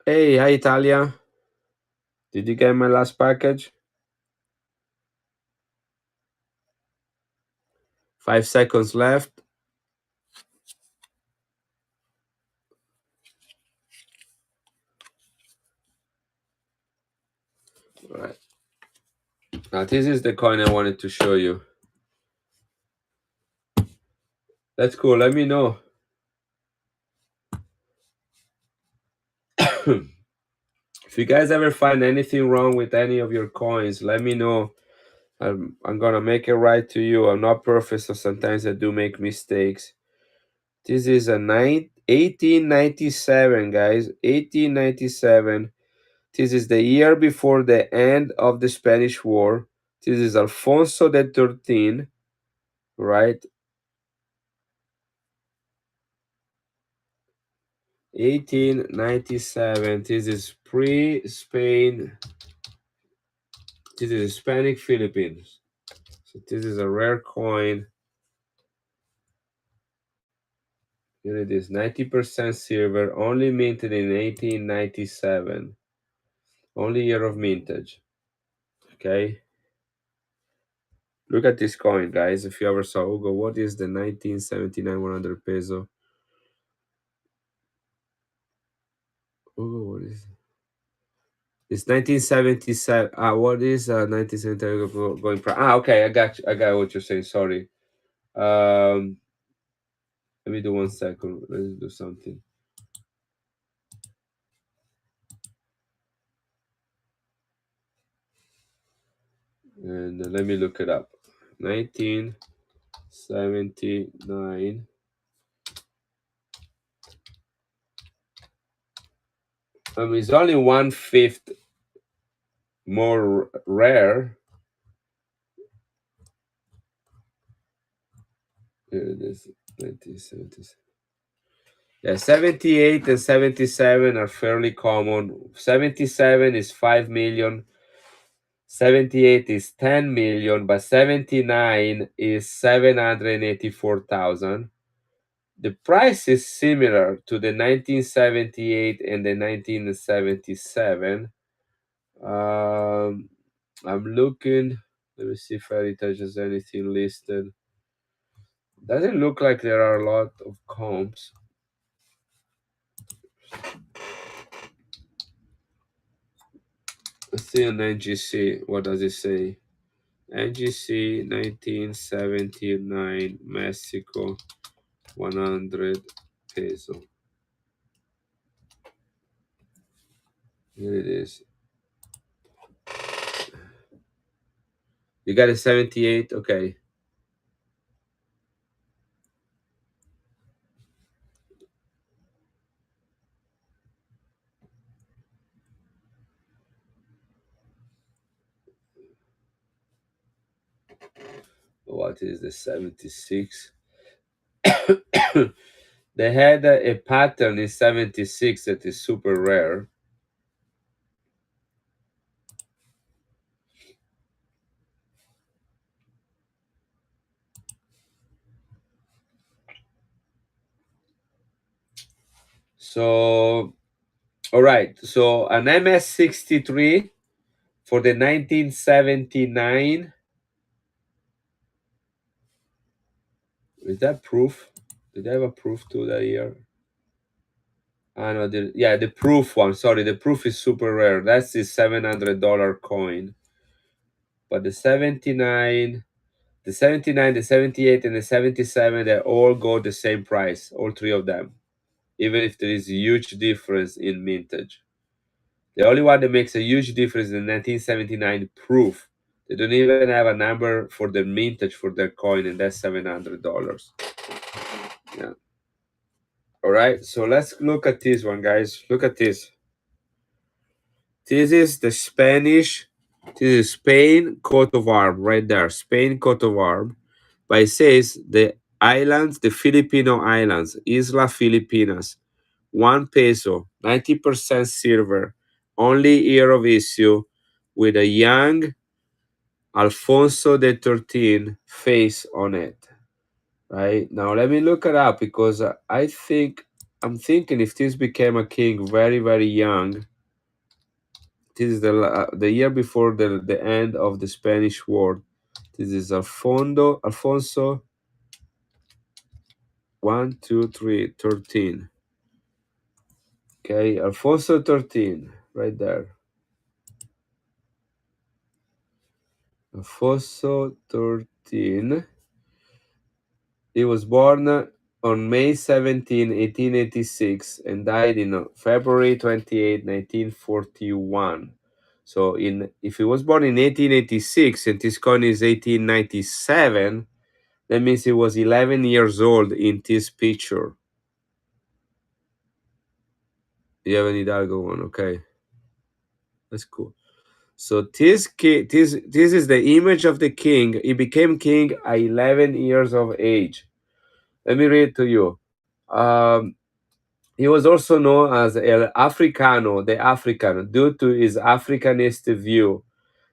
Hey, hi Italia. Did you get my last package? 5 seconds left. All right. Now this is the coin I wanted to show you. That's cool. Let me know. If you guys ever find anything wrong with any of your coins, let me know. I'm gonna make it right to you. I'm not perfect, so sometimes I do make mistakes. This is a 1897, guys. 1897 This is the year before the end of the Spanish War. This is Alfonso the 13th, right? 1897. This is pre-Spain. This is Hispanic Philippines. So this is a rare coin. Here it is, 90% silver, only minted in 1897. Only year of mintage. Okay. Look at this coin, guys. If you ever saw Hugo, what is the 1979 100 peso? Hugo, what is it? It's 1977. What is 1977 going price? Okay, I got you. I got what you're saying. Sorry. Let me do 1 second. Let's do something. And let me look it up. 1979. It's only 1/5 more rare. Here it is, 1977. Yeah, 78 and 77 are fairly common. 77 is 5 million, 78 is 10 million, but 79 is 784,000. The price is similar to the 1978 and the 1977. I'm looking. Let me see if Heritage has anything listed. Doesn't look like there are a lot of comps. Let's see on NGC. What does it say? NGC 1979 Mexico 100 peso. Here it is. You got a 78? Okay. What is the 76? They had a pattern in 76 that is super rare. So, all right. So an MS63 for the 1979. Is that proof? Did I have a proof to that year? No, the proof one. Sorry, the proof is super rare. That's the $700 coin. But the 79, the 79, the 78, and the 77, they all go the same price, all three of them, even if there is a huge difference in mintage. The only one that makes a huge difference is the 1979 proof. They don't even have a number for the mintage for their coin, and that's $700. Yeah. All right, so let's look at this one, guys. Look at this. This is the Spanish. This is Spain coat of arm right there. Spain coat of arm. But it says the islands, the Filipino islands, Isla Filipinas, 1 peso, 90% silver, only year of issue, with a young Alfonso the 13th face on it. Right now, let me look it up because I'm thinking if this became a king very, very young. This is the year before the end of the Spanish War. This is Alfonso 1, 2, 3, 13. Okay, Alfonso 13, right there. Alfonso 13. He was born on May 17, 1886, and died in February 28, 1941. So if he was born in 1886 and this coin is 1897, that means he was 11 years old in this picture. You have an Hidalgo one, okay. That's cool. So this is the image of the king. He became king at 11 years of age. Let me read to you. Um, he was also known as El Africano, the African, due to his Africanist view.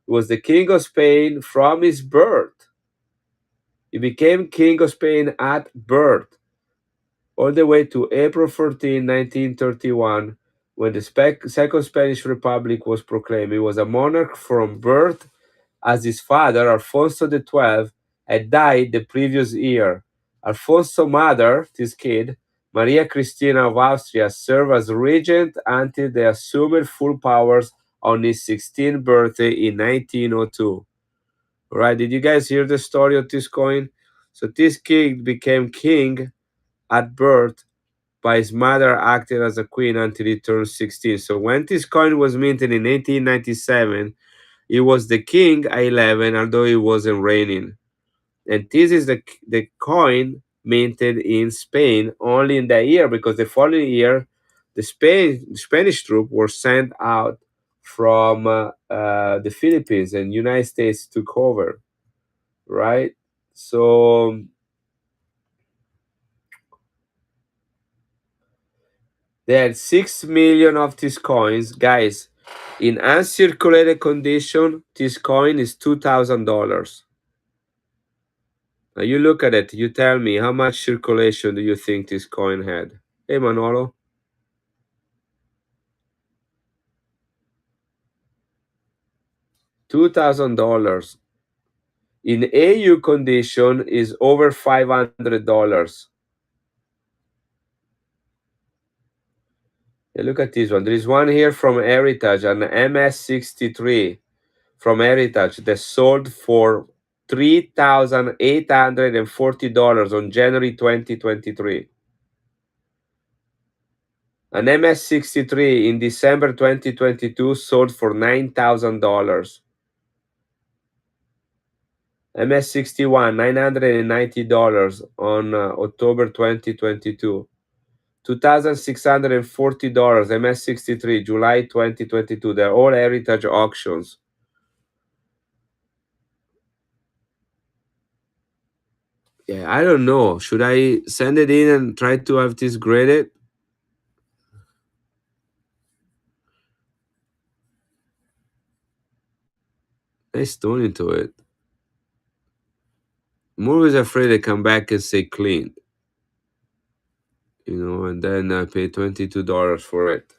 He was the king of Spain from his birth. He became king of Spain at birth, all the way to April 14, 1931, when the Second Spanish Republic was proclaimed. He was a monarch from birth, as his father, Alfonso XII, had died the previous year. Alfonso's mother, this kid, Maria Cristina of Austria, served as regent until they assumed full powers on his 16th birthday in 1902. All right, did you guys hear the story of this coin? So this king became king at birth by his mother acting as a queen until he turned 16. So when this coin was minted in 1897, he was the king at 11, although he wasn't reigning. And this is the coin minted in Spain only in that year, because the following year, the Spanish troops were sent out from the Philippines, and United States took over, right? So they had 6 million of these coins, guys. In uncirculated condition, this coin is $2,000. Now you look at it, you tell me how much circulation do you think this coin had? Hey Manolo, $2,000. In AU condition is over $500. Yeah, look at this one. There is one here from Heritage, an MS63 from Heritage that sold for $3,840 on January 2023. An MS63 in December 2022 sold for $9,000. MS61, $990 on October 2022. $2,640, MS63, July 2022. They're all heritage auctions. Yeah, I don't know. Should I send it in and try to have this graded? Nice stone into it. I'm always afraid they come back and say clean, and then I pay $22 for it.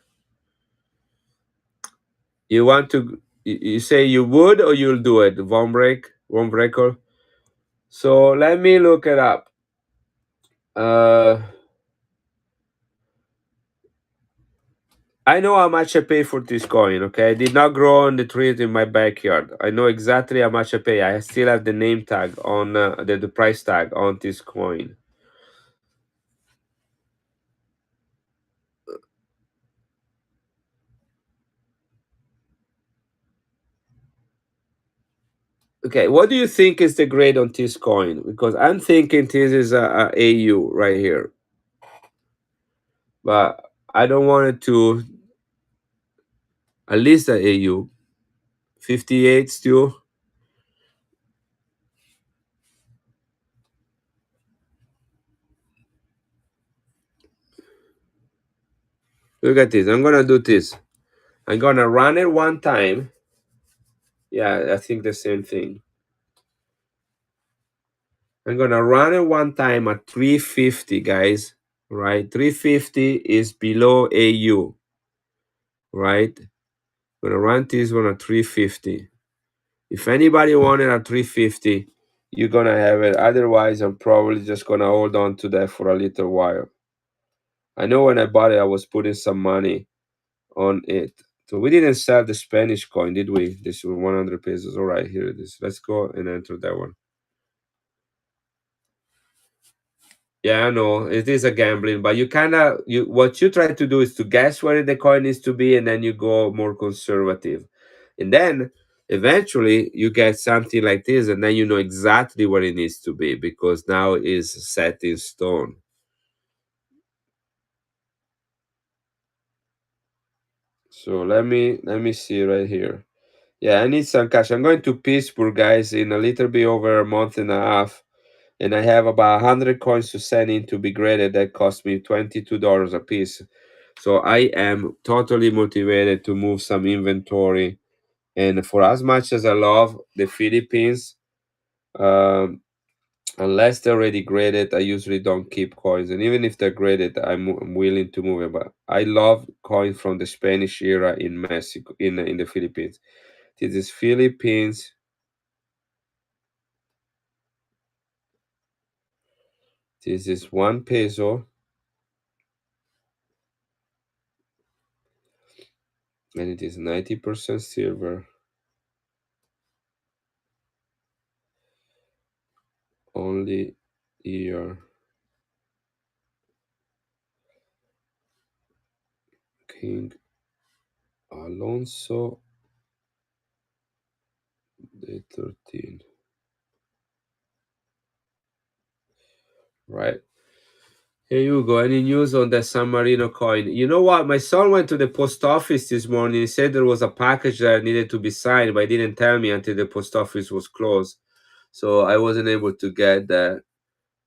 You want to? You say you would or you'll do it, Von Breaker? So let me look it up. I know how much I pay for this coin. Okay, I did not grow on the trees in my backyard. I know exactly how much I pay. I still have the name tag on the price tag on this coin. Okay, what do you think is the grade on this coin? Because I'm thinking this is a AU right here, but I don't want it to. At least a AU, 58 still. Look at this. I'm gonna do this. I'm gonna run it one time. Yeah, I think the same thing. I'm gonna run it one time at 350, guys. Right? 350 is below AU. Right? I'm gonna run this one at 350. If anybody wanted at 350, you're gonna have it. Otherwise, I'm probably just gonna hold on to that for a little while. I know when I bought it, I was putting some money on it. So we didn't sell the Spanish coin, did we? This was 100 pesos. All right, here it is. Let's go and enter that one. Yeah, I know it is a gambling, but you kind of what you try to do is to guess where the coin needs to be, and then you go more conservative, and then eventually you get something like this, and then you know exactly where it needs to be because now it's set in stone. So let me see right here. Yeah, I need some cash. I'm going to Pittsburgh, guys, in a little bit over a month and a half, and I have about 100 coins to send in to be graded. That cost me $22 a piece. So I am totally motivated to move some inventory. And for as much as I love the Philippines, um, unless they're already graded, I usually don't keep coins. And even if they're graded, I'm willing to move it. But I love coins from the Spanish era in Mexico, in the Philippines. This is Philippines. This is 1 peso, and it is 90% silver. Only here, King Alonso the 13. Right. Here you go. Any news on the San Marino coin? You know what? My son went to the post office this morning. He said there was a package that needed to be signed, but he didn't tell me until the post office was closed. So I wasn't able to get that.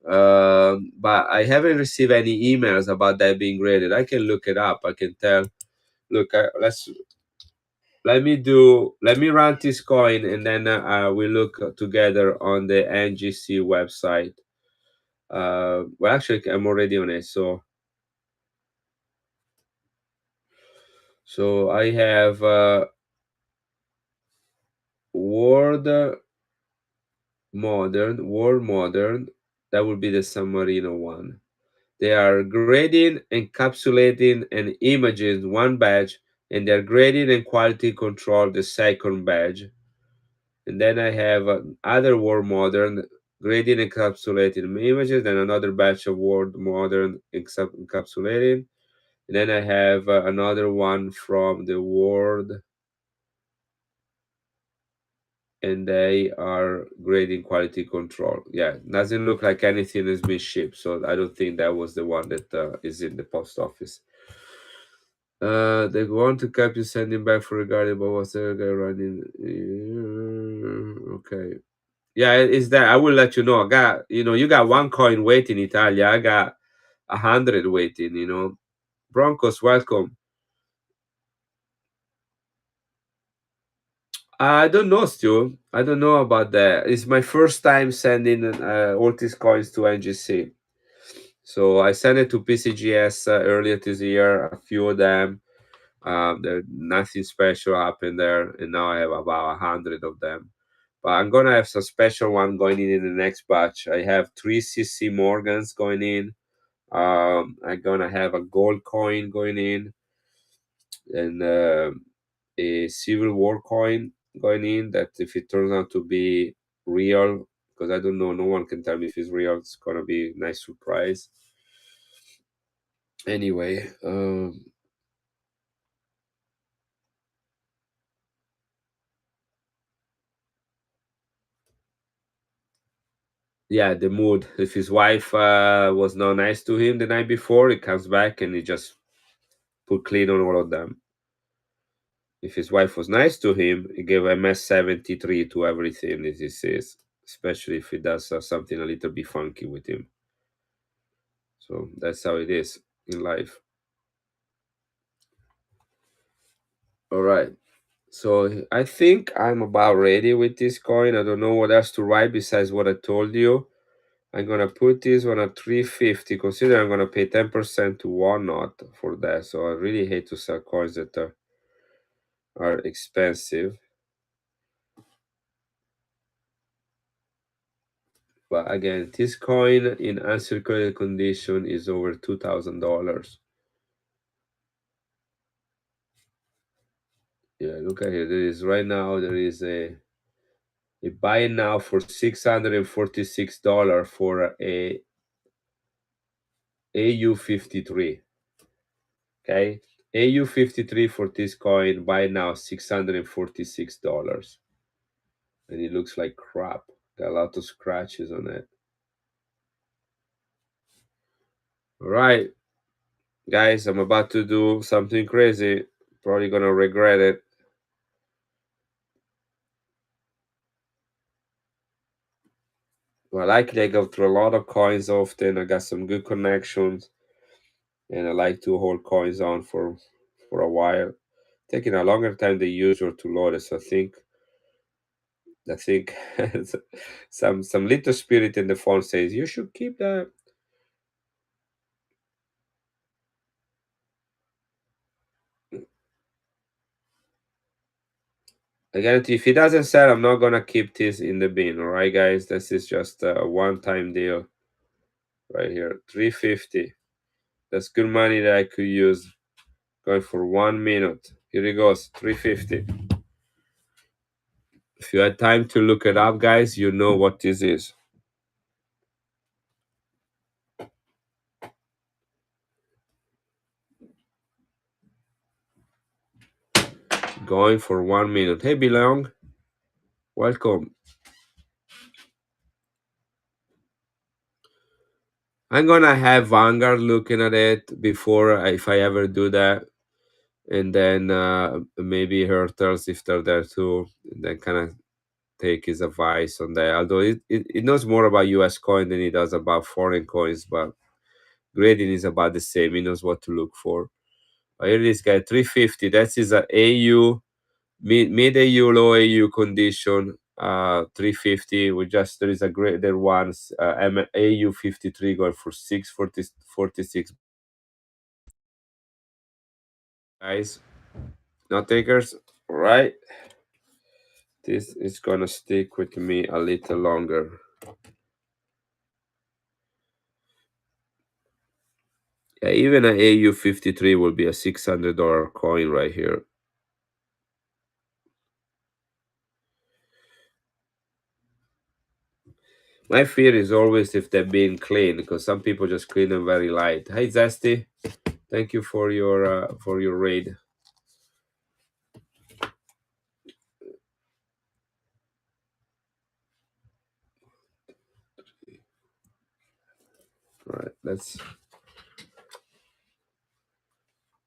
But I haven't received any emails about that being graded. I can look it up. I can tell. Look, let me run this coin, and then we look together on the NGC website. Well, actually, I'm already on it. So I have World World Modern. That would be the San Marino one. They are grading, encapsulating, and imaging one badge, and they're grading and quality control the second badge. And then I have other World Modern grading, encapsulating images, and another batch of World Modern encapsulating. And then I have another one from the World, and they are grading quality control. Yeah, doesn't look like anything has been shipped, so I don't think that was the one that is in the post office. They want to keep you sending back for regarding but what's the guy running. Okay. Yeah, it's that. I will let you know. I got, you got one coin waiting, Italia. I got 100 waiting, Broncos, welcome. I don't know, Stu. I don't know about that. It's my first time sending all these coins to NGC. So I sent it to PCGS earlier this year, a few of them. There nothing special happened there, and now I have about 100 of them. But I'm gonna have some special one going in the next batch. I have 3 CC Morgans going in. I'm gonna have a gold coin going in, and a Civil War coin going in. That if it turns out to be real, because I don't know, no one can tell me if it's real. It's gonna be a nice surprise. Anyway, yeah, the mood. If his wife was not nice to him the night before, he comes back and he just put clean on all of them. If his wife was nice to him, he gave MS-73 to everything, as he says, especially if he does something a little bit funky with him. So that's how it is in life. All right. So I think I'm about ready with this coin. I don't know what else to write besides what I told you. I'm gonna put this one at 350. Consider I'm gonna pay 10% to one not for that. So I really hate to sell coins that are expensive. But again, this coin in uncirculated condition is over $2,000. Yeah, look at here. There is right now there is a buy now for $646 for a AU53. Okay, AU53 for this coin buy now $646, and it looks like crap. Got a lot of scratches on it. All right, guys, I'm about to do something crazy. Probably gonna regret it. Well, likely I go through a lot of coins often. I got some good connections, and I like to hold coins on for a while. Taking a longer time than usual to load it. So I think some little spirit in the phone says you should keep that. I guarantee if it doesn't sell, I'm not gonna keep this in the bin. All right, guys, this is just a one-time deal right here. 350. That's good money that I could use. Going for 1 minute. Here it goes. 350. If you had time to look it up, guys, you know what this is. Going for 1 minute. Hey, Belong. Welcome. I'm gonna have Vanguard looking at it before if I ever do that, and then maybe Hurters if they're there too, and then kind of take his advice on that. Although it knows more about US coin than it does about foreign coins, but grading is about the same. He knows what to look for. Here this guy 350. That is a AU mid AU low AU condition. 350. We just there is a greater ones. AU 53 going for 640 guys. Not takers. All right. This is gonna stick with me a little longer. Yeah, even an AU 53 will be a $600 coin right here. My fear is always if they're being clean, because some people just clean them very light. Hey Zesty, thank you for your raid. All right, let's.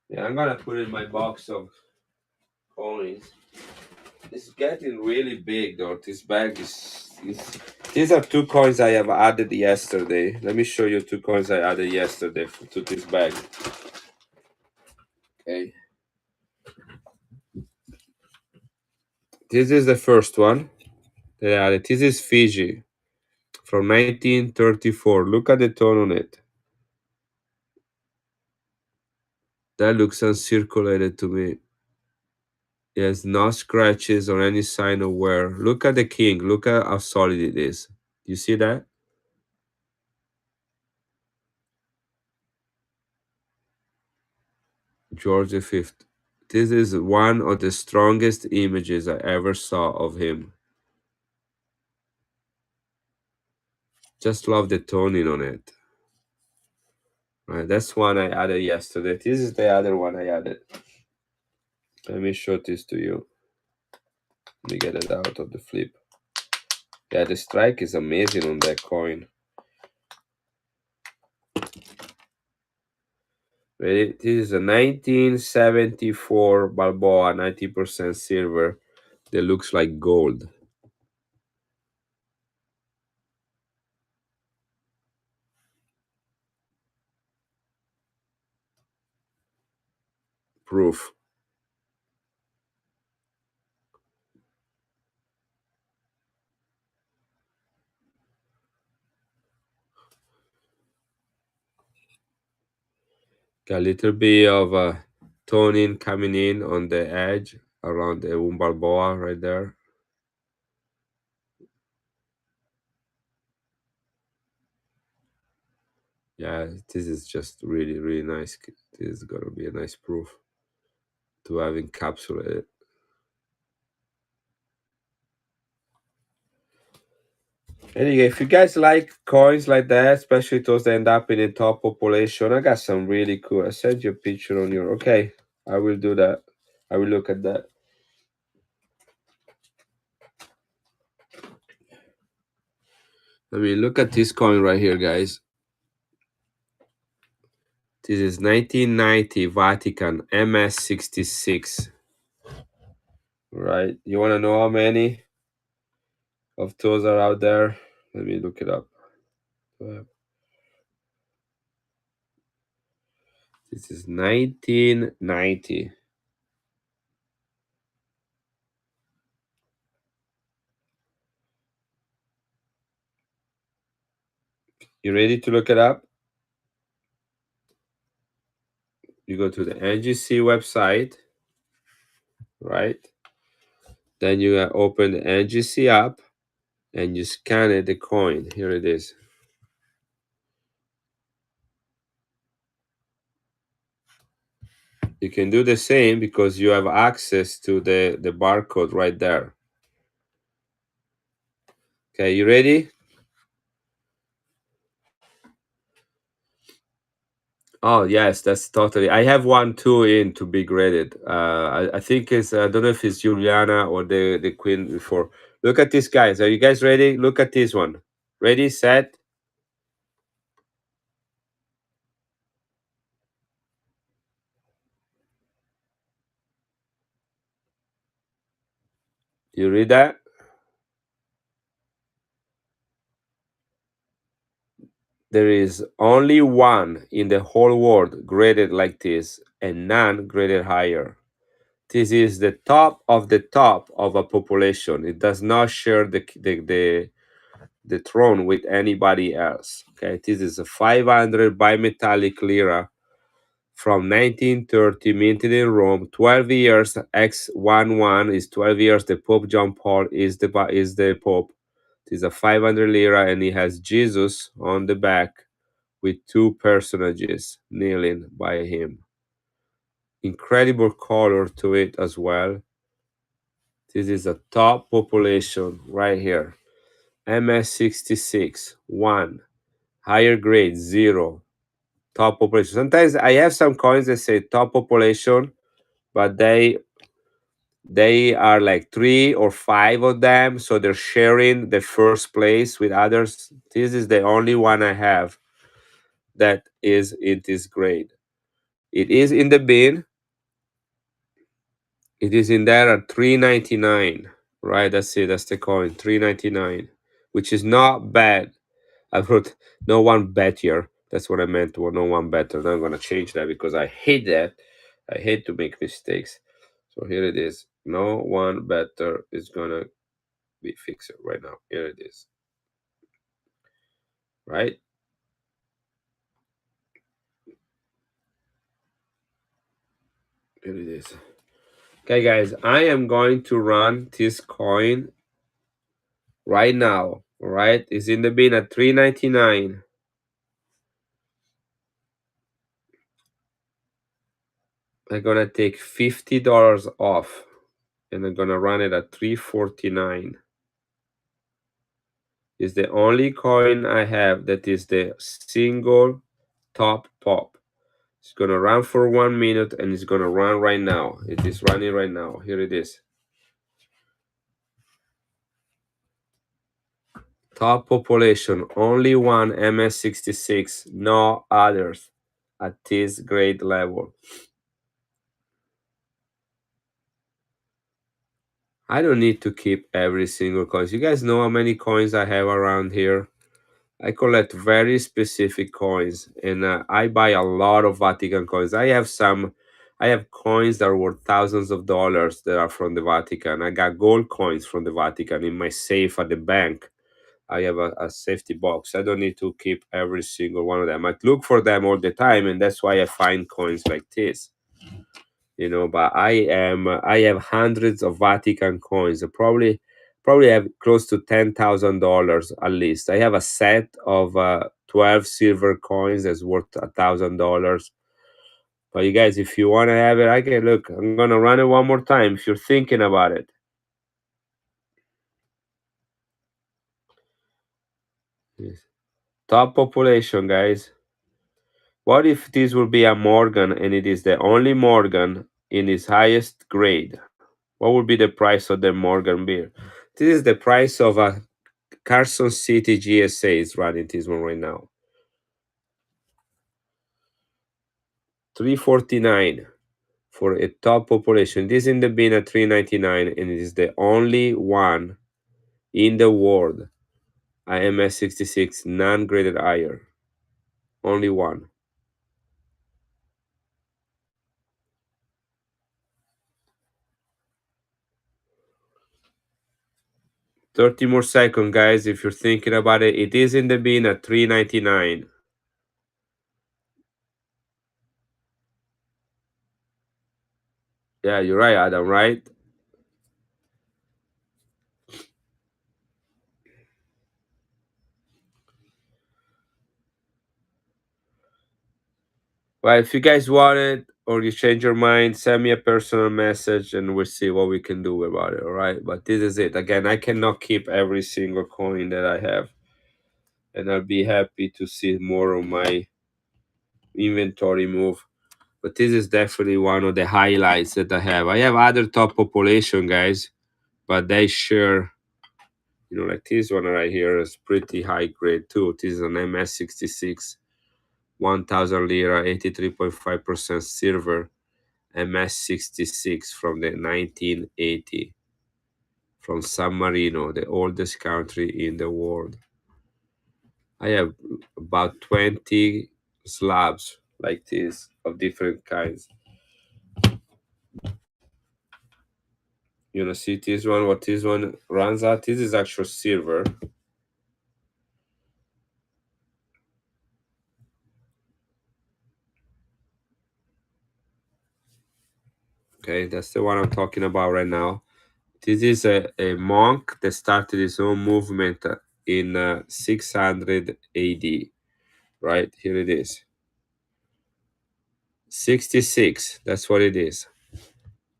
Yeah, I'm gonna put in my box of coins. It's getting really big though. This bag is. These are two coins I have added yesterday. Let me show you two coins I added yesterday to this bag. Okay. This is the first one that I added. This is Fiji from 1934. Look at the tone on it. That looks uncirculated to me. It has no scratches or any sign of wear. Look at the king. Look at how solid it is. You see that? George V. This is one of the strongest images I ever saw of him. Just love the toning on it. Right, that's one I added yesterday. This is the other one I added. Let me show this to you. Let me get it out of the flip. Yeah, the strike is amazing on that coin. Ready? This is a 1974 Balboa, 90% silver. That looks like gold. Proof. Got a little bit of toning coming in on the edge around the Balboa right there. Yeah, this is just really, really nice. This is gonna be a nice proof to have encapsulated. Anyway, if you guys like coins like that, especially those that end up in the top population, I got some really cool. I sent you a picture on your. Okay, I will do that. I will look at that. I mean, look at this coin right here, guys. This is 1990 Vatican MS66. Right? You want to know how many of those are out there? Let me look it up. This is 1990. You ready to look it up? You go to the NGC website, right? Then you open the NGC app and you scan it, the coin. Here it is. You can do the same because you have access to the barcode right there. Okay, you ready? Oh yes, that's totally. I have one too in to be graded. I think it's I don't know if it's Juliana or the queen before. Look at this, guys. Are you guys ready? Look at this one. Ready, set. You read that? There is only one in the whole world graded like this, and none graded higher. This is the top of a population. It does not share the throne with anybody else. Okay, this is a 500 bimetallic lira from 1930, minted in Rome. 12 years. X11 is 12 years. The Pope John Paul is the Pope. It is a 500 lira, and it has Jesus on the back with two personages kneeling by him. Incredible color to it as well. This is a top population right here. MS66, 1. Higher grade, 0. Top population. Sometimes I have some coins that say top population, but they are like 3 or 5 of them, so they're sharing the first place with others. This is the only one I have that is in this grade. It is in the bin. It is in there at 3.99. Right, that's it. That's the coin, 3.99, which is not bad. I wrote no one better. That's what I meant. Well, no one better. Now I'm gonna change that because I hate that. I hate to make mistakes. So here it is. No one better is gonna be fixed right now. Here it is. Right? Here it is. Okay, guys, I am going to run this coin right now. All right, it's in the bin at 3.99. I'm gonna take $50 off, and I'm gonna run it at 3.49. It's the only coin I have that is the single top pop. It's gonna run for 1 minute, and it's gonna run right now. It is running right now. Here it is. Top population, only one MS66, no others at this grade level. I don't need to keep every single coin. You guys know how many coins I have around here? I collect very specific coins, and I buy a lot of Vatican coins. I have coins that are worth thousands of dollars that are from the Vatican. I got gold coins from the Vatican in my safe at the bank. I have a safety box. I don't need to keep every single one of them. I look for them all the time, and that's why I find coins like this. But I have hundreds of Vatican coins. I probably have close to $10,000 at least. I have a set of 12 silver coins that's worth $1,000. But you guys, if you want to have it, I can look. I'm gonna run it one more time if you're thinking about it. Yes. Top population, guys. What if this will be a Morgan and it is the only Morgan in its highest grade? What would be the price of the Morgan beer? This is the price of a Carson City GSA is running this one right now. 349 for a top population. This is in the bin at 399, and it is the only one in the world, IMS66 non-graded iron. Only one. $30 more seconds, guys. If you're thinking about it, it is in the bin at 399. Yeah, you're right, Adam, right? Well, if you guys want it or you change your mind, send me a personal message and we'll see what we can do about it, all right? But this is it. Again, I cannot keep every single coin that I have, and I'll be happy to see more of my inventory move. But this is definitely one of the highlights that I have. I have other top population, guys, but they share, like this one right here is pretty high grade too. This is an MS66, 1000 lira, 83.5% silver, MS66 from the 1980, from San Marino, the oldest country in the world. I have about 20 slabs like this of different kinds. See this one, what this one runs at? This is actual silver. Okay, that's the one I'm talking about right now. This is a monk that started his own movement in 600 AD. Right, here it is. 66, that's what it is.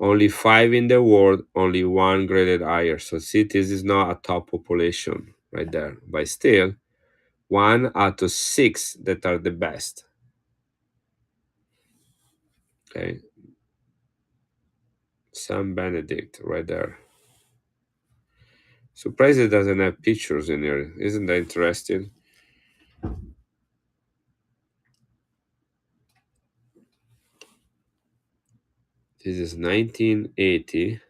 Only 5 in the world, only 1 graded higher. So see, this is not a top population right there. But still, 1 out of 6 that are the best. Okay. San Benedict right there. Surprised it doesn't have pictures in here. Isn't that interesting? This is 1980.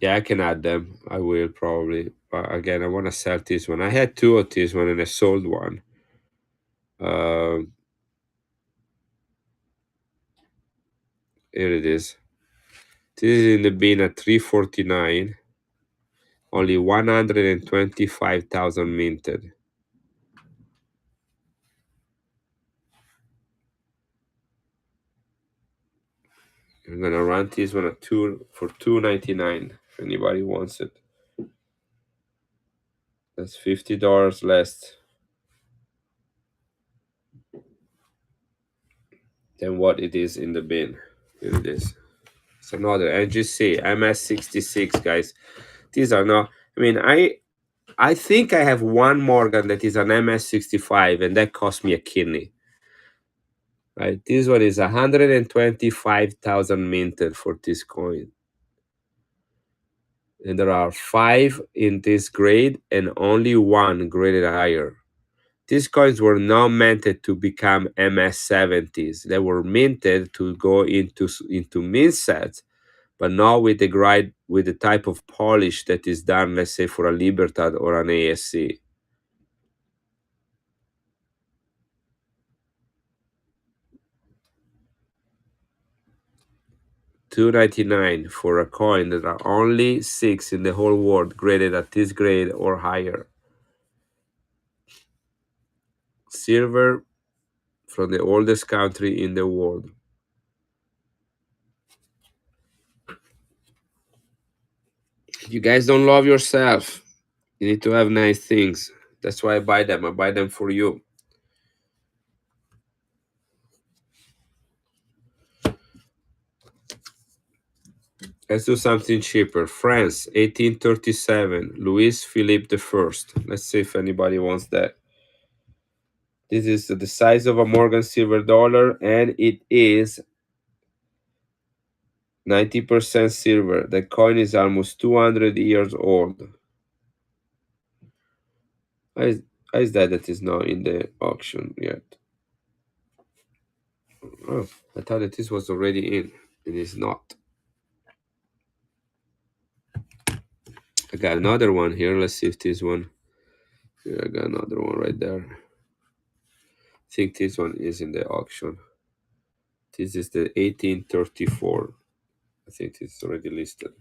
Yeah, I can add them. I will probably. But again, I want to sell this one. I had 2 of this one and I sold one. Here it is. This is in the bin at 349. Only 125,000 minted. I'm gonna run this one at for 299 if anybody wants it. That's $50 less than what it is in the bin. Here it is. It's another NGC MS66, guys. These are not. I mean, I think I have one Morgan that is an MS65, and that cost me a kidney. Right, this one is 125,000 minted for this coin, and there are 5 in this grade and only 1 graded higher. These coins were not meant to become MS70s. They were minted to go into mint sets, but not with the type of polish that is done, let's say, for a Libertad or an ASC. $299 for a coin that are only 6 in the whole world graded at this grade or higher. Silver from the oldest country in the world. You guys don't love yourself. You need to have nice things. That's why I buy them. I buy them for you. Let's do something cheaper. France, 1837, Louis Philippe I. Let's see if anybody wants that. This is the size of a Morgan silver dollar, and it is 90% silver. The coin is almost 200 years old. How is that is not in the auction yet? Oh, I thought that this was already in. It is not. I got another one here. Let's see if this one. Here, I got another one right there. I think this one is in the auction. This is the 1834. I think it's already listed.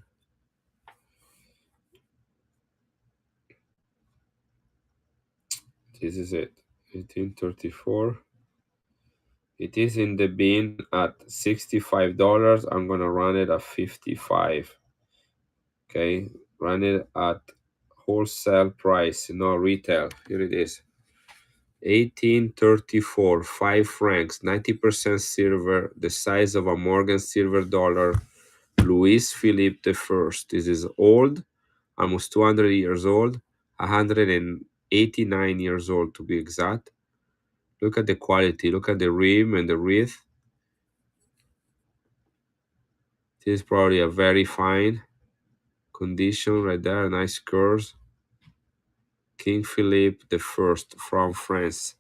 This is it. 1834. It is in the bin at $65. I'm gonna run it at 55. Okay, run it at wholesale price, no retail. Here it is. 1834, 5 francs, 90% silver, the size of a Morgan silver dollar. Louis Philippe the First. This is old, almost 200 years old, 189 years old to be exact. Look at the quality. Look at the rim and the wreath. This is probably a very fine condition right there. Nice curves. King Philippe the First from France.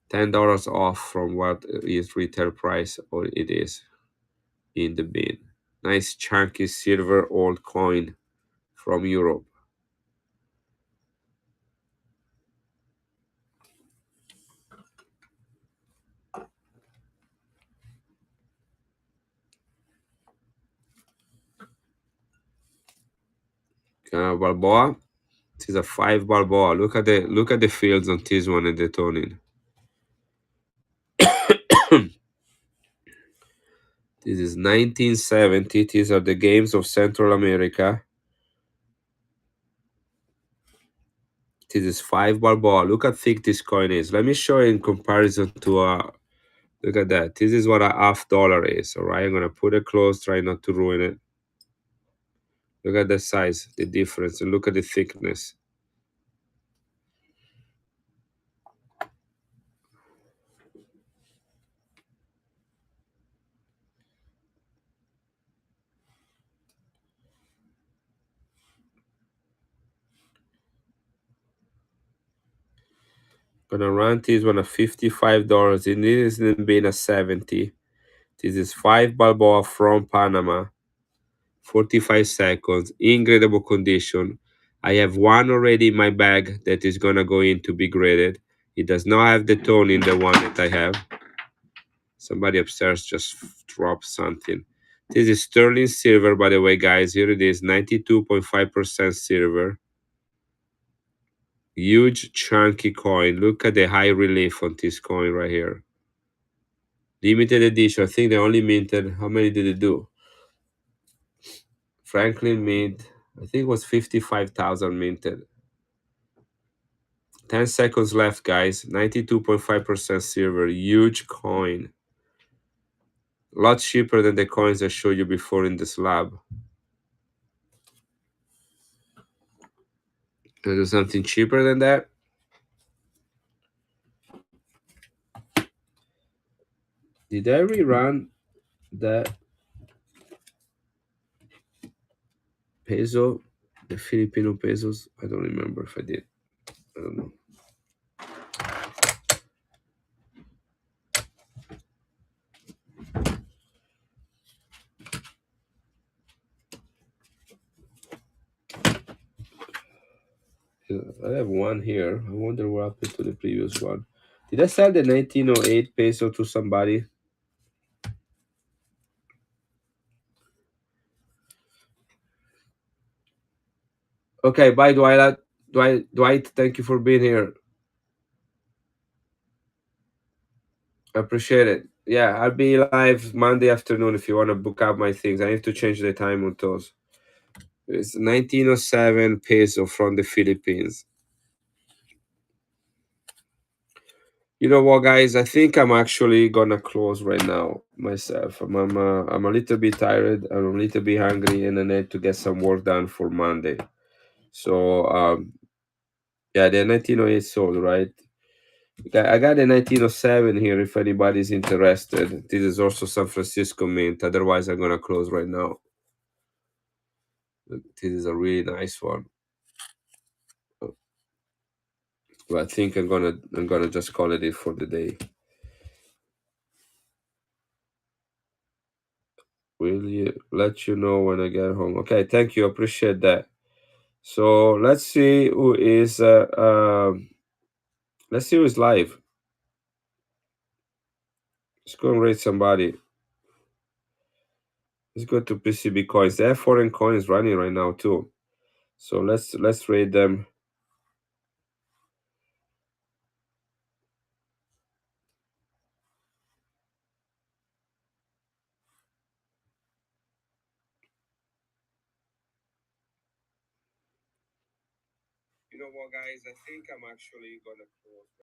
$10 off from what is retail price or it is in the bin. Nice chunky silver old coin from Europe. Balboa. This is a 5 Balboa. Look at the fields on this one and the toning. This is 1970. These are the games of Central America. This is 5 Balboa. Look how thick this coin is. Let me show you in comparison to a. Look at that. This is what a half dollar is. All right. I'm going to put it close, try not to ruin it. Look at the size, the difference, and look at the thickness. Gonna run this one at $55. And this isn't being a 70. This is 5 Balboa from Panama. 45 seconds. Incredible condition. I have one already in my bag that is gonna go in to be graded. It does not have the tone in the one that I have. Somebody upstairs just dropped something. This is sterling silver, by the way, guys. Here it is, 92.5% silver. Huge chunky coin. Look at the high relief on this coin right here. Limited edition. I think they only minted. How many did it do? Franklin mint. I think it was 55,000 minted. 10 seconds left, guys. 92.5% silver. Huge coin. A lot cheaper than the coins I showed you before in the slab. There's something cheaper than that. Did I rerun that peso, the Filipino pesos? I don't remember if I did. I don't know. I have one here. I wonder what happened to the previous one. Did I sell the 1908 peso to somebody? Okay, bye, Dwight. Dwight, thank you for being here. I appreciate it. Yeah, I'll be live Monday afternoon if you want to book up my things. I have to change the time on those. It's 1907 peso from the Philippines. You know what, guys? I think I'm actually gonna close right now myself. I'm a little bit tired. I'm a little bit hungry, and I need to get some work done for Monday. So yeah, the 1908 sold, right? I got the 1907 here. If anybody's interested, this is also San Francisco mint. Otherwise, I'm gonna close right now. This is a really nice one. But I think I'm gonna just call it for the day. Will you let you know when I get home? Okay, thank you. Appreciate that. So let's see who is live. Let's go and rate somebody. Let's go to PCB coins. They have foreign coins running right now too. So let's rate them. You know what, guys? I think I'm actually gonna close.